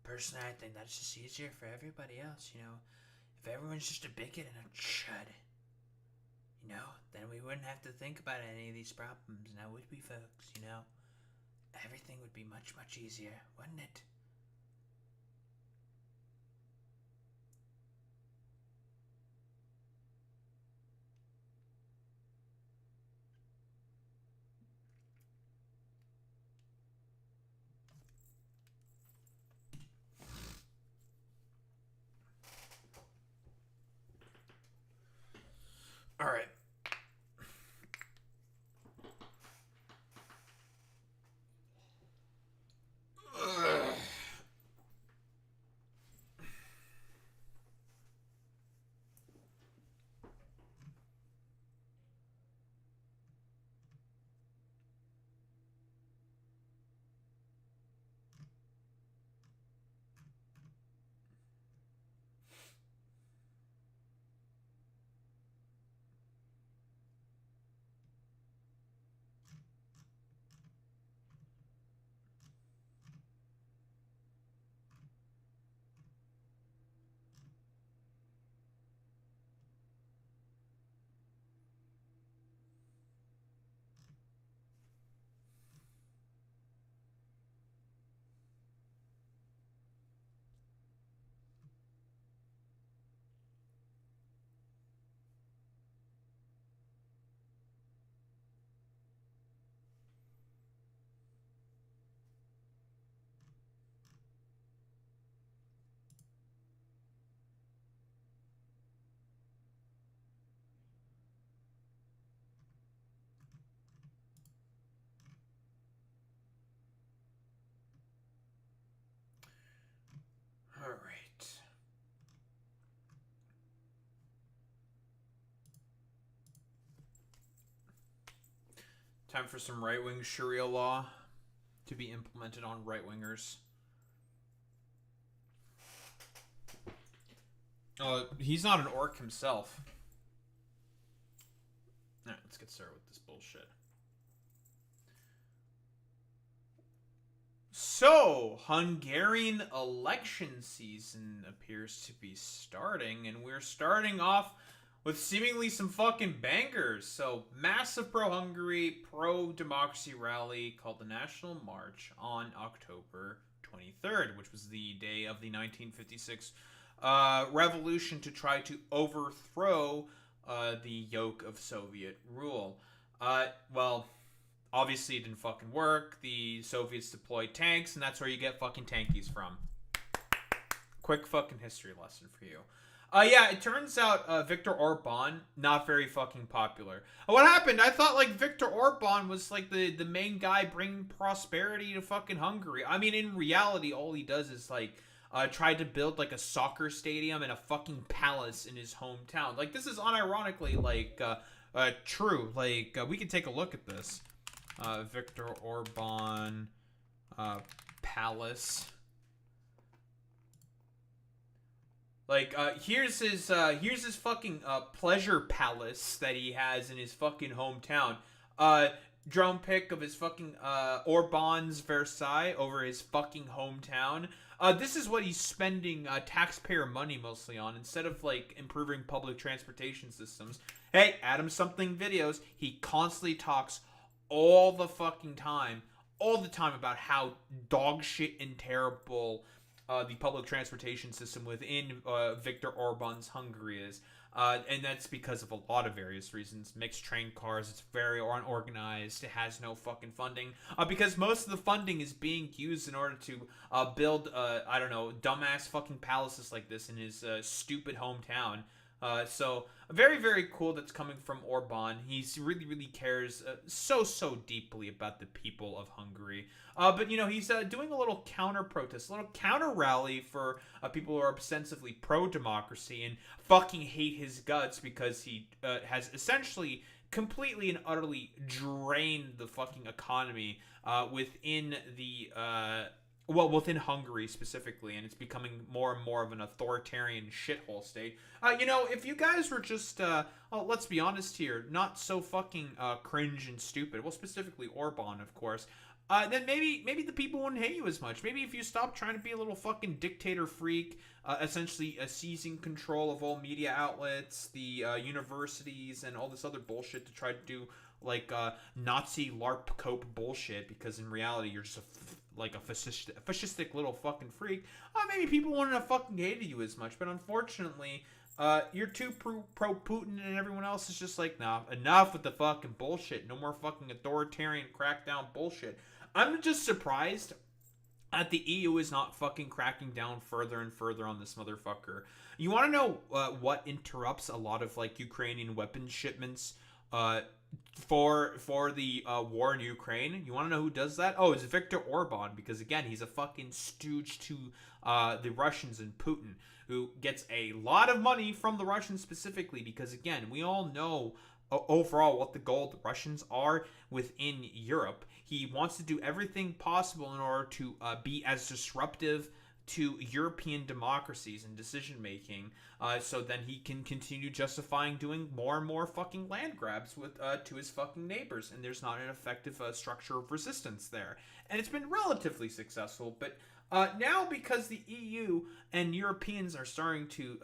Personally, I think that's just easier for everybody else, you know. If everyone's just a bigot and a chud, you know, then we wouldn't have to think about any of these problems now, would we, folks, you know? Everything would be much, much easier, wouldn't it? All right. All right. Time for some right-wing Sharia law to be implemented on right-wingers. He's not an orc himself. Alright, let's get started with this bullshit. So, Hungarian election season appears to be starting, and we're starting off with seemingly some fucking bangers. So, massive pro-Hungary, pro-democracy rally called the National March on October 23rd, which was the day of the 1956 revolution to try to overthrow the yoke of Soviet rule. Well, obviously it didn't fucking work. The Soviets deployed tanks, and that's where you get fucking tankies from. Quick fucking history lesson for you. Yeah, it turns out Viktor Orban, not very fucking popular. What happened? I thought, like, Viktor Orban was, like, the main guy bringing prosperity to fucking Hungary. I mean, in reality, all he does is, like, try to build, like, a soccer stadium and a fucking palace in his hometown. Like, this is unironically, like, true. Like, we can take a look at this. Viktor Orban, palace. Like, here's his fucking, pleasure palace that he has in his fucking hometown. Drone pic of his fucking, Orban's Versailles over his fucking hometown. This is what he's spending, taxpayer money mostly on, instead of, like, improving public transportation systems. Hey, Adam Something videos, he constantly talks all the fucking time, about how dog shit and terrible the public transportation system within Viktor Orban's Hungary is. And that's because of a lot of various reasons. Mixed train cars, it's very unorganized, it has no fucking funding. Because most of the funding is being used in order to build, I don't know, dumbass fucking palaces like this in his stupid hometown. So very, very cool that's coming from Orban. He's really cares so deeply about the people of Hungary. But, you know, he's doing a little counter-protest, a little counter-rally for people who are ostensibly pro-democracy and fucking hate his guts because he has essentially completely and utterly drained the fucking economy within the... within Hungary specifically, and it's becoming more and more of an authoritarian shithole state. You know, if you guys were just, let's be honest here, not so fucking cringe and stupid, well, specifically Orban, of course, then maybe the people wouldn't hate you as much. Maybe if you stopped trying to be a little fucking dictator freak, essentially seizing control of all media outlets, the universities, and all this other bullshit to try to do, like, Nazi LARP cope bullshit, because in reality, you're just like a fascistic little fucking freak, maybe people wouldn't have fucking hated you as much. But unfortunately, you're too pro-Putin, and everyone else is just like, nah, enough with the fucking bullshit. No more fucking authoritarian crackdown bullshit. I'm just surprised that the EU is not fucking cracking down further and further on this motherfucker. You want to know what interrupts a lot of, like, Ukrainian weapons shipments for the war in Ukraine? You want to know who does that? Oh, it's Viktor Orban, because again, he's a fucking stooge to the Russians and Putin, who gets a lot of money from the Russians specifically, because again, we all know overall what the goal of the Russians are within Europe. He wants to do everything possible in order to be as disruptive to European democracies and decision making, so then he can continue justifying doing more and more fucking land grabs with to his fucking neighbors, and there's not an effective structure of resistance there. And it's been relatively successful, but now because the EU and Europeans are starting to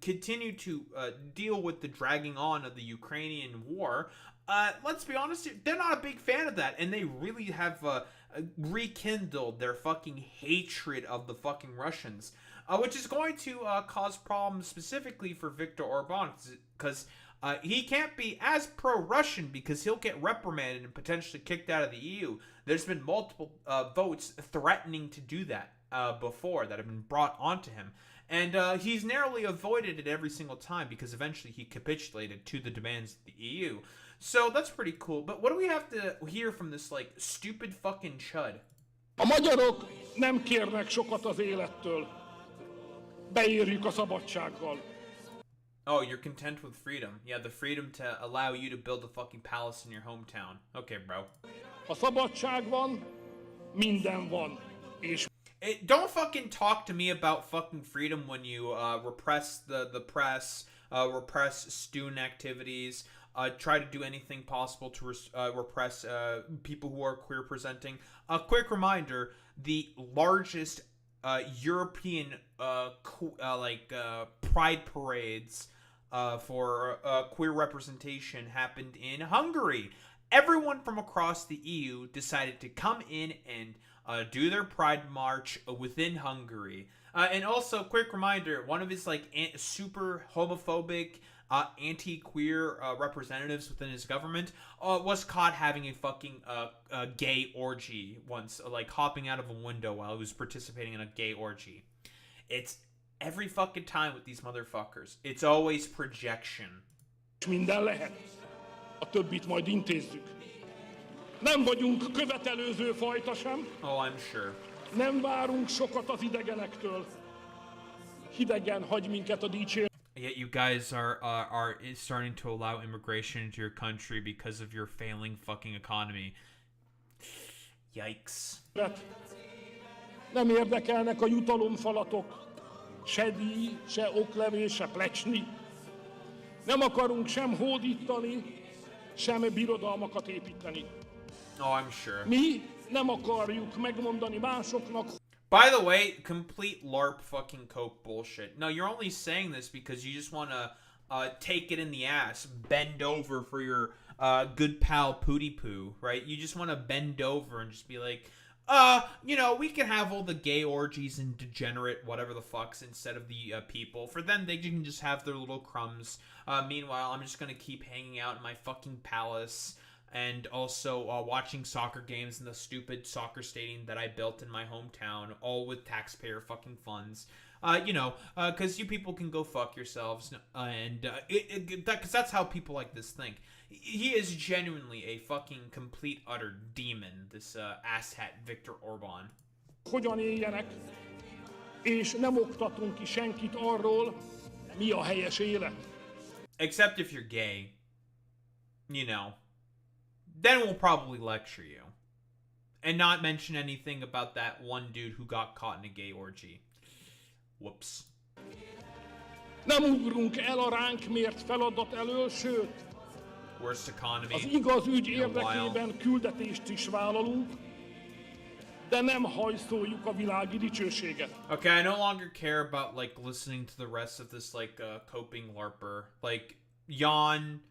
continue to deal with the dragging on of the Ukrainian war, let's be honest, they're not a big fan of that, and they really have rekindled their fucking hatred of the fucking Russians, which is going to cause problems specifically for Viktor Orban, because he can't be as pro-Russian because he'll get reprimanded and potentially kicked out of the EU. There's been multiple votes threatening to do that before that have been brought onto him. And he's narrowly avoided it every single time because eventually he capitulated to the demands of the EU. So that's pretty cool. But what do we have to hear from this, like, stupid fucking chud? A magyarok nem kérnek sokat az élettől. Beérjük a szabadsággal. Oh, you're content with freedom. Yeah, the freedom to allow you to build a fucking palace in your hometown. Okay, bro. Ha szabadság van, minden van. És don't fucking talk to me about fucking freedom when you repress the press, repress student activities, try to do anything possible to repress people who are queer presenting. A quick reminder, the largest European pride parades for queer representation happened in Hungary. Everyone from across the EU decided to come in and do their pride march within Hungary. And also, quick reminder, one of his super homophobic, anti-queer representatives within his government was caught having a fucking gay orgy once, hopping out of a window while he was participating in a gay orgy. It's every fucking time with these motherfuckers. It's always projection. Minden lehet. A többit majd intézzük. Nem vagyunk követelőző fajta sem. Oh, I'm sure. Nem várunk sokat az idegenektől. Hidegen hagy minket a dicsérő. Yet you guys are starting to allow immigration into your country because of your failing fucking economy. Yikes. Nem érdekelnek a jutalomfalatok. Se díj, se oklevél, se plecsni. Nem akarunk sem hódítani, sem birodalmakat építeni. Oh, I'm sure. Mi nem akarjuk megmondani másoknak. By the way, complete LARP fucking coke bullshit. No, you're only saying this because you just want to take it in the ass, bend over for your good pal Pooty Poo, right? You just want to bend over and just be like, we can have all the gay orgies and degenerate whatever the fucks instead of the people. For them, they can just have their little crumbs. Meanwhile, I'm just gonna keep hanging out in my fucking palace and also watching soccer games in the stupid soccer stadium that I built in my hometown, all with taxpayer fucking funds. Because you people can go fuck yourselves, because that's how people like this think. He is genuinely a fucking complete utter demon, this asshat Viktor Orban. Hogyan éljenek, és nem oktatunk ki senkit arról, mi a helyes élet. Except if you're gay, then we'll probably lecture you. And not mention anything about that one dude who got caught in a gay orgy. Whoops. Nem ugrunk el a ránk mért feladat elől, sőt, Worst economy az igaz ügy in a while. érdekében küldetést is vállalunk, de nem hajszoljuk a világi dicsőséget. Okay, I no longer care about, listening to the rest of this, coping LARPer. Yawn,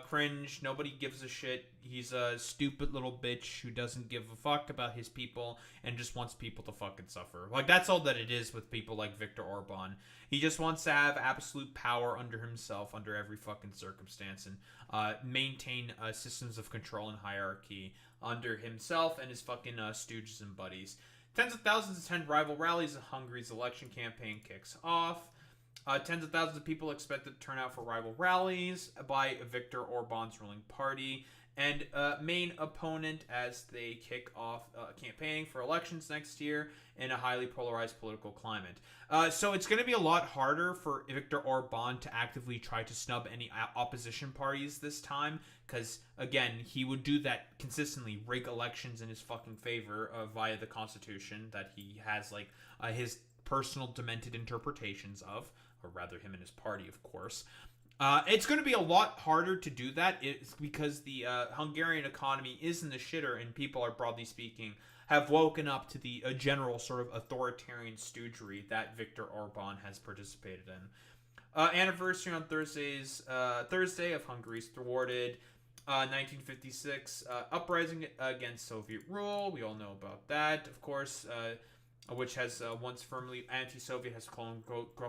cringe, nobody gives a shit. He's a stupid little bitch who doesn't give a fuck about his people and just wants people to fucking suffer. That's all that it is with people like Viktor Orban. He just wants to have absolute power under himself under every fucking circumstance and maintain systems of control and hierarchy under himself and his fucking stooges and buddies. Tens of thousands attend rival rallies as Hungary's election campaign kicks off. Tens of thousands of people expected to turn out for rival rallies by Viktor Orban's ruling party and main opponent as they kick off campaigning for elections next year in a highly polarized political climate. So it's going to be a lot harder for Viktor Orban to actively try to snub any opposition parties this time because, again, he would do that consistently, rig elections in his fucking favor via the Constitution that he has, his personal demented interpretations of. Or rather, him and his party, of course. It's going to be a lot harder to do that. It's because the Hungarian economy is in the shitter, and people are, broadly speaking, have woken up to the general sort of authoritarian stoogery that Viktor Orban has participated in. Anniversary on Thursday of Hungary's thwarted 1956 uprising against Soviet rule. We all know about that, of course. Which has once firmly anti-Soviet, has grown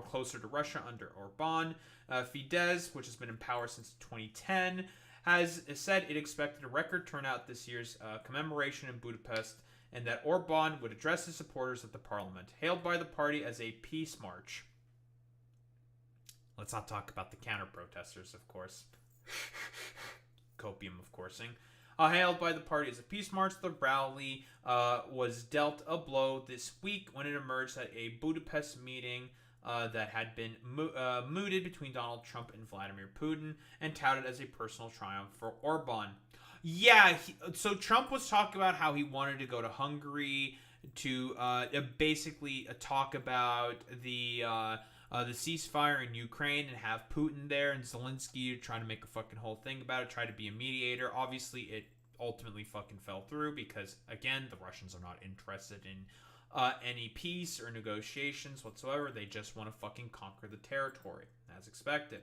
closer to Russia under Orban. Fidesz, which has been in power since 2010, has said it expected a record turnout this year's commemoration in Budapest, and that Orban would address his supporters at the parliament, hailed by the party as a peace march. Let's not talk about the counter-protesters, of course. Copium, of coursing. Hailed by the party as a peace march, the rally was dealt a blow this week when it emerged that a Budapest meeting that had been mooted between Donald Trump and Vladimir Putin and touted as a personal triumph for Orban. Yeah, so Trump was talking about how he wanted to go to Hungary to basically talk about the ceasefire in Ukraine and have Putin there and Zelensky trying to make a fucking whole thing about it, try to be a mediator. Obviously, it ultimately fucking fell through because, again, the Russians are not interested in any peace or negotiations whatsoever. They just want to fucking conquer the territory, as expected.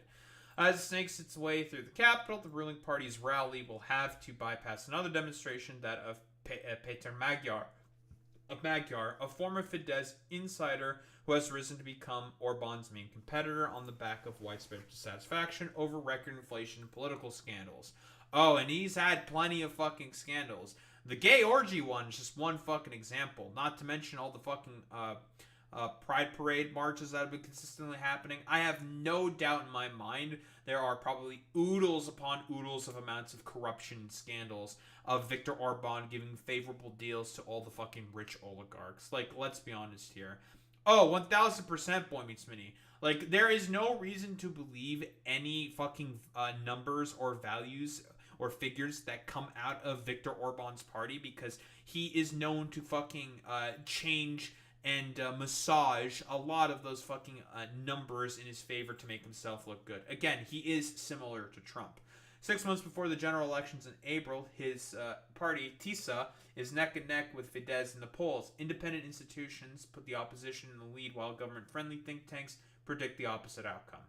As it snakes its way through the capital, the ruling party's rally will have to bypass another demonstration, that of Peter Magyar, a former Fidesz insider who has risen to become Orban's main competitor on the back of widespread dissatisfaction over record inflation and political scandals. Oh, and he's had plenty of fucking scandals. The gay orgy one is just one fucking example, not to mention all the fucking Pride Parade marches that have been consistently happening. I have no doubt in my mind there are probably oodles upon oodles of amounts of corruption and scandals of Viktor Orban giving favorable deals to all the fucking rich oligarchs. Let's be honest here. Oh, 1000% Boy Meets Mini. There is no reason to believe any fucking numbers or values or figures that come out of Viktor Orban's party, because he is known to fucking change and massage a lot of those fucking numbers in his favor to make himself look good. Again, he is similar to Trump. 6 months before the general elections in April, his party, TISA, is neck and neck with Fidesz in the polls. Independent institutions put the opposition in the lead, while government-friendly think tanks predict the opposite outcome.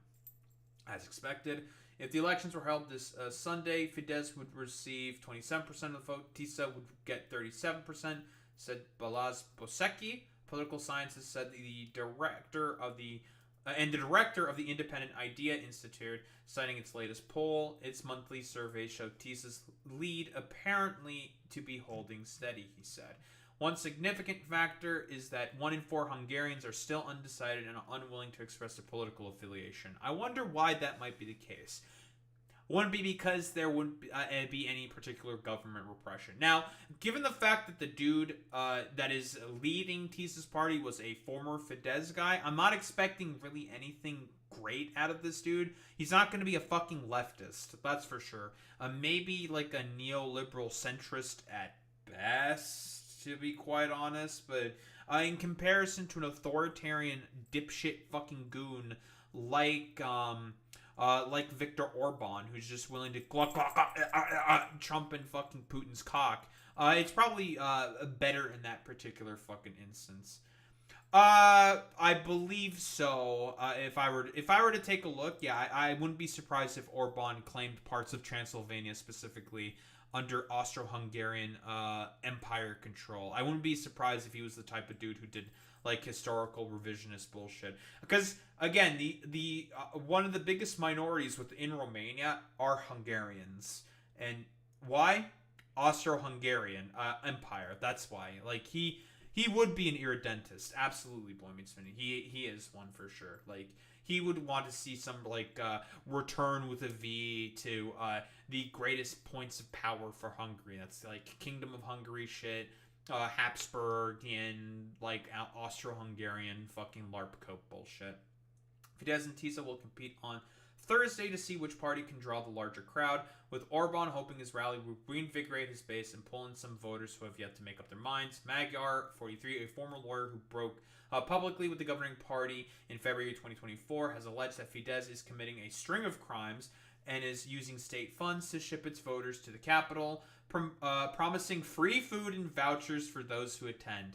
As expected, if the elections were held this Sunday, Fidesz would receive 27% of the vote. Tisa would get 37%, said Balazs Bosecki. Political Sciences said the director of the Independent Idea Institute, citing its latest poll, its monthly survey showed Tisa's lead apparently to be holding steady, he said. One significant factor is that 1 in 4 Hungarians are still undecided and unwilling to express their political affiliation. I wonder why that might be the case. Wouldn't be because there wouldn't be any particular government repression. Now, given the fact that the dude that is leading Tisa's party was a former Fidesz guy, I'm not expecting really anything great out of this dude. He's not going to be a fucking leftist, that's for sure. Maybe like a neoliberal centrist at best, to be quite honest. But in comparison to an authoritarian dipshit fucking goon like Viktor Orban, who's just willing to Trump and fucking Putin's cock, it's probably better in that particular fucking instance. I believe so. If I were to take a look, yeah, I wouldn't be surprised if Orban claimed parts of Transylvania specifically under Austro-Hungarian Empire control. I wouldn't be surprised if he was the type of dude who did like historical revisionist bullshit. Because again, the one of the biggest minorities within Romania are Hungarians, and why? Austro-Hungarian Empire. That's why. Like he would be an irredentist. Absolutely, Boy Meets Finny. He is one for sure. Like he would want to see some like return with a V to the greatest points of power for Hungary. That's like Kingdom of Hungary shit. Habsburgian, like Austro-Hungarian fucking LARP cope bullshit. Fidesz and Tisa will compete on Thursday to see which party can draw the larger crowd, with Orban hoping his rally will reinvigorate his base and pull in some voters who have yet to make up their minds. Magyar, 43, a former lawyer who broke publicly with the governing party in February 2024, has alleged that Fidesz is committing a string of crimes and is using state funds to ship its voters to the capital, promising free food and vouchers for those who attend.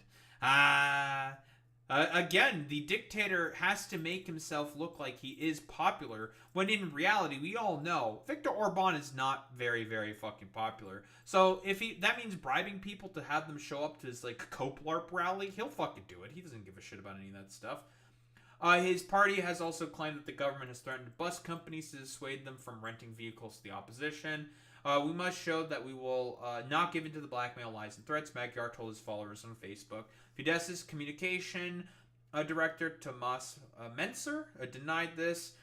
Again, the dictator has to make himself look like he is popular, when in reality, we all know Viktor Orban is not very, very fucking popular. So if that means bribing people to have them show up to his like Cope LARP rally, he'll fucking do it. He doesn't give a shit about any of that stuff. His party has also claimed that the government has threatened bus companies to dissuade them from renting vehicles to the opposition. We must show that we will not give in to the blackmail, lies, and threats, Magyar told his followers on Facebook. Fidesz's communication director, Tomas Mencer, denied this,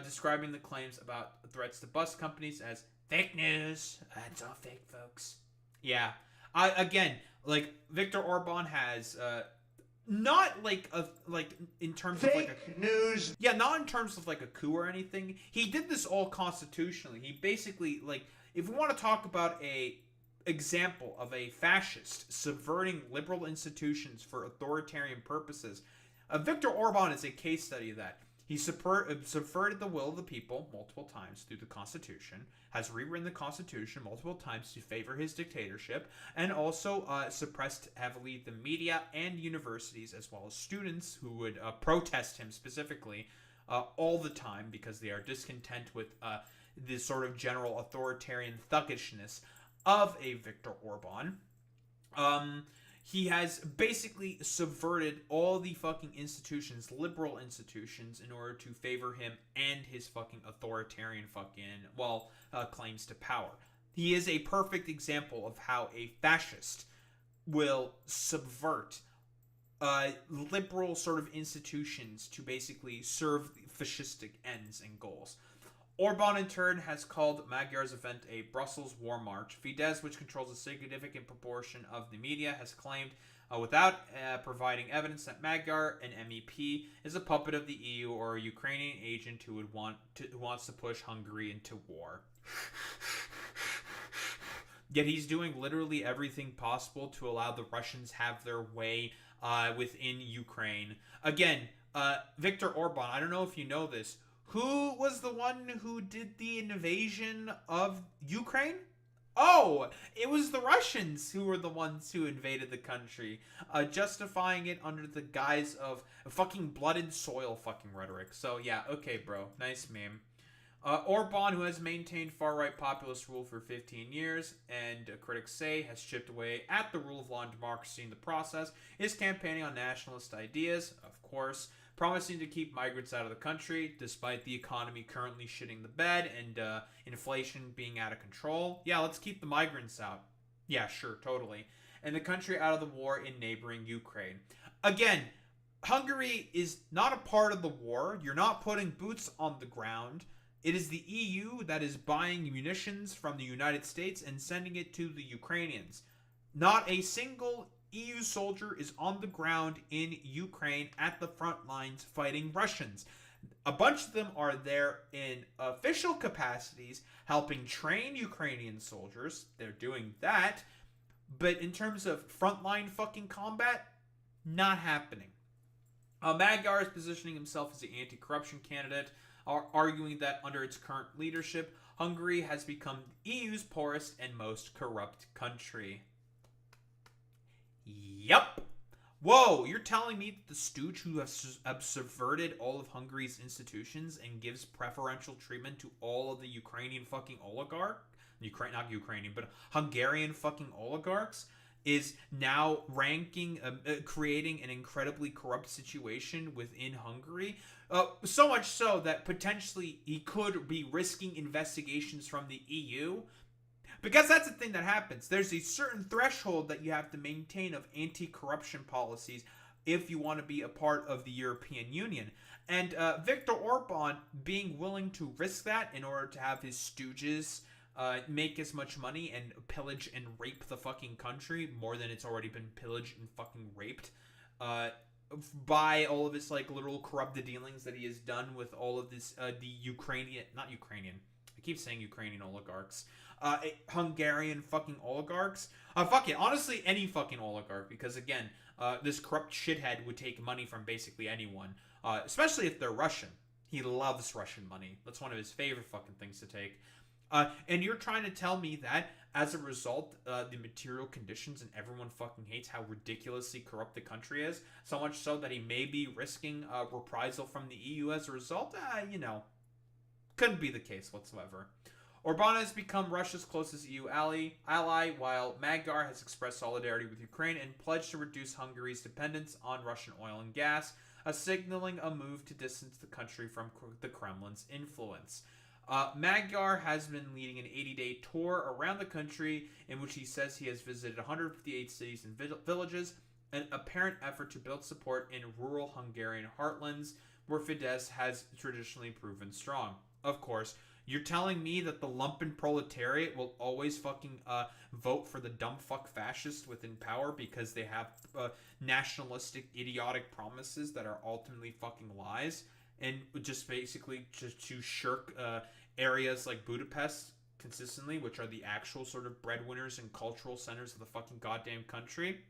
describing the claims about threats to bus companies as fake news. It's all fake, folks. Yeah. Again, like, Viktor Orban has... not like in terms of like a news. Yeah, not in terms of like a coup or anything. He did this all constitutionally. He basically, like, if we want to talk about a example of a fascist subverting liberal institutions for authoritarian purposes, Viktor Orban is a case study of that. He subverted the will of the people multiple times through the Constitution, has rewritten the Constitution multiple times to favor his dictatorship, and also suppressed heavily the media and universities, as well as students who would protest him specifically all the time because they are discontent with the sort of general authoritarian thuggishness of a Viktor Orban. He has basically subverted all the fucking institutions, liberal institutions, in order to favor him and his fucking authoritarian fucking, claims to power. He is a perfect example of how a fascist will subvert liberal sort of institutions to basically serve fascistic ends and goals. Orban, in turn, has called Magyar's event a Brussels war march. Fidesz, which controls a significant proportion of the media, has claimed, without providing evidence, that Magyar, an MEP, is a puppet of the EU or a Ukrainian agent who wants to push Hungary into war. Yet he's doing literally everything possible to allow the Russians have their way within Ukraine. Again, Viktor Orban, I don't know if you know this, who was the one who did the invasion of Ukraine? Oh, it was the Russians who were the ones who invaded the country, justifying it under the guise of fucking blood and soil fucking rhetoric. So yeah, okay, bro. Nice meme. Orban, who has maintained far-right populist rule for 15 years, and critics say has chipped away at the rule of law and democracy in the process, is campaigning on nationalist ideas, of course, promising to keep migrants out of the country, despite the economy currently shitting the bed and inflation being out of control. Yeah, let's keep the migrants out. Yeah, sure, totally. And the country out of the war in neighboring Ukraine. Again, Hungary is not a part of the war. You're not putting boots on the ground. It is the EU that is buying munitions from the United States and sending it to the Ukrainians. Not a single EU soldier is on the ground in Ukraine at the front lines fighting Russians. A bunch of them are there in official capacities helping train Ukrainian soldiers. They're doing that. But in terms of frontline fucking combat, not happening. Magyar is positioning himself as the anti-corruption candidate, arguing that under its current leadership, Hungary has become the EU's poorest and most corrupt country. Yup. Whoa, you're telling me that the stooge who has subverted all of Hungary's institutions and gives preferential treatment to all of the Ukrainian fucking not Ukrainian, but Hungarian fucking oligarchs is now creating an incredibly corrupt situation within Hungary. So much so that potentially he could be risking investigations from the EU. Because that's the thing that happens. There's a certain threshold that you have to maintain of anti-corruption policies if you want to be a part of the European Union. And Viktor Orban being willing to risk that in order to have his stooges make as much money and pillage and rape the fucking country more than it's already been pillaged and fucking raped by all of his like literal corrupted dealings that he has done with all of this I keep saying Ukrainian oligarchs. Hungarian fucking oligarchs. Fuck it, honestly, any fucking oligarch, because again, this corrupt shithead would take money from basically anyone, especially if they're Russian. He loves Russian money. That's one of his favorite fucking things to take. And you're trying to tell me that as a result, the material conditions and everyone fucking hates how ridiculously corrupt the country is, so much so that he may be risking reprisal from the EU as a result? Couldn't be the case whatsoever. Orban has become Russia's closest EU ally, while Magyar has expressed solidarity with Ukraine and pledged to reduce Hungary's dependence on Russian oil and gas, signaling a move to distance the country from the Kremlin's influence. Magyar has been leading an 80-day tour around the country in which he says he has visited 158 cities and villages, an apparent effort to build support in rural Hungarian heartlands where Fidesz has traditionally proven strong. Of course, you're telling me that the lumpen proletariat will always fucking vote for the dumb fuck fascists within power because they have nationalistic, idiotic promises that are ultimately fucking lies, and just basically just to shirk areas like Budapest consistently, which are the actual sort of breadwinners and cultural centers of the fucking goddamn country?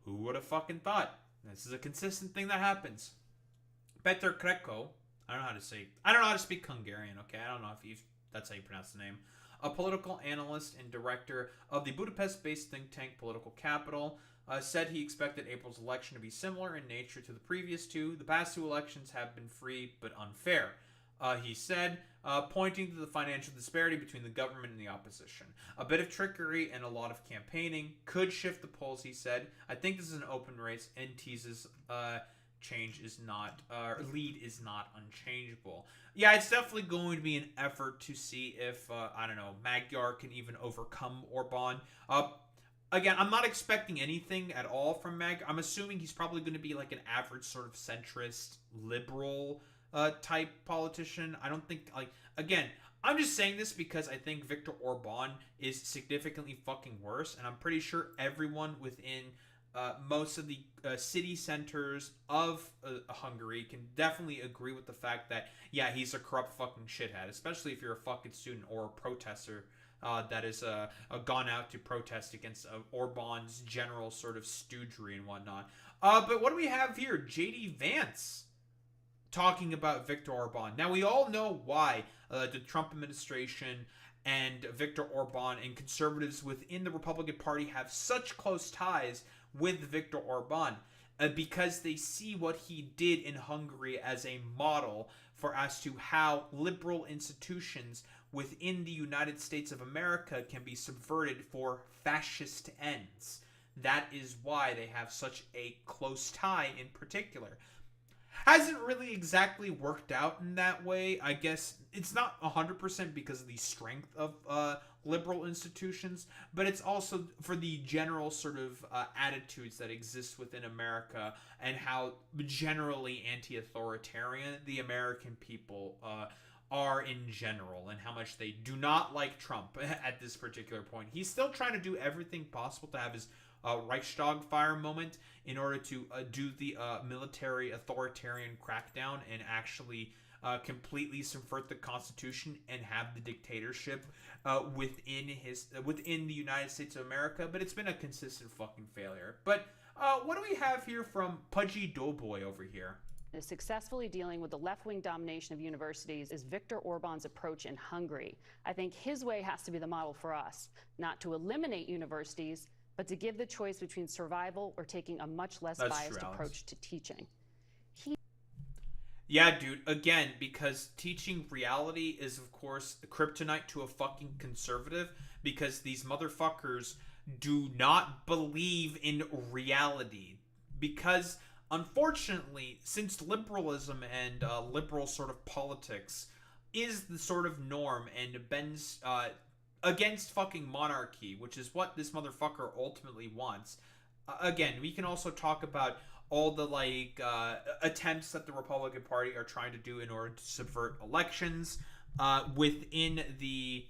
Who would have fucking thought? This is a consistent thing that happens. Petr Kreko, I don't know how to speak Hungarian, okay? I don't know if that's how you pronounce the name. A political analyst and director of the Budapest-based think tank Political Capital, said he expected April's election to be similar in nature to the previous two. The past two elections have been free but unfair, he said, pointing to the financial disparity between the government and the opposition. A bit of trickery and a lot of campaigning could shift the polls, he said. I think this is an open race and teases lead is not unchangeable. Yeah, it's definitely going to be an effort to see if, Magyar can even overcome Orban. Again, I'm not expecting anything at all from Magyar. I'm assuming he's probably going to be like an average sort of centrist, liberal type politician. I don't think, again, I'm just saying this because I think Viktor Orban is significantly fucking worse, and I'm pretty sure everyone within most of the city centers of Hungary can definitely agree with the fact that, yeah, he's a corrupt fucking shithead, especially if you're a fucking student or a protester that has gone out to protest against Orban's general sort of stoogery and whatnot. But what do we have here? J.D. Vance talking about Viktor Orban. Now, we all know why the Trump administration and Viktor Orban and conservatives within the Republican Party have such close ties with Viktor Orban. because they see what he did in Hungary as a model for as to how liberal institutions within the United States of America can be subverted for fascist ends. That is why they have such a close tie in particular. Hasn't really exactly worked out in that way. I guess it's not 100% because of the strength of liberal institutions, but it's also for the general sort of attitudes that exist within America and how generally anti-authoritarian the American people are in general, and how much they do not like Trump at this particular point. He's still trying to do everything possible to have his Reichstag fire moment in order to do the military authoritarian crackdown and actually completely subvert the Constitution and have the dictatorship within the United States of America. But it's been a consistent fucking failure. But what do we have here from Pudgy Doughboy over here? Successfully dealing with the left-wing domination of universities is Viktor Orban's approach in Hungary. I think his way has to be the model for us, not to eliminate universities, but to give the choice between survival or taking a much less biased approach to teaching. Yeah, dude, again, because teaching reality is, of course, kryptonite to a fucking conservative, because these motherfuckers do not believe in reality. Because, unfortunately, since liberalism and liberal sort of politics is the sort of norm and bends against fucking monarchy, which is what this motherfucker ultimately wants. Again, we can also talk about all the attempts that the Republican Party are trying to do in order to subvert elections within the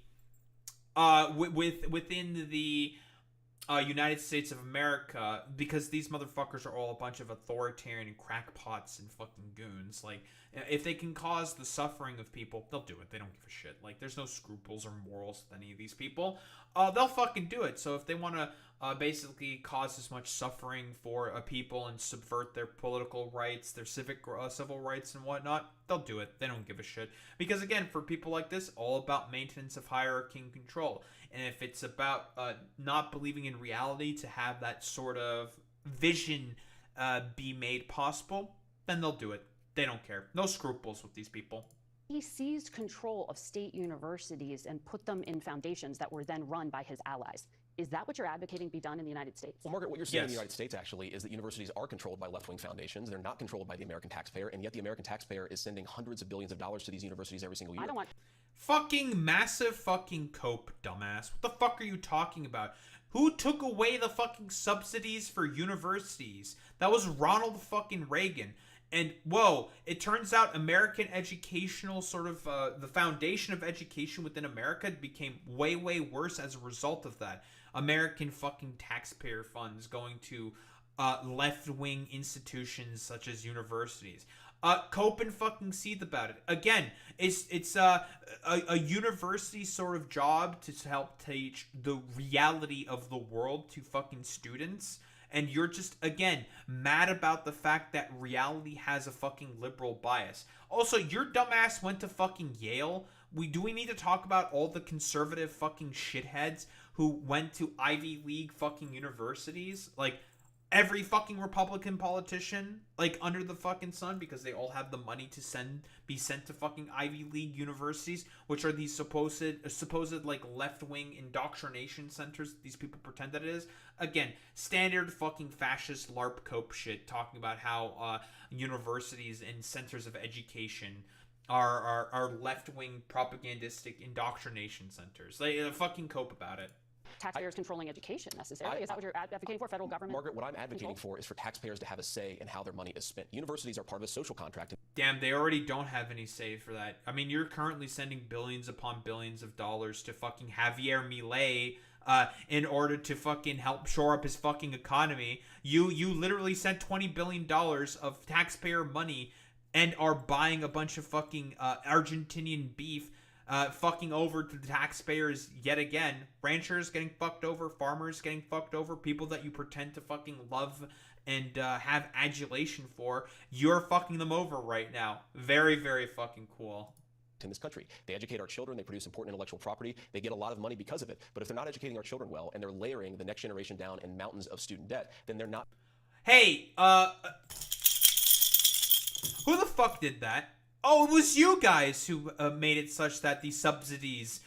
United States of America, because these motherfuckers are all a bunch of authoritarian crackpots and fucking goons. Like, if they can cause the suffering of people, they'll do it. They don't give a shit. Like, there's no scruples or morals with any of these people. They'll fucking do it. So if they want to basically cause as much suffering for a people and subvert their political rights, their civil rights and whatnot, they'll do it. They don't give a shit. Because, again, for people like this, all about maintenance of hierarchy and control. And if it's about not believing in reality to have that sort of vision be made possible, then they'll do it. They don't care. No scruples with these people. He seized control of state universities and put them in foundations that were then run by his allies. Is that what you're advocating be done in the United States? Well, Margaret, what you're seeing in the United States, actually, is that universities are controlled by left-wing foundations. They're not controlled by the American taxpayer, and yet the American taxpayer is sending hundreds of billions of dollars to these universities every single year. I don't want... Fucking massive fucking cope, dumbass. What the fuck are you talking about? Who took away the fucking subsidies for universities? That was Ronald fucking Reagan. And, whoa, it turns out American educational sort of, the foundation of education within America became way, way worse as a result of that. American fucking taxpayer funds going to left-wing institutions such as universities. Cope and fucking seethe about it. Again, it's a university sort of job to help teach the reality of the world to fucking students. And you're just, again, mad about the fact that reality has a fucking liberal bias. Also, your dumbass went to fucking Yale. Do we need to talk about all the conservative fucking shitheads who went to Ivy League fucking universities? Like, every fucking Republican politician, like, under the fucking sun, because they all have the money to be sent to fucking Ivy League universities, which are these supposed like left-wing indoctrination centers these people pretend that it is. Again, standard fucking fascist LARP cope shit, talking about how universities and centers of education are left-wing propagandistic indoctrination centers. They fucking cope about it. Taxpayers controlling education necessarily. Is that what you're advocating for, federal government? Margaret, what I'm advocating for is for taxpayers to have a say in how their money is spent. Universities are part of a social contract. Damn, they already don't have any say for that. I mean, you're currently sending billions upon billions of dollars to fucking Javier Milei in order to fucking help shore up his fucking economy. You literally sent $20 billion of taxpayer money and are buying a bunch of fucking Argentinian beef fucking over to the taxpayers yet again. Ranchers getting fucked over, farmers getting fucked over, people that you pretend to fucking love and have adulation for. You're fucking them over right now. Very, very fucking cool. In this country, they educate our children, they produce important intellectual property, they get a lot of money because of it. But if they're not educating our children well and they're layering the next generation down in mountains of student debt, then they're not. Hey, who the fuck did that? Oh, it was you guys who made it such that the subsidies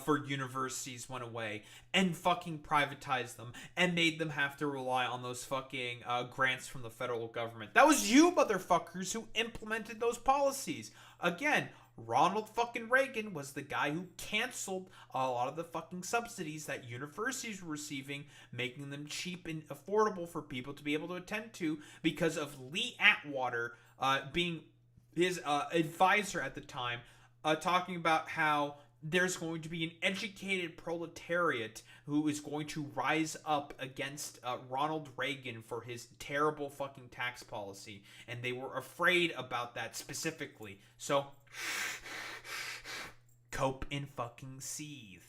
for universities went away and fucking privatized them and made them have to rely on those fucking grants from the federal government. That was you motherfuckers who implemented those policies. Again, Ronald fucking Reagan was the guy who canceled a lot of the fucking subsidies that universities were receiving, making them cheap and affordable for people to be able to attend to because of Lee Atwater being his advisor at the time, talking about how there's going to be an educated proletariat who is going to rise up against Ronald Reagan for his terrible fucking tax policy. And they were afraid about that specifically. So, cope and fucking seethe.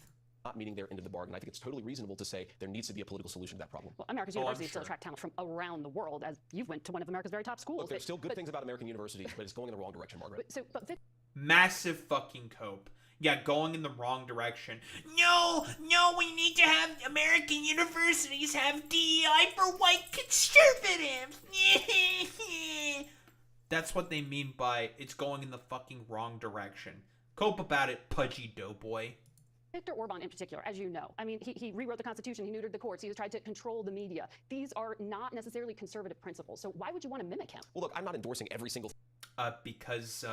Not meeting their end of the bargain. I think it's totally reasonable to say there needs to be a political solution to that problem. Well, America's universities still attract talent from around the world, as you went to one of America's very top schools. Look, there's still good things about American universities, but it's going in the wrong direction, Margaret. Massive fucking cope. Yeah, going in the wrong direction. No, we need to have American universities have DEI for white conservatives. That's what they mean by it's going in the fucking wrong direction. Cope about it, pudgy doughboy. Viktor Orban in particular, as you know, I mean, he rewrote the Constitution, he neutered the courts, he tried to control the media. These are not necessarily conservative principles, so why would you want to mimic him? Well, look, I'm not endorsing every single... Because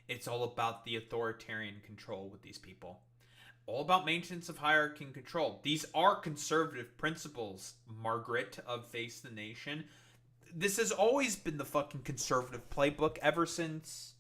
it's all about the authoritarian control with these people. All about maintenance of hierarchy and control. These are conservative principles, Margaret, of Face the Nation. This has always been the fucking conservative playbook ever since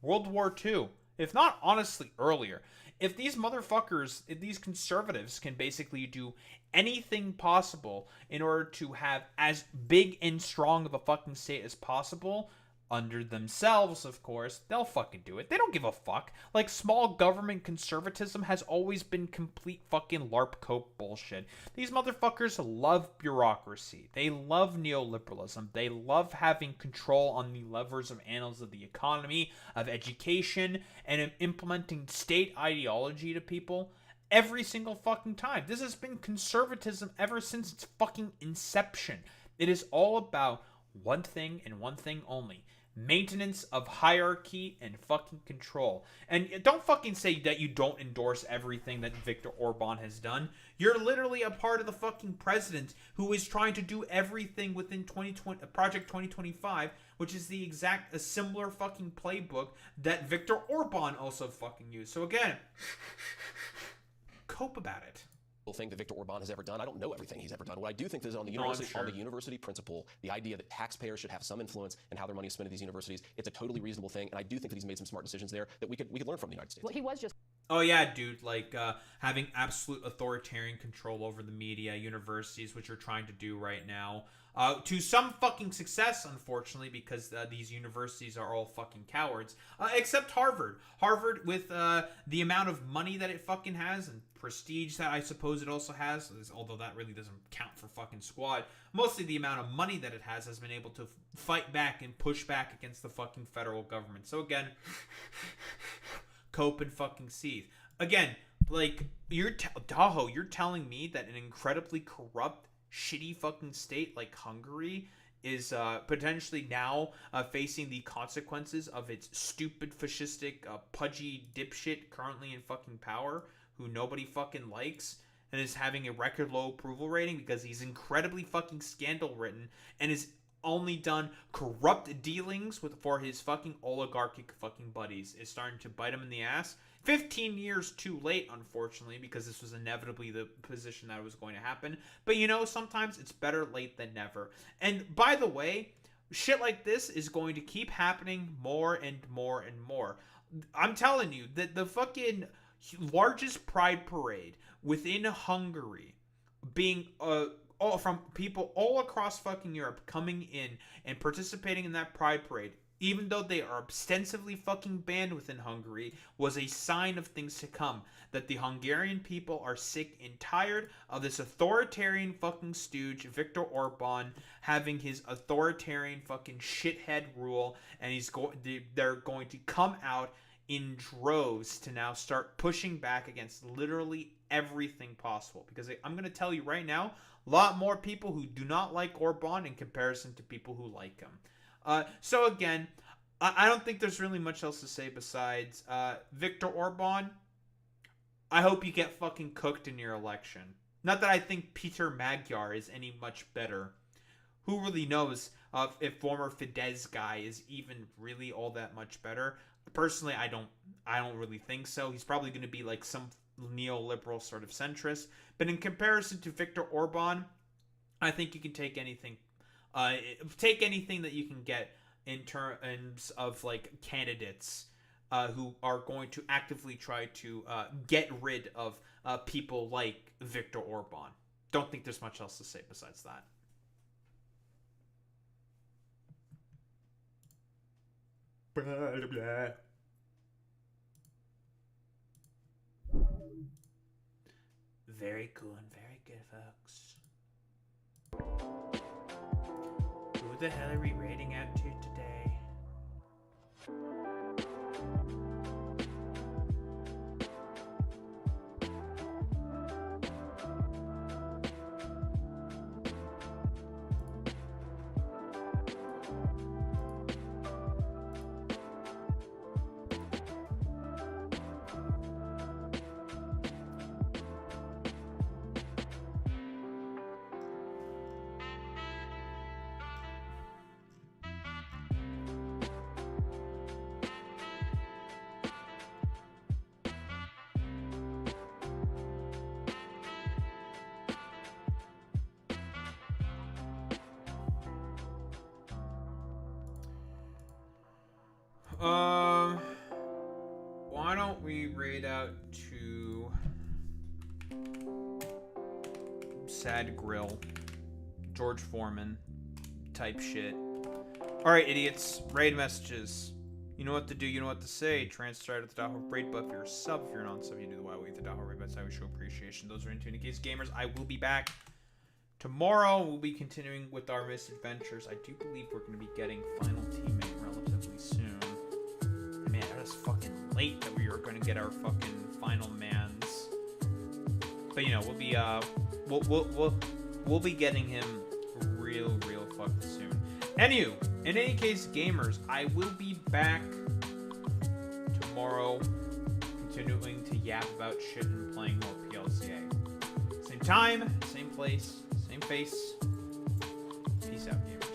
World War II. If not, honestly, earlier. If these motherfuckers, if these conservatives can basically do anything possible in order to have as big and strong of a fucking state as possible, under themselves, of course, they'll fucking do it. They don't give a fuck. Like, small government conservatism has always been complete fucking LARP cope bullshit. These motherfuckers love bureaucracy. They love neoliberalism. They love having control on the levers of annals of the economy, of education, and implementing state ideology to people every single fucking time. This has been conservatism ever since its fucking inception. It is all about one thing and one thing only. Maintenance of hierarchy and fucking control. And don't fucking say that you don't endorse everything that Viktor Orban has done. You're literally a part of the fucking president who is trying to do everything within Project 2025, which is the exact, a similar fucking playbook that Viktor Orban also fucking used. So again, cope about it. Thing that Viktor Orban has ever done. I don't know everything he's ever done. What I do think is on the university principle, the idea that taxpayers should have some influence in how their money is spent at these universities, it's a totally reasonable thing, and I do think that he's made some smart decisions there that we could learn from the United States. Well, he was just... Oh yeah, dude, like having absolute authoritarian control over the media, universities, which are trying to do right now. To some fucking success, unfortunately, because these universities are all fucking cowards. Except Harvard. Harvard, with the amount of money that it fucking has and prestige that I suppose it also has, although that really doesn't count for fucking squat, mostly the amount of money that it has been able to fight back and push back against the fucking federal government. So again, cope and fucking seethe. Again, like, Tahoe, you're telling me that an incredibly corrupt, shitty fucking state like Hungary is potentially now facing the consequences of its stupid, fascistic, pudgy dipshit currently in fucking power, who nobody fucking likes, and is having a record low approval rating because he's incredibly fucking scandal-ridden and is only done corrupt dealings for his fucking oligarchic fucking buddies, is starting to bite him in the ass. 15 years too late, unfortunately, because this was inevitably the position that was going to happen. But, you know, sometimes it's better late than never. And, by the way, shit like this is going to keep happening more and more and more. I'm telling you, that the fucking largest pride parade within Hungary being from people all across fucking Europe coming in and participating in that pride parade, even though they are ostensibly fucking banned within Hungary, was a sign of things to come. That the Hungarian people are sick and tired of this authoritarian fucking stooge, Viktor Orban, having his authoritarian fucking shithead rule, and they're going to come out in droves to now start pushing back against literally everything possible. Because I'm going to tell you right now, a lot more people who do not like Orban in comparison to people who like him. So again, I don't think there's really much else to say besides Viktor Orban, I hope you get fucking cooked in your election. Not that I think Peter Magyar is any much better. Who really knows if former Fidesz guy is even really all that much better? Personally, I don't really think so. He's probably going to be like some neoliberal sort of centrist. But in comparison to Viktor Orban, I think you can take anything. Take anything that you can get in terms of like candidates who are going to actively try to get rid of people like Viktor Orban. Don't think there's much else to say besides that. Blah, blah, blah. Very cool and very good, folks. Who the hell are we raiding out to today? Why don't we raid out to Sad Grill, George Foreman type shit. Alright, idiots, raid messages. You know what to do, you know what to say. Transcribe at the Daho raid buff. If you're a sub, if you're not sub, you do the Y with the Daho raid buff. That's how we show appreciation. Those are into in case gamers. I will be back tomorrow. We'll be continuing with our misadventures. I do believe we're going to be getting Final Teammate relatively soon. Man, that is fucking late that we are going to get our fucking final mans. But you know, we'll be we'll be getting him real fucking soon. Anywho, in any case, gamers, I will be back tomorrow, continuing to yap about shit and playing more PLCA. Same time, same place, same face. Peace out, gamers.